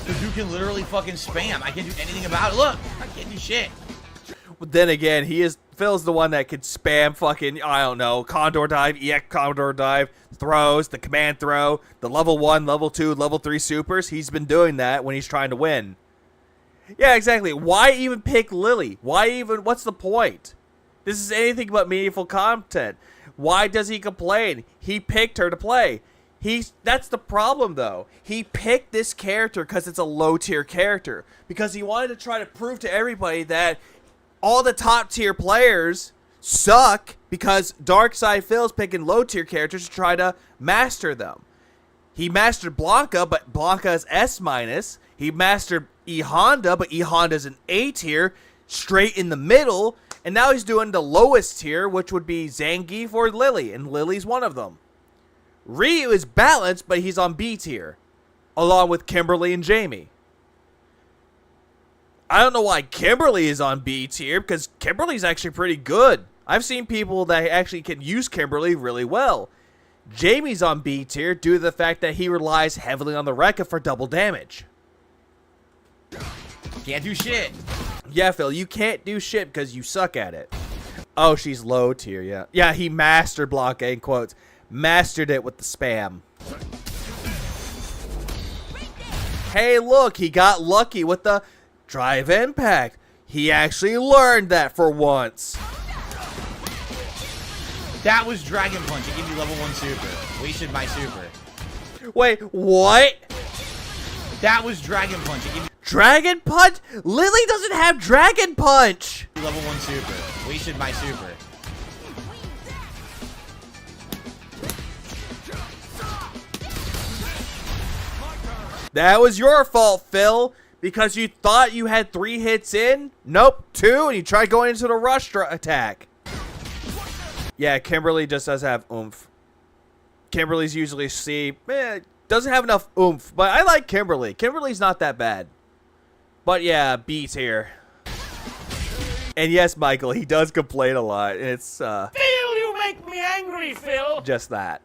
The dude can literally fucking spam. I can't do anything about it. Look. I can't do shit. But then again, Phil's the one that could spam fucking, I don't know, Condor Dive, EX Condor Dive, throws, the command throw, the level 1, level 2, level 3 supers. He's been doing that when he's trying to win. Yeah, exactly. Why even pick Lily? What's the point? This is anything but meaningful content. Why does he complain? He picked her to play. That's the problem, though. He picked this character because it's a low-tier character. Because he wanted to try to prove to everybody that all the top-tier players suck because Darkside Phil's picking low-tier characters to try to master them. He mastered Blanca, but Blanca is S-. He mastered E Honda, but E Honda's an A tier, straight in the middle, and now he's doing the lowest tier, which would be Zangief or Lily, and Lily's one of them. Ryu is balanced, but he's on B tier, along with Kimberly and Jamie. I don't know why Kimberly is on B tier, because Kimberly's actually pretty good. I've seen people that actually can use Kimberly really well. Jamie's on B tier due to the fact that he relies heavily on the Rekka for double damage. Can't do shit. Yeah, Phil, you can't do shit because you suck at it. Oh, she's low tier, yeah. Yeah, he mastered blockade, quotes. Mastered it with the spam. Hey, look, he got lucky with the drive impact. He actually learned that for once. That was Dragon Punch. It gave me level 1 super. Wasted my super. Wait, what? That was Dragon Punch. It gave me Dragon Punch? Lily doesn't have Dragon Punch. level 1 super. Wasted my super. That was your fault, Phil, because you thought you had 3 hits in. Nope, 2, and you tried going into the rush attack. Yeah, Kimberly just does have oomph. Kimberly's usually C. Doesn't have enough oomph, but I like Kimberly. Kimberly's not that bad. But yeah, B tier. And yes, Michael, he does complain a lot. It's, Phil, you make me angry, Phil. just that.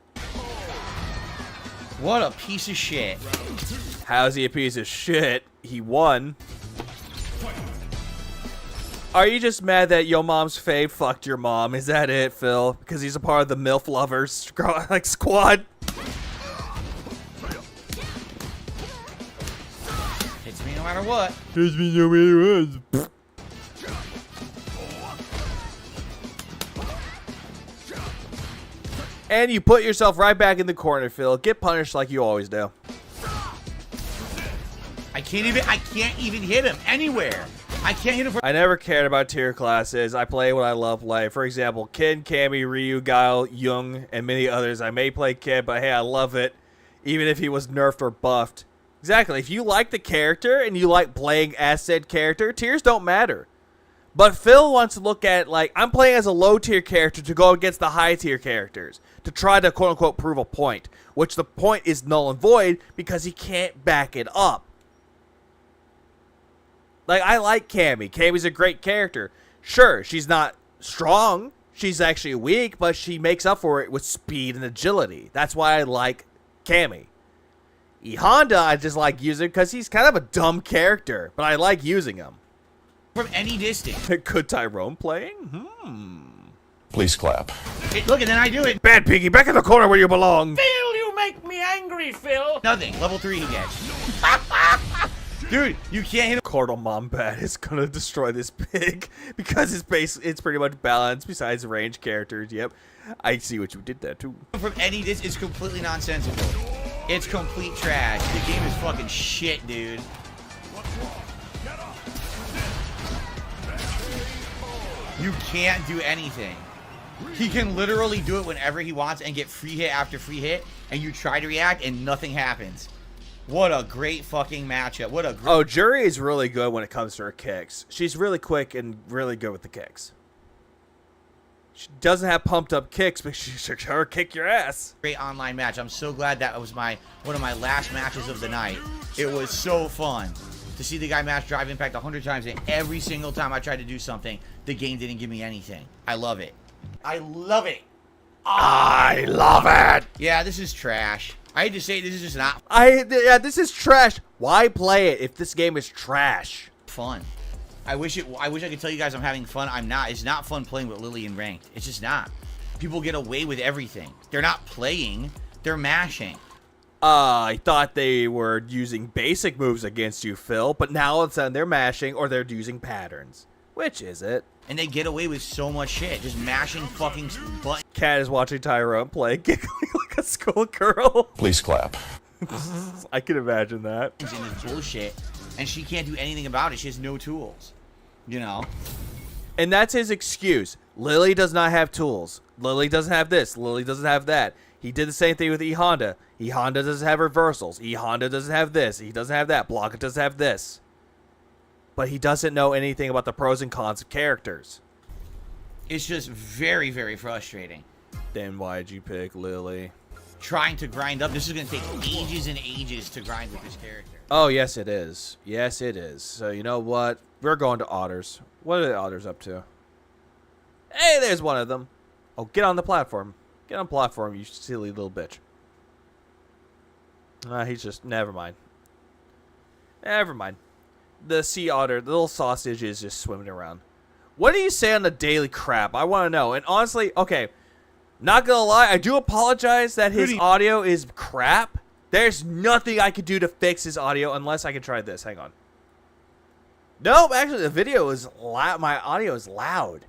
What a piece of shit. How's he a piece of shit? He won. Are you just mad that your mom's fave fucked your mom? Is that it, Phil? Because he's a part of the MILF lovers squad. Hits me no matter what. Hits me no matter what. And you put yourself right back in the corner, Phil. Get punished like you always do. I can't even hit him anywhere. I can't hit him for— I never cared about tier classes. I play what I love play. For example, Ken, Cammy, Ryu, Guile, Jung, and many others. I may play Ken, but hey, I love it. Even if he was nerfed or buffed. Exactly. If you like the character and you like playing as said character, tiers don't matter. But Phil wants to look at, like, I'm playing as a low tier character to go against the high tier characters. To try to quote unquote prove a point. Which the point is null and void because he can't back it up. Like, I like Cammy. Cammy's a great character. Sure, she's not strong. She's actually weak, but she makes up for it with speed and agility. That's why I like Cammy. E Honda, I just like using because he's kind of a dumb character, but I like using him. from any distance. Could Tyrone playing? Please clap. Look, and then I do it. Bad Piggy, back in the corner where you belong. Phil, you make me angry, Phil. Nothing. Level 3 he gets. Dude, you can't hit him. Cordal Mombat is gonna destroy this pig because it's pretty much balanced besides range characters. Yep, I see what you did there too. From any distance, it's completely nonsensical. It's complete trash. The game is fucking shit, dude. You can't do anything. He can literally do it whenever he wants and get free hit after free hit, and you try to react and nothing happens. What a great fucking matchup. What a great— Oh, Jury is really good when it comes to her kicks. She's really quick and really good with the kicks. She doesn't have pumped up kicks, but she'll sure kick your ass. Great online match. I'm so glad that was one of my last matches of the night. It was so fun to see the guy match Drive Impact 100 times, and every single time I tried to do something, the game didn't give me anything. I love it. I love it. I love it. Yeah, this is trash. I hate to say it, this is just not Yeah, this is trash. Why play it if this game is trash? fun. I wish I could tell you guys I'm having fun. I'm not. It's not fun playing with Lily in ranked. It's just not. People get away with everything. They're not playing. They're mashing. I thought they were using basic moves against you, Phil, but now all of a sudden they're mashing or they're using patterns. Which is it? And they get away with so much shit. Just mashing fucking buttons. Cat is watching Tyrone play, giggling like a schoolgirl. Please clap. I can imagine that. In this bullshit, and she can't do anything about it. She has no tools. You know? And that's his excuse. Lily does not have tools. Lily doesn't have this. Lily doesn't have that. He did the same thing with E-Honda. E-Honda doesn't have reversals. E-Honda doesn't have this. He doesn't have that. Blanca doesn't have this. But he doesn't know anything about the pros and cons of characters. It's just very, very frustrating. Then why'd you pick Lily? Trying to grind up. This is going to take ages and ages to grind with this character. Oh, yes, it is. Yes, it is. So, you know what? We're going to Otters. What are the Otters up to? Hey, there's one of them. Oh, get on the platform. Get on the platform, you silly little bitch. He's just... Never mind. Never mind. The sea otter, the little sausage, is just swimming around. What do you say on the daily crap? I want to know. And honestly, okay, not gonna lie, I do apologize that his audio is crap. There's nothing I could do to fix his audio unless I can try this. Hang on. Nope, actually, the video is loud. My audio is loud.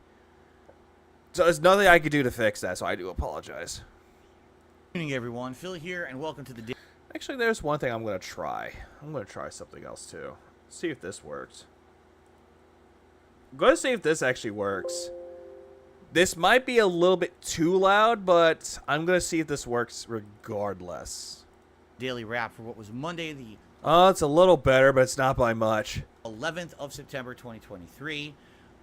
So there's nothing I could do to fix that, so I do apologize. Good evening, everyone. Phil here, and welcome to the... Actually, there's one thing I'm going to try. I'm going to try something else, too. See if this works. I'm going to see if this actually works. This might be a little bit too loud, but I'm going to see if this works regardless. Daily wrap for what was Monday, the... Oh, it's a little better, but it's not by much. 11th of September, 2023.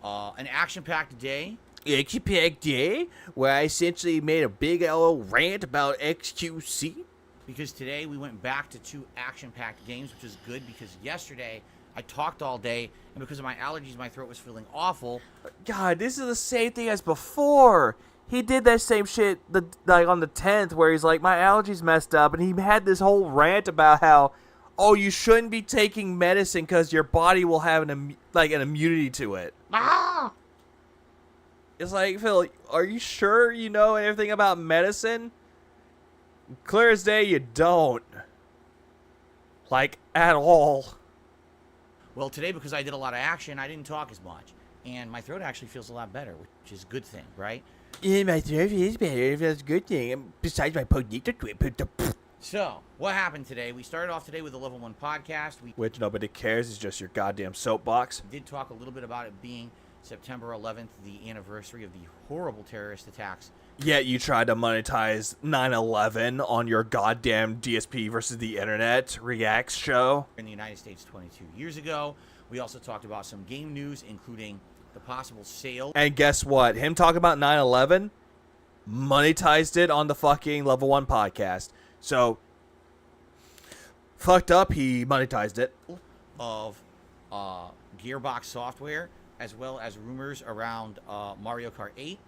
An action-packed day. Action-packed day, where I essentially made a big old rant about XQC. Because today we went back to 2 action-packed games, which is good because yesterday I talked all day, and because of my allergies, my throat was feeling awful. God, this is the same thing as before. He did that same shit like on the 10th, where he's like, my allergies messed up, and he had this whole rant about how, oh, you shouldn't be taking medicine because your body will have an immunity to it. Ah! It's like, Phil, are you sure you know anything about medicine? Clear as day, you don't. Like, at all. Well, today, because I did a lot of action, I didn't talk as much. And my throat actually feels a lot better, which is a good thing, right? Yeah, my throat is better. That's a good thing. Besides my potato trip. So, what happened today? We started off today with a Level 1 podcast. Which nobody cares. It's just your goddamn soapbox. We did talk a little bit about it being September 11th, the anniversary of the horrible terrorist attacks. Yet you tried to monetize 9/11 on your goddamn DSP versus the Internet Reacts show. In the United States 22 years ago. We also talked about some game news, including the possible sale. And guess what? Him talking about 9/11 monetized it on the fucking Level 1 podcast. So, fucked up, he monetized it. Of Gearbox software, as well as rumors around Mario Kart 8,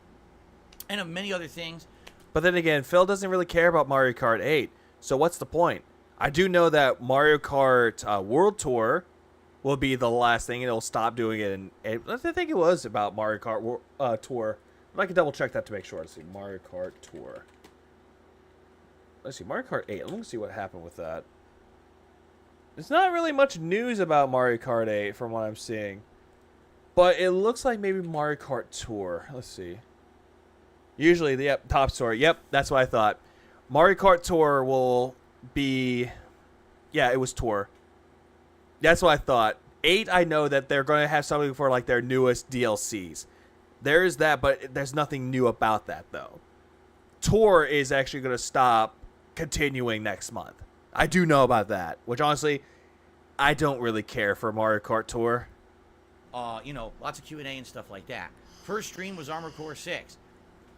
and of many other things. But then again, Phil doesn't really care about Mario Kart 8, so what's the point? I do know that Mario Kart World Tour will be the last thing, and it'll stop doing it. And I think it was about Mario Kart Tour. But I can double check that to make sure. Let's see, Mario Kart Tour. Let's see, Mario Kart 8. Let me see what happened with that. There's not really much news about Mario Kart 8 from what I'm seeing. But it looks like maybe Mario Kart Tour. Let's see. Usually, yep, top story. Yep, that's what I thought. Mario Kart Tour will be... Yeah, it was Tour. That's what I thought. 8, I know that they're going to have something for like their newest DLCs. There is that, but there's nothing new about that, though. Tour is actually going to stop continuing next month. I do know about that, which honestly, I don't really care for Mario Kart Tour. You know, lots of Q&A and stuff like that. First stream was Armored Core 6.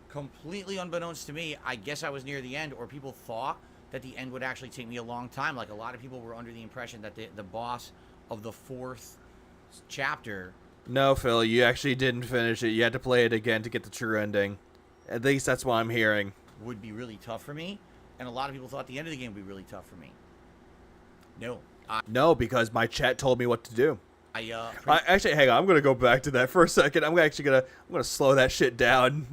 Completely unbeknownst to me, I guess I was near the end, or people thought that the end would actually take me a long time. Like, a lot of people were under the impression that the boss of the 4th chapter... No, Phil, you actually didn't finish it. You had to play it again to get the true ending. At least that's what I'm hearing. ...would be really tough for me, and a lot of people thought the end of the game would be really tough for me. No, because my chat told me what to do. Actually, hang on. I'm gonna go back to that for a second. I'm gonna slow that shit down.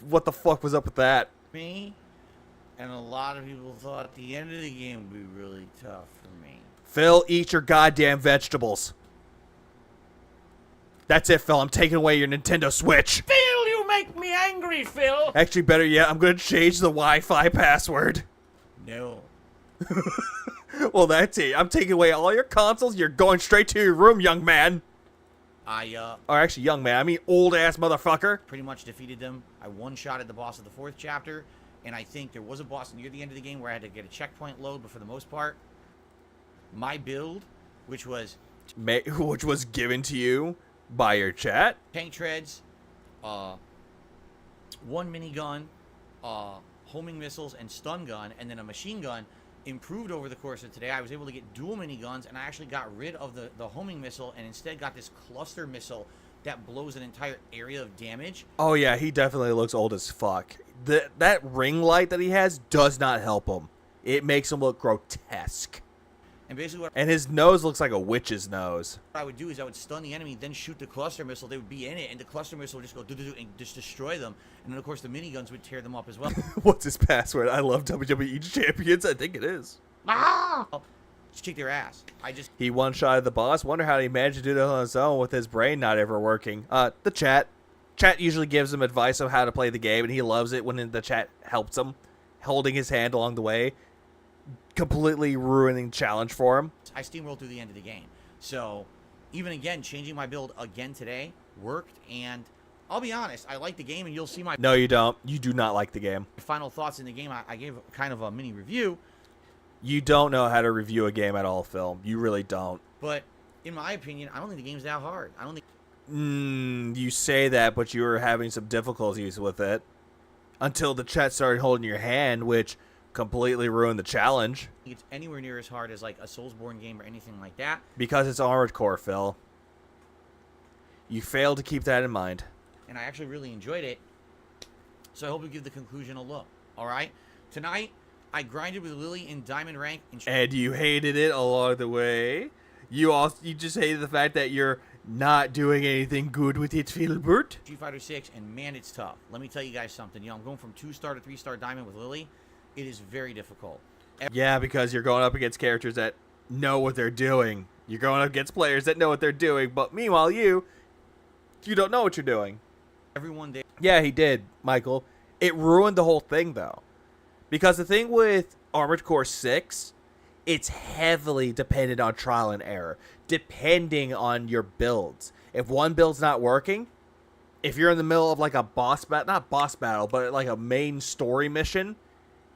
What the fuck was up with that? Me, and a lot of people thought the end of the game would be really tough for me. Phil, eat your goddamn vegetables. That's it, Phil. I'm taking away your Nintendo Switch. Phil, you make me angry, Phil. Actually, better yet, I'm gonna change the Wi-Fi password. No. Well, that's it. I'm taking away all your consoles. You're going straight to your room, young man. Or actually, young man. I mean, old-ass motherfucker. Pretty much defeated them. I one-shotted the boss of the 4th chapter, And I think there was a boss near the end of the game where I had to get a checkpoint load, but for the most part, my build, which was given to you by your chat. tank treads, one minigun, homing missiles, and stun gun, and then a machine gun, improved over the course of today. I was able to get dual miniguns, and I actually got rid of the homing missile and instead got this cluster missile that blows an entire area of damage. Oh yeah, he definitely looks old as fuck. That ring light that he has does not help him. It makes him look grotesque. And basically what And his nose looks like a witch's nose. I would do is I would stun the enemy, then shoot the cluster missile. They would be in it, and the cluster missile would just go do and just destroy them. And then of course the miniguns would tear them up as well. What's his password? I love WWE champions. I think it is. Just kick their ass. He one-shotted the boss. Wonder how he managed to do that on his own with his brain not ever working. The chat. Chat usually gives him advice on how to play the game, and he loves it when the chat helps him, holding his hand along the way, completely ruining challenge for him. I steamrolled through the end of the game. So even again, changing my build again today worked, and I'll be honest, I like the game, and you'll see my No, you don't. You do not like the game. final thoughts in the game. I gave kind of a mini review. You don't know how to review a game at all, Phil. You really don't. But in my opinion, I don't think the game's that hard. I don't think You say that, but you were having some difficulties with it until the chat started holding your hand, which completely ruined the challenge. it's anywhere near as hard as like a Soulsborne game or anything like that. Because it's Armored Core, Phil. You failed to keep that in mind. And I actually really enjoyed it. So I hope you give the conclusion a look. All right? Tonight, I grinded with Lily in Diamond Rank. And you hated it along the way. You just hated the fact that you're not doing anything good with it, Philbert. Street Fighter 6, and man, it's tough. Let me tell you guys something. You know, I'm going from 2-star to 3-star Diamond with Lily. It is very difficult. Yeah, because you're going up against characters that know what they're doing. You're going up against players that know what they're doing, but meanwhile, you don't know what you're doing. Everyone there. Yeah, he did, Michael. It ruined the whole thing, though. Because the thing with Armored Core 6, it's heavily dependent on trial and error, depending on your builds. If one build's not working, if you're in the middle of like a boss battle, not boss battle, but like a main story mission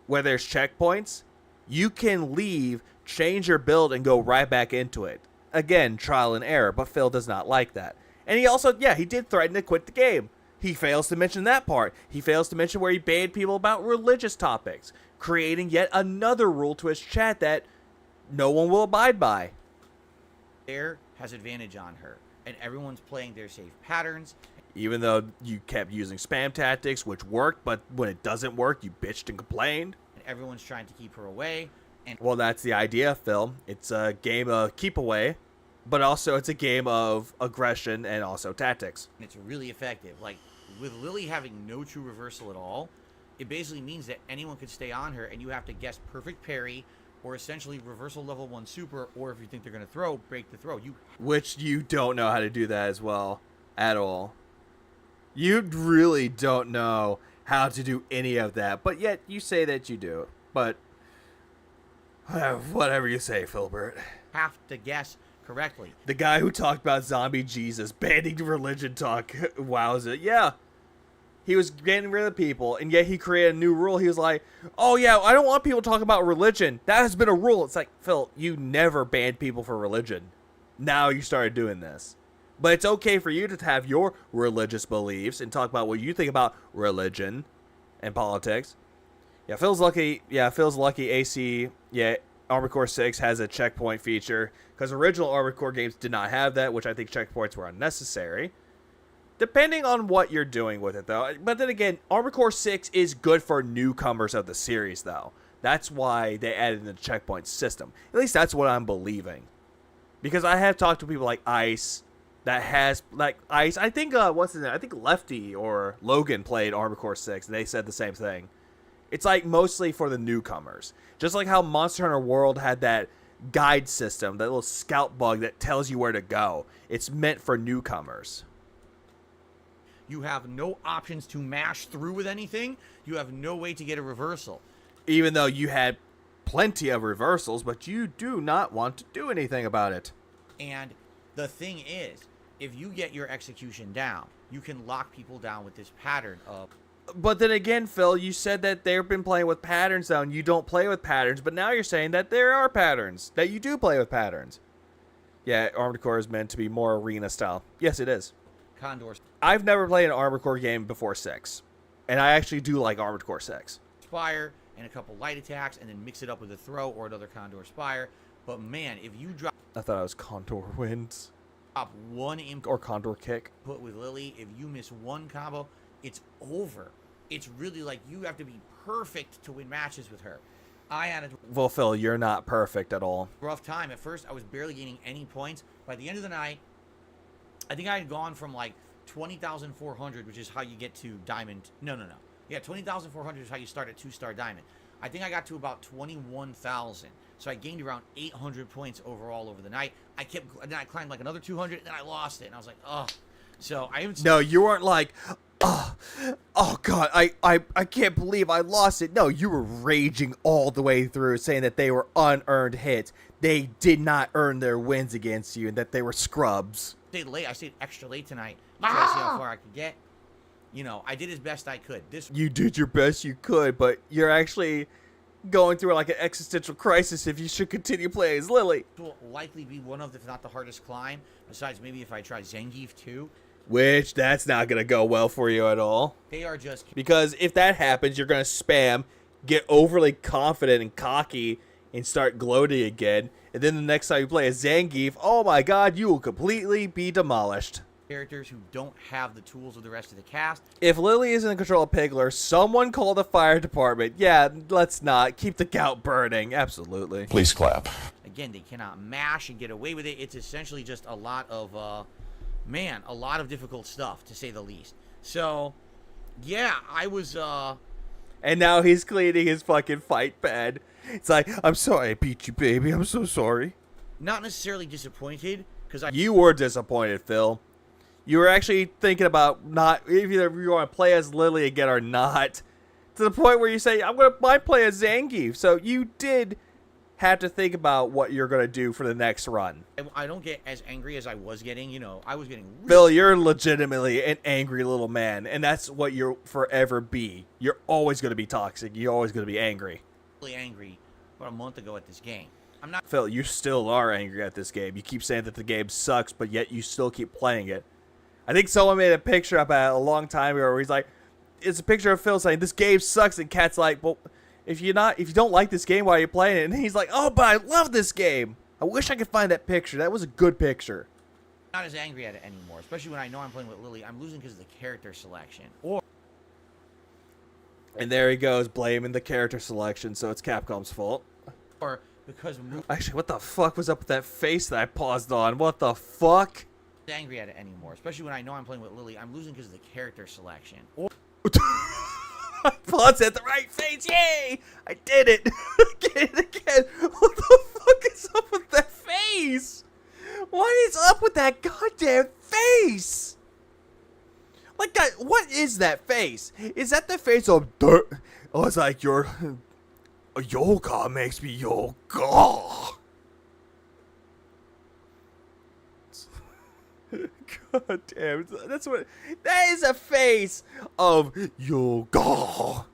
where there's checkpoints, you can leave, change your build, and go right back into it. Again, trial and error, but Phil does not like that. And he also, he did threaten to quit the game. He fails to mention that part. He fails to mention where he banned people about religious topics, creating yet another rule to his chat that no one will abide by. There has advantage on her, and everyone's playing their safe patterns. Even though you kept using spam tactics, which worked, but when it doesn't work, you bitched and complained. And everyone's trying to keep her away. And well, that's the idea, Phil. It's a game of keep away, but also it's a game of aggression and also tactics. It's really effective. Like, with Lily having no true reversal at all, it basically means that anyone could stay on her, and you have to guess perfect parry, or essentially reversal level 1 super, or if you think they're going to throw, break the throw. Which you don't know how to do that as well, at all. You really don't know how to do any of that, but yet you say that you do. But whatever you say, Philbert. Have to guess correctly. The guy who talked about zombie Jesus, banning religion talk, wows it. Yeah. He was getting rid of people, and yet he created a new rule. He was like, oh yeah, I don't want people to talk about religion. That has been a rule. It's like, Phil, you never banned people for religion. Now you started doing this. But it's okay for you to have your religious beliefs and talk about what you think about religion and politics. Yeah, Phil's lucky. Yeah, Phil's lucky AC. Yeah, Armored Core 6 has a checkpoint feature, because original Armored Core games did not have that, which I think checkpoints were unnecessary. Depending on what you're doing with it, though. But then again, Armored Core 6 is good for newcomers of the series, though. That's why they added the checkpoint system. At least that's what I'm believing. Because I have talked to people like Ice, that has, like, Ice. I think, what's his name? I think Lefty or Logan played Armored Core 6, and they said the same thing. It's, like, mostly for the newcomers. Just like how Monster Hunter World had that guide system, that little scout bug that tells you where to go. It's meant for newcomers. You have no options to mash through with anything. You have no way to get a reversal. Even though you had plenty of reversals, but you do not want to do anything about it. And the thing is, if you get your execution down, you can lock people down with this pattern of But then again, Phil, you said that they've been playing with patterns now, and you don't play with patterns. But now you're saying that there are patterns, that you do play with patterns. Yeah, Armored Core is meant to be more arena style. Yes, it is. Condor I've never played an Armored Core game before 6. And I actually do like Armored Core 6. Spire and a couple light attacks, and then mix it up with a throw or another Condor Spire. But man, if you drop I thought it was Condor Winds. one input Or Condor Kick. with Lily, if you miss one combo, it's over. It's really like you have to be perfect to win matches with her. I had a Well, Phil, you're not perfect at all. rough time. At first, I was barely gaining any points. By the end of the night, I think I had gone from like 20,400, which is how you get to Diamond. No. Yeah, 20,400 is how you start at 2-star Diamond. I think I got to about 21,000. So I gained around 800 points overall over the night. Then I climbed like another 200, and then I lost it. And I was like, oh. So I haven't. No, you weren't like, oh God, I can't believe I lost it. No, you were raging all the way through, saying that they were unearned hits. They did not earn their wins against you, and that they were scrubs. Stayed late. I stayed extra late tonight. Trying to see how far I could get. You know, I did as best I could. You did your best you could, but you're actually going through like an existential crisis if you should continue playing as Lily. Will likely be one of, if not the hardest climb. Besides, maybe if I try Zangief too. Which, that's not going to go well for you at all. They are just... Because if that happens, you're going to spam, get overly confident and cocky, and start gloating again. And then the next time you play a Zangief, oh my God, you will completely be demolished. Characters who don't have the tools of the rest of the cast. If Lily isn't in control of Pigler, someone call the fire department. Yeah, let's not. Keep the gout burning. Absolutely. Please clap. Again, they cannot mash and get away with it. It's essentially just a lot of, a lot of difficult stuff, to say the least. So, yeah, I was, And now he's cleaning his fucking fight pad. It's like, I'm sorry I beat you, baby. I'm so sorry. not necessarily disappointed, because You were disappointed, Phil. You were actually thinking about not either you want to play as Lily again or not. To the point where you say, I'm going to play as Zangief. So you did have to think about what you're going to do for the next run. I don't get as angry as I was getting. You know, I was getting Phil, you're legitimately an angry little man, and that's what you'll forever be. You're always going to be toxic. You're always going to be angry. really angry about a month ago at this game. I'm not. Phil, you still are angry at this game. You keep saying that the game sucks, but yet you still keep playing it. I think someone made a picture up a long time ago where he's like, it's a picture of Phil saying, this game sucks, and Cat's like, well, if you don't like this game, why are you playing it? And he's like, oh, but I love this game. I wish I could find that picture. That was a good picture. Not as angry at it anymore, especially when I know I'm playing with Lily. I'm losing because of the character selection. And there he goes, blaming the character selection, so it's Capcom's fault. Or because Actually, what the fuck was up with that face that I paused on? What the fuck? angry at it anymore, especially when I know I'm playing with Lily. I'm losing because of the character selection. I paused at the right face. Yay! I did it. Get it again. What the fuck is up with that face? What is up with that goddamn face? Like that. What is that face? Is that the face of dirt? Oh, it's like your yoga makes me yoga. God damn, that's what that is, a face of yoga.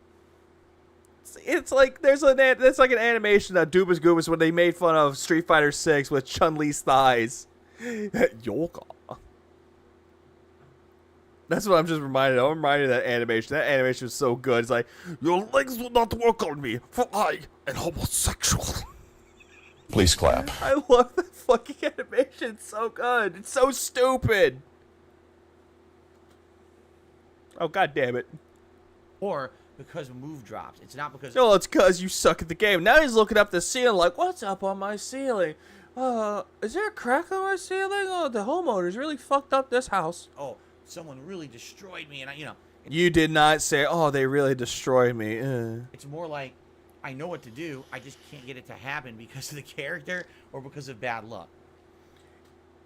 It's like that's like an animation of Doobas Goobas when they made fun of Street Fighter 6 with Chun-Li's thighs. Yoga. That's what I'm just reminded of. I'm reminded of that animation. That animation was so good. It's like, your legs will not work on me, for I am homosexual. Please clap. I love that fucking animation. It's so good. It's so stupid. Oh, god damn it. Or because move drops. It's not because... No, it's because you suck at the game. Now he's looking up the ceiling like, what's up on my ceiling? Is there a crack on my ceiling? Oh, the homeowners really fucked up this house. Oh, someone really destroyed me, and You did not say, oh, they really destroyed me. It's more like, I know what to do, I just can't get it to happen because of the character or because of bad luck.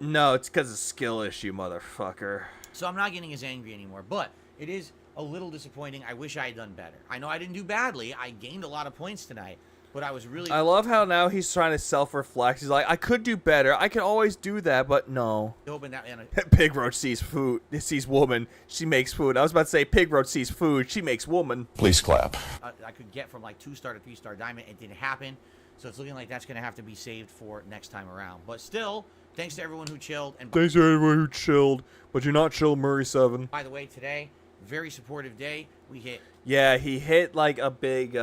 No, it's because of skill issue, motherfucker. So I'm not getting as angry anymore, but it is a little disappointing. I wish I had done better. I know I didn't do badly. I gained a lot of points tonight, but I was really I love how now he's trying to self-reflect. He's like, I could do better. I can always do that, but no. hoping that. Pig Roach sees food. Sees woman. She makes food. I was about to say Pig Roach sees food. She makes woman. Please clap. I could get from like 2-star to 3-star diamond. It didn't happen, so it's looking like that's gonna have to be saved for next time around. But still, thanks to everyone who chilled. And Thanks to everyone who chilled, but you're not chill, Murray 7. by the way, today, very supportive day. We hit. Yeah, he hit like a big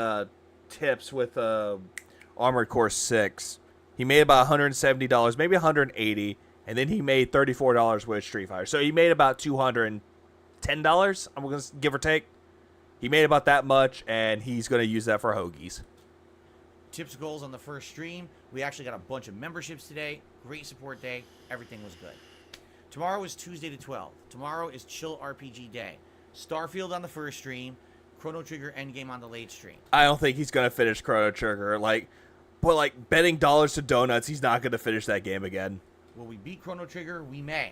tips with Armored Core 6. He made about $170, maybe $180, and then he made $34 with Street Fighter. So he made about $210. I'm gonna give or take. He made about that much, and he's gonna use that for hoagies. Tips goals on the first stream. We actually got a bunch of memberships today. Great support day. Everything was good. Tomorrow is Tuesday the 12th. Tomorrow is Chill RPG Day. Starfield on the first stream. Chrono Trigger Endgame on the late stream. I don't think he's gonna finish Chrono Trigger. But betting dollars to donuts, he's not gonna finish that game again. Will we beat Chrono Trigger? We may.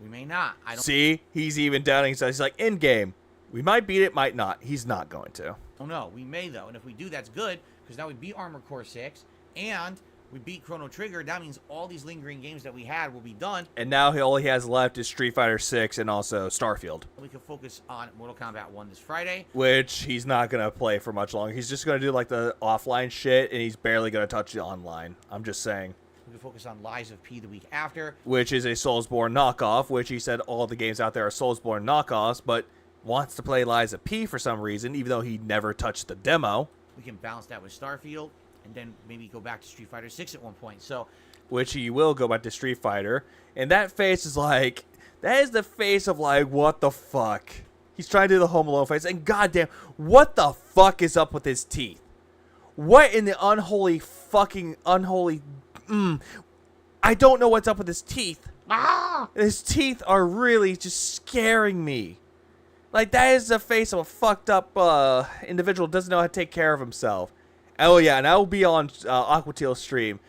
We may not. I don't. See, he's even doubting himself. He's like, in game, we might beat it, might not. He's not going to. Oh no, we may though, and if we do, that's good because now we beat Armored Core 6 and we beat Chrono Trigger. That means all these lingering games that we had will be done. And now all he has left is Street Fighter 6 and also Starfield. We can focus on Mortal Kombat 1 this Friday. Which he's not going to play for much longer. He's just going to do the offline shit, and he's barely going to touch the online. I'm just saying. We can focus on Lies of P the week after. Which is a Soulsborne knockoff, which he said all the games out there are Soulsborne knockoffs, but wants to play Lies of P for some reason, even though he never touched the demo. We can balance that with Starfield. And then maybe go back to Street Fighter 6 at one point. So, which he will go back to Street Fighter. And that face is that is the face of what the fuck? He's trying to do the Home Alone face. And goddamn, what the fuck is up with his teeth? What in the unholy fucking unholy... I don't know what's up with his teeth. His teeth are really just scaring me. That is the face of a fucked up individual who doesn't know how to take care of himself. Oh, yeah, and I will be on Aquateal's stream.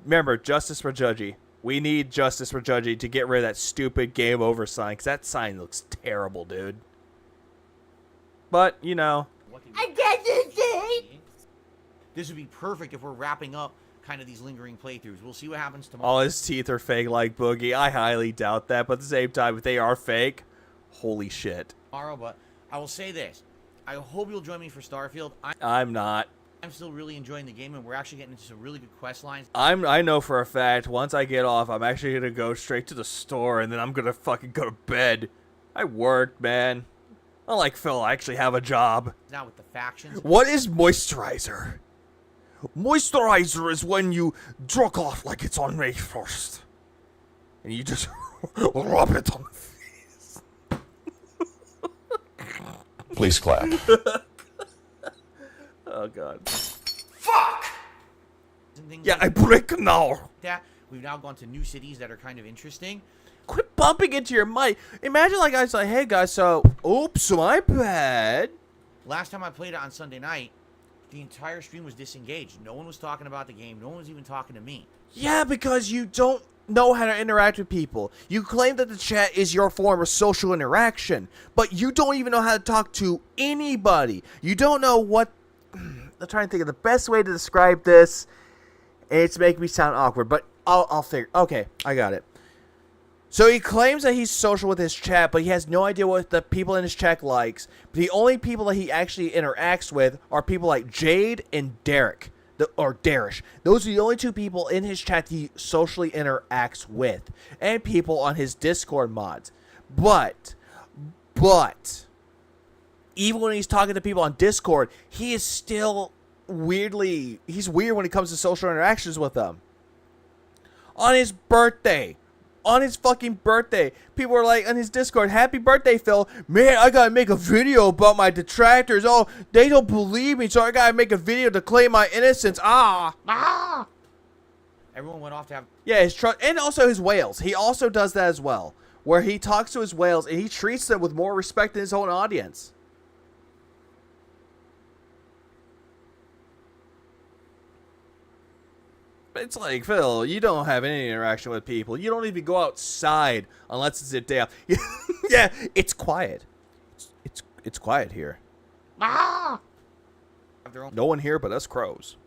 Remember, justice for Judgy. We need justice for Judgy to get rid of that stupid game over sign, because that sign looks terrible, dude. But, you know. This would be perfect if we're wrapping up kind of these lingering playthroughs. We'll see what happens tomorrow. All his teeth are fake like Boogie. I highly doubt that, but at the same time, if they are fake, holy shit. Tomorrow, but I will say this. I hope you'll join me for Starfield. I'm not. I'm still really enjoying the game, and we're actually getting into some really good quest lines. I know for a fact, once I get off, I'm actually going to go straight to the store, and then I'm going to fucking go to bed. I worked, man. Unlike Phil, I actually have a job. Now with the factions. What is moisturizer? Moisturizer is when you jerk off like it's on May 1st. And you just rub it on the face. Please clap. Oh, God. Fuck! Yeah, I break now. That we've now gone to new cities that are kind of interesting. Quit bumping into your mic. Imagine I was like, hey, guys, so, oops, my bad. Last time I played it on Sunday night, the entire stream was disengaged. No one was talking about the game. No one was even talking to me. Yeah, because you don't know how to interact with people. You claim that the chat is your form of social interaction, but you don't even know how to talk to anybody. You don't know what... I'm trying to think of the best way to describe this. It's making me sound awkward, but I'll figure... Okay, I got it. So he claims that he's social with his chat, but he has no idea what the people in his chat likes. But the only people that he actually interacts with are people like Jade and Derek. Or Darish. Those are the only two people in his chat he socially interacts with. And people on his Discord mods. But, even when he's talking to people on Discord, he is still he's weird when it comes to social interactions with them. On his birthday. On his fucking birthday, people are like on his Discord, happy birthday, Phil. Man, I gotta make a video about my detractors. Oh, they don't believe me, so I gotta make a video to claim my innocence. Everyone went off to have... Yeah, and also his whales. He also does that as well, where he talks to his whales and he treats them with more respect than his own audience. It's like, Phil, you don't have any interaction with people. You don't even go outside unless it's a day off. Yeah, it's quiet. It's quiet here. Have their own No one here but us crows.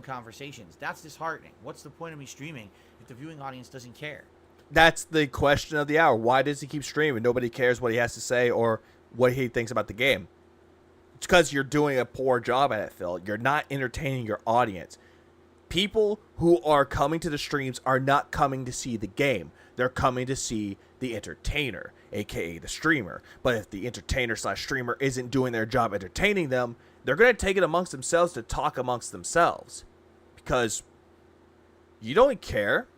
conversations. That's disheartening. What's the point of me streaming if the viewing audience doesn't care? That's the question of the hour. Why does he keep streaming? Nobody cares what he has to say or what he thinks about the game. It's because you're doing a poor job at it, Phil. You're not entertaining your audience. People who are coming to the streams are not coming to see the game. They're coming to see the entertainer, aka the streamer. But if the entertainer/streamer isn't doing their job entertaining them, they're going to take it amongst themselves to talk amongst themselves. Because you don't care.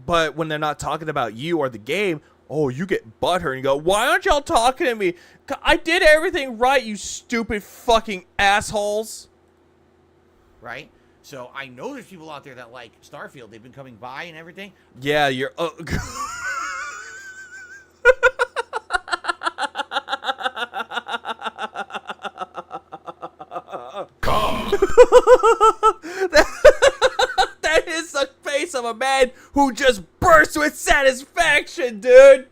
But when they're not talking about you or the game, oh, you get butthurt and you go, why aren't y'all talking to me? I did everything right, you stupid fucking assholes. Right? So I know there's people out there that like Starfield. They've been coming by and everything. Yeah, you're... That is the face of a man who just bursts with satisfaction, dude.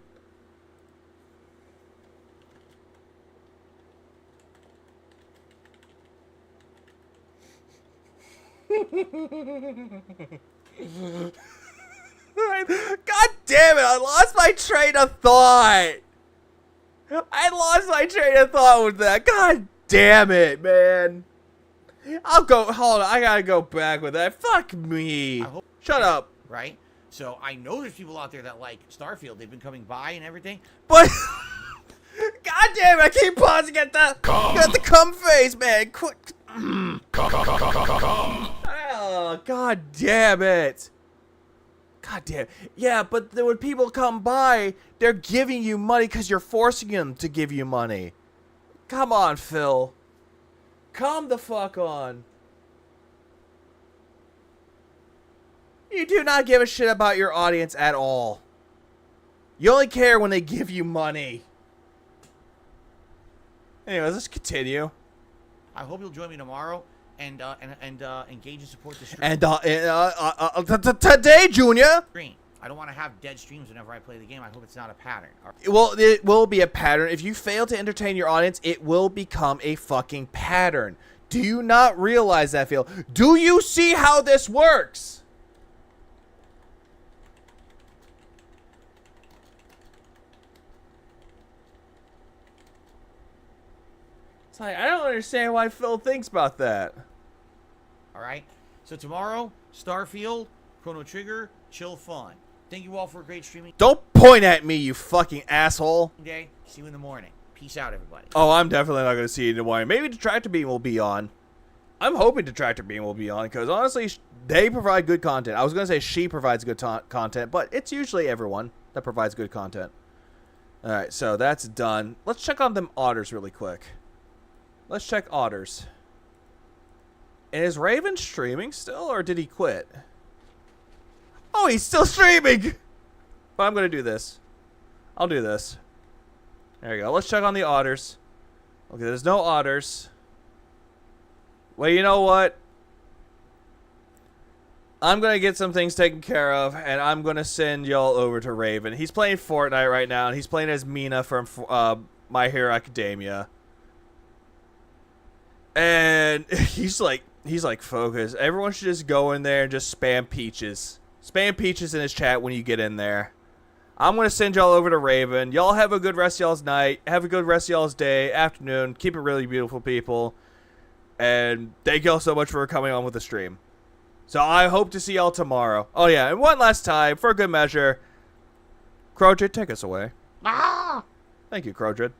God damn it, I lost my train of thought. I lost my train of thought with that. God damn it, man. Hold on, I gotta go back with that. Fuck me. Shut up. Right? So I know there's people out there that like Starfield. They've been coming by and everything. But God damn it, I keep pausing at the cum face, man. Quick. Oh, God damn it. God damn it. Yeah, but when people come by, they're giving you money because you're forcing them to give you money. Come on, Phil. Come the fuck on. You do not give a shit about your audience at all. You only care when they give you money. Anyways, let's continue. I hope you'll join me tomorrow and engage and support the stream. And today, Junior. I don't want to have dead streams whenever I play the game. I hope it's not a pattern. Well, it will be a pattern. If you fail to entertain your audience, it will become a fucking pattern. Do you not realize that, Phil? Do you see how this works? It's like, I don't understand why Phil thinks about that. Alright? So tomorrow, Starfield, Chrono Trigger, chill fun. Thank you all for a great streaming Don't point at me, you fucking asshole. day. See you in the morning. Peace out, everybody. Oh, I'm definitely not going to see you in the morning. Maybe Detractor Beam will be on. I'm hoping Detractor Beam will be on because honestly, they provide good content. I was going to say she provides good content, but it's usually everyone that provides good content. Alright, so that's done. Let's check on them otters really quick. Let's check otters. And is Raven streaming still, or did he quit? Oh, he's still streaming! But I'm going to do this. I'll do this. There you go. Let's check on the otters. Okay, there's no otters. Well, you know what? I'm going to get some things taken care of, and I'm going to send y'all over to Raven. He's playing Fortnite right now, and he's playing as Mina from My Hero Academia. And he's like focused. Everyone should just go in there and just spam Peaches. Spam Peaches in his chat when you get in there. I'm going to send y'all over to Raven. Y'all have a good rest of y'all's night. Have a good rest of y'all's day, afternoon. Keep it really beautiful, people. And thank y'all so much for coming on with the stream. So I hope to see y'all tomorrow. Oh, yeah. And one last time, for a good measure, Crowdred, take us away. Thank you, Crowdred.